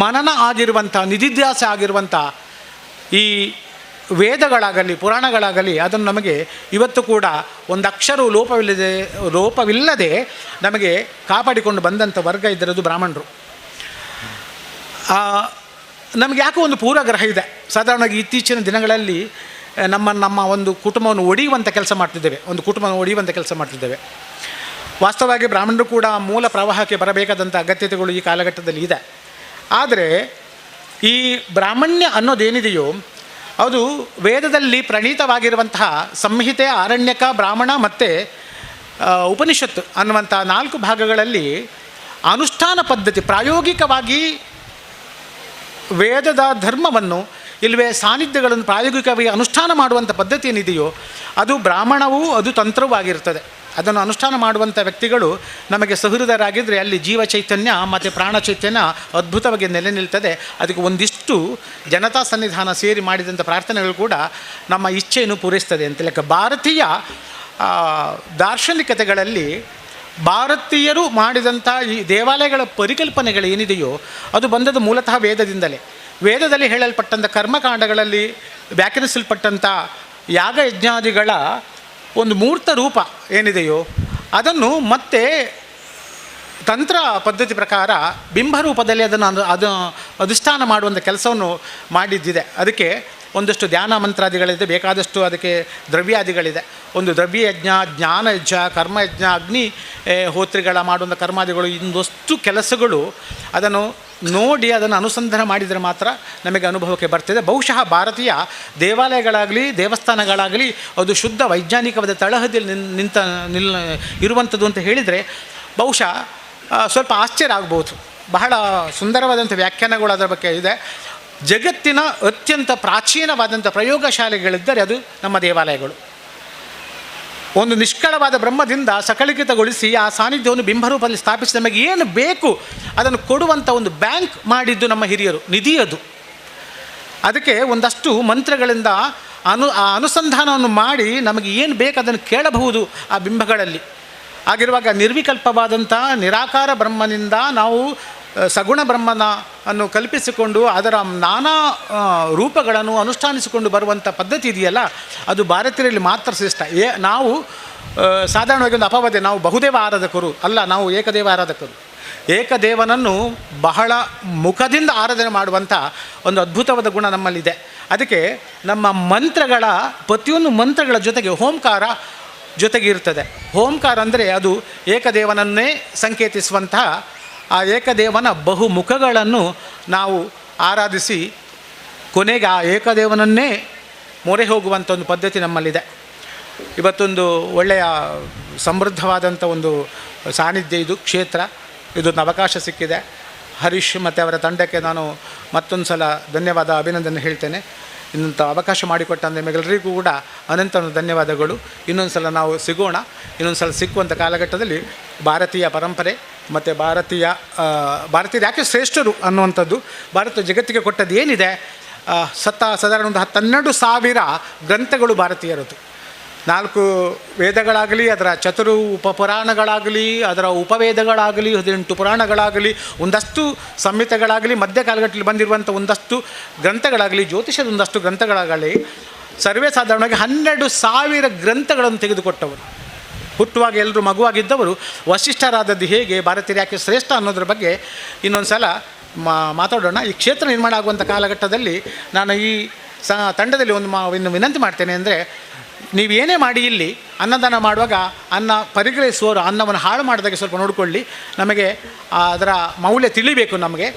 ಮನನ ಆಗಿರುವಂಥ ನಿಧಿಧ್ಯಾಸ ಆಗಿರುವಂಥ ಈ ವೇದಗಳಾಗಲಿ ಪುರಾಣಗಳಾಗಲಿ ಅದನ್ನು ನಮಗೆ ಇವತ್ತು ಕೂಡ ಒಂದು ಅಕ್ಷರವು ಲೋಪವಿಲ್ಲದೆ ನಮಗೆ ಕಾಪಾಡಿಕೊಂಡು ಬಂದಂಥ ವರ್ಗ ಇದ್ದಿರೋದು ಬ್ರಾಹ್ಮಣರು. ನಮಗೆ ಯಾಕೋ ಒಂದು ಪೂರ್ವಗ್ರಹ ಇದೆ. ಸಾಧಾರಣವಾಗಿ ಇತ್ತೀಚಿನ ದಿನಗಳಲ್ಲಿ ನಮ್ಮ ಒಂದು ಕುಟುಂಬವನ್ನು ಒಡೆಯುವಂಥ ಕೆಲಸ ಮಾಡ್ತಿದ್ದೇವೆ. ವಾಸ್ತವವಾಗಿ ಬ್ರಾಹ್ಮಣರು ಕೂಡ ಮೂಲ ಪ್ರವಾಹಕ್ಕೆ ಬರಬೇಕಾದಂಥ ಅಗತ್ಯತೆಗಳು ಈ ಕಾಲಘಟ್ಟದಲ್ಲಿ ಇದೆ. ಆದರೆ ಈ ಬ್ರಾಹ್ಮಣ್ಯ ಅನ್ನೋದೇನಿದೆಯೋ ಅದು ವೇದದಲ್ಲಿ ಪ್ರಣೀತವಾಗಿರುವಂತಹ ಸಂಹಿತೆ, ಆರಣ್ಯಕ, ಬ್ರಾಹ್ಮಣ ಮತ್ತು ಉಪನಿಷತ್ತು ಅನ್ನುವಂಥ 4 ಭಾಗಗಳಲ್ಲಿ ಅನುಷ್ಠಾನ ಪದ್ಧತಿ ಪ್ರಾಯೋಗಿಕವಾಗಿ ವೇದದ ಧರ್ಮವನ್ನು ಇಲ್ಲವೇ ಸಾನ್ನಿಧ್ಯಗಳನ್ನು ಪ್ರಾಯೋಗಿಕವಾಗಿ ಅನುಷ್ಠಾನ ಮಾಡುವಂಥ ಪದ್ಧತಿ ಏನಿದೆಯೋ ಅದು ಬ್ರಾಹ್ಮಣವೂ ಅದು ತಂತ್ರವೂ ಆಗಿರ್ತದೆ. ಅದನ್ನು ಅನುಷ್ಠಾನ ಮಾಡುವಂಥ ವ್ಯಕ್ತಿಗಳು ನಮಗೆ ಸಹೃದಯರಾಗಿದ್ದರೆ ಅಲ್ಲಿ ಜೀವ ಚೈತನ್ಯ ಮತ್ತು ಪ್ರಾಣ ಚೈತನ್ಯ ಅದ್ಭುತವಾಗಿ ನೆಲೆ ನಿಲ್ತದೆ. ಅದಕ್ಕೆ ಒಂದಿಷ್ಟು ಜನತಾ ಸನ್ನಿಧಾನ ಸೇರಿ ಮಾಡಿದಂಥ ಪ್ರಾರ್ಥನೆಗಳು ಕೂಡ ನಮ್ಮ ಇಚ್ಛೆಯನ್ನು ಪೂರೈಸ್ತದೆ ಅಂತ ಲೆಕ್ಕ. ಭಾರತೀಯ ದಾರ್ಶನಿಕತೆಗಳಲ್ಲಿ ಭಾರತೀಯರು ಮಾಡಿದಂಥ ಈ ದೇವಾಲಯಗಳ ಪರಿಕಲ್ಪನೆಗಳು ಏನಿದೆಯೋ ಅದು ಬಂದದ್ದು ಮೂಲತಃ ವೇದದಿಂದಲೇ. ವೇದದಲ್ಲಿ ಹೇಳಲ್ಪಟ್ಟಂಥ ಕರ್ಮಕಾಂಡಗಳಲ್ಲಿ ವ್ಯಾಖ್ಯಾನಿಸಲ್ಪಟ್ಟಂಥ ಯಾಗ ಯಜ್ಞಾದಿಗಳ ಒಂದು ಮೂರ್ತ ರೂಪ ಏನಿದೆಯೋ ಅದನ್ನು ಮತ್ತೆ ತಂತ್ರ ಪದ್ಧತಿ ಪ್ರಕಾರ ಬಿಂಬರೂಪದಲ್ಲಿ ಅದು ಅಧಿಷ್ಠಾನ ಮಾಡುವಂಥ ಕೆಲಸವನ್ನು ಮಾಡಿದ್ದಿದೆ. ಅದಕ್ಕೆ ಒಂದಷ್ಟು ಧ್ಯಾನ ಮಂತ್ರಾದಿಗಳಿದೆ, ಬೇಕಾದಷ್ಟು ಅದಕ್ಕೆ ದ್ರವ್ಯಾದಿಗಳಿದೆ. ಒಂದು ದ್ರವ್ಯಯಜ್ಞ, ಜ್ಞಾನಯಜ್ಞ, ಕರ್ಮಯಜ್ಞ, ಅಗ್ನಿ ಹೋತ್ರಿಗಳ ಮಾಡುವಂಥ ಕರ್ಮಾದಿಗಳು, ಇನ್ನೊಷ್ಟು ಕೆಲಸಗಳು ಅದನ್ನು ನೋಡಿ ಅದನ್ನು ಅನುಸಂಧಾನ ಮಾಡಿದರೆ ಮಾತ್ರ ನಮಗೆ ಅನುಭವಕ್ಕೆ ಬರ್ತಿದೆ. ಬಹುಶಃ ಭಾರತೀಯ ದೇವಾಲಯಗಳಾಗಲಿ ದೇವಸ್ಥಾನಗಳಾಗಲಿ ಅದು ಶುದ್ಧ ವೈಜ್ಞಾನಿಕವಾದ ತಳಹದಿಯಲ್ಲಿ ಇರುವಂಥದ್ದು ಅಂತ ಹೇಳಿದರೆ ಬಹುಶಃ ಸ್ವಲ್ಪ ಆಶ್ಚರ್ಯ ಆಗ್ಬೋದು. ಬಹಳ ಸುಂದರವಾದಂಥ ವ್ಯಾಖ್ಯಾನಗಳು ಅದರ ಬಗ್ಗೆ ಇದೆ. ಜಗತ್ತಿನ ಅತ್ಯಂತ ಪ್ರಾಚೀನವಾದಂಥ ಪ್ರಯೋಗಶಾಲೆಗಳಿದ್ದರೆ ಅದು ನಮ್ಮ ದೇವಾಲಯಗಳು. ಒಂದು ನಿಷ್ಕಳವಾದ ಬ್ರಹ್ಮದಿಂದ ಸಕಲಿಕಿತಗೊಳಿಸಿ ಆ ಸಾನ್ನಿಧ್ಯವನ್ನು ಬಿಂಬರೂಪದಲ್ಲಿ ಸ್ಥಾಪಿಸಿ ನಮಗೆ ಏನು ಬೇಕು ಅದನ್ನು ಕೊಡುವಂಥ ಒಂದು ಬ್ಯಾಂಕ್ ಮಾಡಿದ್ದು ನಮ್ಮ ಹಿರಿಯರು, ನಿಧಿ ಅದು. ಅದಕ್ಕೆ ಒಂದಷ್ಟು ಮಂತ್ರಗಳಿಂದ ಅನುಸಂಧಾನವನ್ನು ಮಾಡಿ ನಮಗೆ ಏನು ಬೇಕು ಅದನ್ನು ಕೇಳಬಹುದು ಆ ಬಿಂಬಗಳಲ್ಲಿ. ಆಗಿರುವಾಗ ನಿರ್ವಿಕಲ್ಪವಾದಂಥ ನಿರಾಕಾರ ಬ್ರಹ್ಮನಿಂದ ನಾವು ಸಗುಣ ಬ್ರಹ್ಮನ ಅನ್ನು ಕಲ್ಪಿಸಿಕೊಂಡು ಅದರ ನಾನಾ ರೂಪಗಳನ್ನು ಅನುಷ್ಠಾನಿಸಿಕೊಂಡು ಬರುವಂಥ ಪದ್ಧತಿ ಇದೆಯಲ್ಲ ಅದು ಭಾರತೀಯರಲ್ಲಿ ಮಾತ್ರ ಶ್ರೇಷ್ಠ. ನಾವು ಸಾಧಾರಣವಾಗಿ ಒಂದು ಅಪವಾದ, ನಾವು ಬಹುದೇವ ಆರಾಧಕರು ಅಲ್ಲ, ನಾವು ಏಕದೇವ ಆರಾಧಕರು. ಏಕದೇವನನ್ನು ಬಹಳ ಮುಖದಿಂದ ಆರಾಧನೆ ಮಾಡುವಂಥ ಒಂದು ಅದ್ಭುತವಾದ ಗುಣ ನಮ್ಮಲ್ಲಿದೆ. ಅದಕ್ಕೆ ನಮ್ಮ ಮಂತ್ರಗಳ ಪ್ರತಿಯೊಂದು ಮಂತ್ರಗಳ ಜೊತೆಗೆ ಓಂಕಾರ ಜೊತೆಗೆ ಇರ್ತದೆ. ಓಂಕಾರ ಅಂದರೆ ಅದು ಏಕದೇವನನ್ನೇ ಸಂಕೇತಿಸುವಂತಹ ಆ ಏಕದೇವನ ಬಹುಮುಖಗಳನ್ನು ನಾವು ಆರಾಧಿಸಿ ಕೊನೆಗೆ ಆ ಏಕದೇವನನ್ನೇ ಮೊರೆ ಹೋಗುವಂಥ ಒಂದು ಪದ್ಧತಿ ನಮ್ಮಲ್ಲಿದೆ. ಇವತ್ತೊಂದು ಒಳ್ಳೆಯ ಸಮೃದ್ಧವಾದಂಥ ಒಂದು ಸಾನ್ನಿಧ್ಯ ಇದು ಕ್ಷೇತ್ರ. ಇದೊಂದು ಅವಕಾಶ ಸಿಕ್ಕಿದೆ. ಹರೀಶ್ ಮತ್ತು ಅವರ ತಂಡಕ್ಕೆ ನಾನು ಮತ್ತೊಂದು ಸಲ ಧನ್ಯವಾದ ಅಭಿನಂದನೆ ಹೇಳ್ತೇನೆ. ಇನ್ನಂಥ ಅವಕಾಶ ಮಾಡಿಕೊಟ್ಟ ನಿಮಗೆಲ್ಲರಿಗೂ ಕೂಡ ಅನಂತ ಧನ್ಯವಾದಗಳು. ಇನ್ನೊಂದು ಸಲ ನಾವು ಸಿಗೋಣ. ಇನ್ನೊಂದು ಸಲ ಸಿಕ್ಕುವಂಥ ಕಾಲಘಟ್ಟದಲ್ಲಿ ಭಾರತೀಯ ಪರಂಪರೆ ಮತ್ತು ಭಾರತೀಯರು ಯಾಕೆ ಶ್ರೇಷ್ಠರು ಅನ್ನುವಂಥದ್ದು, ಭಾರತ ಜಗತ್ತಿಗೆ ಕೊಟ್ಟದ್ದು ಏನಿದೆ, ಸಾಧಾರಣ ಒಂದು 12,000 ಗ್ರಂಥಗಳು ಭಾರತೀಯರದ್ದು. 4 ವೇದಗಳಾಗಲಿ, ಅದರ ಚತುರು ಉಪಪುರಾಣಗಳಾಗಲಿ, ಅದರ ಉಪವೇದಗಳಾಗಲಿ, 18 ಪುರಾಣಗಳಾಗಲಿ, ಒಂದಷ್ಟು ಸಂಹಿತೆಗಳಾಗಲಿ, ಮಧ್ಯ ಕಾಲಘಟ್ಟದಲ್ಲಿ ಬಂದಿರುವಂಥ ಒಂದಷ್ಟು ಗ್ರಂಥಗಳಾಗಲಿ, ಜ್ಯೋತಿಷದ ಒಂದಷ್ಟು ಗ್ರಂಥಗಳಾಗಲಿ, ಸರ್ವೇ ಸಾಧಾರಣವಾಗಿ 12,000 ಗ್ರಂಥಗಳನ್ನು ತೆಗೆದುಕೊಟ್ಟವರು. ಹುಟ್ಟುವಾಗ ಎಲ್ಲರೂ ಮಗುವಾಗಿದ್ದವರು ವಸಿಷ್ಠರಾದದ್ದು ಹೇಗೆ, ಭಾರತೀಯರು ಯಾಕೆ ಶ್ರೇಷ್ಠ ಅನ್ನೋದ್ರ ಬಗ್ಗೆ ಇನ್ನೊಂದು ಸಲ ಮಾತಾಡೋಣ. ಈ ಕ್ಷೇತ್ರ ನಿರ್ಮಾಣ ಆಗುವಂಥ ಕಾಲಘಟ್ಟದಲ್ಲಿ ನಾನು ಈ ತಂಡದಲ್ಲಿ ಒಂದು ವಿನಂತಿ ಮಾಡ್ತೇನೆ. ಅಂದರೆ ನೀವೇನೇ ಮಾಡಿ ಇಲ್ಲಿ ಅನ್ನದಾನ ಮಾಡುವಾಗ ಅನ್ನ ಪರಿಗ್ರಹಿಸುವವರು ಅನ್ನವನ್ನು ಹಾಳು ಮಾಡಿದಾಗೆ ಸ್ವಲ್ಪ ನೋಡಿಕೊಳ್ಳಿ. ನಮಗೆ ಅದರ ಮೌಲ್ಯ ತಿಳಿಬೇಕು ನಮಗೆ.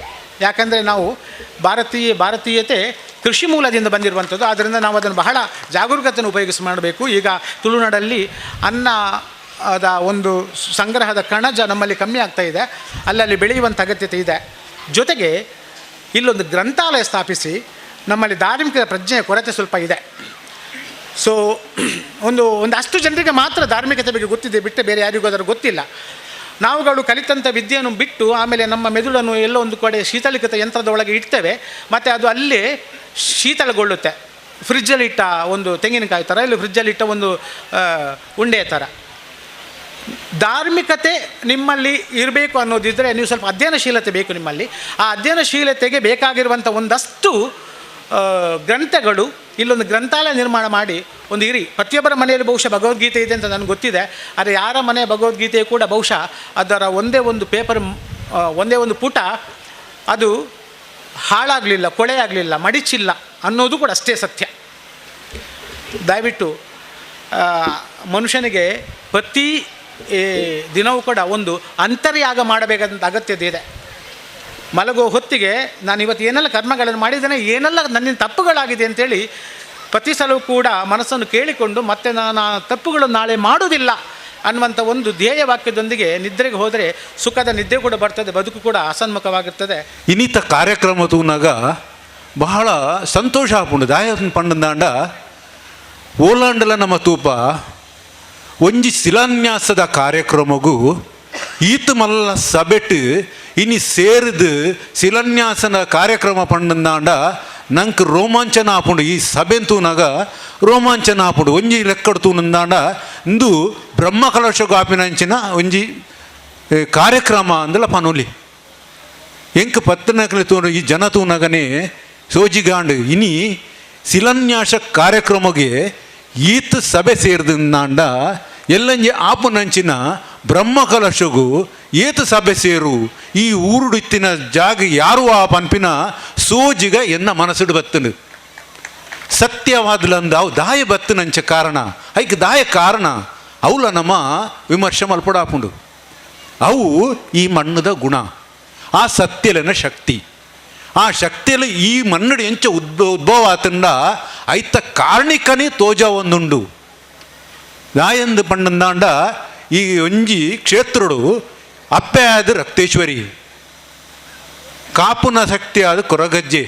ಯಾಕಂದರೆ ನಾವು ಭಾರತೀಯತೆ ಕೃಷಿ ಮೂಲದಿಂದ ಬಂದಿರುವಂಥದ್ದು. ಆದ್ದರಿಂದ ನಾವು ಅದನ್ನು ಬಹಳ ಜಾಗರೂಕತೆಯನ್ನು ಉಪಯೋಗಿಸಿ ಮಾಡಬೇಕು. ಈಗ ತುಳುನಾಡಲ್ಲಿ ಅನ್ನದ ಒಂದು ಸಂಗ್ರಹದ ಕಣಜ ನಮ್ಮಲ್ಲಿ ಕಮ್ಮಿ ಆಗ್ತಾ ಇದೆ, ಅಲ್ಲಲ್ಲಿ ಬೆಳೆಯುವಂಥ ಅಗತ್ಯತೆ ಇದೆ. ಜೊತೆಗೆ ಇಲ್ಲೊಂದು ಗ್ರಂಥಾಲಯ ಸ್ಥಾಪಿಸಿ, ನಮ್ಮಲ್ಲಿ ಧಾರ್ಮಿಕ ಪ್ರಜ್ಞೆಯ ಕೊರತೆ ಸ್ವಲ್ಪ ಇದೆ. ಸೊ ಒಂದಷ್ಟು ಜನರಿಗೆ ಮಾತ್ರ ಧಾರ್ಮಿಕತೆ ಬಗ್ಗೆ ಗೊತ್ತಿದೆ, ಬಿಟ್ಟರೆ ಬೇರೆ ಯಾರಿಗೂ ಅದರ ಗೊತ್ತಿಲ್ಲ. ನಾವುಗಳು ಕಲಿತಂಥ ವಿದ್ಯೆಯನ್ನು ಬಿಟ್ಟು ಆಮೇಲೆ ನಮ್ಮ ಮೆದುಳನ್ನು ಎಲ್ಲೋ ಒಂದು ಕಡೆ ಶೀತಲಿಕತೆ ಯಂತ್ರದ ಒಳಗೆ ಇಡ್ತೇವೆ, ಮತ್ತು ಅದು ಅಲ್ಲೇ ಶೀತಲಗೊಳ್ಳುತ್ತೆ. ಫ್ರಿಜ್ಜಲ್ಲಿಟ್ಟ ಒಂದು ತೆಂಗಿನಕಾಯಿ ಥರ, ಇಲ್ಲಿ ಫ್ರಿಜ್ಜಲ್ಲಿಟ್ಟ ಒಂದು ಉಂಡೆಯ ಥರ. ಧಾರ್ಮಿಕತೆ ನಿಮ್ಮಲ್ಲಿ ಇರಬೇಕು ಅನ್ನೋದಿದ್ದರೆ ನೀವು ಸ್ವಲ್ಪ ಅಧ್ಯಯನಶೀಲತೆ ಬೇಕು ನಿಮ್ಮಲ್ಲಿ. ಆ ಅಧ್ಯಯನಶೀಲತೆಗೆ ಬೇಕಾಗಿರುವಂಥ ಒಂದಷ್ಟು ಗ್ರಂಥಗಳು ಇಲ್ಲೊಂದು ಗ್ರಂಥಾಲಯ ನಿರ್ಮಾಣ ಮಾಡಿ ಒಂದು ಇರಿ. ಪ್ರತಿಯೊಬ್ಬರ ಮನೆಯಲ್ಲಿ ಬಹುಶಃ ಭಗವದ್ಗೀತೆ ಇದೆ ಅಂತ ನನಗೆ ಗೊತ್ತಿದೆ. ಆದರೆ ಯಾರ ಮನೆಯ ಭಗವದ್ಗೀತೆ ಕೂಡ ಬಹುಶಃ ಅದರ ಒಂದೇ ಒಂದು ಪೇಪರ್, ಒಂದೇ ಒಂದು ಪುಟ ಅದು ಹಾಳಾಗಲಿಲ್ಲ, ಕೊಳೆಯಾಗಲಿಲ್ಲ, ಮಡಿಚಿಲ್ಲ ಅನ್ನೋದು ಕೂಡ ಅಷ್ಟೇ ಸತ್ಯ. ದಯವಿಟ್ಟು ಮನುಷ್ಯನಿಗೆ ಪ್ರತಿ ದಿನವೂ ಕೂಡ ಒಂದು ಅಂತರ್ಯಾಗ ಮಾಡಬೇಕಾದಂಥ ಅಗತ್ಯತೆ ಇದೆ. ಮಲಗೋ ಹೊತ್ತಿಗೆ ನಾನು ಇವತ್ತು ಏನೆಲ್ಲ ಕರ್ಮಗಳನ್ನು ಮಾಡಿದ್ದೇನೆ, ಏನೆಲ್ಲ ನನ್ನಿಂದ ತಪ್ಪುಗಳಾಗಿದೆ ಅಂತೇಳಿ ಪ್ರತಿ ಸಲವೂ ಕೂಡ ಮನಸ್ಸನ್ನು ಕೇಳಿಕೊಂಡು ಮತ್ತೆ ನಾನು ಆ ತಪ್ಪುಗಳನ್ನು ನಾಳೆ ಮಾಡೋದಿಲ್ಲ ಅನ್ನುವಂಥ ಒಂದು ಧ್ಯೇಯ ವಾಕ್ಯದೊಂದಿಗೆ ನಿದ್ರೆಗೆ ಹೋದರೆ ಸುಖದ ನಿದ್ದೆ ಕೂಡ ಬರ್ತದೆ, ಬದುಕು ಕೂಡ ಅಸನ್ಮುಖವಾಗಿರ್ತದೆ. ಇನ್ನಿತ ಕಾರ್ಯಕ್ರಮ ತೂನಾಗ ಬಹಳ ಸಂತೋಷ ಆಪುಂಡು. ದಾಯ ಪಂಡಂದಾಂಡ ಓಲಾಂಡಲ ನಮ್ಮ ತೂಪ ಒಂಜಿ ಶಿಲಾನ್ಯಾಸದ ಕಾರ್ಯಕ್ರಮಗೂ ಈತು ಮಲ್ಲ ಸಬೆಟ್ ಇನಿ ಸೇರಿದು ಶಿಲಾನ್ಯಾಸನ ಕಾರ್ಯಕ್ರಮ ಪಂಡಂದಾಂಡ ನಂಗೆ ರೋಮಾಂಚನ ಆಪುಂಡು. ಈ ಸಭೆನ್ ತೂನಾಗ ರೋಮಾಂಚನ ಆಪುಂಡು. ಒಂಜಿ ಲೆಕ್ಕಡು ತೂನಂದಾಂಡ ಇಂದು ಬ್ರಹ್ಮಕಲಶ ಗಾಪಿನಂಚಿನ ಒಂಜಿ ಕಾರ್ಯಕ್ರಮ ಅಂದಲ ಪನೋಲಿ ಎಂಕ್ ಪತ್ತನಕಲಿ ತೂನು ಈ ಜನ ತೂನಗನೆ ಸೋಜಿಗಾಂಡು ಇನಿ ಶಿಲಾನ್ಯಾಸ ಕಾರ್ಯಕ್ರಮಗೆ ಈತ್ ಸಭೆ ಸೇರಿದಂದಾಂಡ ಎಲ್ಲಂಜಿ ಆಪುನಂಚಿನ ಬ್ರಹ್ಮಕಲಶಗೂ ಏತು ಸಭೆ ಸೇರು ಈ ಊರುಡಿತ್ತಿನ ಜಾಗ ಯಾರು ಆ ಪನ್ಪಿನ ಸೋಜಿಗ ಎನ್ನ ಮನಸ್ಸುಡು ಬತ್ತನು ಸತ್ಯವಾದಲಂದ ಅವು ದಾಯ ಬತ್ತನಂಚ ಕಾರಣ ಐಕ್ ದಾಯ ಕಾರಣ ಅವಲ ನಮ್ಮ ವಿಮರ್ಶೆ ಮಲ್ಪಡಾಪುಂಡು. ಅವು ಈ ಮಣ್ಣದ ಗುಣ, ಆ ಸತ್ಯಲನ ಶಕ್ತಿ. ಆ ಶಕ್ತಿಯಲ್ಲಿ ಈ ಮಣ್ಣಡು ಎಂಚ ಉದ್ಭವ ಆತಂಡ ಐತ ಕಾರಣಿಕನೇ ತೋಜ ಒಂದುಂಡು. ದಾಯಂದು ಪಂಡಂದಾಂಡ ಈ ಒಂಜಿ ಕ್ಷೇತ್ರಡು ಅಪ್ಪೆ ಆದ ರಕ್ತೇಶ್ವರಿ, ಕಾಪುನ ಶಕ್ತಿ ಆದ ಕೊರಗಜ್ಜೆ.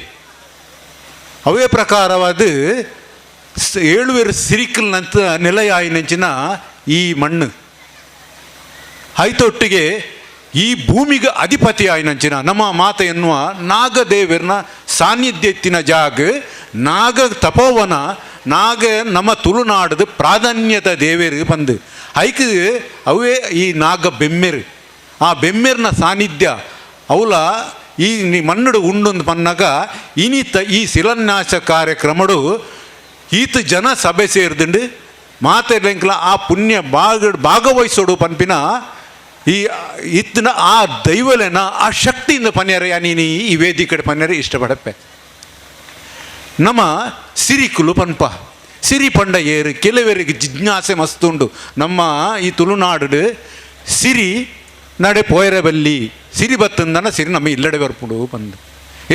ಅವೇ ಪ್ರಕಾರವಾದ 7 ಸಿರಿಕಲ್ನಂತ ನೆಲೆಯಾಯಿನಂಚಿನ ಈ ಮಣ್ಣು ಐತೊಟ್ಟಿಗೆ ಈ ಭೂಮಿಗೆ ಅಧಿಪತಿ ಆಯ್ನಂಚಿನ ನಮ್ಮ ಮಾತ ಎನ್ನುವ ನಾಗದೇವರನ ಸಾನ್ನಿಧ್ಯ ಎತ್ತಿನ ಜಾಗ ನಾಗ ತಪೋವನ ನಾಗ ನಮ್ಮ ತುಳುನಾಡದ ಪ್ರಾಧಾನ್ಯತ ದೇವೇರು ಬಂದು ಐಕ್ ಅವೇ ಈ ನಾಗ ಬೆಮ್ಮೆರು. ಆ ಬೆಮ್ಮೆರ್ನ ಸಾನ್ನಿಧ್ಯ ಅವಲ ಈ ಮಣ್ಣಡು ಉಂಡು ಪನ್ನಾಗ ಇನ್ನಿತ ಈ ಶಿಲಾನ್ಯಾಸ ಕಾರ್ಯಕ್ರಮಡು ಈತ ಜನ ಸಭೆ ಸೇರಿದಂಡು ಮಾತೆಲ್ಲ ಆ ಪುಣ್ಯ ಭಾಗವಹಿಸೋಡು ಪನ್ಪಿನ ಈ ಇತ್ತಿನ ಆ ದೈವಲೆನ ಆ ಶಕ್ತಿಯಿಂದ ಪನ್ಯಾರ ನೀನು ಈ ವೇದಿಕೆ ಪನ್ಯಾರ ಇಷ್ಟಪಡಪ್ಪೆ. ನಮ್ಮ ಸಿರಿಕುಲು ಪನ್ಪ ಸಿರಿ ಪಂಡ ಏರು ಕೆಲವರಿಗೆ ಜಿಜ್ಞಾಸೆ ಮಸ್ತುಂಡು. ನಮ್ಮ ಈ ತುಳುನಾಡು ಸಿರಿ ನಡೆ ಪೋಯರಬಲ್ಲಿ ಸಿರಿ ಬತ್ತಂದನ ಸಿರಿ ನಮ್ಮ ಇಲ್ಲಡೆ ಬರ್ಪುಡು ಬಂದು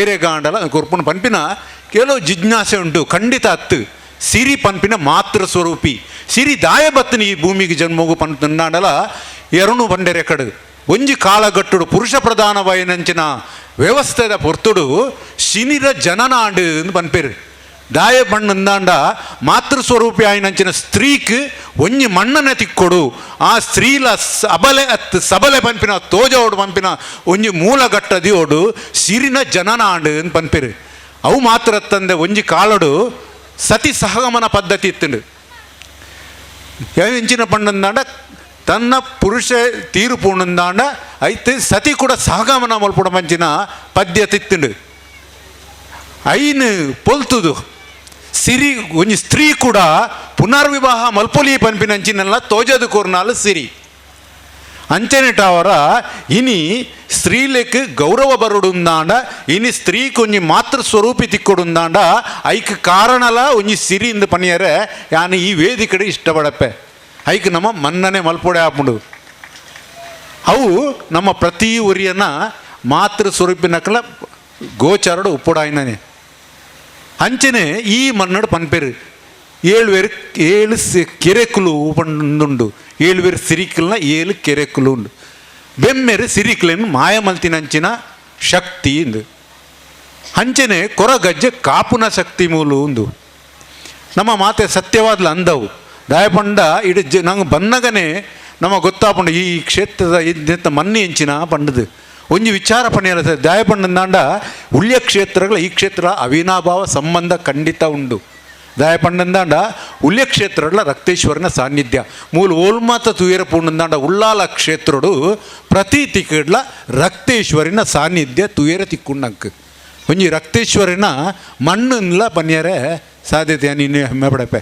ಏರೆಗಾಂಡಲ ಕೊರ್ಪುಣ ಪನ್ಪಿನ ಕೆಲವು ಜಿಜ್ಞಾಸೆ ಉಂಟು. ಖಂಡಿತ ಹತ್ತು ಸಿರಿ ಪನ್ಪಿನ ಮಾತೃ ಸ್ವರೂಪಿ ಸಿರಿ ದಾಯ ಬತ್ತನ ಈ ಭೂಮಿಗೆ ಜನ್ಮಗು ಪಂಡಲ ಎರಡು ಬಂಡೆರೆ ಕಡು ಒಂಜಿ ಕಾಲಗಟ್ಟುಡು ಪುರುಷ ಪ್ರಧಾನವಾಯಿನಂಚಿನ ವ್ಯವಸ್ಥೆದ ಪೊರ್ತುಡು ಶಿನಿರ ಜನನಾಡು ಪನ್ಪೇರು ದಾಯ ಬಣ್ಣಂದಾಂಡ ಮಾತೃ ಸ್ವರೂಪಿ ಆಯ್ನಂಚಿನ ಸ್ತ್ರೀಕ್ ಒಂಜಿ ಮಣ್ಣನೆ ತಿಕ್ಕೊಡು ಆ ಸ್ತ್ರೀಲ ಸಬಲೆ ಪಂಪಿನ ತೋಜೋಡು ಪಂಪಿನ ಒಂಜಿ ಮೂಲಗಟ್ಟದಿ ಓಡು ಸಿರಿನ ಜನನಾಡು ಪನ್ಪೇರು. ಅವು ಮಾತ್ರ ತಂದೆ ಒಂಜಿ ಕಾಲಡು ಸತಿ ಸಹಗಮನ ಪದ್ಧತಿ ಇತ್ತುಂಡು. ಎಂಚಿನ ಪಂಡಂದಾಂಡ ತನ್ನ ಪುರುಷ ತೀರು ಪೂರ್ಣಂದಾಂಡ ಐತೆ ಸತಿ ಕೂಡ ಸಹಗಮನ ಮಲ್ಪುಡ ಮಂಚಿನ ಪದ್ಧತಿ ಇತ್ತುಂಡು. ಐನು ಪೊಲ್ತುದು ಸಿರಿ ಒಂಜಿ ಸ್ತ್ರೀ ಕೂಡ ಪುನರ್ವಿವಾಹ ಮಲ್ಪೊಲಿ ಪನ್ಪಿನಂಚಿನೆಲ್ಲ ತೋಜದು ಕೋರ್ನಾಲು ಸಿರಿ. ಅಂಚನೆಟ ಅವರ ಇನಿ ಸ್ತ್ರೀಲೆಕ್ ಗೌರವ ಬರುಡುಂದಾಂಡ ಇನಿ ಸ್ತ್ರೀ ಒಂಜಿ ಮಾತೃ ಸ್ವರೂಪಿ ತಿಕ್ಕೊಡುಂದಾಂಡ ಐಕ್ ಕಾರಣಲ ಒಂಜಿ ಸಿರಿಯಿಂದ ಪಣಿಯರೆ ಯಾನು ಈ ವೇದಿಕಡೆ ಇಷ್ಟಪಡಪ್ಪೆ ಐಕ್ ನಮ್ಮ ಮನ್ನನೆ ಮಲ್ಪೊಡೆ ಆಪುಂಡು ಅವು ನಮ್ಮ ಪ್ರತಿ ಉರಿಯನ್ನ ಮಾತೃ ಸ್ವರೂಪಿನಕಲ ಗೋಚಾರಡು ಉಪ್ಪುಡಾಯಿನೇ ಅಂಚನೆ ಈ ಮನ್ನಡು ಪನ್ಪೇರು ಏಳು ಕೆರೆಕುಲು ಪಂಡುಂಡು 7 ಸಿರಿಕಲ್ನ 7 ಕೆರೆಕುಲು ಉಂಡು ಬೆಮ್ಮೆರು ಸಿರಿಕಲನ್ನು ಮಾಯ ಮಲ್ತಿನಂಚಿನ ಶಕ್ತಿ ಇಂದು ಅಂಚನೆ ಕೊರಗಜ್ಜೆ ಕಾಪುನ ಶಕ್ತಿ ಮೂಲು ಉಂದು ನಮ್ಮ ಮಾತೆ ಸತ್ಯವಾದ್ಲ ಅಂದವು ದಾಯಪಂಡ ಇಡ ನಂಗೆ ಬನ್ನಗನೆ ನಮ್ಮ ಗೊತ್ತಾಪಂಡು ಈ ಕ್ಷೇತ್ರದ ಇದ್ದ ಮನ್ನಿ ಹೆಂಚಿನ ಪಂಡದು ಒಂಜಿ ವಿಚಾರ ಪಣಿಯಲ್ಲ ದಾಯಪಂಡಂದಾಂಡ ಉಳ್ಯ ಕ್ಷೇತ್ರಗಳ ಈ ಕ್ಷೇತ್ರ ಅವಿನಾಭಾವ ಸಂಬಂಧ ಖಂಡಿತ ಉಂಡು ದಾಯಪಂಡಂದಾಂಡ ಉಳ್ಯ ಕ್ಷೇತ್ರಗಳ ರಕ್ತೇಶ್ವರನ ಸಾನ್ನಿಧ್ಯ ಮೂಲ ಓಲ್ಮಾತ ತುಯರ ಪೂರ್ಣಂದಾಂಡ ಉಳ್ಳಾಲ ಕ್ಷೇತ್ರಡು ಪ್ರತಿ ತಿಕ್ಕಡ್ಲ ರಕ್ತೇಶ್ವರಿನ ಸಾನ್ನಿಧ್ಯ ತುಯರ ತಿಕ್ಕುಂಡಂಕ್ ಒಂಜಿ ರಕ್ತೇಶ್ವರಿನ ಮಣ್ಣನ್ಲ ಪನ್ಯರೆ ಸಾಧ್ಯತೆ ನೀನು ಹೆಮ್ಮೆ ಪಡಪೆ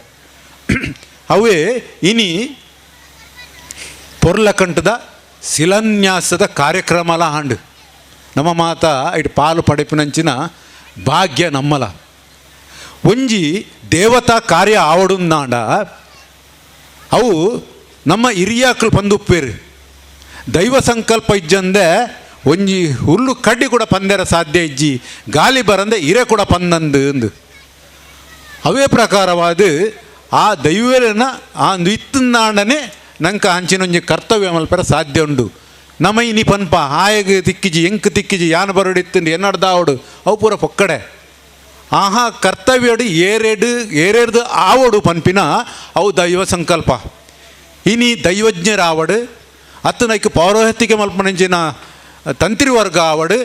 ಅವೇ ಇನಿ ಪೊರ್ಲಕಂಠದ ಶಿಲಾನ್ಯಾಸದ ಕಾರ್ಯಕ್ರಮಲ ಹಾಂಡು ನಮ್ಮ ಮಾತ ಇಟ್ಟು ಪಾಲು ಪಡೆಪಿನಂಚಿನ ಭಾಗ್ಯ ನಮ್ಮಲ ಒಂಜಿ ದೇವತಾ ಕಾರ್ಯ ಆವಡುಂದಾಂಡ ಅವು ನಮ್ಮ ಹಿರಿಯಾಕಲು ಪಂದುಪ್ಪೇರು ದೈವ ಸಂಕಲ್ಪ ಇಜ್ಜಂದೆ ಒಂಜಿ ಹುಲ್ಲು ಕಡ್ಡಿ ಕೂಡ ಪಂದೆರ ಸಾಧ್ಯ ಇಜ್ಜಿ ಗಾಲಿ ಬರಂದೆ ಹಿರೆ ಕೂಡ ಪಂದಂದು ಅಂದು ಅವೇ ಪ್ರಕಾರವಾದ ಆ ದೈವನ ಆ ಇತ್ತಂದಾಂಡನೆ ನಂಗೆ ಅಂಚಿನೊಂಜಿ ಕರ್ತವ್ಯ ಮಲ್ಪರ ಸಾಧ್ಯ ಉಂಡು ನಮ್ಮ ಇನಿ ಪನ್ಪ ಹಾಯಗೆ ತಿಕ್ಕಿಜಿ ಎಂಕ್ ತಿಕ್ಕಿಜಿ ಯಾನ ಬರಡಿತ್ತಂಡು ಎನ್ನಡ್ದಾವಡು ಅವು ಪೂರ ಪೊಕ್ಕಡೆ ಆಹಾ ಕರ್ತವ್ಯಡು ಏರೇರ್ದು ಆವಡು ಪನ್ಪಿನ ಅವು ದೈವ ಸಂಕಲ್ಪ ಇನಿ ದೈವಜ್ಞರಾವಡು ಅತ್ತನೈಕ್ ಪೌರೋಹಿತ್ಯಕ್ಕೆ ಮಲ್ಪನಂಚಿನ ತಂತ್ರಿವರ್ಗ ಆವಡು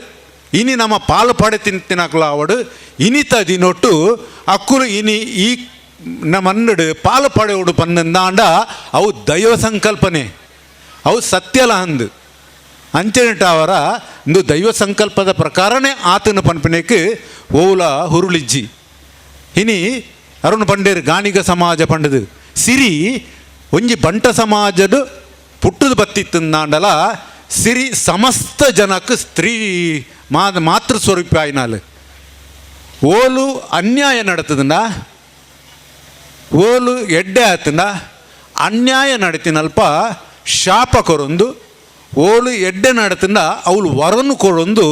ಇನಿ ನಮ್ಮ ಪಾಲು ಪಡೆ ತಿನ್ನಕ್ಲ ಆವಡು ಇನಿತ ದಿನೊಟ್ಟು ಅಕ್ಕುಲು ಇನಿ ಈ ನಮ್ಮನ್ನಡು ಪಾಲು ಪಡೆಯೋಡು ಪನ್ನಂದಾಂಡ ಅವು ದೈವ ಸಂಕಲ್ಪನೆ ಅವು ಸತ್ಯಲ ಅಂದು ಅಂಚನೆಟ ಅವರ ಇಂದು ದೈವ ಸಂಕಲ್ಪದ ಪ್ರಕಾರನೇ ಆತನ ಪನ್ಪನೆಕ್ ಓಲ ಹುರುಳಿಜ್ಜಿ ಇನಿ ಅರುಣ್ ಪಂಡೇರು ಗಾಣಿಗ ಸಮಾಜ ಪಂಡದು ಸಿರಿ ಒಂಜಿ ಬಂಟ ಸಮಾಜದ ಪುಟ್ಟದು ಬತ್ತಿತ್ತಂದಾಂಡಲ ಸಿರಿ ಸಮಸ್ತ ಜನಕ್ಕೆ ಸ್ತ್ರೀ ಮಾತೃ ಸ್ವರೂಪ ಆಯ್ನಾಲು ಓಲು ಅನ್ಯಾಯ ನಡತದಂಡ ಓಲು ಎಡ್ಡೆ ಆತಂಡ ಅನ್ಯಾಯ ನಡತಿನಲ್ಪ ಶಾಪ ಕೊರೊಂದು ಓಲು ಎಡ್ಡೆ ನಡತಂಡ ಅವಳು ವರನು ಕೊರೊಂದು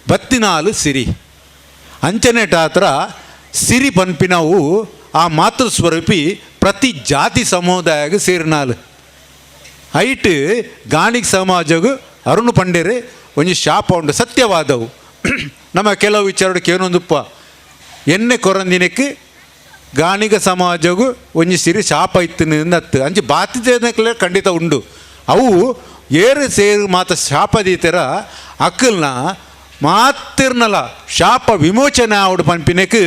ಬತ್ತಿನಾಲು ಸಿರಿ ಅಂಚನೆಟ ಹತ್ರ ಸಿರಿ ಪನ್ಪಿನವು ಆ ಮಾತೃ ಸ್ವರೂಪಿ ಪ್ರತಿ ಜಾತಿ ಸಮುದಾಯಗೂ ಸೇರಿನಾಲು ಐಟ್ ಗಾಣಿಗ ಸಮಾಜಗೂ ಅರುಣ್ ಪಂಡೇರೆ ಒಂಜಿ ಶಾಪ ಉಂಡು ಸತ್ಯವಾದವು ನಮ್ಮ ಕೆಲವು ವಿಚಾರಕ್ಕೆ ಏನೊಂದುಪ್ಪ ಎಣ್ಣೆ ಕೊರಂದಿನಕ್ಕೆ ಗಾಣಿಗ ಸಮಾಜಗೂ ಒಂಜಿ ಸಿರಿ ಶಾಪ ಇತ್ತು ಅಂಚೆ ಬಾತಿಜನಕ್ಲೆ ಖಂಡಿತ ಉಂಡು ಅವು ಏರು ಸೇರು ಮಾತ ಶಾಪದೀತರ ಅಕ್ಕಲ್ನ ಮಾತಿರ್ನಲ ಶಾಪ ವಿಮೋಚನೆ ಆವಡು ಪಂಪಿನಕ್ಕೆ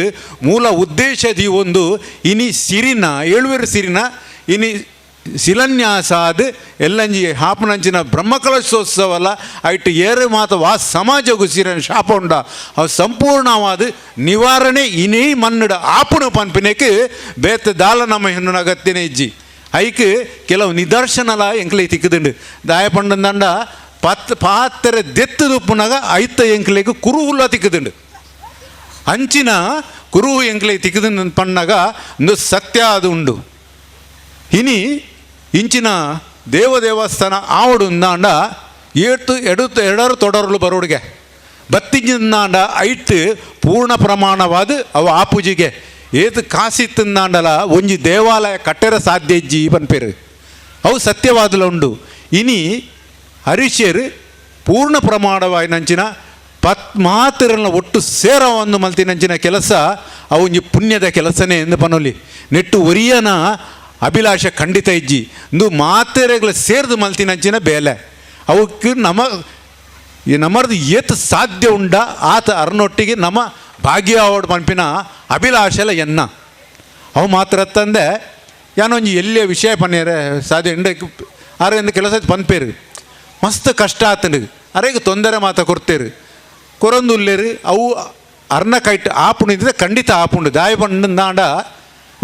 ಮೂಲ ಉದ್ದೇಶದಿ ಒಂದು ಇನಿ ಸಿರಿನ 7 ಸಿರಿನ ಇನಿ ಶಿಲಾನ್ಯಾಸಾದ ಎಲ್ಲಂಜಿ ಹಾಪನಂಚಿನ ಬ್ರಹ್ಮಕಲಶೋತ್ಸವಲ್ಲ ಐಟ್ ಏರು ಮಾತ ವಾ ಸಮಾಜಗೂ ಸಿರಿನ ಶಾಪ ಉಂಡ ಅವು ಸಂಪೂರ್ಣವಾದ ನಿವಾರಣೆ ಇನೇ ಮನ್ನಡ ಆಪುಣ ಪನ್ಪಿನಕ್ಕೆ ಬೇತ ದಾಲ ನಮ್ಮ ಹೆಣ್ಣು ಅಗತ್ಯನೇ ಇಜ್ಜಿ ಐಕ್ ಕೆಲವು ನಿದರ್ಶನಲ ಎಂಕ್ಲೆ ತಿಕ್ಕದುಂಡು ದಾಯಪಂಡಂದಂಡ ಪಾತ್ರೆ ದೆತ್ತದುಪ್ಪುನಾಗ ಐತ ಎಂಕ್ಲೆಗೆ ಕುರುಹುಲ್ಲ ತಿಕ್ಕದುಂಡು ಅಂಚಿನ ಕುರುಹು ಎಂಕ್ಲೆ ತಿಕ್ಕದು ಪಣ್ಣಾಗ ಒಂದು ಸತ್ಯ ಅದು ಉಂಡು ಇನಿ ಇಂಚಿನ ದೇವಸ್ಥಾನ ಆವಡು ಅಂದಾಂಡ ಎಡರು ತೊಡರಲು ಬರೋಡಿಗೆ ಬತ್ತಿಂದಾಂಡ ಐಟ್ ಪೂರ್ಣ ಪ್ರಮಾಣವಾದ ಅವು ಆಪೂಜಿಗೆ ಏತು ಕಾಸಿತ್ತಂದಾಂಡಲ ಒಂಜಿ ದೇವಾಲಯ ಕಟ್ಟೆರ ಸಾಧ್ಯ ಇಜ್ಜಿ ಪನ್ಪೇರು ಅವು ಸತ್ಯವಾದಲ ಉಂಡು ಇನಿ ಹರೀಶ್ಯರು ಪೂರ್ಣ ಪ್ರಮಾಣವಾಯಿನಂಚಿನ ಮಾತಿರನ್ನ ಒಟ್ಟು ಸೇರವನ್ನು ಮಲ್ತಿನಂಚಿನ ಕೆಲಸ ಅವು ಒಂಜಿ ಪುಣ್ಯದ ಕೆಲಸನೇ ಎಂದು ಪನೊಲಿ ನೆಟ್ಟು ಒರಿಯನ ಅಭಿಲಾಷ ಖಂಡಿತ ಇಜ್ಜಿ ಇಂದು ಮಾತೆರೆಗಳು ಸೇರಿದು ಮಲ್ತಿನಂಚಿನ ಬೇಲೆ ಅವಕ್ಕೆ ನಮ್ಮದು ಏತ್ ಸಾಧ್ಯ ಉಂಡ ಆತ ಅರ್ನೊಟ್ಟಿಗೆ ನಮ್ಮ ಭಾಗ್ಯ ಆವಡ್ ಪಂಪಿನ ಅಭಿಲಾಷೆಲ ಎನ್ನ ಅವು ಮಾತ್ರ ತಂದೆ ಯಾನೊಂಜಿ ಎಲ್ಲಿಯ ವಿಷಯ ಪನ್ನೇರೆ ಸಾಧ್ಯ ಇಂಡ ಆರೆಂದು ಕೆಲಸ ಪನ್ಪೇರು ಮಸ್ತ್ ಕಷ್ಟ ಆತನು ಅರೆಗೆ ತೊಂದರೆ ಮಾತ ಕೊಡ್ತೇರು ಕೊರೊಂದು ಉಲ್ಲೇರು ಅವು ಅರ್ನ ಕೈಟ್ ಆಪುಣಿದ್ರೆ ಖಂಡಿತ ಆಪುಂಡು ದಾಯ ಪಂಡಾಂಡ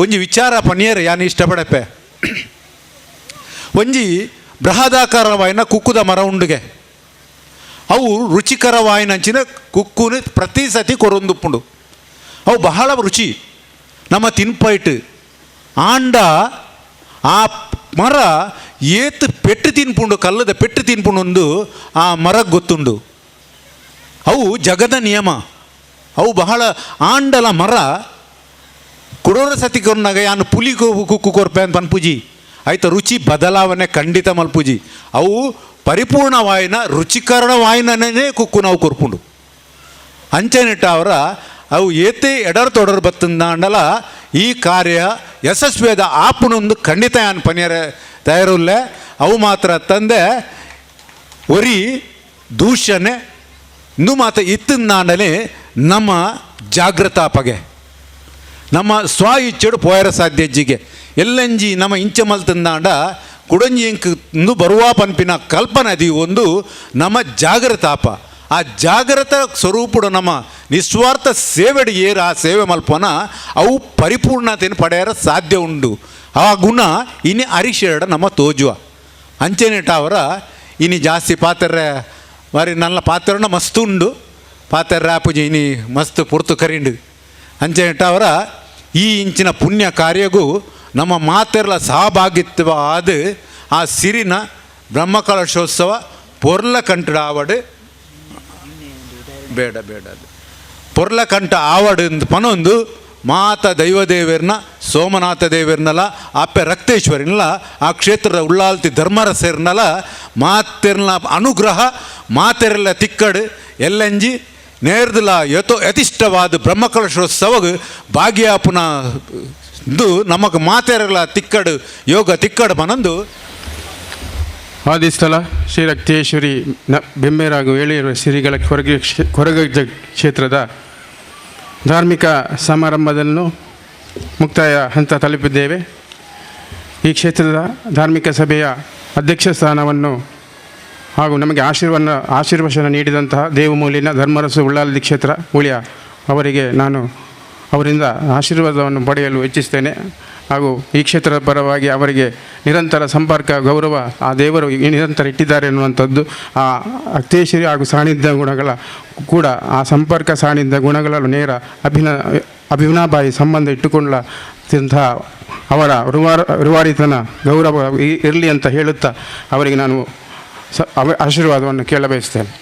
ಒಂಜಿ ವಿಚಾರ ಪನ್ಯರು ಯಾನು ಇಷ್ಟಪಡಪ್ಪೆ ಒಂಜಿ ಬೃಹದಾಕಾರವಾಯಿನ ಕುಕ್ಕುದ ಮರ ಉಂಡುಗೆ ಅವು ರುಚಿಕರವಾಯಿನಂಚಿನ ಕುಕ್ಕುನ ಪ್ರತಿ ಸತಿ ಕೊರೊಂದುಪ್ಪುಂಡು ಅವು ಬಹಳ ರುಚಿ ನಮ್ಮ ತಿನ್ಪೈಟ್ ಆಂಡ ಆ ಮರ ಏತ್ ಪೆಟ್ಟು ತಿನ್ಪುಂಡು ಕಲ್ಲದ ಪೆಟ್ಟು ತಿನ್ಪುಂಡು ಒಂದು ಆ ಮರ ಗೊತ್ತುಂಡು ಅವು ಜಗದ ನಿಯಮ ಅವು ಬಹಳ ಆಂಡಲ ಮರ ಕೊಡೋರ ಸತಿ ಕೊರ್ನಾಗ ಯಾನು ಪುಲಿ ಕುಕ್ಕು ಕೊರ್ಪೆ ಅಂತ ಪನ್ಪುಜಿ ಆಯ್ತು ರುಚಿ ಬದಲಾವಣೆ ಖಂಡಿತ ಮಲ್ಪುಜಿ ಅವು ಪರಿಪೂರ್ಣವಾಯಿನ ರುಚಿಕರಣವಾಯಿನೇ ಕುಕ್ಕು ನಾವು ಕೊರ್ಪುಂಡು ಅಂಚೆನಿಟ್ಟ ಅವರ ಅವು ಏತೆ ಎಡರ್ ತೊಡರ್ ಬತ್ತಂದಾಂಡಲ ಈ ಕಾರ್ಯ ಯಶಸ್ವಿಯಾದ ಆಪುನೊಂದು ಖಂಡಿತ ಯಾನು ಪನಿಯರ ತಯಾರಿಲ್ಲ ಅವು ಮಾತ್ರ ತಂದೆ ಒರಿ ದೂಷಣೆ ಇಂದು ಮಾತ್ರ ಇತ್ತಂದಾಂಡಲೇ ನಮ್ಮ ಜಾಗೃತಾಪಗೆ ನಮ್ಮ ಸ್ವ ಇಚ್ಚೆಡು ಪೋಯರ ಸಾಧ್ಯಜ್ಜಿಗೆ ಎಲ್ಲಂಜಿ ನಮ್ಮ ಇಂಚ ಮಲ್ತಂದಾಂಡ ಕುಡಂಜಿ ಇಂದು ಬರುವ ಪನ್ಪಿನ ಕಲ್ಪನೆ ಅದು ಒಂದು ನಮ್ಮ ಜಾಗೃತಾಪ ಆ ಜಾಗೃತ ಸ್ವರೂಪಡು ನಮ್ಮ ನಿಸ್ವಾರ್ಥ ಸೇವೆಡು ಏರು ಆ ಸೇವೆ ಮಲ್ಪನ ಅವು ಪರಿಪೂರ್ಣತೆಯನ್ನು ಪಡೆಯರ ಸಾಧ್ಯ ಉಂಡು ಆ ಗುಣ ಇನ್ನು ಅರಿಶೇಡ ನಮ್ಮ ತೋಜುವ ಅಂಚೆನಿಟ್ಟ ಅವರ ಇನ್ನು ಜಾಸ್ತಿ ಪಾತ್ರೆ మరి నల్ల పాత్రన మస్తు ఉండు పాత్ర రాపుజి ఇని మస్తు పొర్తు కరిండు ಅಂಚೆಟ್ಟವರ ಈ ಇಂಚಿನ ಪುಣ್ಯ ಕಾರ್ಯಗೂ ನಮ್ಮ ಮಾತೆರ್ಲ ಸಹಭಾಗಿತ್ವ ಆದ ಆ ಸಿರಿನ ಬ್ರಹ್ಮಕಲಶೋತ್ಸವ ಪೊರ್ಲ ಕಂಠ ಆವಡು ಬೇಡ ಬೇಡ ಪೊರ್ಲ ಕಂಠ ಆವಡು ಪನೊಂದು ಮಾತ ದೈವದೇವರ್ನ ಸೋಮನಾಥ ದೇವರ್ನಲ ಅಪ್ಪೆ ರಕ್ತೇಶ್ವರಿನಲ ಆ ಕ್ಷೇತ್ರದ ಉಳ್ಳಾಲ್ತಿ ಧರ್ಮರಸರ್ನಲ ಮಾತೆರ್ನ ಅನುಗ್ರಹ ಮಾತೆರೆಲ್ಲ ತಿಕ್ಕಡು ಎಲ್ಲಂಜಿ ನೇರ್ದಲ ಯಥಿಷ್ಠವಾದ ಬ್ರಹ್ಮಕಲಶೋತ್ಸವಗೆ ಭಾಗ್ಯಾಪುನ ಇದು ನಮಗೆ ಮಾತೆರೆಲ್ಲ ತಿಕ್ಕಡು ಯೋಗ ತಿಕ್ಕಡು ಮನಂದು ಆದಿಸ್ಥಳ ಶ್ರೀ ರಕ್ತೇಶ್ವರಿ ಬೆಮ್ಮೇರಾಗು ಹೇಳಿರುವ ಶ್ರೀಗಳ ಕೊರಗ ಕ್ಷೇತ್ರದ ಧಾರ್ಮಿಕ ಸಮಾರಂಭವನ್ನು ಮುಕ್ತಾಯ ಹಂತ ತಲುಪಿದ್ದೇವೆ. ಈ ಧಾರ್ಮಿಕ ಸಭೆಯ ಅಧ್ಯಕ್ಷ ಸ್ಥಾನವನ್ನು ಹಾಗೂ ನಮಗೆ ಆಶೀರ್ವಚನ ನೀಡಿದಂತಹ ದೇವಮೂಲಿನ ಧರ್ಮರಸು ಉಳ್ಳಾಲ್ದಿ ಕ್ಷೇತ್ರ ಉಳಿಯ ಅವರಿಗೆ ನಾನು ಅವರಿಂದ ಆಶೀರ್ವಾದವನ್ನು ಪಡೆಯಲು ಇಚ್ಛಿಸ್ತೇನೆ. ಹಾಗೂ ಈ ಕ್ಷೇತ್ರದ ಪರವಾಗಿ ಅವರಿಗೆ ನಿರಂತರ ಸಂಪರ್ಕ ಗೌರವ ಆ ದೇವರು ನಿರಂತರ ಇಟ್ಟಿದ್ದಾರೆ ಎನ್ನುವಂಥದ್ದು ಆ ಅಕ್ತೇಶ್ವರಿ ಹಾಗೂ ಸಾನ್ನಿಧ್ಯ ಗುಣಗಳ ಕೂಡ ಆ ಸಂಪರ್ಕ ಸಾನ್ನಿಧ್ಯ ಗುಣಗಳಲ್ಲೂ ನೇರ ಅಭಿನಾಭಾಯಿ ಸಂಬಂಧ ಇಟ್ಟುಕೊಳ್ಳಂತಹ ಅವರ ರುವಾರಿತನ ಗೌರವ ಇರಲಿ ಅಂತ ಹೇಳುತ್ತಾ ಅವರಿಗೆ ನಾನು ಆಶೀರ್ವಾದವನ್ನು ಕೇಳಬಯಸ್ತೇನೆ.